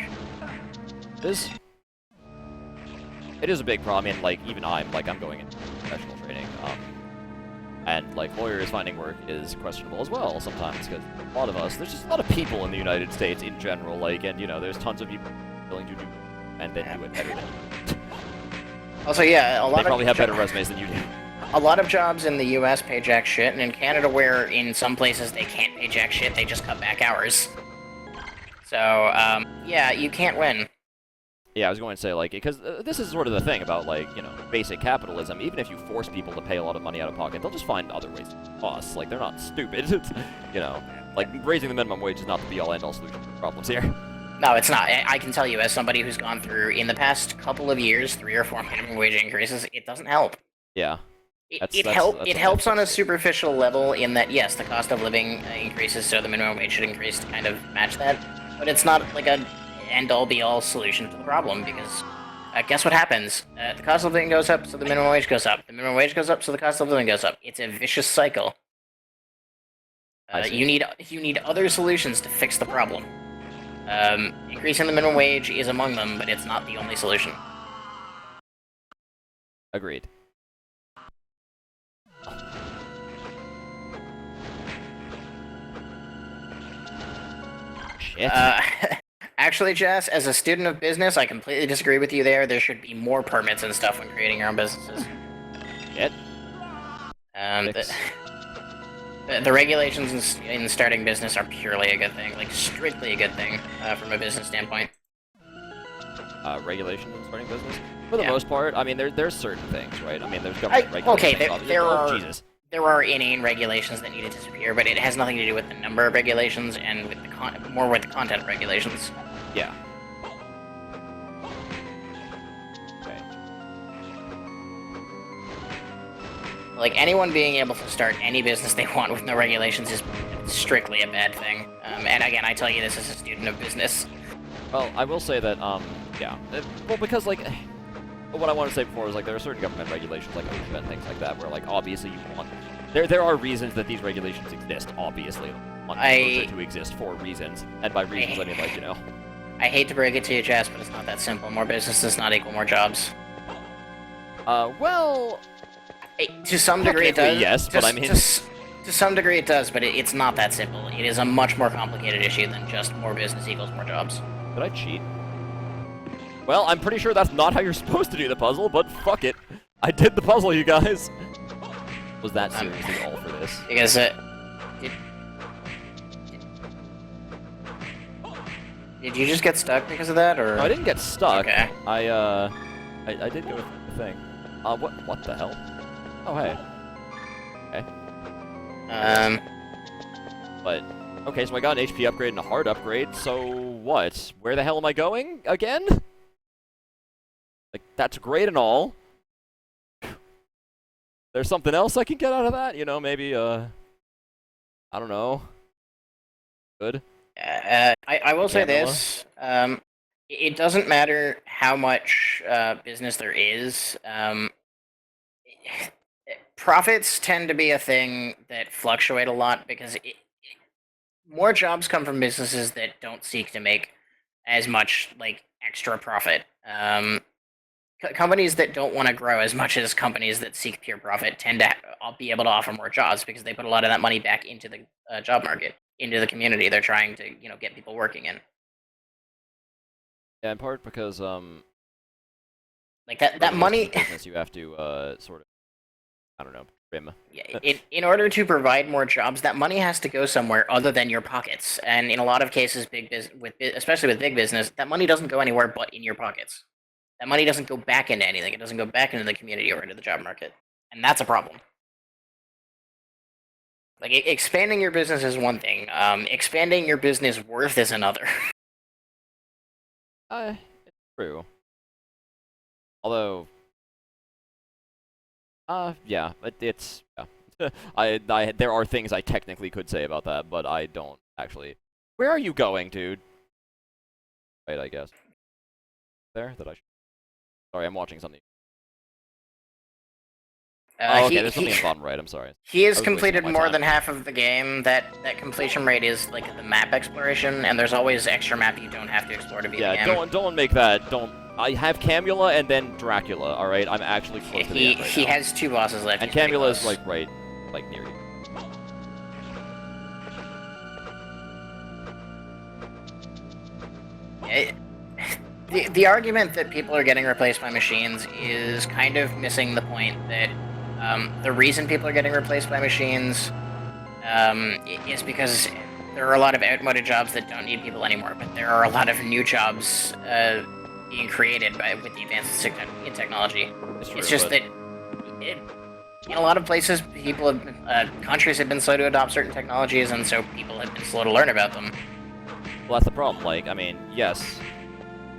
It is a big problem. I mean, like, even I'm going into professional training, and, like, lawyers finding work is questionable as well sometimes, because a lot of us, there's just a lot of people in the United States in general, like, and, you know, there's tons of people willing to do and then do it better than you. Also, yeah, They probably have better resumes than you do. A lot of jobs in the U.S. pay jack shit, and in Canada, where in some places they can't pay jack shit, they just cut back hours. So, yeah, you can't win. Yeah, I was going to say, like, because this is sort of the thing about, like, you know, basic capitalism. Even if you force people to pay a lot of money out of pocket, they'll just find other ways to cost. Like, they're not stupid. You know, like, raising the minimum wage is not the be-all, end-all solution to problems here. No, it's not. I can tell you, as somebody who's gone through, in the past couple of years, 3 or 4 minimum wage increases, it doesn't help. Yeah. It helps on a superficial level in that, yes, the cost of living increases, so the minimum wage should increase to kind of match that. But it's not like a end-all be-all solution to the problem, because guess what happens? The cost of living goes up, so the minimum wage goes up. The minimum wage goes up, so the cost of living goes up. It's a vicious cycle. You need other solutions to fix the problem. Increasing the minimum wage is among them, but it's not the only solution. Agreed. Shit. Actually, Jess, as a student of business, I completely disagree with you there. There should be more permits and stuff when creating your own businesses. Shit. The regulations in starting business are purely a good thing, like strictly a good thing from a business standpoint. Regulations in starting business? For the most part, I mean, there's certain things, right? I mean, there's government regulations. Okay, Jesus. There are inane regulations that need to disappear, but it has nothing to do with the number of regulations and with the more with the content regulations. Yeah. Okay. Like, anyone being able to start any business they want with no regulations is strictly a bad thing. And again, I tell you this as a student of business. Well, I will say that, yeah. Well, because, like, what I wanted to say before is, like, there are certain government regulations, like OSHA and things like that, where, like, obviously you want... There are reasons that these regulations exist, obviously. You want OSHA to exist for reasons. And by reasons, I mean, like, you know... I hate to break it to you, Jess, but it's not that simple. More business does not equal more jobs. Well... To some degree it does. Yes, but I mean... To some degree it does, but it's not that simple. It is a much more complicated issue than just more business equals more jobs. Did I cheat? Well, I'm pretty sure that's not how you're supposed to do the puzzle, but fuck it. I did the puzzle, you guys. Was that seriously all for this? Because did you just get stuck because of that, or? No, I didn't get stuck. Okay. I did go with the thing. What the hell? Oh, hey. Okay. But, okay, so I got an HP upgrade and a hard upgrade, so what? Where the hell am I going again? Like, that's great and all. There's something else I can get out of that? You know, maybe, I don't know. Good. I will say this. It doesn't matter how much business there is. Profits tend to be a thing that fluctuate a lot because more jobs come from businesses that don't seek to make as much, like, extra profit. Companies that don't want to grow as much as companies that seek pure profit tend to be able to offer more jobs because they put a lot of that money back into the job market, into the community they're trying to, get people working in. Yeah, in part because, Like that money. Business you have to sort of, I don't know, trim. In order to provide more jobs, that money has to go somewhere other than your pockets. And in a lot of cases, especially with big business, that money doesn't go anywhere but in your pockets. That money doesn't go back into anything. It doesn't go back into the community or into the job market, and that's a problem. Like expanding your business is one thing. Expanding your business worth is another. It's true. Although, yeah, it's yeah. There are things I technically could say about that, but I don't actually. Where are you going, dude? Right, I guess. There, that I should. Sorry, I'm watching something. Oh, okay, there's something in the bottom right, I'm sorry. He has completed more than half of the game. That completion rate is like the map exploration, and there's always extra map you don't have to explore to beat the game. Yeah, don't make that, I have Camula and then Dracula, alright? I'm actually close to the end right He now. has 2 bosses left. And Camula's like right, like near you. The argument that people are getting replaced by machines is kind of missing the point that the reason people are getting replaced by machines is because there are a lot of outmoded jobs that don't need people anymore, but there are a lot of new jobs being created with the advances in technology. It's just that in a lot of places, countries have been slow to adopt certain technologies, and so people have been slow to learn about them. Well, that's the problem. Like, I mean, yes,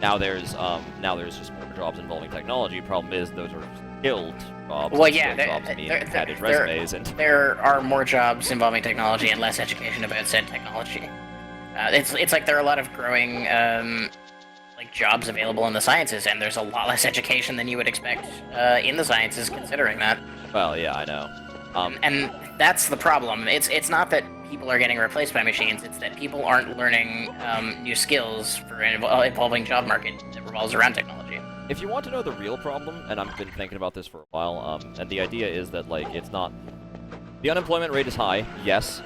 now there's just more jobs involving technology. Problem is, those are skilled jobs. Well, yeah, jobs mean added resumes, and there are more jobs involving technology and less education about said technology. It's like there are a lot of growing like jobs available in the sciences, and there's a lot less education than you would expect in the sciences, considering that. Well, yeah, I know. And that's the problem. It's not that people are getting replaced by machines, it's that people aren't learning new skills for an evolving job market that revolves around technology. If you want to know the real problem, and I've been thinking about this for a while, and the idea is that, like, it's not... The unemployment rate is high, yes,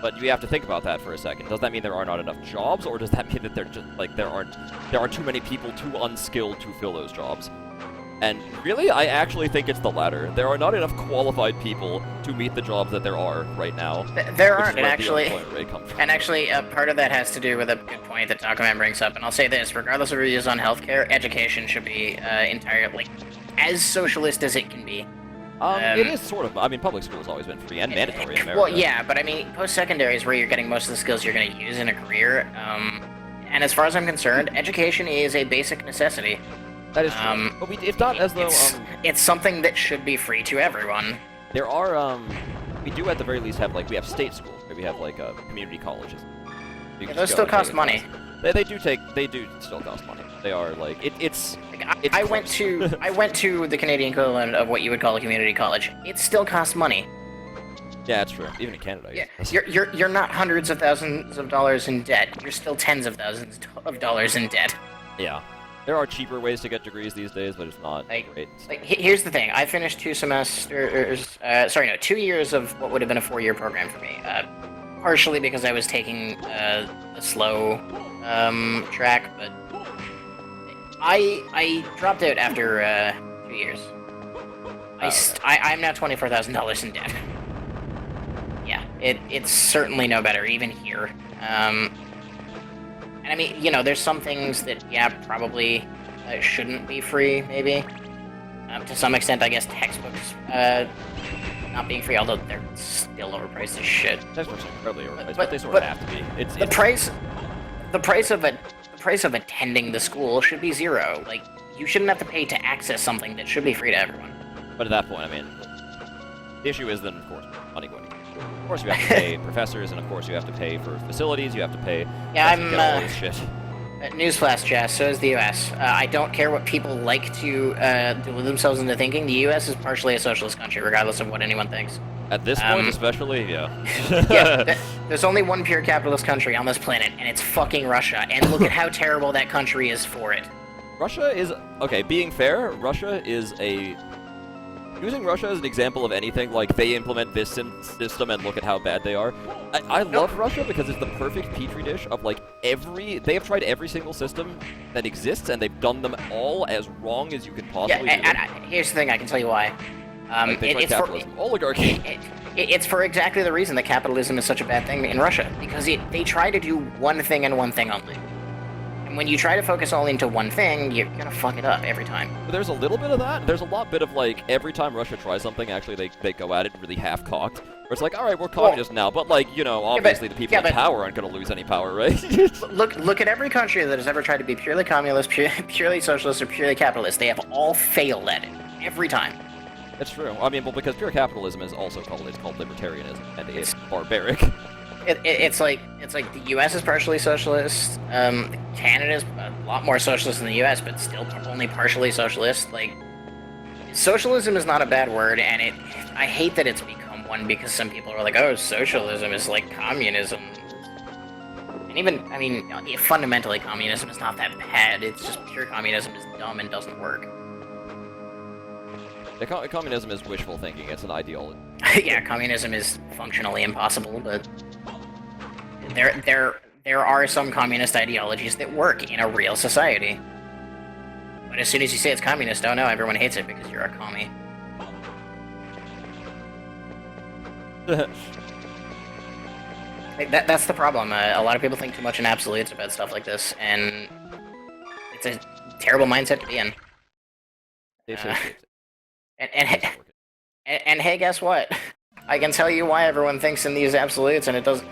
but you have to think about that for a second. Does that mean there are not enough jobs, or does that mean that there are too many people too unskilled to fill those jobs? And really, I actually think it's the latter. There are not enough qualified people to meet the jobs that there are right now. There aren't, and actually, part of that has to do with a good point that Tacoman brings up. And I'll say this: regardless of reviews on healthcare, education should be entirely as socialist as it can be. It is sort of. I mean, public school has always been free and mandatory in America. Well, yeah, but I mean, post-secondary is where you're getting most of the skills you're going to use in a career. And as far as I'm concerned, education is a basic necessity. That is true. But it's not as though... It's something that should be free to everyone. There are, we do at the very least have, like, we have state schools, where we have, like, community colleges. Yeah, those still cost money. They do still cost money. They are, like, it's I went to the Canadian equivalent of what you would call a community college. It still costs money. Yeah, it's true. Even in Canada. Yeah, you're not hundreds of thousands of dollars in debt. You're still tens of thousands of dollars in debt. Yeah. There are cheaper ways to get degrees these days, but it's not great. Here's the thing. I finished 2 years of what would have been a 4-year program for me. Partially because I was taking the slow track, but I dropped out after 2 years. I'm now $24,000 in debt. Yeah, it's certainly no better, even here. And I mean, you know, there's some things that, yeah, probably shouldn't be free, maybe. To some extent, I guess textbooks not being free, although they're still overpriced as shit. Textbooks are incredibly overpriced, but they sort of have to be. The price of attending the school should be $0. Like, you shouldn't have to pay to access something that should be free to everyone. But at that point, I mean, the issue is then, of course, money going. Of course, you have to pay professors, and of course, you have to pay for facilities. You have to pay. Yeah, all this shit. Newsflash, Jess. So is the U.S. I don't care what people like to delude themselves into thinking. The U.S. is partially a socialist country, regardless of what anyone thinks. At this point, especially, yeah. Yeah, there's only one pure capitalist country on this planet, and it's fucking Russia. And look at how terrible that country is for it. Russia is okay. Being fair, Russia is a using Russia as an example of anything, like they implement this system and look at how bad they are. I love Russia because it's the perfect petri dish of like they have tried every single system that exists and they've done them all as wrong as you could possibly do. And here's the thing, I can tell you why. Like they tried capitalism, oligarchy. It's for exactly the reason that capitalism is such a bad thing in Russia, because they try to do one thing and one thing only. And when you try to focus all into one thing, you're gonna fuck it up every time. But there's a little bit of that. There's a lot bit of like every time Russia tries something, actually they go at it really half-cocked. Where it's like, all right, we're communist now, but like, you know, obviously the people in power aren't gonna lose any power, right? look at every country that has ever tried to be purely communist, purely socialist, or purely capitalist. They have all failed at it every time. It's true. I mean, well, because pure capitalism is also called libertarianism, and it's barbaric. It's like the U.S. is partially socialist. Canada's a lot more socialist than the U.S., but still only partially socialist. Like, socialism is not a bad word, and I hate that it's become one because some people are like, oh, socialism is like communism. And even, I mean, fundamentally, communism is not that bad. It's just pure communism is dumb and doesn't work. Communism is wishful thinking. It's an ideology. Yeah, communism is functionally impossible, but there are some communist ideologies that work in a real society. But as soon as you say it's communist, oh no, everyone hates it because you're a commie. That's the problem. A lot of people think too much in absolutes about stuff like this, and it's a terrible mindset to be in. And hey, guess what? I can tell you why everyone thinks in these absolutes, and it doesn't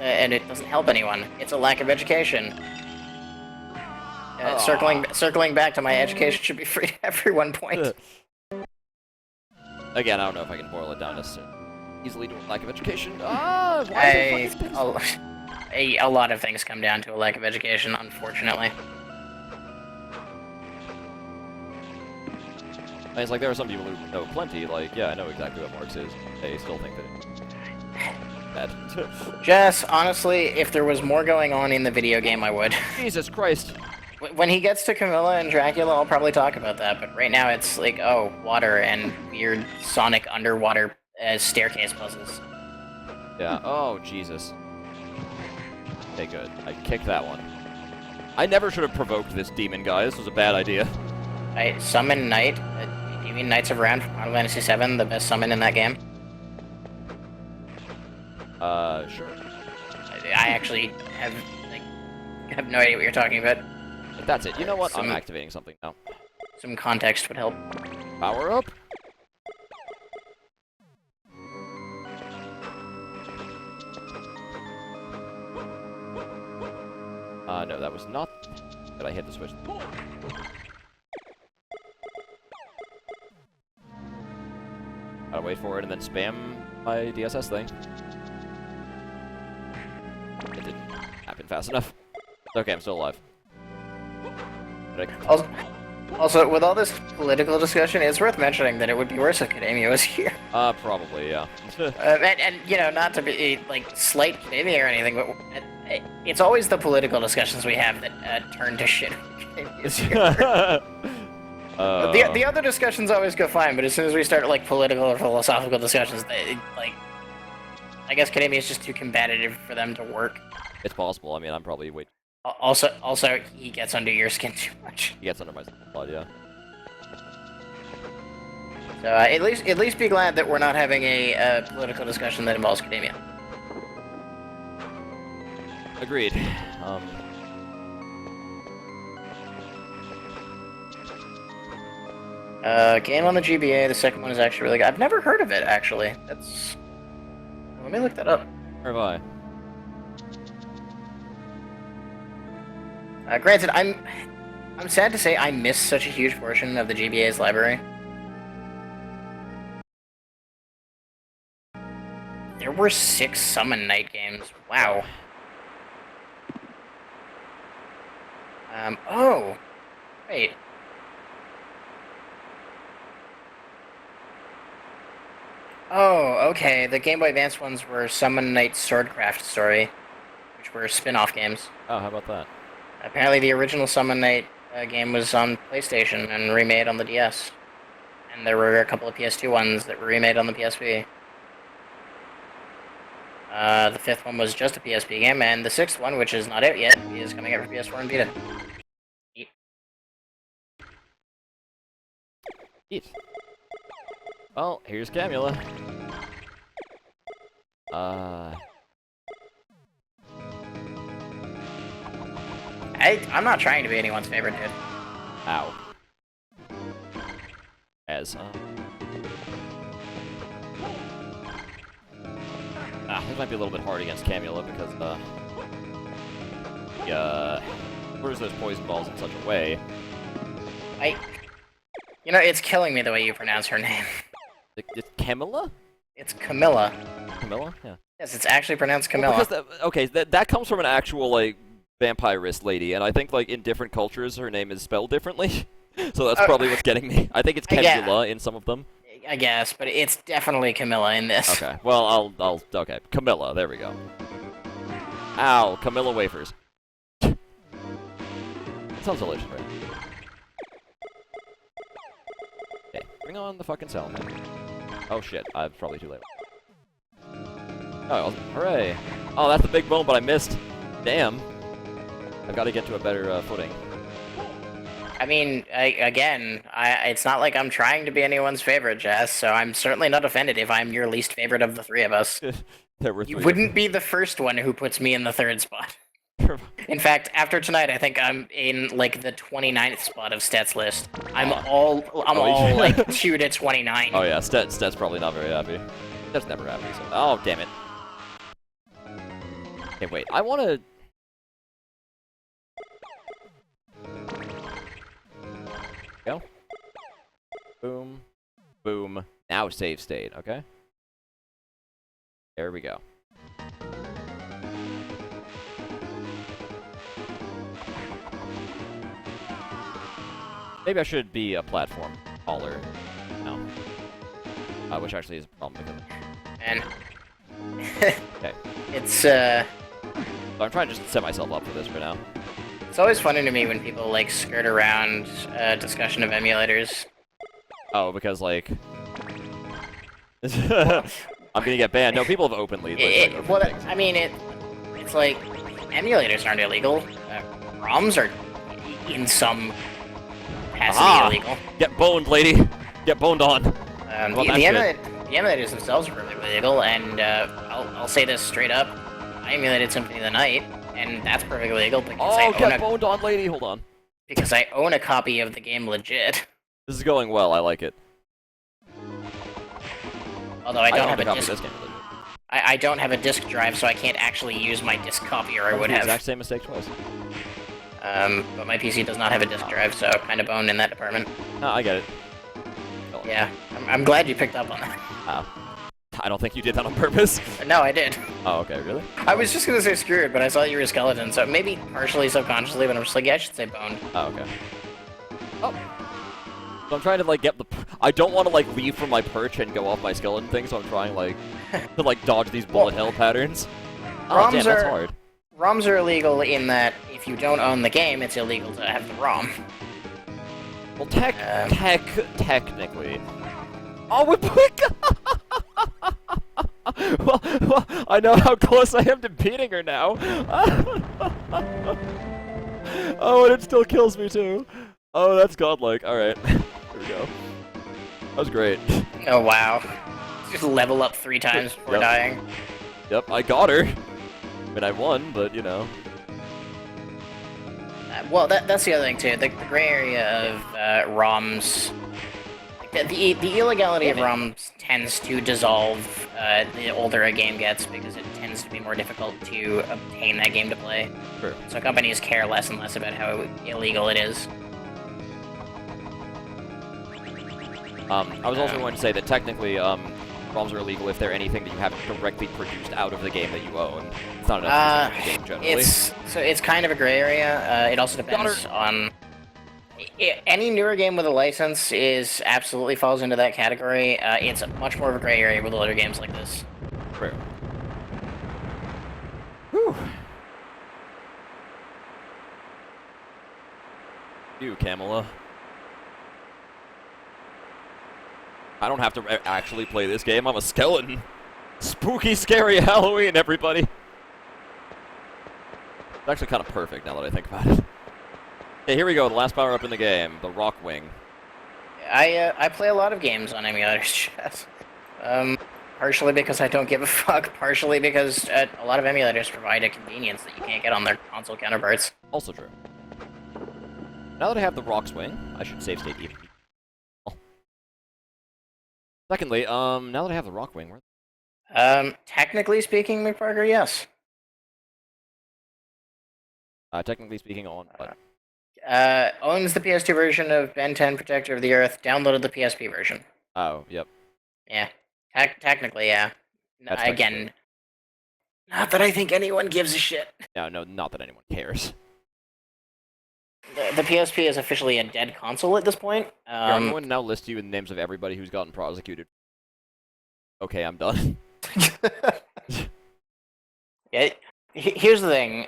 help anyone. It's a lack of education. Circling back to my education should be free to everyone point. Again, I don't know if I can boil it down to easily to a lack of education. A lot of things come down to a lack of education, unfortunately. And it's like there are some people who know plenty, like, yeah, I know exactly what Marx is. They still think that it's bad. Jess, honestly, if there was more going on in the video game, I would. Jesus Christ. When he gets to Camilla and Dracula, I'll probably talk about that, but right now it's like, oh, water and weird sonic underwater staircase puzzles. Yeah, oh, Jesus. Okay, good. I kicked that one. I never should have provoked this demon guy. This was a bad idea. I summon Knight. Do you mean Knights of Round from Final Fantasy VII, the best summon in that game? Sure. I actually have no idea what you're talking about. That's it. You know what? I'm activating something now. Some context would help. Power up? No, that was not... Did I hit the switch? Gotta wait for it and then spam my DSS thing. It didn't happen fast enough. Okay, I'm still alive. Also, with all this political discussion, it's worth mentioning that it would be worse if Kademia was here. Probably, yeah. And you know, not to be, like, slight Kademia or anything, but it's always the political discussions we have that turn to shit when Kademia's here. The other discussions always go fine, but as soon as we start, like, political or philosophical discussions, I guess Kademia is just too combative for them to work. It's possible. I mean, I'm probably way... Also, he gets under your skin too much. He gets under my blood, yeah. So at least be glad that we're not having a political discussion that involves Kademia. Agreed. Game on the GBA. The second one is actually really good. I've never heard of it actually. That's. Let me look that up. Where have I? Granted, I'm sad to say I missed such a huge portion of the GBA's library. There were 6 Summon Night games. Wow. Oh! Wait. Oh, okay. The Game Boy Advance ones were Summon Night Swordcraft Story, which were spin-off games. Oh, how about that? Apparently the original Summon Night game was on PlayStation and remade on the DS. and there were a couple of PS2 ones that were remade on the PSP. The 5th one was just a PSP game, and the 6th one, which is not out yet, is coming out for PS4 and Vita. Neat. Neat. Well, here's Camula. I'm not trying to be anyone's favorite, dude. Ow. This might be a little bit hard against Camula because, throws those poison balls in such a way. You know, it's killing me the way you pronounce her name. It's Camilla? It's Camilla. Camilla? Yeah. Yes, it's actually pronounced Camilla. Well, that comes from an actual, like, vampirist lady, and I think, like, in different cultures her name is spelled differently. So that's probably what's getting me. I think it's Camilla in some of them. I guess, but it's definitely Camilla in this. Okay, well, okay. Camilla, there we go. Ow, Camilla wafers. Sounds delicious, right? Okay, bring on the fucking salamander. Oh shit, I'm probably too late. Oh, hooray! Oh, that's the big bone, but I missed. Damn. I've got to get to a better footing. I mean, it's not like I'm trying to be anyone's favorite, Jess, so I'm certainly not offended if I'm your least favorite of the three of us. You wouldn't be the first one who puts me in the 3rd spot. In fact, after tonight, I think I'm in, like, the 29th spot of Stet's list. I'm all like, 2 to 29. Oh yeah, Stet's probably not very happy. Stet's never happy, so... Oh, damn it. Okay, wait, I wanna... Go. Boom. Boom. Now save state, okay? There we go. Maybe I should be a platform hauler. No. Which actually is a problem because... And... Okay. It's, So I'm trying to just set myself up for this for now. It's always funny to me when people, like, skirt around discussion of emulators. Oh, because, like... I'm gonna get banned. No, people have openly... It's like, emulators aren't illegal. ROMs are, in some capacity, illegal. Get boned, lady! Get boned on! The emulators themselves are really illegal, and I'll say this straight up. I emulated Symphony of the Night, and that's perfectly legal because get boned on, lady! Hold on. Because I own a copy of the game legit. This is going well, I like it. Although I don't have a disc. I don't have a disk drive, so I can't actually use my disk copy, or I would have. Exact same mistake twice. But my PC does not have a disk drive, so kind of boned in that department. No, I get it. Yeah, I'm glad you picked up on that. I don't think you did that on purpose. No, I did. Oh, okay, really? I was just gonna say screwed, but I saw you were a skeleton, so maybe partially subconsciously, but I'm just like, yeah, I should say boned. Oh, okay. Oh. So I'm trying to, like, get the... I don't want to, like, leave from my perch and go off my skeleton thing, so I'm trying, like, to, like, dodge these bullet hell patterns. Oh, damn, that's hard. ROMs are illegal in that if you don't own the game, it's illegal to have the ROM. Well, technically. Oh, we well, I know how close I am to beating her now. Oh, and it still kills me, too. Oh, that's godlike. Alright. Here we go. That was great. Oh, wow. Just level up 3 times before dying. Yep, I got her. I mean, I won, but, you know. Well, that's the other thing, too. The gray area of ROMs... The illegality of ROMs tends to dissolve the older a game gets, because it tends to be more difficult to obtain that game to play. Sure. So companies care less and less about how illegal it is. I was also going to say that technically, ROMs are illegal if they're anything that you have directly produced out of the game that you own. It's not enough to the game generally. It's kind of a gray area. It also depends on... Any newer game with a license absolutely falls into that category. It's much more of a gray area with older games like this. True. Whew. You, Camilla. I don't have to actually play this game. I'm a skeleton. Spooky, scary Halloween, everybody. It's actually kind of perfect now that I think about it. Okay, here we go. The last power-up in the game, the Rock Wing. I play a lot of games on emulators, Chess. Partially because I don't give a fuck, partially because a lot of emulators provide a convenience that you can't get on their console counterparts. Also true. Now that I have the Rock Swing, I should save state even. Secondly, now that I have the Rock Wing, Technically speaking, McParker, yes. technically speaking, on what? Owns the PS2 version of Ben 10 Protector of the Earth, downloaded the PSP version. Oh, yep. Yeah. Technically, yeah. That's Again, not that I think anyone gives a shit. No, not that anyone cares. The PSP is officially a dead console at this point. I'm going to now list you the names of everybody who's gotten prosecuted. Okay, I'm done. Yeah, here's the thing.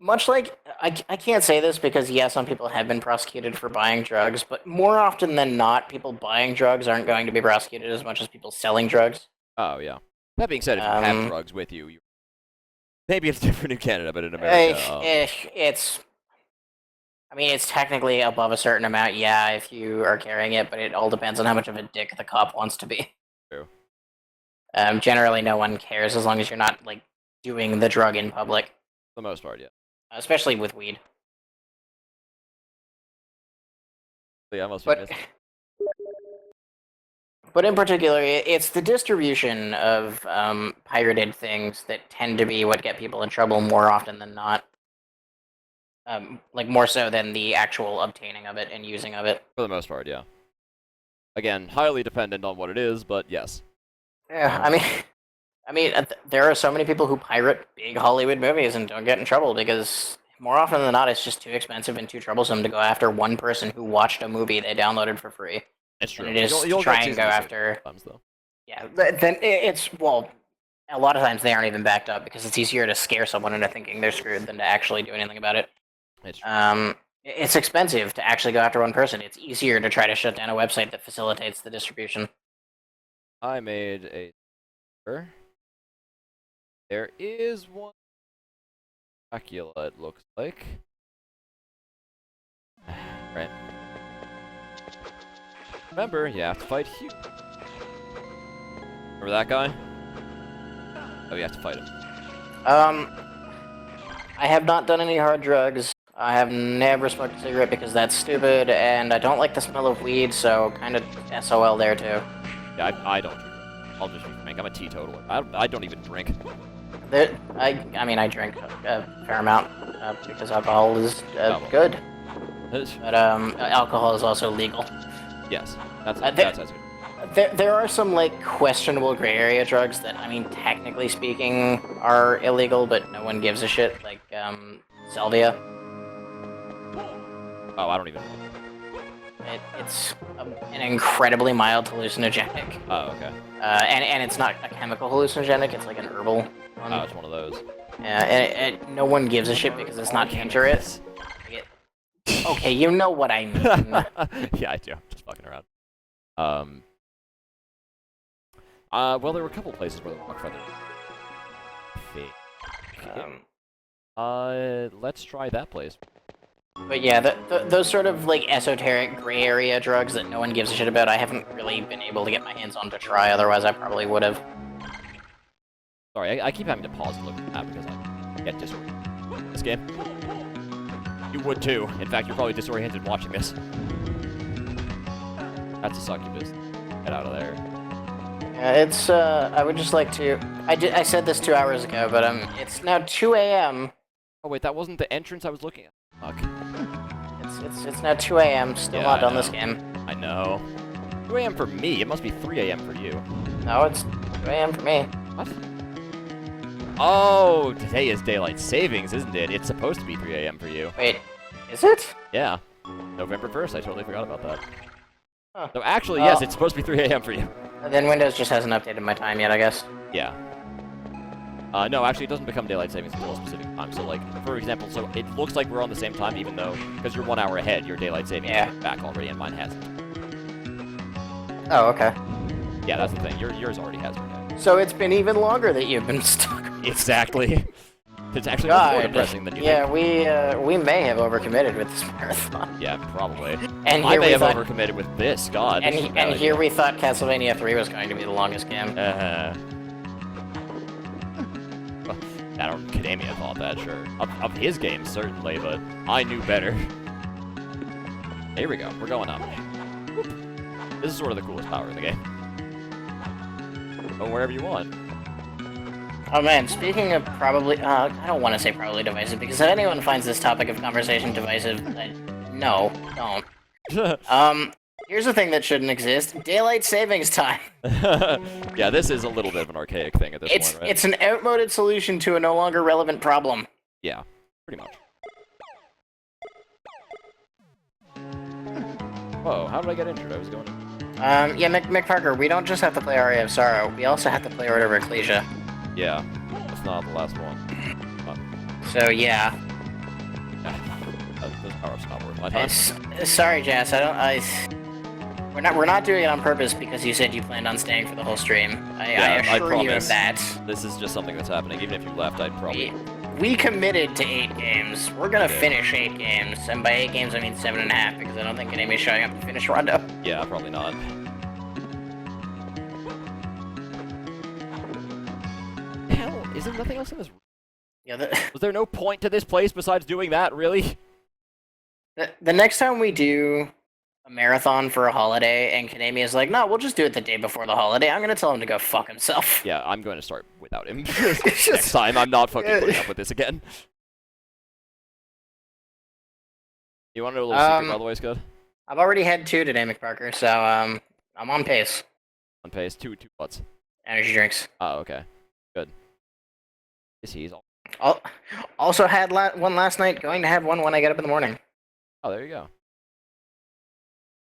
Much like, I can't say this because, yeah, some people have been prosecuted for buying drugs, but more often than not, people buying drugs aren't going to be prosecuted as much as people selling drugs. Oh, yeah. That being said, if you have drugs with you, maybe it's different in Canada, but in America... it's technically above a certain amount, yeah, if you are carrying it, but it all depends on how much of a dick the cop wants to be. True. Generally, no one cares as long as you're not, like, doing the drug in public. For the most part, yeah. Especially with weed. Yeah, I must be missing. But in particular, it's the distribution of pirated things that tend to be what get people in trouble more often than not. Like, more so than the actual obtaining of it and using of it. For the most part, yeah. Again, highly dependent on what it is, but yes. Yeah, I mean, there are so many people who pirate big Hollywood movies and don't get in trouble because more often than not, it's just too expensive and too troublesome to go after one person who watched a movie they downloaded for free. It's true. And it is to try and go after... though. Yeah, then it's, well, a lot of times they aren't even backed up because it's easier to scare someone into thinking they're screwed than to actually do anything about it. It's true. It's expensive to actually go after one person. It's easier to try to shut down a website that facilitates the distribution. I made a... There is one... Dracula, it looks like. Right. Remember, you have to fight Hugh. Remember that guy? Oh, you have to fight him. I have not done any hard drugs. I have never smoked a cigarette because that's stupid, and I don't like the smell of weed, so kind of SOL there too. Yeah, I don't drink. I'll just be frank. I'm a teetotaler. I don't even drink. I mean, I drink a fair amount because alcohol is good. But alcohol is also legal. Yes, that's good. There are some, like, questionable gray area drugs that, I mean, technically speaking, are illegal, but no one gives a shit, like, salvia. Oh, I don't even know. It's an incredibly mild hallucinogenic. Oh, okay. And it's not a chemical hallucinogenic, it's like an herbal one. Oh, it's one of those. Yeah, and no one gives a shit because it's not dangerous. Okay, you know what I mean. Yeah, I do. I'm just fucking around. Well, there were a couple places where the rock feather. Let's try that place. But yeah, those sort of, like, esoteric gray area drugs that no one gives a shit about, I haven't really been able to get my hands on to try, otherwise I probably would have. Sorry, I keep having to pause and look at that because I get disoriented in this game. You would too. In fact, you're probably disoriented watching this. That's a succubus. Get out of there. Yeah, it's, I would just like to... I said this 2 hours ago, but, it's now 2 a.m. Oh wait, that wasn't the entrance I was looking at. Fuck. It's now 2 a.m. Still not done this game. I know. 2 a.m. for me. It must be 3 a.m. for you. No, it's 2 a.m. for me. What? Oh, today is daylight savings, isn't it? It's supposed to be 3 a.m. for you. Wait, is it? Yeah. November 1st. I totally forgot about that. Huh. So actually, yes, it's supposed to be 3 a.m. for you. Then Windows just hasn't updated my time yet, I guess. Yeah. No, actually, it doesn't become daylight savings until a specific time. So, like, for example, so it looks like we're on the same time, even though, because you're 1 hour ahead, your daylight savings is back already, and mine hasn't. Oh, okay. Yeah, that's the thing. Yours already has one. So it's been even longer that you've been stuck. Exactly. It's actually much more depressing than you think. We may have overcommitted with this marathon. Yeah, probably. And I here may we have thought, overcommitted with this. God. and, this is a bad and here idea. we thought Castlevania 3 was going to be the longest game. Kadamia thought that, sure. Of his game, certainly, but I knew better. Here we go. We're going up. Whoop. This is sort of the coolest power in the game. Go wherever you want. Oh man, speaking of probably, I don't want to say probably divisive, because if anyone finds this topic of conversation divisive, no, don't. Here's the thing that shouldn't exist: daylight savings time. Yeah, this is a little bit of an archaic thing at this point, right? It's an outmoded solution to a no longer relevant problem. Yeah, pretty much. Whoa, how did I get injured? I was going... Yeah, Mick Parker, we don't just have to play Aria of Sorrow, we also have to play Order of Ecclesia. Yeah, that's not the last one. So, yeah. Those power-ups not worth my time. Sorry, Jazz, we're not doing it on purpose because you said you planned on staying for the whole stream. I assure you of that. This is just something that's happening. Even if you left, I'd probably... We committed to 8 games. We're gonna finish 8 games, and by 8 games I mean 7.5, because I don't think anybody's showing up to finish Rondo. Yeah, probably not. Hell, is there nothing else in this room? Yeah, Was there no point to this place besides doing that, really? the next time we do a marathon for a holiday, and Kanemi is like, no, we'll just do it the day before the holiday, I'm gonna tell him to go fuck himself. Yeah, I'm going to start without him. Next time, I'm not fucking putting up with this again. You want to know a little secret, by the way, Scud? I've already had 2 today, McParker, so, I'm on pace. On pace? Two what's? Energy drinks. Oh, okay. Good. Is he's all... Also had one last night, going to have one when I get up in the morning. Oh, there you go.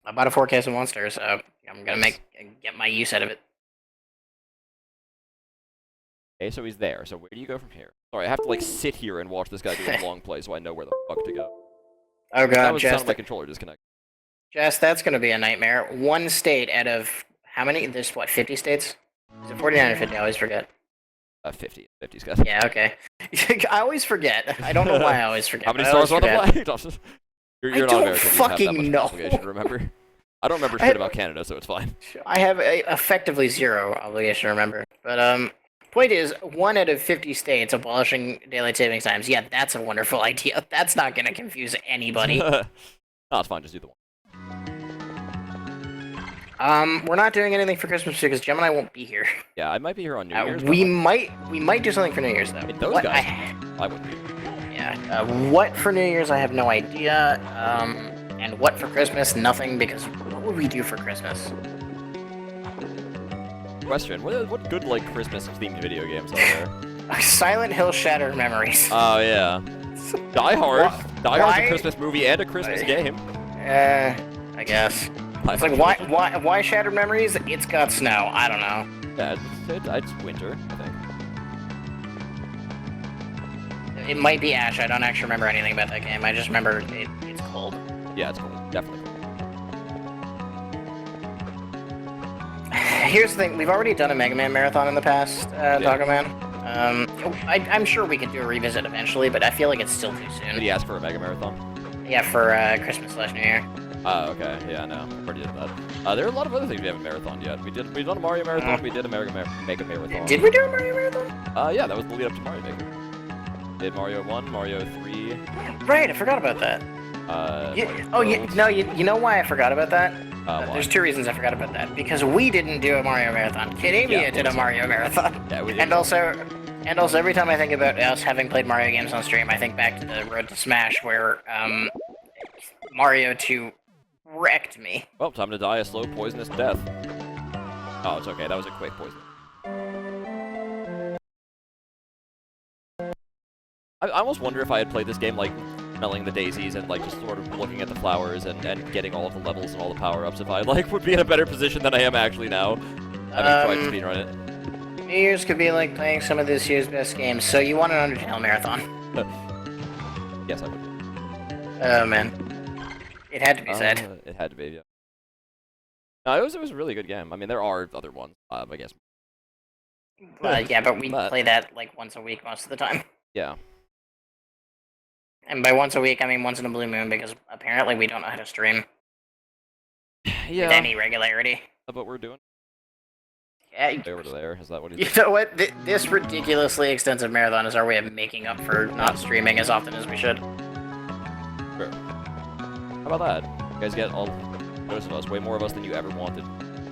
I bought a 4 case of Monster, so I'm gonna get my use out of it. Okay, so he's there. So where do you go from here? Sorry, I have to like sit here and watch this guy do a long play so I know where the fuck to go. Oh god, that was the sound of my controller disconnect. Jess, that's gonna be a nightmare. One state out of how many? There's what, 50 states? Is it 49 or 50? I always forget. 50. 50's got. Yeah, okay. I always forget. I don't know why I always forget. How many stars on the flag? You're not American. Fucking you don't fucking know. Obligation to remember. I don't remember shit about Canada, so it's fine. I have effectively 0 obligation to remember. But point is, 1 out of 50 states abolishing daylight savings times. Yeah, that's a wonderful idea. That's not gonna confuse anybody. No, it's fine. Just do the one. We're not doing anything for Christmas because Gemini won't be here. Yeah, I might be here on New Year's. We might do something for New Year's though. Those guys, I wouldn't be. Yeah. What for New Year's? I have no idea. And what for Christmas? Nothing, because what would we do for Christmas? Question: What good like Christmas themed video games are there? Silent Hill Shattered Memories. Oh yeah. Die Hard. Die Hard's a Christmas movie and a Christmas game. I guess. It's like why Shattered Memories? It's got snow. I don't know. Yeah, it's winter, I think. It might be Ash. I don't actually remember anything about that game. I just remember it's cold. Yeah, it's cold. Definitely cold. Here's the thing. We've already done a Mega Man marathon in the past, Doggo Man. I'm sure we could do a revisit eventually, but I feel like it's still too soon. Did he ask for a Mega Marathon? Yeah, for Christmas/New Year. Oh, okay. Yeah, no. Already did that. There are a lot of other things we haven't marathoned yet. We've done a Mario Marathon, we did a Mega Marathon. Did we do a Mario Marathon? Yeah, that was the lead up to Mario Maker. Did Mario 1, Mario 3. Right, I forgot about that. You know why I forgot about that? There's 2 reasons I forgot about that. Because we didn't do a Mario Marathon. Kidamia did a Mario Marathon. Yeah, we did. And also, every time I think about us having played Mario games on stream, I think back to the Road to Smash where Mario 2 wrecked me. Well, time to die a slow, poisonous death. Oh, it's okay. That was a quick poison. I almost wonder if I had played this game, like, smelling the daisies and, like, just sort of looking at the flowers and getting all of the levels and all the power-ups, if I, like, would be in a better position than I am actually now, having tried to speedrun it. New Year's could be like playing some of this year's best games, so you want an Undertale marathon. Yes, I would. Oh, man. It had to be said. It had to be, yeah. No, it was a really good game. I mean, there are other ones, I guess. Yeah, but we But- play that like once a week most of the time. Yeah. And by once a week, I mean once in a blue moon, because apparently we don't know how to stream with Yeah. any regularity. That's what we're doing. Yeah, Way over to there. Is that what you he's know what? This ridiculously extensive marathon is our way of making up for not streaming as often as we should. Sure. How about that? You guys get all most of us, way more of us than you ever wanted.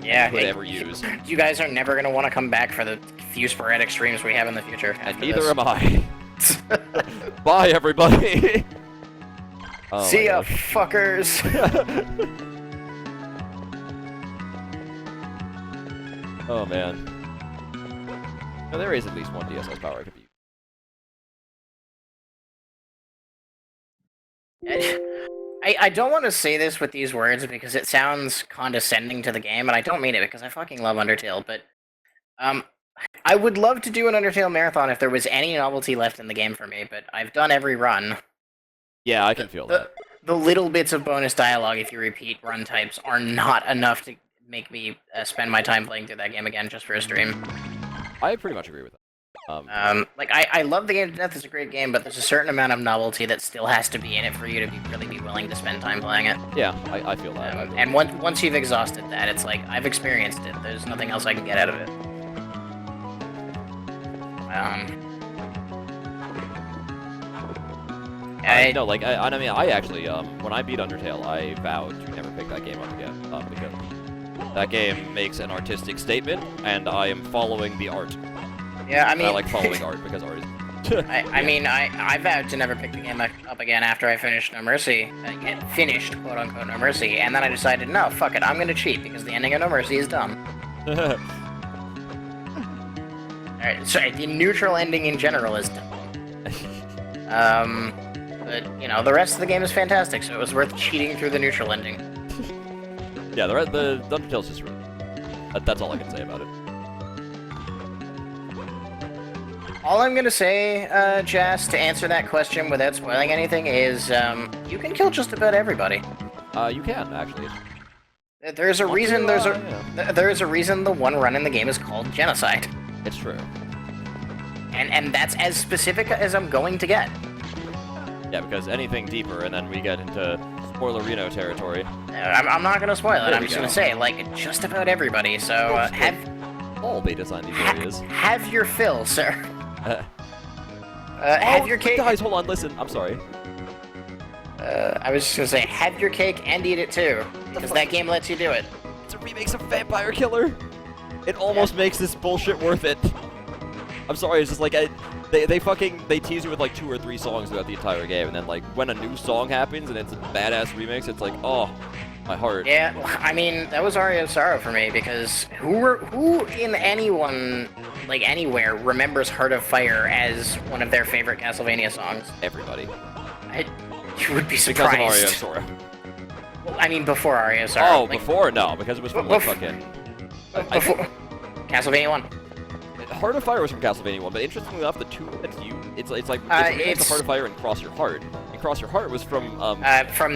Yeah, Could ever use. You guys are never gonna want to come back for the few sporadic streams we have in the future. And neither am I. Bye, everybody. Oh See my ya, gosh. fuckers. Oh man. No, there is at least one DSS power I could use. I don't want to say this with these words because it sounds condescending to the game, and I don't mean it because I fucking love Undertale, but I would love to do an Undertale marathon if there was any novelty left in the game for me, but I've done every run. Yeah, I can feel that. The little bits of bonus dialogue, if you repeat run types, are not enough to make me spend my time playing through that game again just for a stream. I pretty much agree with that. Like, I love the game to death, it's a great game, but there's a certain amount of novelty that still has to be in it for you to really be willing to spend time playing it. Yeah, I feel that. And once you've exhausted that, it's like, I've experienced it, there's nothing else I can get out of it. No, like, I mean, I actually, when I beat Undertale, I vowed to never pick that game up again, because that game makes an artistic statement, and I am following the art. Yeah, I mean... I like following art, because art is... I mean, I vowed to never pick the game up again after I finished No Mercy. Finished, quote-unquote, No Mercy, and then I decided, no, fuck it, I'm gonna cheat, because the ending of No Mercy is dumb. Alright, sorry, the neutral ending in general is dumb. But, you know, the rest of the game is fantastic, so it was worth cheating through the neutral ending. Yeah, the Undertale's just really... That's all I can say about it. All I'm gonna say, Jas, to answer that question without spoiling anything is, you can kill just about everybody. You can, actually. There's a reason there's a reason the one run in the game is called Genocide. It's true. And that's as specific as I'm going to get. Yeah, because anything deeper, and then we get into spoilerino territory. I'm not gonna spoil it, There I'm we just go. gonna say, like, just about everybody, so, have All betas on these areas. have your fill, sir. Have your cake. Guys, hold on, listen. I'm sorry. I was just gonna say, have your cake and eat it too, because that game lets you do it. It's a remake of Vampire Killer. It almost makes this bullshit worth it. I'm sorry, it's just like they tease you with like 2 or 3 songs throughout the entire game, and then like when a new song happens and it's a badass remix, it's like, oh, my heart. Yeah, I mean, that was Aria of Sorrow for me, because who in anyone, like anywhere, remembers Heart of Fire as one of their favorite Castlevania songs? Everybody. You would be Because of surprised. Aria of Sorrow. Well, I mean, before Aria of Sorrow. Oh, like, before? No, because it was from like fucking... I think Castlevania 1. Heart of Fire was from Castlevania 1, but interestingly enough, the two that's you, it's like, it's a remix of Heart of Fire and Cross Your Heart. And Cross Your Heart was from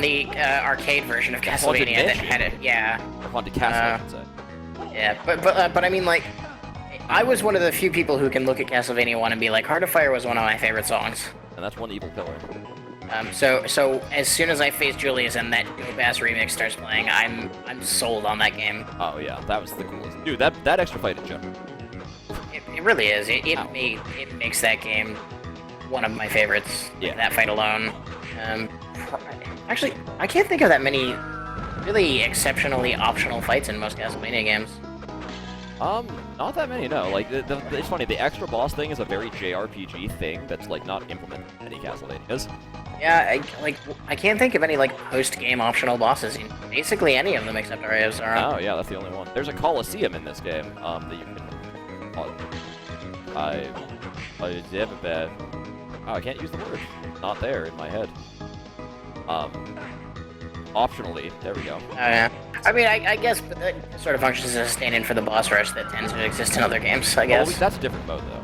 the arcade version of Castlevania that had it, yeah. Or Haunted Castle, I should say. Yeah, but I mean, like, I was one of the few people who can look at Castlevania 1 and be like, Heart of Fire was one of my favorite songs. And that's one evil pillar. So as soon as I face Julius and that dope-ass remix starts playing, I'm sold on that game. Oh yeah, that was the coolest. Dude, that extra fight in general. It really is. It makes that game one of my favorites. Yeah. That fight alone. Actually, I can't think of that many really exceptionally optional fights in most Castlevania games. Not that many, no. Like, it's funny, the extra boss thing is a very JRPG thing that's, like, not implemented in any Castlevanias. Yeah, I can't think of any, like, post-game optional bosses in basically any of them except Aria of Sorrow. Oh, yeah, that's the only one. There's a Colosseum in this game, that you can... I can't use the word. Not there in my head. Optionally, there we go. Oh, yeah. I mean, I guess, but that sort of functions as a stand-in for the boss rush that tends to exist in other games, I guess. Well, that's a different mode, though.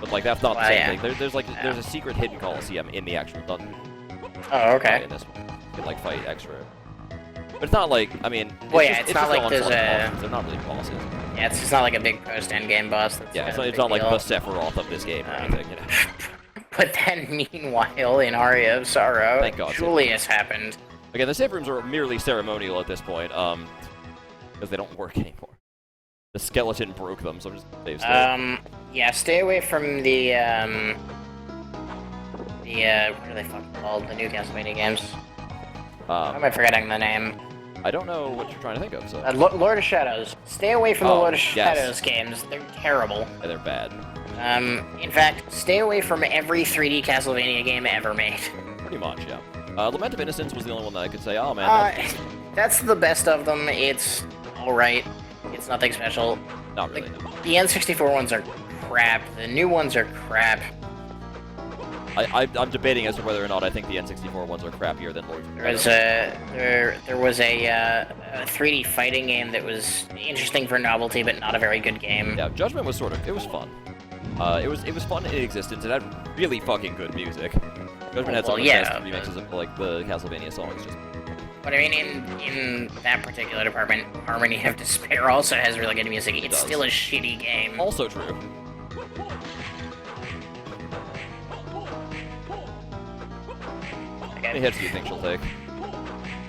But, like, that's not the same thing. There's a secret hidden Colosseum in the actual dungeon. Oh, okay. In this one. You can, like, fight extra But it's not like, I mean, Well, yeah, it's not just like there's a... bosses. They're not really bosses. Yeah, it's just not like a big post-end game boss. That's Yeah, kind of it's not like deal. the Sephiroth of this game or anything, you know. But then, meanwhile, in Aria of Sorrow, Thank God, Julius happened. Again, the save rooms are merely ceremonial at this point, because they don't work anymore. The skeleton broke them, so I'm just save state. Yeah, stay away from the, what are they fucking called? The new Castlevania games. Why am I forgetting the name? I don't know what you're trying to think of, so... Lord of Shadows. Stay away from the Lord of Shadows games. They're terrible. Yeah, they're bad. In fact, stay away from every 3D Castlevania game ever made. Pretty much, yeah. Lament of Innocence was the only one that I could say, oh man, that's the best of them. It's alright. It's nothing special. not really, Like, no. the N64 ones are crap. The new ones are crap. I'm debating as to whether or not I think the N64 ones are crappier than Lords of There was a 3D fighting game that was interesting for novelty, but not a very good game. Yeah, Judgment was sort of, it was fun. It was fun in existence. It had really fucking good music. Judgment had some of the best remixes of like the Castlevania songs. Just But I mean, in that particular department, Harmony of Despair also has really good music. It's still a shitty game. also true. How many hits do you think she'll take?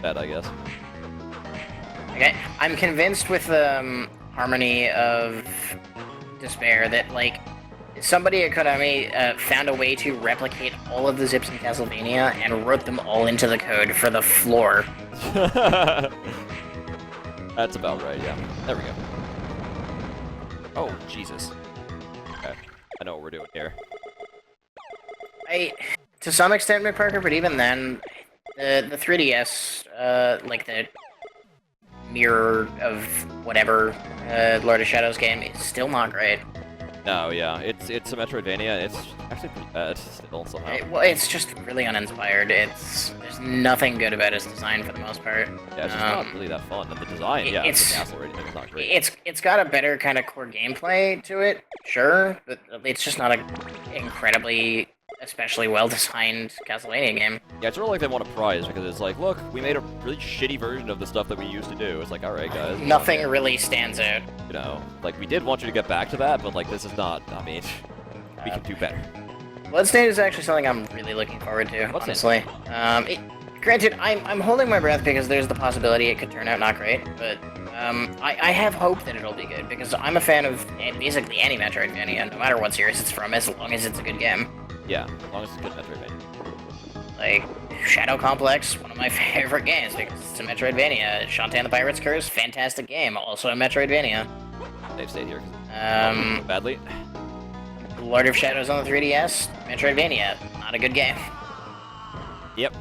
Bad, I guess. Okay, I'm convinced with Harmony of Despair that like somebody at Konami found a way to replicate all of the zips in Castlevania and wrote them all into the code for the floor. That's about right, yeah. There we go. Oh, Jesus. Okay, I know what we're doing here. To some extent, McParker, but even then, the 3DS, like the mirror of whatever Lord of Shadows game is still not great. No, yeah, it's a Metroidvania. It's actually pretty bad still somehow. Well, it's just really uninspired. There's nothing good about its design for the most part. Yeah, it's just not really that fun. And the design, yeah, the castle or anything is not great. It's got a better kind of core gameplay to it, sure, but it's just not an incredibly, especially well-designed Castlevania game. Yeah, it's sort of like they want a prize because it's like, look, we made a really shitty version of the stuff that we used to do. It's like, alright, guys. Nothing really stands out. You know, like, we did want you to get back to that, but, like, this is not, I mean, we can do better. Bloodstained is actually something I'm really looking forward to, honestly. Granted, I'm holding my breath because there's the possibility it could turn out not great, but I have hope that it'll be good, because I'm a fan of basically any Metroidvania, no matter what series it's from, as long as it's a good game. Yeah, as long as it's a good Metroidvania. Like, Shadow Complex, one of my favorite games, because it's a Metroidvania. Shantae the Pirate's Curse, fantastic game, also a Metroidvania. They've stayed here. Badly. Lord of Shadows on the 3DS, Metroidvania, not a good game. Yep.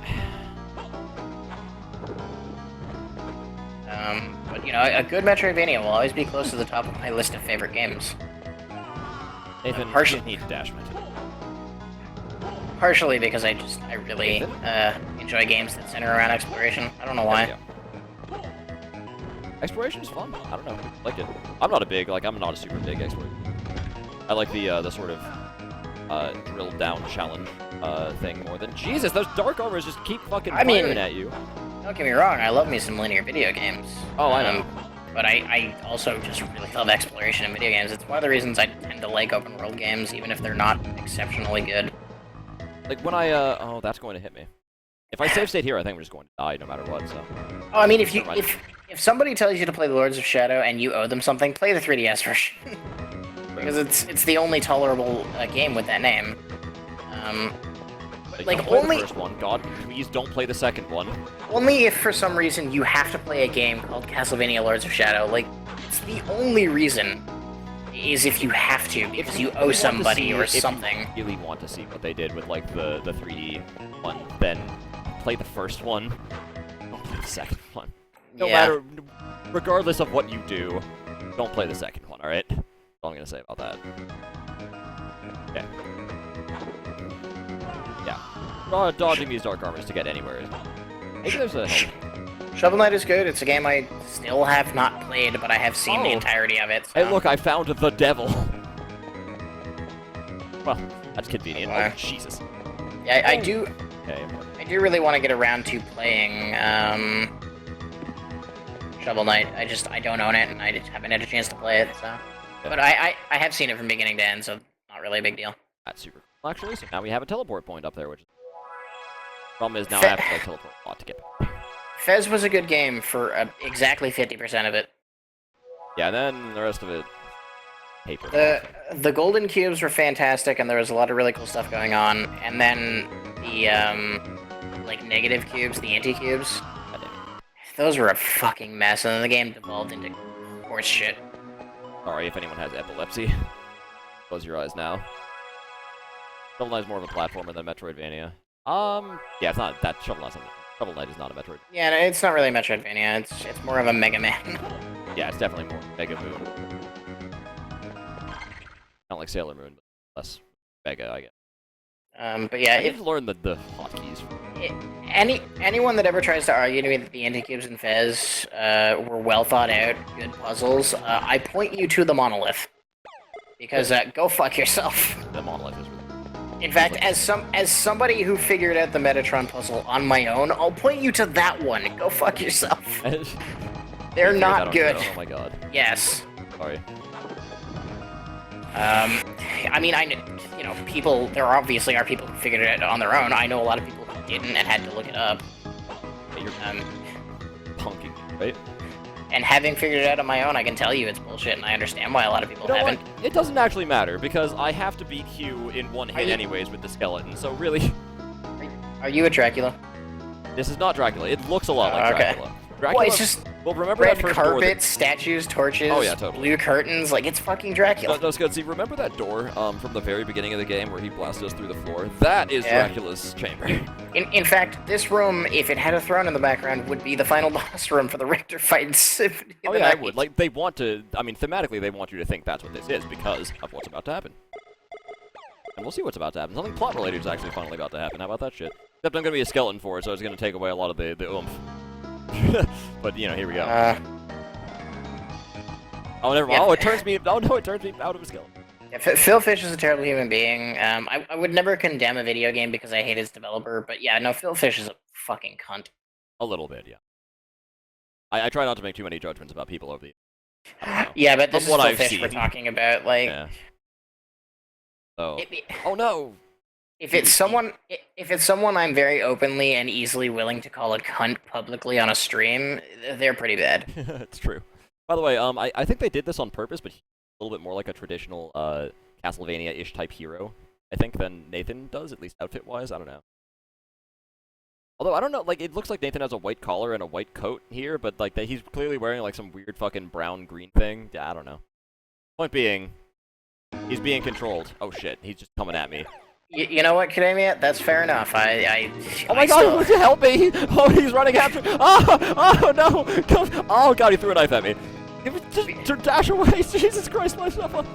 But, you know, a good Metroidvania will always be close to the top of my list of favorite games. Nathan, Partially- you need to dash my team. Partially because I really enjoy games that center around exploration. I don't know why. Yeah. Exploration is fun. I don't know. I like it. I'm not a super big explorer. I like the sort of drill down challenge thing more than Jesus. Those dark armors just keep fucking firing at you. Don't get me wrong. I love me some linear video games. Oh, I know. But I also just really love exploration in video games. It's one of the reasons I tend to like open world games, even if they're not exceptionally good. Like when I oh, that's going to hit me. If I save state here, I think we're just going to die no matter what. So. Oh, I mean, if somebody tells you to play the Lords of Shadow and you owe them something, play the 3DS version. Because it's the only tolerable game with that name. Like don't play only the first one. God, please don't play the second one. Only if for some reason you have to play a game called Castlevania Lords of Shadow. Like, it's the only reason is if you have to, because you owe somebody or something. If you really want to see what they did with like the 3D one, then play the first one. Don't play the second one. No matter, regardless of what you do, don't play the second one. All right. That's all I'm gonna say about that. Okay. Yeah. Dodging these dark armors to get anywhere. Maybe there's a. Shovel Knight is good. It's a game I still have not played, but I have seen the entirety of it. So. Hey, look! I found the devil. Well, that's convenient. Oh, Jesus. Yeah, I do. Okay. I do really want to get around to playing Shovel Knight. I don't own it, and I just haven't had a chance to play it. So, Yeah. but I have seen it from beginning to end, so not really a big deal. That's super cool, actually. So now we have a teleport point up there, which is... Problem is now I have to like, teleport a lot to get back. Fez was a good game for exactly 50% of it. Yeah, and then the rest of it... Paper. The golden cubes were fantastic, and there was a lot of really cool stuff going on. And then the like negative cubes, the anti-cubes, those were a fucking mess. And then the game devolved into horse shit. Sorry if anyone has epilepsy. Close your eyes now. Shovel Knight is more of a platformer than Metroidvania. Yeah, it's not that Shovel Knight is not a Metroid. Yeah, no, it's not really Metroidvania. It's more of a Mega Man. Yeah, it's definitely more Mega Moon. Not like Sailor Moon, but less Mega, I guess. But yeah, I need to learn the hotkeys. Anyone that ever tries to argue to me that the anti-cubes in Fez were well thought out, good puzzles, I point you to the monolith. Because go fuck yourself. The monolith is really... In fact, as somebody who figured out the Metatron puzzle on my own, I'll point you to that one. Go fuck yourself. They're not good. Oh my god. Yes. Sorry. I mean, you know, people. There obviously are people who figured it out on their own. I know a lot of people who didn't and had to look it up. Hey, you're punking, right? And having figured it out on my own, I can tell you it's bullshit, and I understand why a lot of people haven't. What? It doesn't actually matter, because I have to beat Q in one hit anyways with the skeleton, so really... Are you a Dracula? This is not Dracula. It looks a lot like okay. Dracula. Dracula. Well, it's just well, remember red that first door carpet, statues, torches, oh, yeah, totally. blue curtains, like, it's fucking Dracula. No, Scott, see, remember that door from the very beginning of the game where he blasted us through the floor? That is Dracula's chamber. In fact, this room, if it had a throne in the background, would be the final boss room for the Richter fight in Symphony of the yeah, Night. I would. Like, they want to... I mean, thematically, they want you to think that's what this is because of what's about to happen. And we'll see what's about to happen. Something plot-related is actually finally about to happen. How about that shit? Except I'm going to be a skeleton for it, so it's going to take away a lot of the oomph. But, you know, here we go. Oh, never mind. Yeah. Oh, it turns me... Oh, no, it turns me out of a skeleton. Yeah, Phil Fish is a terrible human being. I would never condemn a video game because I hate his developer, but yeah, no, Phil Fish is a fucking cunt. A little bit, yeah. I try not to make too many judgments about people over the... Yeah, but this From is what Phil I've Fish seen. we're talking about, like... Yeah. So... Oh, no! If it's someone I'm very openly and easily willing to call a cunt publicly on a stream, they're pretty bad. It's true. By the way, I think they did this on purpose, but a little bit more like a traditional Castlevania-ish type hero, I think, than Nathan does, at least outfit-wise. I don't know. Although, I don't know, like, it looks like Nathan has a white collar and a white coat here, but, like, he's clearly wearing, like, some weird fucking brown-green thing. Yeah, I don't know. Point being, he's being controlled. Oh, shit, he's just coming at me. You know what, Kademia? That's fair enough. Oh my god, would you help me? Oh, he's running after me. Oh, no! Oh, god, he threw a knife at me. Just dash away, Jesus Christ, myself.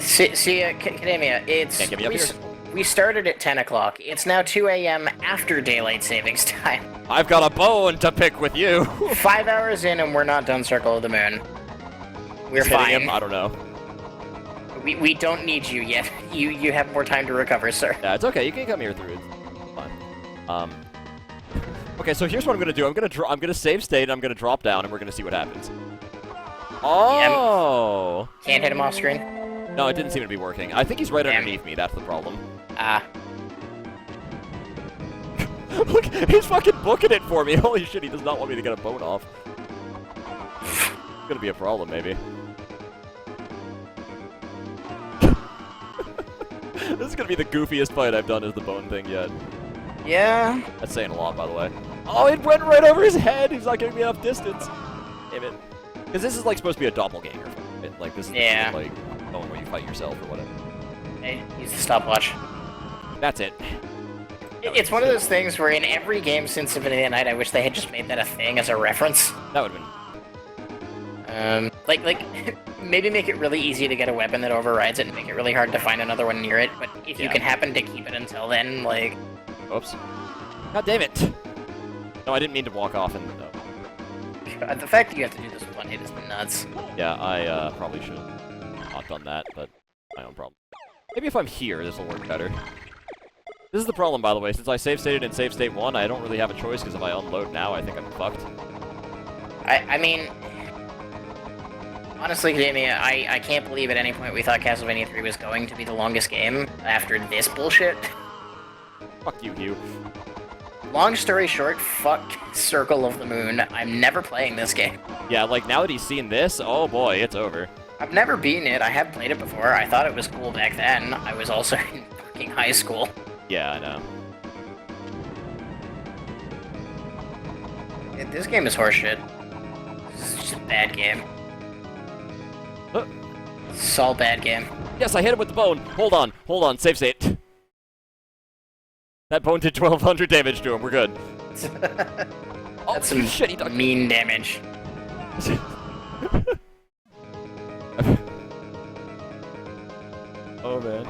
See, Kademia, Can't get me up here. We started at 10 o'clock. It's now 2 a.m. after daylight savings time. I've got a bone to pick with you. 5 hours in and we're not done Circle of the Moon. We're fine. Him? I don't know. We don't need you yet. You have more time to recover, sir. Yeah, it's okay. You can come here through. It's fine. Okay, so here's what I'm gonna do. I'm gonna save state. And I'm gonna drop down, and we're gonna see what happens. Oh. Yeah, can't hit him off screen. No, it didn't seem to be working. I think he's right underneath me. That's the problem. Look, he's fucking booking it for me. Holy shit, he does not want me to get a bone off. It's gonna be a problem, maybe. This is gonna be the goofiest fight I've done as the bone thing yet. Yeah. That's saying a lot, by the way. Oh, it went right over his head! He's not giving me enough distance. Damn it. Because this is, like, supposed to be a doppelganger fight. Like, this is like, going where you fight yourself or whatever. Hey, use the stopwatch. That's it. It's one of those things where in every game since Symphony of the Night, I wish they had just made that a thing as a reference. That would've been... Like, maybe make it really easy to get a weapon that overrides it and make it really hard to find another one near it, but if you can happen to keep it until then, like... Oops. God damn it! No, I didn't mean to walk off and... God, the fact that you have to do this with one hit is nuts. Yeah, I probably should have not done that, but my own problem. Maybe if I'm here, this will work better. This is the problem, by the way. Since I save stated in save state 1, I don't really have a choice, because if I unload now, I think I'm fucked. I mean... Honestly, Academia, I can't believe at any point we thought Castlevania 3 was going to be the longest game after this bullshit. Fuck you, Hugh. Long story short, fuck Circle of the Moon. I'm never playing this game. Yeah, like, now that he's seen this, oh boy, it's over. I've never beaten it. I have played it before. I thought it was cool back then. I was also in fucking high school. Yeah, I know. This game is horseshit. This is just a bad game. It's all bad game. Yes, I hit him with the bone. Hold on, save state. That bone did 1200 damage to him, we're good. Oh, That's some shit, he ducked. mean damage. Oh, man.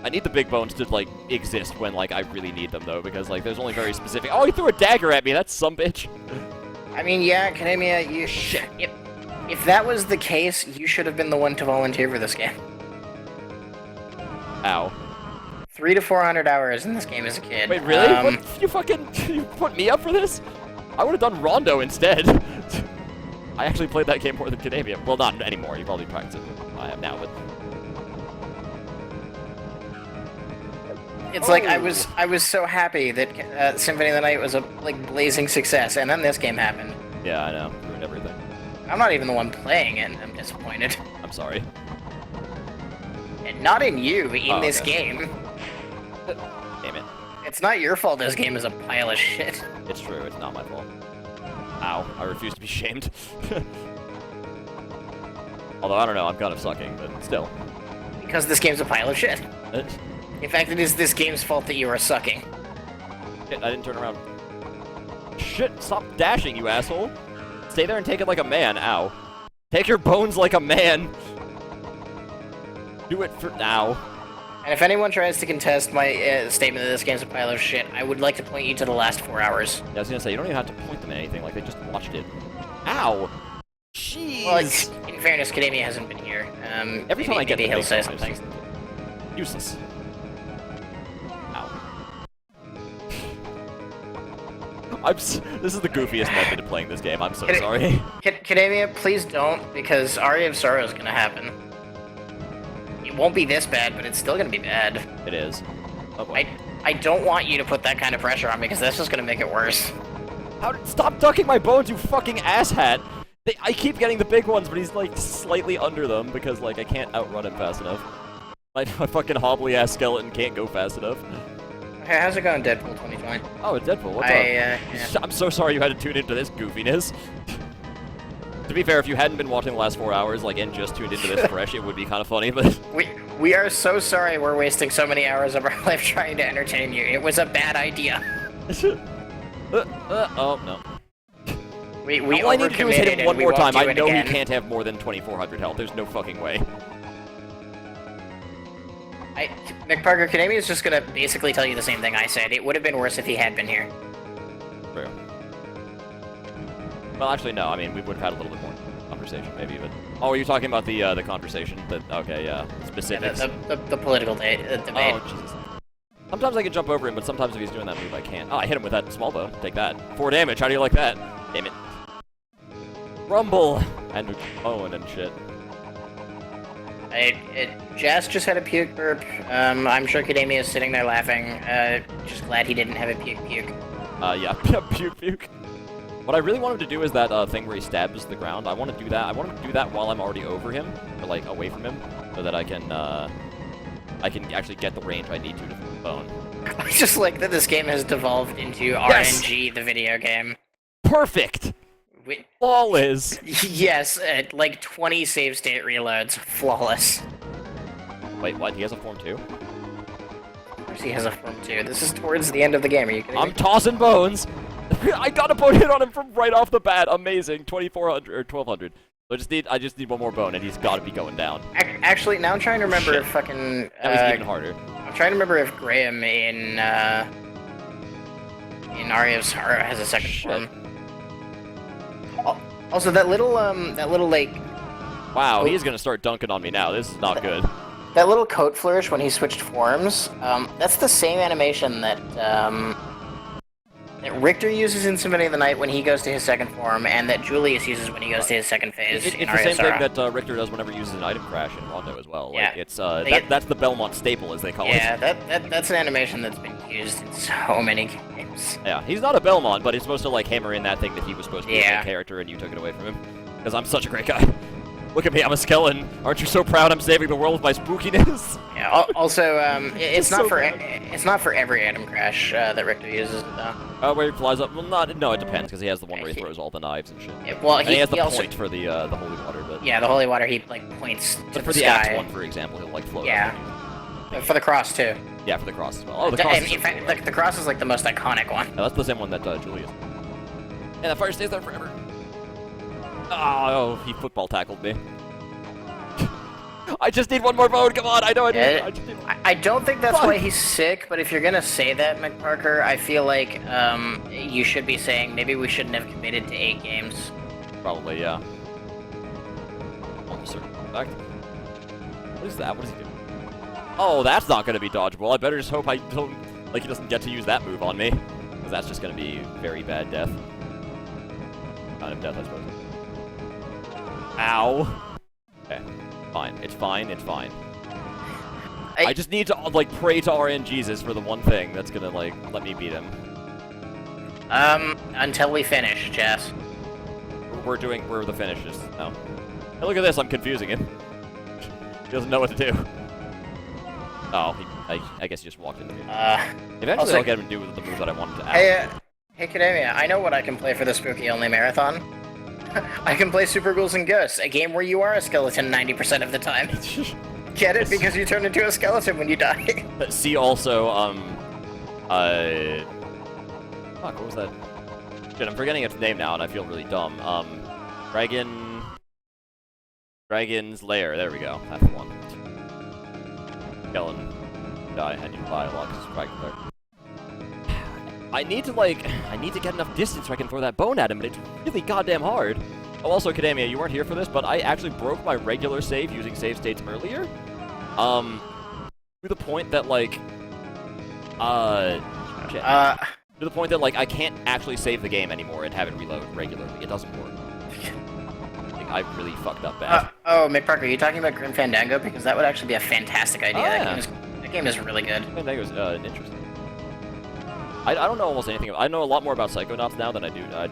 I need the big bones to, like, exist when, like, I really need them, though, because, like, there's only very specific— Oh, he threw a dagger at me, that's some bitch. I mean, yeah, Academia, you— Shit. If that was the case, you should have been the one to volunteer for this game. Ow. 300 to 400 hours in this game as a kid. Wait, really? What? You put me up for this? I would have done Rondo instead. I actually played that game more than Academia. Well, not anymore. You probably practice it. I have now, but It's like I was so happy that Symphony of the Night was a like blazing success, and then this game happened. yeah, I know. Ruined everything. I'm not even the one playing it, and I'm disappointed. I'm sorry. And not in you, in this okay. game. Damn it. It's not your fault this game is a pile of shit. It's true. It's not my fault. Ow. I refuse to be shamed. Although, I don't know. I'm kind of sucking, but still. Because this game's a pile of shit. In fact, it is this game's fault that you are sucking. Shit, I didn't turn around. Shit, stop dashing, you asshole. Stay there and take it like a man. Ow. Take your bones like a man. Do it for now. And if anyone tries to contest my statement that this game's a pile of shit, I would like to point you to the last 4 hours. Yeah, I was gonna say, you don't even have to point them at anything, like they just watched it. Ow! Jeez! Well, in fairness, Academia hasn't been here. Every time I get maybe the he'll big say one, it's something. just useless. Ow. This is the goofiest method of playing this game, I'm so sorry. Academia, please don't, because Aria of Sorrow is gonna happen. It won't be this bad, but it's still gonna be bad. It is. Oh boy. I don't want you to put that kind of pressure on me, because that's just gonna make it worse. Stop ducking my bones, you fucking asshat! I keep getting the big ones, but he's like slightly under them because like I can't outrun him fast enough. My fucking hobbly ass skeleton can't go fast enough. Hey, how's it going, Deadpool 2020? Oh, Deadpool, what's up? Yeah. I'm so sorry you had to tune into this goofiness. To be fair, if you hadn't been watching the last 4 hours, like, and just tuned into this fresh, it would be kind of funny, but... We are so sorry we're wasting so many hours of our life trying to entertain you. It was a bad idea. Oh, no. We All I need to do is hit him one more time. I know he again. can't have more than 2,400 health. There's no fucking way. Nick Parker, Academia is just gonna basically tell you the same thing I said. It would have been worse if he had been here. True. Well, actually, no. I mean, we would have had a little bit more conversation, maybe, but... Oh, you're talking about the conversation? Okay, yeah. Specifics. Yeah, the political debate. Oh, Jesus. Sometimes I can jump over him, but sometimes if he's doing that move, I can't. Oh, I hit him with that small bone. Take that. 4 damage. How do you like that? Damn it. Rumble! And Owen and shit. Jazz just had a puke burp. I'm sure Academia is sitting there laughing. Just glad he didn't have a puke. Yeah. Puke. What I really want him to do is that thing where he stabs the ground. I want to do that. I want him to do that while I'm already over him, or like away from him, so that I can actually get the range I need to throw the bone. I just like that this game has devolved into RNG, the video game. Perfect! Flawless! Yes, like 20 save state reloads. Flawless. Wait, what? He has a form too? Of course he has a form too. This is towards the end of the game, are you kidding me? I'm tossing bones! I got a bone hit on him from right off the bat. Amazing. 2,400 or 1,200. So I just need one more bone, and he's got to be going down. Actually, now I'm trying to remember if fucking... That was even harder. I'm trying to remember if Graham in Aria of Sorrow has a second form. Also, that little like... Wow, he's gonna start dunking on me now. This is not good. That little coat flourish when he switched forms, that's the same animation that, that Richter uses in Symphony of the Night when he goes to his second form, and that Julius uses when he goes to his second phase. It's in the same Aria thing Sora. that Richter does whenever he uses an item crash in Rondo as well. Yeah. Like, it's that's the Belmont staple, as they call Yeah, it. that's an animation that's been used in so many games. Yeah, he's not a Belmont, but he's supposed to like hammer in that thing that he was supposed to be a Yeah. main character, and you took it away from him. Because I'm such a great guy. Look at me, I'm a skeleton. Aren't you so proud I'm saving the world with my spookiness? Yeah. Also, it's not so for bad. it's not for every item crash that Richter uses though. Where he flies up? Well, no, it depends, because he has the one where he throws all the knives and shit. Well, And he has the also, point for the holy water, but yeah, the holy water he like points to but for the the sky. axe one, for example, he'll like float. Yeah. Up. For the cross too. Yeah, for the cross as well. Oh, the cross. In fact, the cross is like the most iconic one. No, that's the same one that Julius. And that fire stays there forever. Oh, he football tackled me. I just need one more bone. Come on, I know I do. Yeah, I just need one. I don't think that's Fuck. why he's sick, but if you're gonna say that, McParker, I feel like you should be saying maybe we shouldn't have committed to 8 games. Probably, yeah. Almost certain. Back. What is that? What is he doing? Oh, that's not going to be dodgeable. I better just hope I don't, like, he doesn't get to use that move on me. Because that's just going to be very bad death. Kind of death, I suppose. Ow. Okay. Fine. It's fine. It's fine. I just need to, like, pray to RN Jesus for the one thing that's going to, like, let me beat him. Until we finish, Jess. We're the finishes now. Hey, look at this, I'm confusing him. He doesn't know what to do. Oh, I guess he just walked into me. Eventually also- I'll get him to do the move that I wanted to add. Hey, Academia, I know what I can play for the Spooky Only Marathon. I can play Super Ghouls and Ghosts, a game where you are a skeleton 90% of the time. Get it? Because you turn into a skeleton when you die. See also, fuck, what was that? Shit, I'm forgetting its name now, and I feel really dumb. Dragon's Lair, there we go. That's the one. Skeleton. Die, and you fly a lot, because it's Dragon's Lair. I need to get enough distance so I can throw that bone at him, but it's really goddamn hard. Oh, also, Academia, you weren't here for this, but I actually broke my regular save using save states earlier. To the point that, like, shit. To the point that, like, I can't actually save the game anymore and have it reload regularly. It doesn't work. Like, I really fucked up bad. Oh, McParker, are you talking about Grim Fandango? Because that would actually be a fantastic idea. Oh, yeah. That game is really good. Fandango's interesting. I don't know almost anything. I know a lot more about Psychonauts now than I do about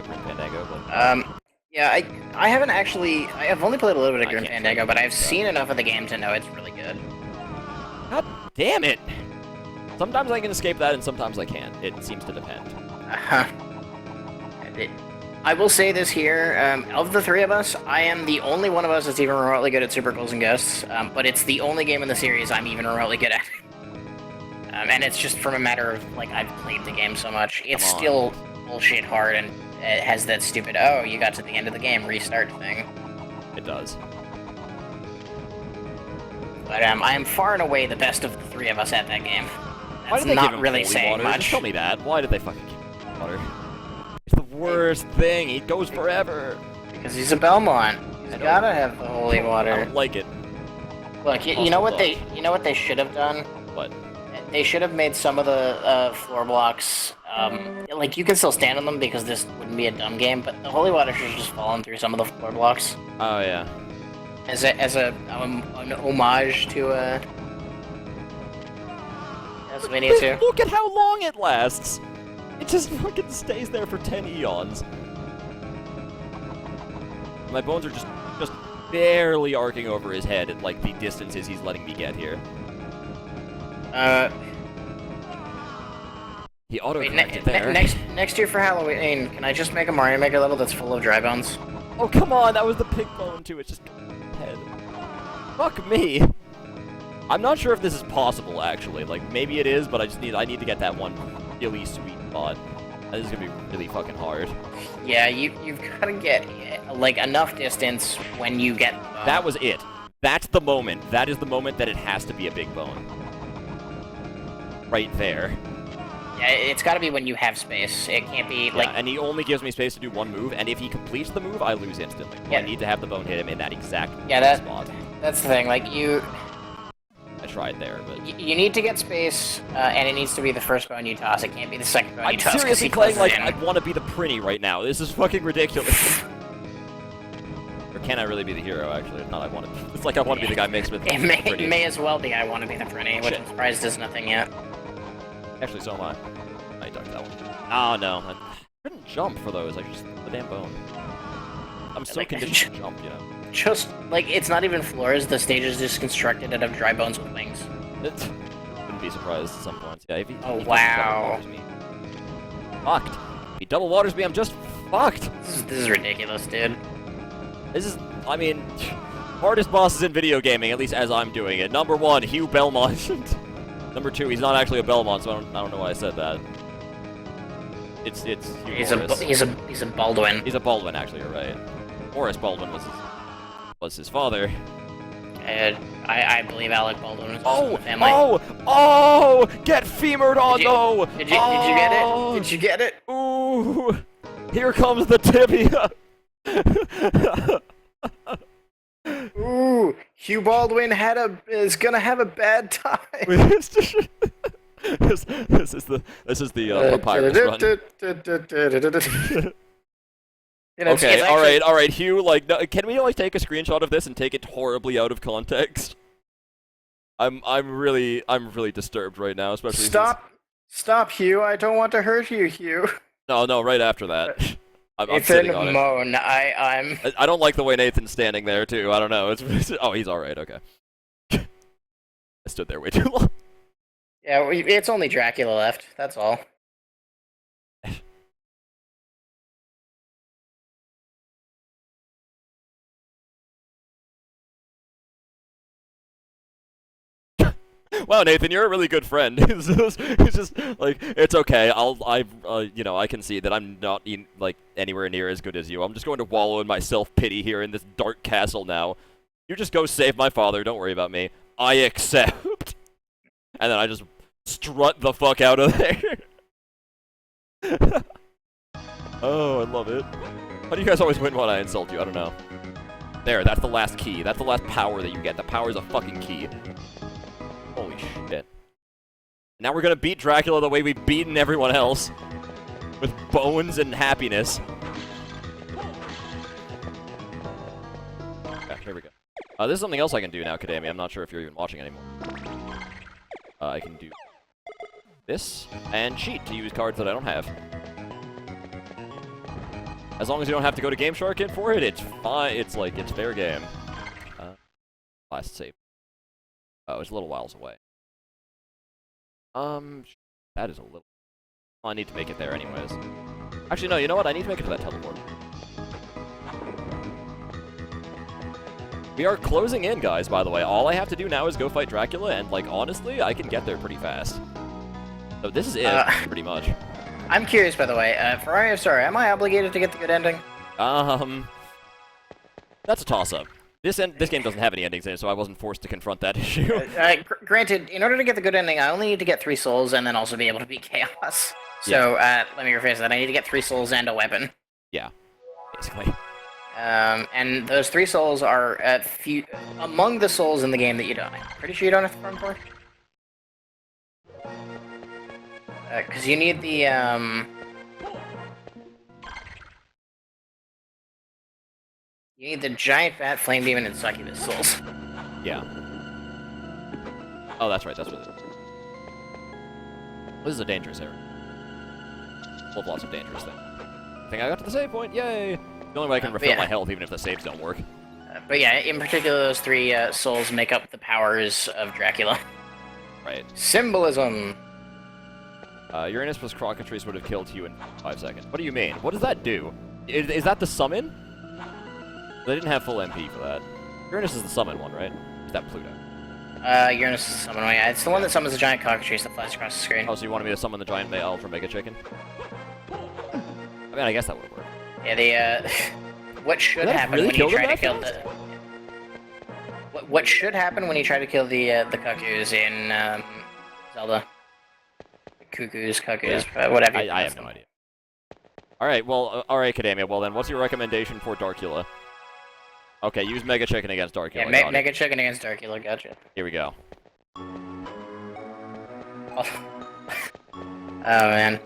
Grim Fandango. But, yeah, I haven't actually... I have only played a little bit of I Grim can't Fandango, play but I've that. seen enough of the game to know it's really good. God damn it! Sometimes I can escape that, and sometimes I can't. It seems to depend. I will say this here, of the three of us, I am the only one of us that's even remotely good at Super Ghouls and Ghosts, but it's the only game in the series I'm even remotely good at. And it's just from a matter of, like, I've played the game so much. It's Come on. still bullshit hard, and it has that stupid, oh, you got to the end of the game, restart thing. It does. But I am far and away the best of the three of us at that game. Why That's did they give not him really holy saying water? Just much. tell me that. Why did they fucking give him water? It's the worst thing. He goes forever. Because he's a Belmont. He's I know. gotta have the holy I water. don't like it. Look, you Also know what does. you know what they should have done? But They should have made some of the floor blocks, like, you can still stand on them because this wouldn't be a dumb game, but the holy water should have just fallen through some of the floor blocks. oh yeah. As an homage to, Castlevania 2. Look at how long it lasts. It just fucking stays there for 10 eons. My bones are just barely arcing over his head at, like, the distances he's letting me get here. He auto-corrected there. Next year for Halloween, can I just make a Mario Maker level that's full of dry bones? Oh, come on, that was the pig bone, too. It's just head. Fuck me. I'm not sure if this is possible, actually. Like, maybe it is, but I need to get that one really sweet spot. This is gonna be really fucking hard. Yeah, you've gotta get, like, enough distance when you get the bone. That was it. That's the moment. That is the moment that it has to be a big bone. Right there. Yeah, it's gotta be when you have space. It can't be, like... Yeah, and he only gives me space to do one move, and if he completes the move, I lose instantly. So Yeah. I need to have the bone hit him in that exact Yeah, spot. that's the thing, like, you... I try it there, but... You need to get space, and it needs to be the first bone you toss. It can't be the second bone you toss. I'm seriously playing like I in. want to be the Prinny right now. This is fucking ridiculous. Or can I really be the hero, actually? Not I want to. It's like I want to be the guy mixed with It may as well be I want to be the Prinny, which I'm surprised does nothing yet. Actually, so am I. I ducked that one. Oh, no. I couldn't jump for those. I just... the damn bone. I'm so conditioned to jump, you know. Just, like, it's not even floors. The stage is just constructed out of dry bones with wings. Wouldn't be surprised at some points. Yeah, if he, Oh, he wow. double waters me. Fucked. If he double waters me, I'm just fucked. This is ridiculous, dude. This is, I mean, hardest bosses in video gaming, at least as I'm doing it. Number 1, Hugh Belmont. Number 2, he's not actually a Belmont, so I don't know why I said that. It's Hugh He's Morris. a Baldwin. He's a Baldwin, actually. You're right. Morris Baldwin was his father. I believe Alec Baldwin was also in the family. Oh! Get femered on, though! Did you get it? Did you get it? Ooh! Here comes the tibia! Ooh! Hugh Baldwin is gonna have a bad time. this is the papyrus run. You know, Okay, it's actually- all right, Hugh. Like, no, can we like take a screenshot of this and take it horribly out of context? I'm really disturbed right now, especially. Stop, Hugh! I don't want to hurt you, Hugh. No, right after that. I'm Nathan sitting on it. moan. I don't like the way Nathan's standing there too. I don't know. Oh, he's all right. Okay. I stood there way too long. Yeah, it's only Dracula left. That's all. Wow, Nathan, you're a really good friend. It's just like, it's okay. I can see that I'm not like anywhere near as good as you. I'm just going to wallow in my self-pity here in this dark castle now. You just go save my father. Don't worry about me. I accept. And then I just strut the fuck out of there. Oh, I love it. How do you guys always win when I insult you? I don't know. There, that's the last key. That's the last power that you get. The power is a fucking key. Holy shit. Now we're gonna beat Dracula the way we've beaten everyone else. With bones and happiness. Okay, here we go. This is something else I can do now, Kadami. I'm not sure if you're even watching anymore. I can do this and cheat to use cards that I don't have. As long as you don't have to go to Game Shark in for it, it's fine. It's like, it's fair game. Last save. Oh, it's a little whiles away. That is a little... Oh, I need to make it there anyways. Actually, no, you know what? I need to make it to that teleport. We are closing in, guys, by the way. All I have to do now is go fight Dracula, and, like, honestly, I can get there pretty fast. So this is it, pretty much. I'm curious, by the way. Ferrari of Star, am I obligated to get the good ending? That's a toss-up. This game doesn't have any endings in it, so I wasn't forced to confront that issue. Granted, in order to get the good ending, I only need to get 3 souls and then also be able to beat Chaos. So, let me rephrase that. I need to get 3 souls and a weapon. Yeah, basically. And those 3 souls are among the souls in the game that you don't. I'm pretty sure you don't have to farm for. Because you need the, you need the giant fat flame demon and succubus souls. Yeah. Oh, that's right. That's what it is. This is a dangerous area. Full of lots of dangerous things. I think I got to the save point. Yay! The only way I can refill my health, even if the saves don't work. But yeah, in particular, those 3 souls make up the powers of Dracula. Right. Symbolism. Uranus plus Crockatrice would have killed you in 5 seconds. What do you mean? What does that do? Is that the summon? They didn't have full MP for that. Uranus is the summon one, right? Is that Pluto? Uranus is the summon one. Yeah, it's the one that summons a giant cockatrice that flies across the screen. Oh, so you wanted me to summon the giant Ultra Mega Chicken? I mean, I guess that would work. Yeah, the, what should happen really when you try to fast? kill the... What should happen when you try to kill the cuckoos in, Zelda? Cuckoos, whatever. I have no idea. Alright, well, alright, Kadamia. Well then, what's your recommendation for Darkula? Okay, use Mega Chicken against Darkula. Yeah, Mega Chicken against Darkula, gotcha. Here we go. Oh man.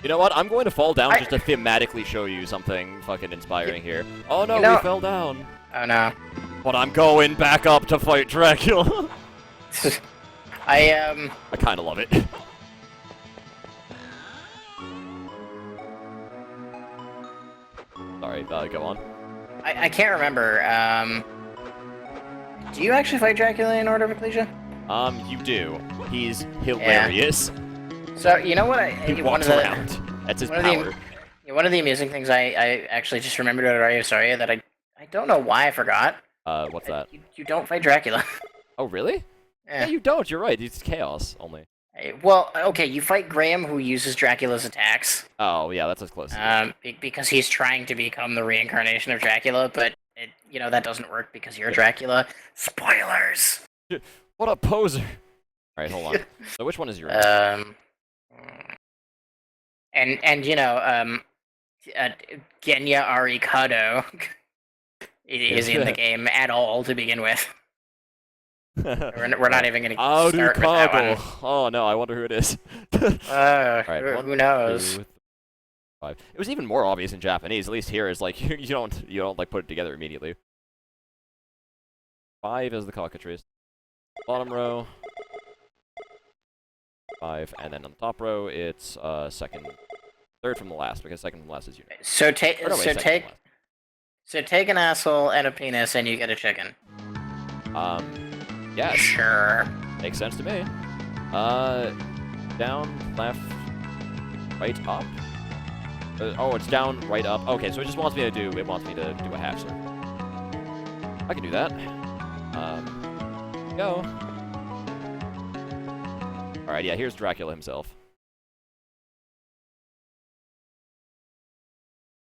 You know what? I'm going to fall down just to thematically show you something fucking inspiring here. Oh no, You know- we fell down. Oh no. But I'm going back up to fight Dracula. I I kind of love it. Sorry, go on. I can't remember. Do you actually fight Dracula in Order of Ecclesia? You do. He's hilarious. So you know what? He one walks of the, around. That's his one of power. the one of the amusing things I actually just remembered out of Radio Soria that I don't know why I forgot. What's that? You don't fight Dracula. Oh, really? Yeah. Yeah, you don't. You're right. It's chaos only. Well, okay, you fight Graham, who uses Dracula's attacks. Oh, yeah, that's as close. As Because he's trying to become the reincarnation of Dracula, but that doesn't work because you're Dracula. Spoilers. What a poser! All right, hold on. So which one is yours? Genya Arikado is in the game at all to begin with. We're not even going to start with that one. Oh no, I wonder who it is. Right, who knows? 2, 3, 5. It was even more obvious in Japanese. At least here is like you don't like put it together immediately. 5 is the cockatrice. Bottom row. 5, and then on the top row it's third from the last, because second from the last is you. So take an asshole and a penis and you get a chicken. Yes. Sure. Makes sense to me. Down, left, right, up. Oh, it's down, right, up. Okay, so it wants me to do a half circle. I can do that. Go. Alright, yeah, here's Dracula himself.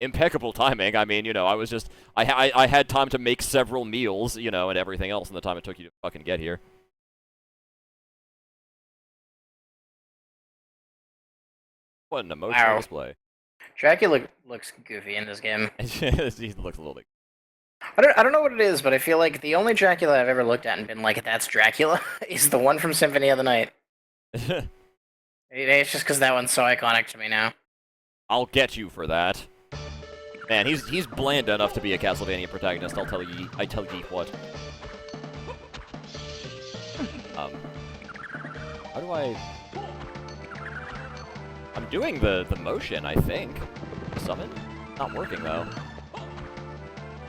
Impeccable timing. I mean, I had time to make several meals, and everything else in the time it took you to fucking get here. What an emotional display. Dracula looks goofy in this game. He looks a little bit. I don't know what it is, but I feel like the only Dracula I've ever looked at and been like, that's Dracula, is the one from Symphony of the Night. It's just because that one's so iconic to me now. I'll get you for that. Man, he's bland enough to be a Castlevania protagonist, I tell ye what. How do I... I'm doing the motion, I think. Summon? Not working, though.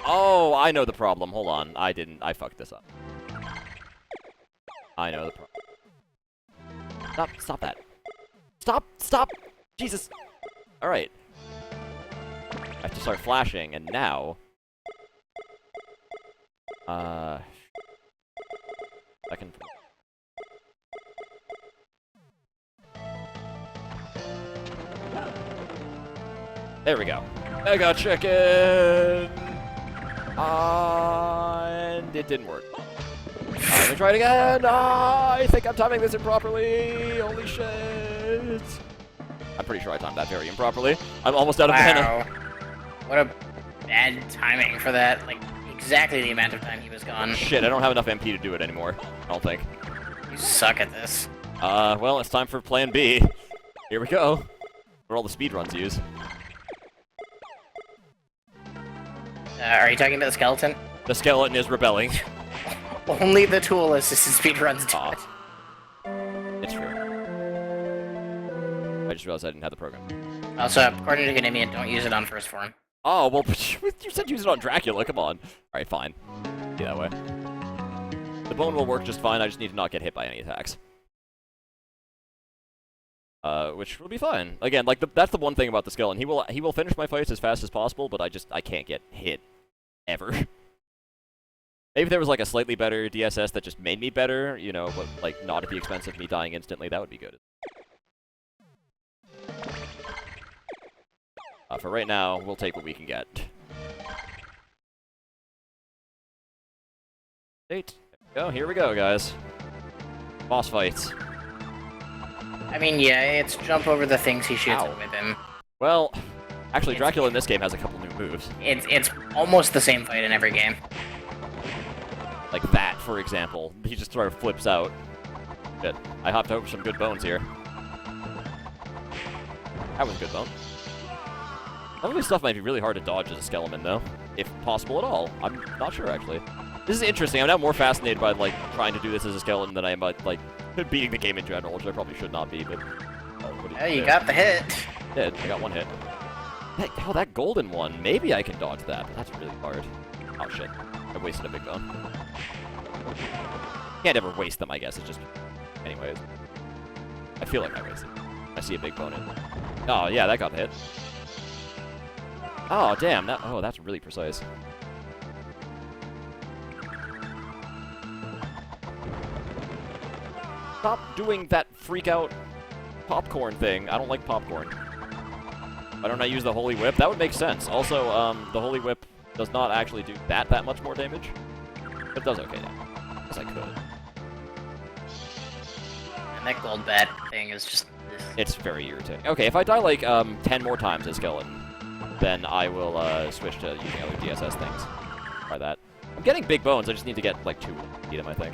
Oh, I know the problem. Hold on. I fucked this up. I know the problem. Stop that. Stop! Jesus! Alright. I have to start flashing, and now... I can... There we go. Mega chicken! And it didn't work. Let me try it again! I think I'm timing this improperly! Holy shit! I'm pretty sure I timed that very improperly. I'm almost out of mana. What a bad timing for that. Like, exactly the amount of time he was gone. Shit, I don't have enough MP to do it anymore. I don't think. You suck at this. Well, it's time for plan B. Here we go. What all the speedruns use. Are you talking about the skeleton? The skeleton is rebelling. Only the tool assisted speedruns do it. It's true. I just realized I didn't have the program. Also, according to Academia, don't use it on first form. Oh, well, you said use it on Dracula, come on. Alright, fine. Be that way. The bone will work just fine, I just need to not get hit by any attacks. Which will be fine. Again, like, that's the one thing about the skeleton. He will finish my fights as fast as possible, but I can't get hit. Ever. Maybe if there was, like, a slightly better DSS that just made me better, but, like, not at the expense of me dying instantly, that would be good. For right now, we'll take what we can get. Here we go, guys. Boss fights. I mean, yeah, it's jump over the things he shoots with him. Well, actually, Dracula in this game has a couple new moves. It's almost the same fight in every game. Like that, for example. He just sort of flips out. Shit. I hopped over some good bones here. That was a good bone. Some of this stuff might be really hard to dodge as a skeleton, though. If possible at all. I'm not sure, actually. This is interesting. I'm now more fascinated by, like, trying to do this as a skeleton than I am by, like, beating the game in general, which I probably should not be, but... Yeah, you got the hit. Did. I got one hit. Oh, that golden one. Maybe I can dodge that, but that's really hard. Oh, shit. I wasted a big bone. Can't ever waste them, I guess. It's just... Anyways. I feel like I wasted. I see a big bone in. Oh, yeah, that got hit. Oh, damn. Oh, that's really precise. Stop doing that freak-out popcorn thing. I don't like popcorn. Why don't I use the Holy Whip? That would make sense. Also, the Holy Whip does not actually do that much more damage. But it does okay now. Guess I could. And that gold bat thing is just... It's very irritating. Okay, if I die like 10 more times as skeleton, then I will switch to using other DSS things. Try that. I'm getting big bones, I just need to get like 2 to beat him, I think.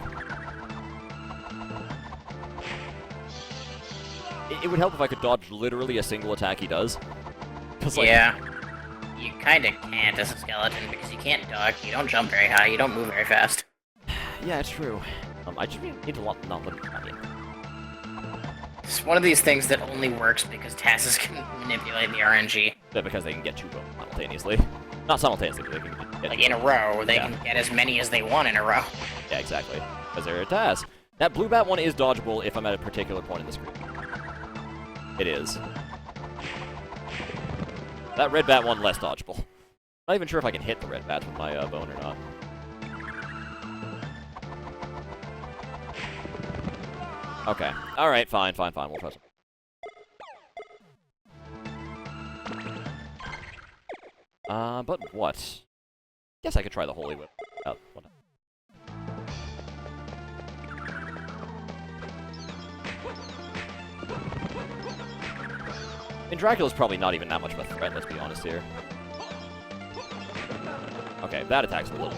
It would help if I could dodge literally a single attack he does. Like, yeah. You kinda can't as a skeleton because you can't duck, you don't jump very high, you don't move very fast. Yeah, it's true. I just need to not let him come in. It's one of these things that only works because TASs can manipulate the RNG. Yeah, because they can get 2 bones simultaneously. Not simultaneously, but they can get like in a row, they can get as many as they want in a row. Yeah, exactly. Because they're a TAS. That blue bat one is dodgeable if I'm at a particular point in the screen. It is. That red bat one, less dodgeable. Not even sure if I can hit the red bats with my bone or not. Okay. Alright, fine. We'll try some. But what? Guess I could try the Holy Whip. Oh, what? And Dracula's probably not even that much of a threat, let's be honest here. Okay, that attack's a little...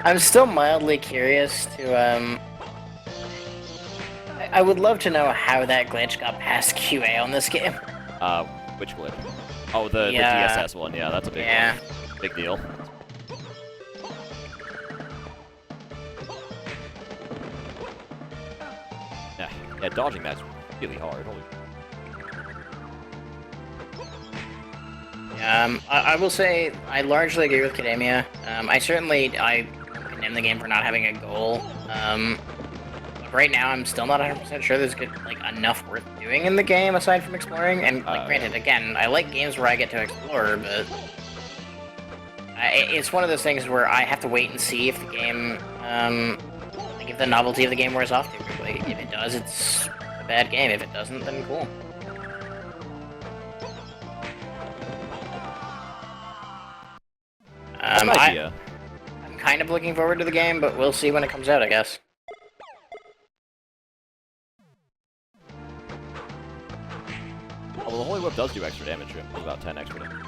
I'm still mildly curious to, I would love to know how that glitch got past QA on this game. Which glitch? Oh, the DSS one, yeah, that's a big one. Big deal. Yeah, dodging that's really hard. Holy. I will say I largely agree with Academia. I condemn the game for not having a goal. But right now, I'm still not 100% sure there's enough worth doing in the game aside from exploring. And granted, again, I like games where I get to explore, but it's one of those things where I have to wait and see if the game, if the novelty of the game wears off too quickly. If it does, it's a bad game. If it doesn't, then cool. I'm kind of looking forward to the game, but we'll see when it comes out, I guess. Well, the Holy Whip does do extra damage to him. About 10 extra damage.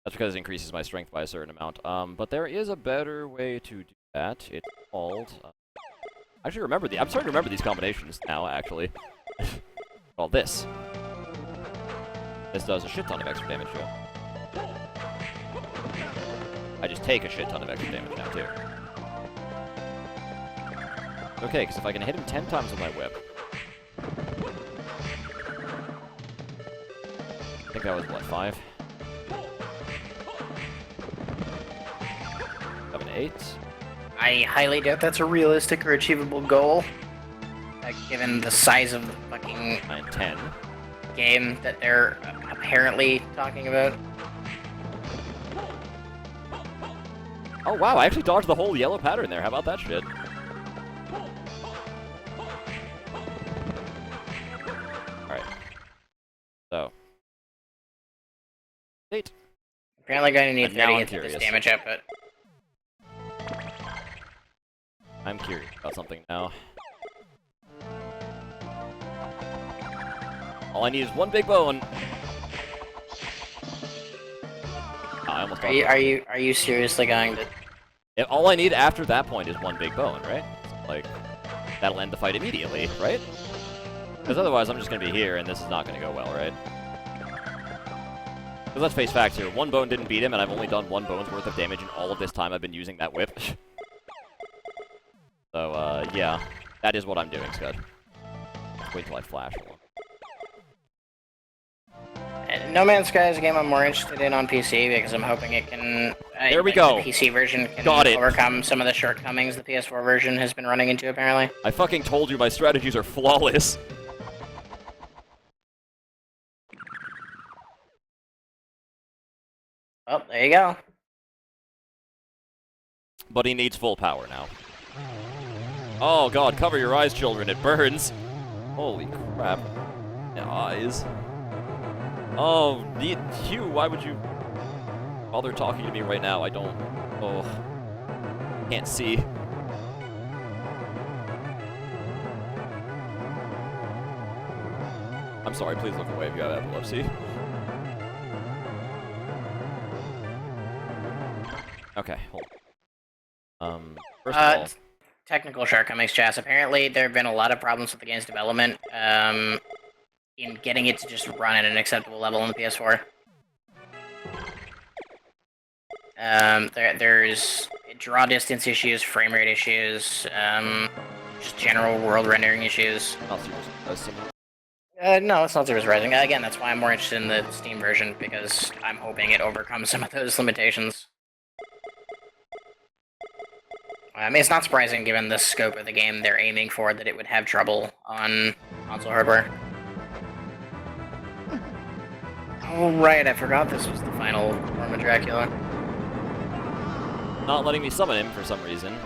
That's because it increases my strength by a certain amount. But there is a better way to do that. It's called... I actually remember I'm starting to remember these combinations now, actually. Called this. This does a shit ton of extra damage to him. I just take a shit ton of extra damage now, too. Okay, because if I can hit him 10 times with my whip... I think that was, what, 5? 7, 8? I highly doubt that's a realistic or achievable goal. Given the size of the fucking 9, 10. Game that they're apparently talking about. Oh wow, I actually dodged the whole yellow pattern there. How about that shit? Alright. So. 8. Apparently going to need And now 30 I'm hits for this curious. damage output. I'm curious about something now. All I need is one big bone. I almost Are you seriously going to All I need after that point is one big bone, right? Like, that'll end the fight immediately, right? Because otherwise I'm just going to be here, and this is not going to go well, right? Because let's face facts here, one bone didn't beat him, and I've only done one bone's worth of damage in all of this time I've been using that whip. So, yeah. That is what I'm doing, Scud. Wait till I flash. No Man's Sky is a game I'm more interested in on PC because I'm hoping it can... There we go. The PC version can Got it. overcome some of the shortcomings the PS4 version has been running into, apparently. I fucking told you my strategies are flawless. Well, there you go. But he needs full power now. Oh god, cover your eyes, children, it burns. Holy crap. My eyes. Oh, Hugh, why would you bother talking to me right now? I don't... Oh. Can't see. I'm sorry, please look away if you have epilepsy. Okay, hold on. First of all... Technical shortcomings, Chas. Apparently, there have been a lot of problems with the game's development, in getting it to just run at an acceptable level on the PS4. There's draw distance issues, frame rate issues, just general world rendering issues. No, it's not Zero Rising. Again, that's why I'm more interested in the Steam version, because I'm hoping it overcomes some of those limitations. It's not surprising, given the scope of the game they're aiming for, that it would have trouble on console hardware. Oh, right, I forgot this was the final form of Dracula. Not letting me summon him for some reason.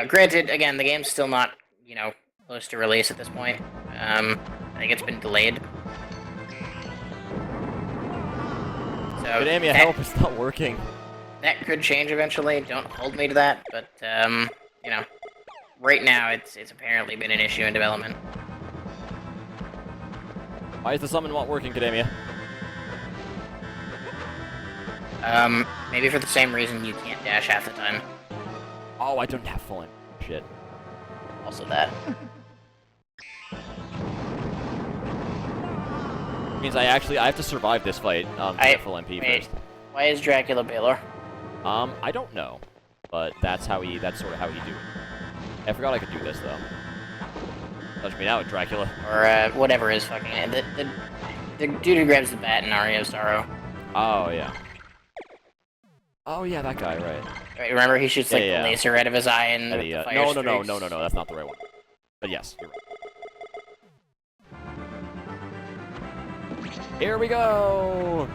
Granted, again, the game's still not, you know, close to release at this point. I think it's been delayed. So Academia help is not working. That could change eventually. Don't hold me to that, but you know, right now it's apparently been an issue in development. Why is the summon not working, Academia? Maybe for the same reason you can't dash half the time. Oh, I don't have full in. Shit. Also that. Means I have to survive this fight to get full MP first. Why is Dracula Baylor? I don't know, but that's sort of how he do it. I forgot I could do this though. Touch me now, Dracula. Or whatever his fucking name. The dude who grabs the bat in Aria of Sorrow. Oh yeah. Oh yeah, that guy, right. Right, remember he shoots like the laser out of his eye and the fire no, streaks? no, that's not the right one. But yes, you're right. Here we go!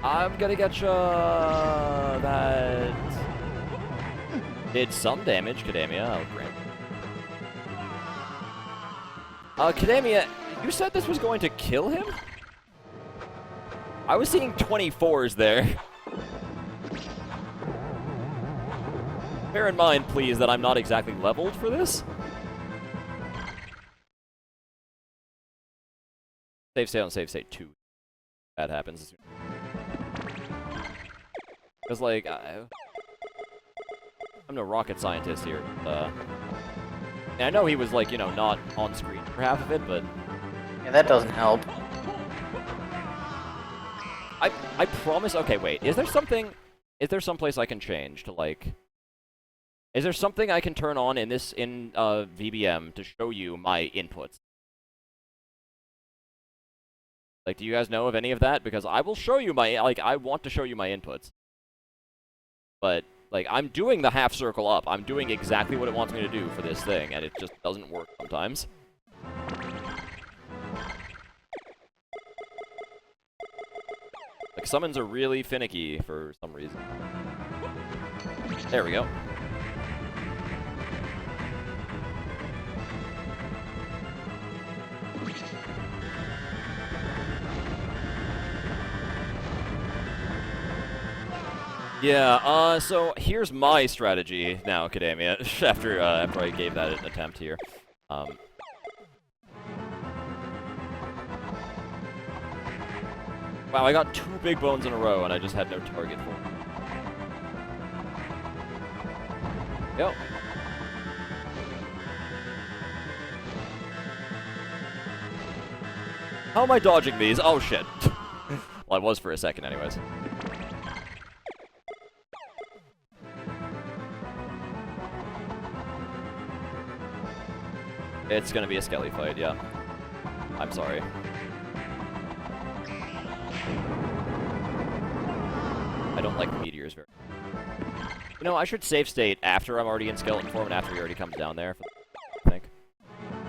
I'm gonna get ya! That did some damage, Kadamia, I'll grant. Kadamia, you said this was going to kill him? I was seeing 24s there. Bear in mind, please, that I'm not exactly leveled for this. Save state on save state 2. That happens. Because, like, I'm no rocket scientist here. And I know he was, like, you know, not on screen for half of it, but... Yeah, that doesn't help. I promise... Okay, wait. Is there someplace I can change to, like... Is there something I can turn on in VBM to show you my inputs? Like, do you guys know of any of that? Because I will show you my, like, I want to show you my inputs. But, like, I'm doing the half circle up. I'm doing exactly what it wants me to do for this thing, and it just doesn't work sometimes. Like, summons are really finicky for some reason. There we go. Yeah, so here's my strategy now, Academia, after I gave that an attempt here. Wow, I got 2 big bones in a row, and I just had no target for them. Yo. How am I dodging these? Oh, shit. Well, I was for a second, anyways. It's gonna be a skelly fight, yeah. I'm sorry. I don't like meteors very much. You know, I should save state after I'm already in skeleton form and after he already comes down there, I think.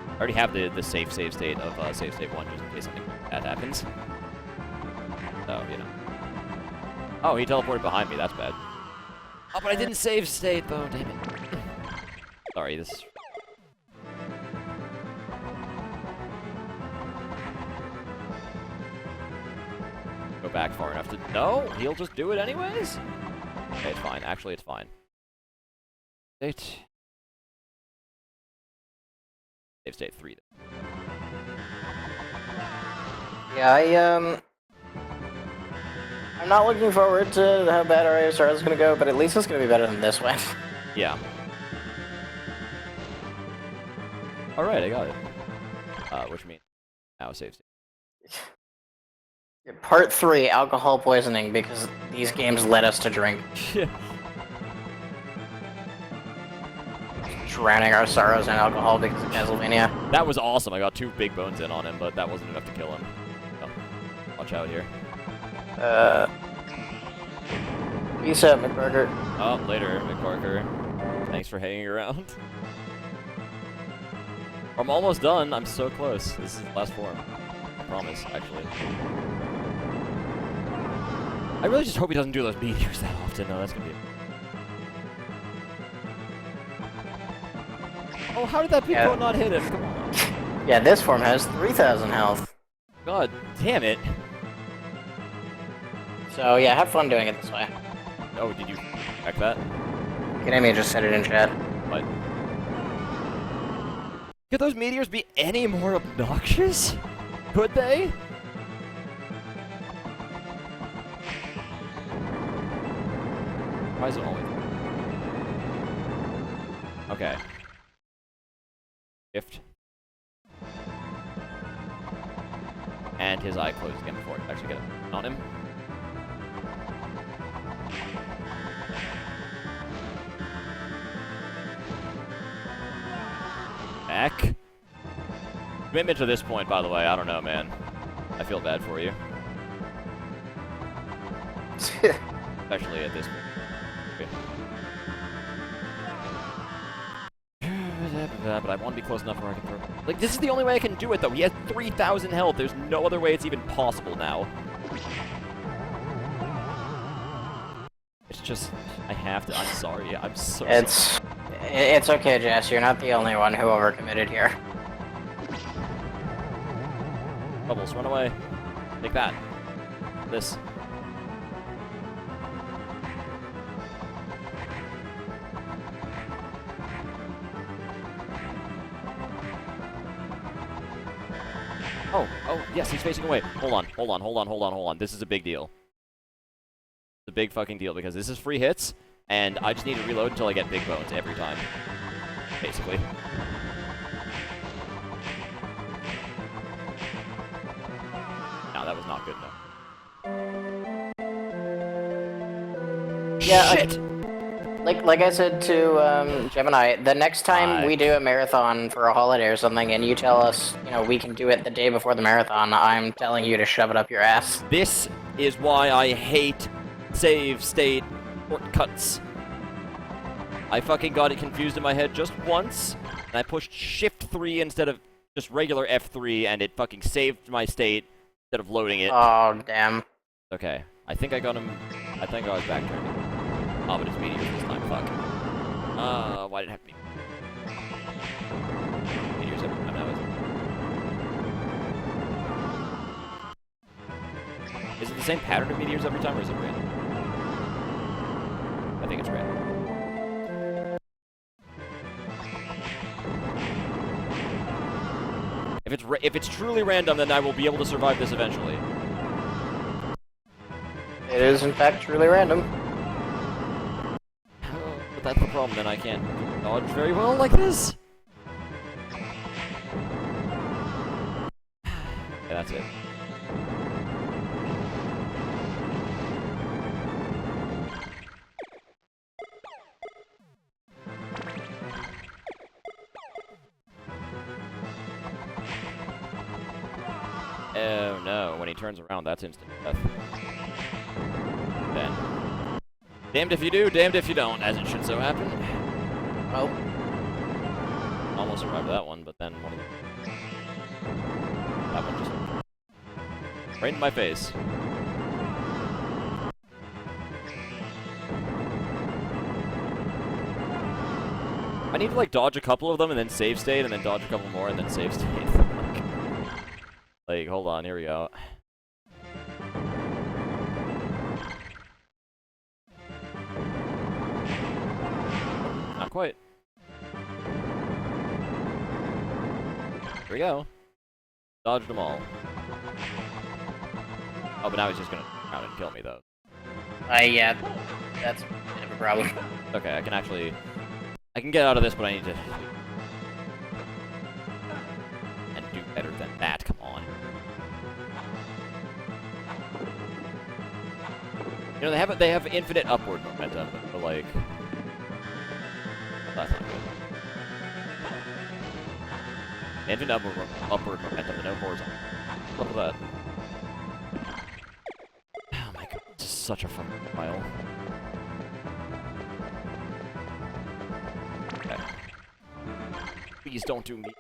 I already have the safe save state of save state 1 just in case something bad happens. So, you know. Oh, he teleported behind me, that's bad. Oh, but I didn't save state though, damn it. Sorry, this... Go back far enough to... No, he'll just do it anyways? Okay, it's fine. Actually, it's fine. State... Save state 3 then. Yeah, I'm not looking forward to how bad our ASR is gonna go, but at least it's gonna be better than this one. Yeah. Alright, I got it. Which means now save state. Part 3, alcohol poisoning, because these games led us to drink. Drowning our sorrows in alcohol because of Castlevania. That was awesome. I got 2 big bones in on him, but that wasn't enough to kill him. So, watch out here. Peace out, McBurger. Oh, later, McParker. Thanks for hanging around. I'm almost done. I'm so close. This is the last form. I promise, actually. I really just hope he doesn't do those meteors that often. No, that's gonna be... Oh, how did that big bone not hit him? Come on. Yeah, this form has 3,000 health. God damn it. So yeah, have fun doing it this way. Oh, did you check that? Kanemi just said it in chat. What? Could those meteors be any more obnoxious? Could they? Why is it always... Okay. Shift. And his eye closed again before I actually get it on him. Back. Commitment to this point, by the way, I don't know, man. I feel bad for you. Especially at this point. But I want to be close enough where I can throw... Like, this is the only way I can do it, though. He has 3,000 health. There's no other way it's even possible now. It's just... I have to... I'm sorry. I'm so sorry. It's okay, Jess. You're not the only one who overcommitted here. Bubbles, run away. Take that. This. Oh, yes, he's facing away. Hold on. This is a big deal. It's a big fucking deal because this is free hits, and I just need to reload until I get big bones every time. Basically. No, that was not good enough. Yeah, Shit! Like I said to Gemini, the next time we do a marathon for a holiday or something, and you tell us, you know, we can do it the day before the marathon, I'm telling you to shove it up your ass. This is why I hate save state shortcuts. I fucking got it confused in my head just once, and I pushed Shift 3 instead of just regular F3, and it fucking saved my state instead of loading it. Oh, damn. Okay, I think I got him. I think I was backtracking. Oh, but it's meteors this time. Fuck. Why did it have to be meteors every time? That was... Is it the same pattern of meteors every time, or is it random? I think it's random. If it's truly random, then I will be able to survive this eventually. It is, in fact, truly random. But that's the problem, then I can't dodge very well like this. Yeah, that's it. Oh no, when he turns around, that's instant death. Then. Damned if you do, damned if you don't, as it should so happen. Oh. Almost survived that one, but then one of them. That one just right in my face. I need to like dodge a couple of them and then save state and then dodge a couple more and then save state. Like, hold on, here we go. Not quite. Here we go. Dodged them all. Oh, but now he's just gonna turn around and kill me, though. Yeah, that's a bit of a problem. Okay, I can actually... I can get out of this, but I need to... and do better than that, come on. You know, they have infinite upward momentum, but like... That's not good. Infinite upward momentum, but no horizontal. Look at that. Oh my god, this is such a fun file. Okay. Please don't do me.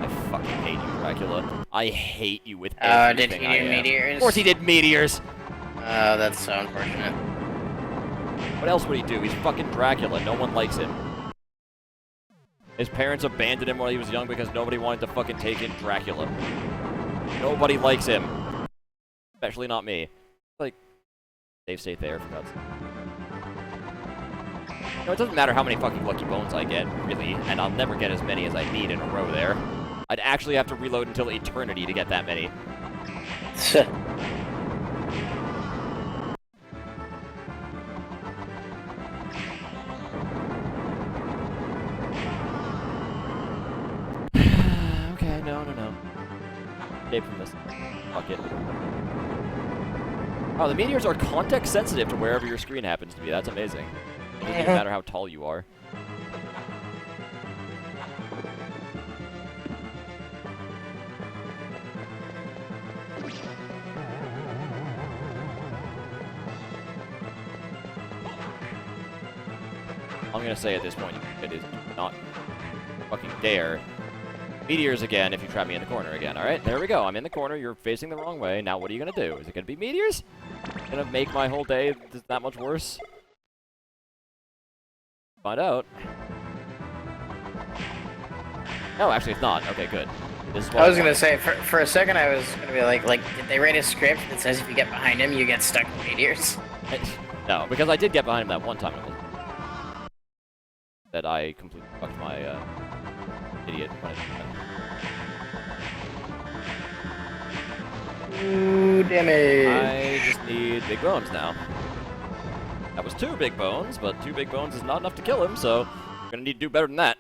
I fucking hate you, Dracula. I hate you with everything Did he I do am. meteors? Of course he did meteors! Oh, that's so unfortunate. What else would he do? He's fucking Dracula. No one likes him. His parents abandoned him while he was young because nobody wanted to fucking take in Dracula. Nobody likes him. Especially not me. Like, save state there for God's sake. You know, it doesn't matter how many fucking lucky bones I get, really, and I'll never get as many as I need in a row there. I'd actually have to reload until eternity to get that many. Okay, no. Escape from this. Fuck it. Oh, the meteors are context sensitive to wherever your screen happens to be. That's amazing. It doesn't even matter how tall you are. I'm gonna say at this point, it is not fucking dare. Meteors again if you trap me in the corner again. Alright, there we go. I'm in the corner. You're facing the wrong way. Now what are you gonna do? Is it gonna be meteors? Gonna make my whole day that much worse? Find out. No, actually it's not. Okay, good. This is what I was gonna say, for a second I was gonna be like, did they write a script that says if you get behind him, you get stuck with meteors? No, because I did get behind him that one time. That I completely fucked my, idiot when I did that. Ooh, damage. I just need big bones now. That was 2 big bones, but 2 big bones is not enough to kill him, so I'm gonna need to do better than that.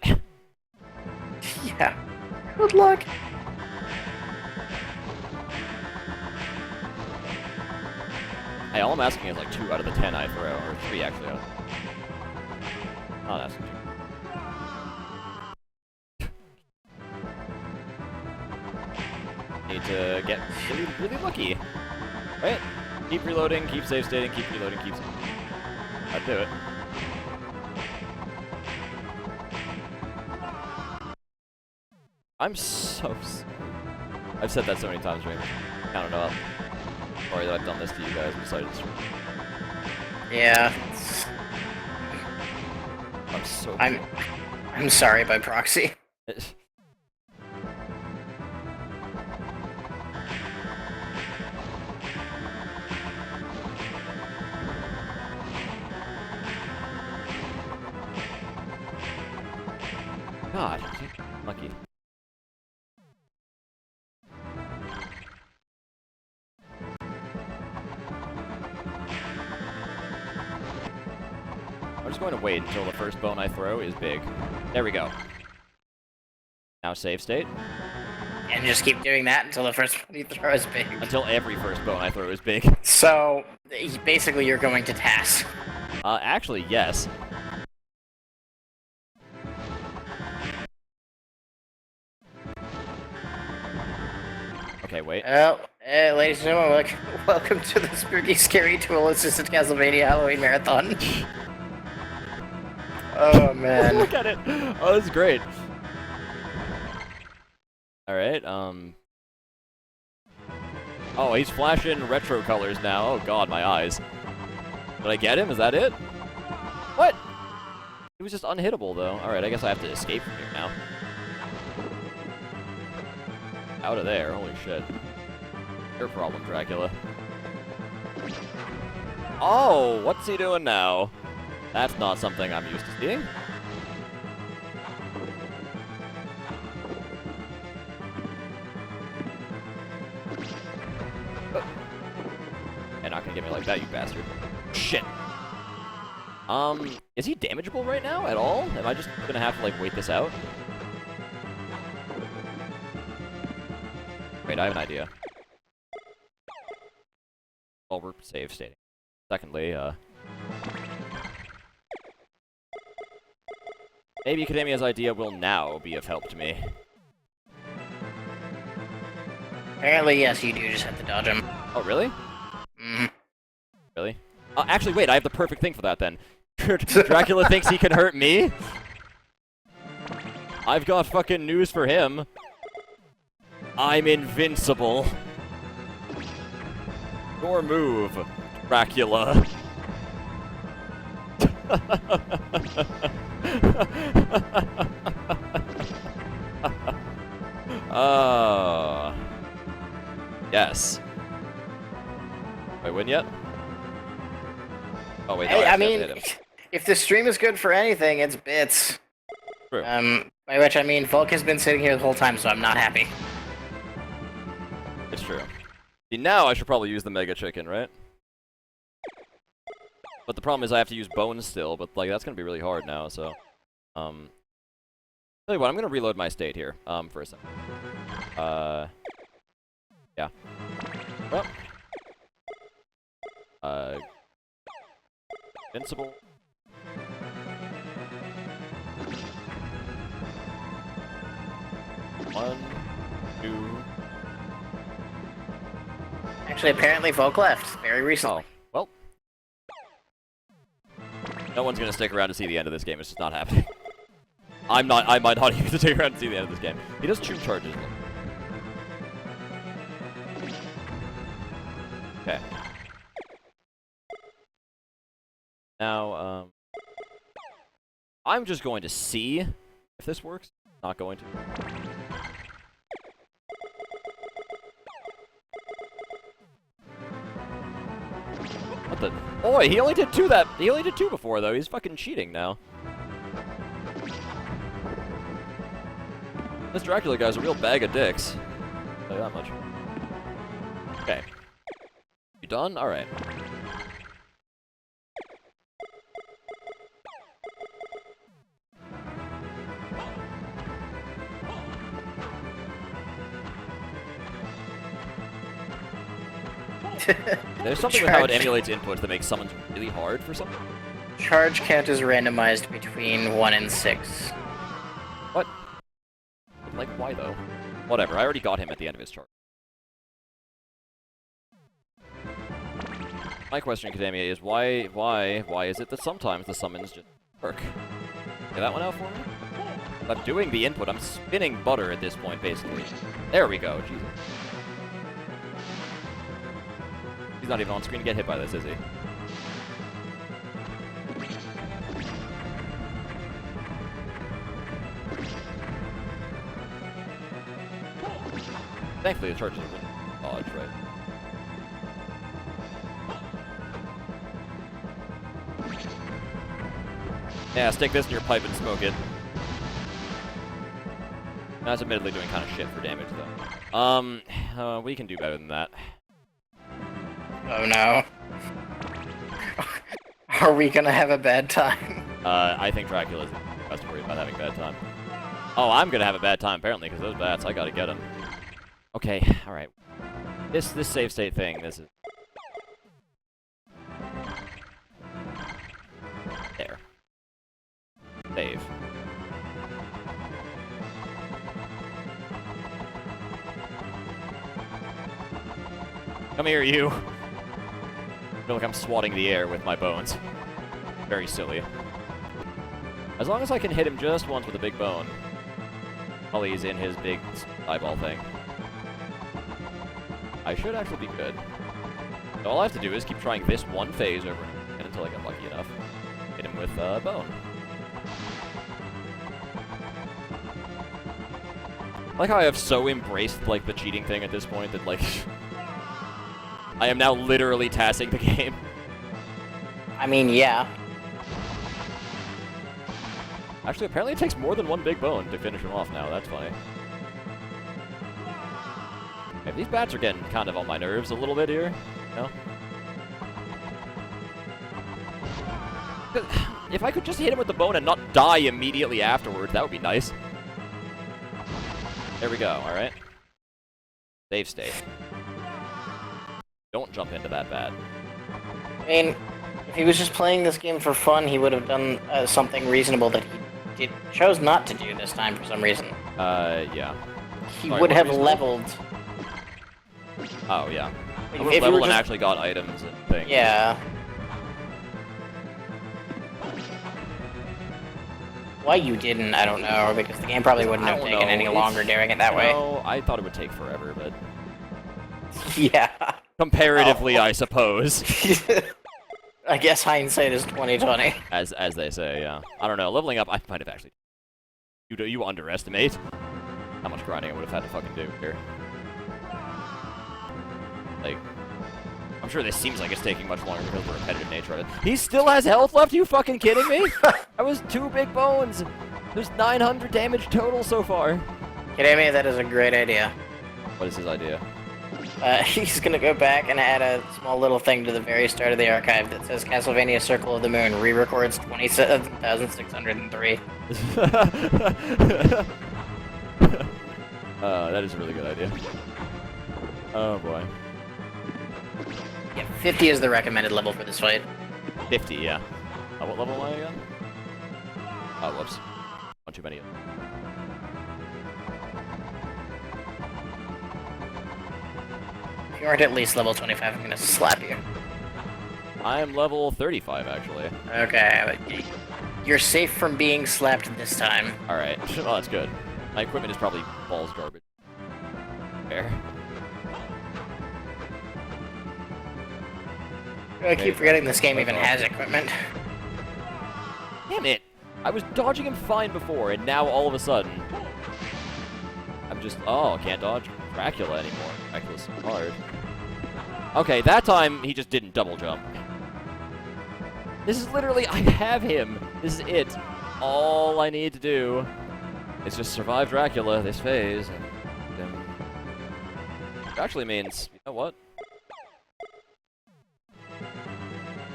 Yeah. Good luck. Hey, all I'm asking is like 2 out of the 10 I throw, or 3 actually. Not asking 2. Need to get really, really lucky. Right? Keep reloading, keep save stating, keep reloading, keep save. I'd do it. I'm so sorry. I've said that so many times, right? I don't know. Sorry that I've done this to you guys besides this. Yeah. I'm so I'm sorry by proxy. God, just going to wait until the first bone I throw is big. There we go. Now save state. And just keep doing that until the first one you throw is big. Until every first bone I throw is big. So, basically you're going to task. Actually, yes. Okay, wait. Well, ladies and gentlemen, welcome to the spooky, scary, tool-assisted Castlevania Halloween Marathon. Oh, man. Look at it! Oh, this is great. Alright, Oh, he's flashing retro colors now. Oh god, my eyes. Did I get him? Is that it? What? He was just unhittable, though. Alright, I guess I have to escape from here now. Out of there, holy shit. Your problem, Dracula. Oh, what's he doing now? That's not something I'm used to seeing. You're not gonna get me like that, you bastard. Shit. Is he damageable right now at all? Am I just gonna have to, like, wait this out? Wait, I have an idea. Well, we're save stating. Secondly, maybe Academia's idea will now be of help to me. Apparently, yes, you do just have to dodge him. Oh, really? Mm-hmm. Really? Actually, wait, I have the perfect thing for that, then. Dracula thinks he can hurt me? I've got fucking news for him. I'm invincible. Your move, Dracula. Yes. Did I win yet? Oh wait, no, Hey, I have to mean, hit him. if the stream is good for anything, it's bits. True. By which I mean, Volk has been sitting here the whole time, so I'm not happy. It's true. See, now I should probably use the Mega Chicken, right? But the problem is I have to use bones still, but like that's gonna be really hard now, so tell you what, I'm gonna reload my state here, for a second. Yeah. Well. Invincible. One, two. Actually, apparently Volk left very recently. Oh, well. No one's gonna stick around to see the end of this game. It's just not happening. I might not even stick around to see the end of this game. He does shoot charges. Okay. Now, I'm just going to see if this works. Not going to. What the? Oh, wait, he only did two he only did two before, though. He's fucking cheating now. This Dracula guy's a real bag of dicks. I'll tell you that much. Okay. You done? Alright. There's something with how it emulates inputs that makes summons really hard for something. Charge count is randomized between 1 and 6. What? Like, why though? Whatever, I already got him at the end of his charge. My question, Academia, is why is it that sometimes the summons just work? Get that one out for me? I'm doing the input, I'm spinning butter at this point, basically. There we go, Jesus. He's not even on screen to get hit by this, is he? Thankfully, the charges are really dodge, right? Yeah, stick this in your pipe and smoke it. That's admittedly doing kind of shit for damage, though. We can do better than that. Oh no. Are we gonna have a bad time? I think Dracula's the best worried about having a bad time. Oh, I'm gonna have a bad time, apparently, because those bats, I gotta get them. Okay, alright. This save state thing, this is... There. Save. Come here, you! I feel like I'm swatting the air with my bones. Very silly. As long as I can hit him just once with a big bone. While he's in his big eyeball thing. I should actually be good. So all I have to do is keep trying this one phase over and over until I get lucky enough. Hit him with a bone. I like how I have so embraced, like, the cheating thing at this point that, like... I am now literally tassing the game. I mean, yeah. Actually, apparently it takes more than one big bone to finish him off now. That's funny. Okay, these bats are getting kind of on my nerves a little bit here. No? If I could just hit him with the bone and not die immediately afterwards, that would be nice. There we go, alright. Save state. Don't jump into that bat. I mean, if he was just playing this game for fun, he would have done something reasonable that he chose not to do this time for some reason. Yeah. He Sorry, would have reason? leveled. Oh, yeah. If I would you have were leveled and just- actually got items and things. Yeah. Why you didn't, I don't know, because the game probably wouldn't I have don't taken know, any it's- longer doing it that way. No, I thought it would take forever, but... Yeah. Comparatively, I suppose. I guess hindsight is 20/20. As they say, yeah. I don't know, leveling up, I might have actually... You underestimate how much grinding I would have had to fucking do here. Like... I'm sure this seems like it's taking much longer because of the repetitive nature of it. He still has health left? You fucking kidding me? That was 2 big bones! There's 900 damage total so far. Kidding me? That is a great idea. What is his idea? He's gonna go back and add a small little thing to the very start of the archive that says Castlevania Circle of the Moon re-records 27,603. That is a really good idea. Oh boy. Yeah, 50 is the recommended level for this fight. 50, yeah. What level am I again? Oh, whoops. One too many. If you aren't at least level 25, I'm gonna slap you. I am level 35, actually. Okay, but you're safe from being slapped this time. Alright. Well, that's good. My equipment is probably balls garbage. Fair. I keep forgetting this game even has equipment. Damn it! I was dodging him fine before, and now all of a sudden... I'm just... Oh, can't dodge Dracula anymore. Dracula's so hard. Okay, that time he just didn't double jump. This is literally... I have him! This is it. All I need to do is just survive Dracula this phase. Which actually means... You know what?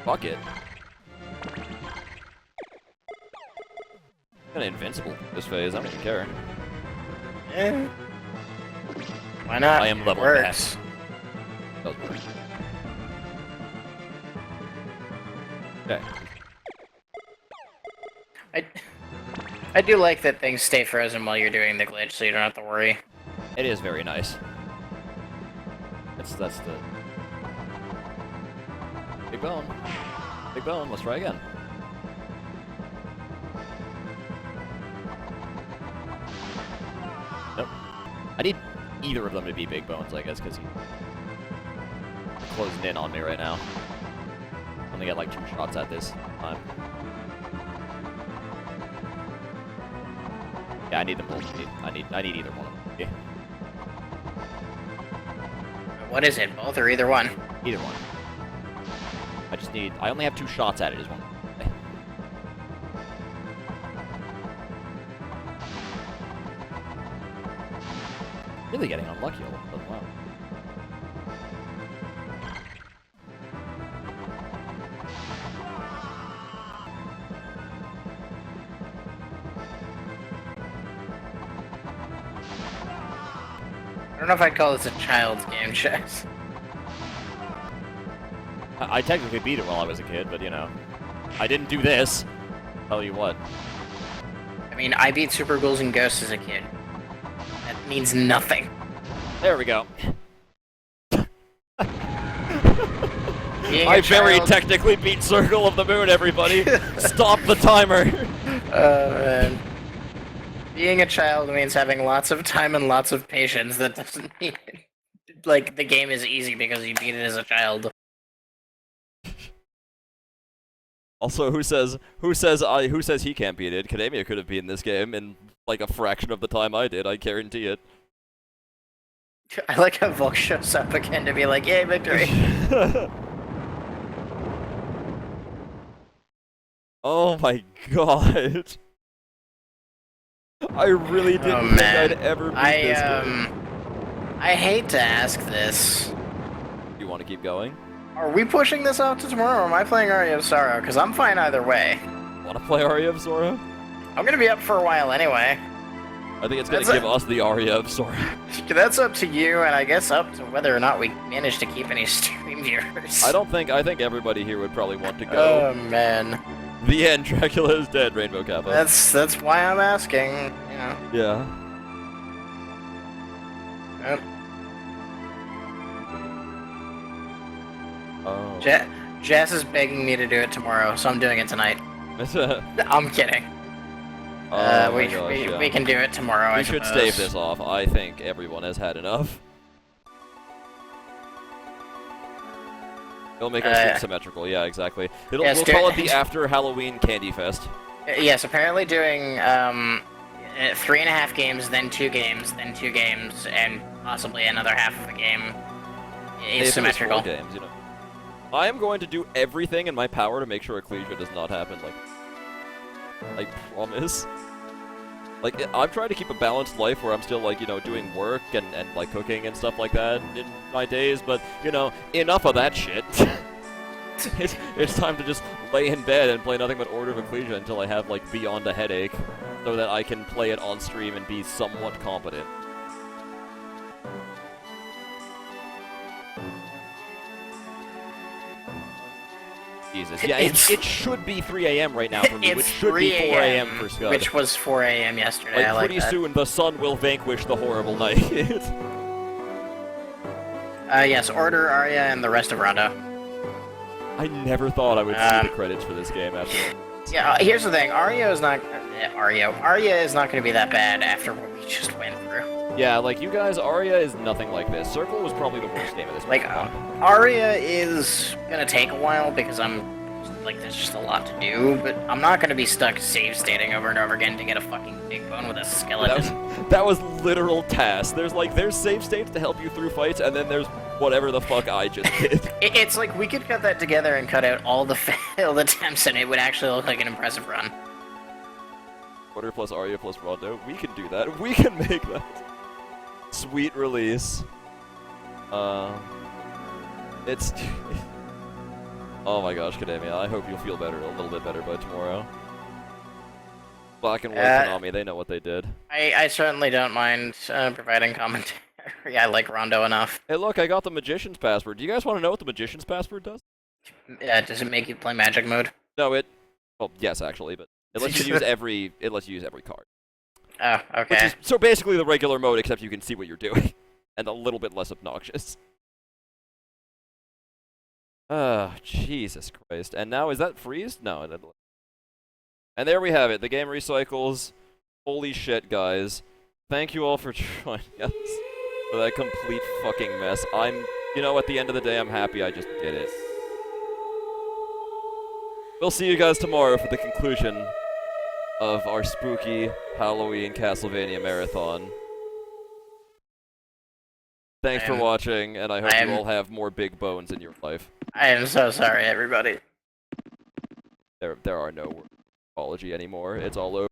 Fuck it. I'm kinda invincible this phase, I don't even care. Eh. Why not? I am level Works. Does work. Okay. I do like that things stay frozen while you're doing the glitch, so you don't have to worry. It is very nice. That's the... Big bone. Big bone, let's try again. Nope. I need either of them to be big bones, I guess, because he's closing in on me right now. Only got like 2 shots at this time. Yeah, I need them both. I need either one of them. Yeah. What is it? Both or either one? Either one. I only have 2 shots at it, is one. Really getting unlucky a little bit, wow. I don't know if I'd call this a child's game, Chess. I technically beat it while I was a kid, but you know, I didn't do this. Tell you what. I mean, I beat Super Ghouls and Ghosts as a kid. That means nothing. There we go. Being I a very child- technically beat Circle of the Moon, everybody. Stop the timer. Man. Being a child means having lots of time and lots of patience. That doesn't mean like the game is easy because you beat it as a child. Also, who says he can't beat it? Kademia could have beaten this game in like a fraction of the time I did. I guarantee it. I like how Volk shows up again to be like, "Yay, victory!" Oh my god. I really didn't think I'd ever beat this game. I hate to ask this. You want to keep going? Are we pushing this out to tomorrow, or am I playing Aria of Sorrow? Because I'm fine either way. Want to play Aria of Sora? I'm gonna be up for a while anyway. I think it's going to give us the Aria of Sora. That's up to you, and I guess up to whether or not we manage to keep any stream viewers. I think everybody here would probably want to go. Oh man. The end. Dracula is dead. Rainbow Kappa. That's why I'm asking. You know. Yeah. Yep. Oh. Jess is begging me to do it tomorrow, so I'm doing it tonight. I'm kidding. Oh my we gosh, yeah. we can do it tomorrow. We I should suppose. stave this off. I think everyone has had enough. It'll make our stream symmetrical. Yeah, exactly. Yes, we'll call it the After Halloween Candy Fest. Yes, apparently doing 3.5 games, then 2 games, then 2 games, and possibly another half of the game is symmetrical. 4 games, you know. I am going to do everything in my power to make sure Ecclesia does not happen. I promise. Like, I'm trying to keep a balanced life where I'm still, like, you know, doing work and like, cooking and stuff like that in my days, but, you know, enough of that shit. it's time to just lay in bed and play nothing but Order of Ecclesia until I have, like, Beyond a Headache, so that I can play it on stream and be somewhat competent. Jesus. Yeah, it should be 3 a.m. right now for me, which should be 4 a.m. for Scud. Which was 4 a.m. yesterday. I like pretty that. soon the sun will vanquish the horrible night. Yes, Order, Arya, and the rest of Rondo. I never thought I would see the credits for this game after. Yeah, here's the thing. Arya is not going to be that bad after what we just went through. Yeah, like, you guys, Arya is nothing like this. Circle was probably the worst game of this. Like, Arya is gonna take a while because there's just a lot to do, but I'm not gonna be stuck save stating over and over again to get a fucking big bone with a skeleton. That was literal tasks. There's save states to help you through fights, and then there's whatever the fuck I just did. It's like we could cut that together and cut out all the failed attempts, and it would actually look like an impressive run. Order plus Arya plus Rondo. We can do that. We can make that. Sweet release. It's... Oh my gosh, Kademia, I hope you'll feel better, a little bit better by tomorrow. Black and White Konami, they know what they did. I certainly don't mind providing commentary. I like Rondo enough. Hey look, I got the Magician's Password. Do you guys want to know what the Magician's Password does? Does it make you play Magic Mode? No, well, yes actually, but it lets you use every card. Oh, okay. Which is, so basically the regular mode, except you can see what you're doing. And a little bit less obnoxious. Jesus Christ. And now, is that freeze? No. And there we have it. The game recycles. Holy shit, guys. Thank you all for joining us for that complete fucking mess. You know, at the end of the day, I'm happy I just did it. We'll see you guys tomorrow for the conclusion of our spooky Halloween Castlevania marathon. Thanks for watching, and I hope you all have more big bones in your life. I am so sorry, everybody. There are no words of apology anymore. It's all over.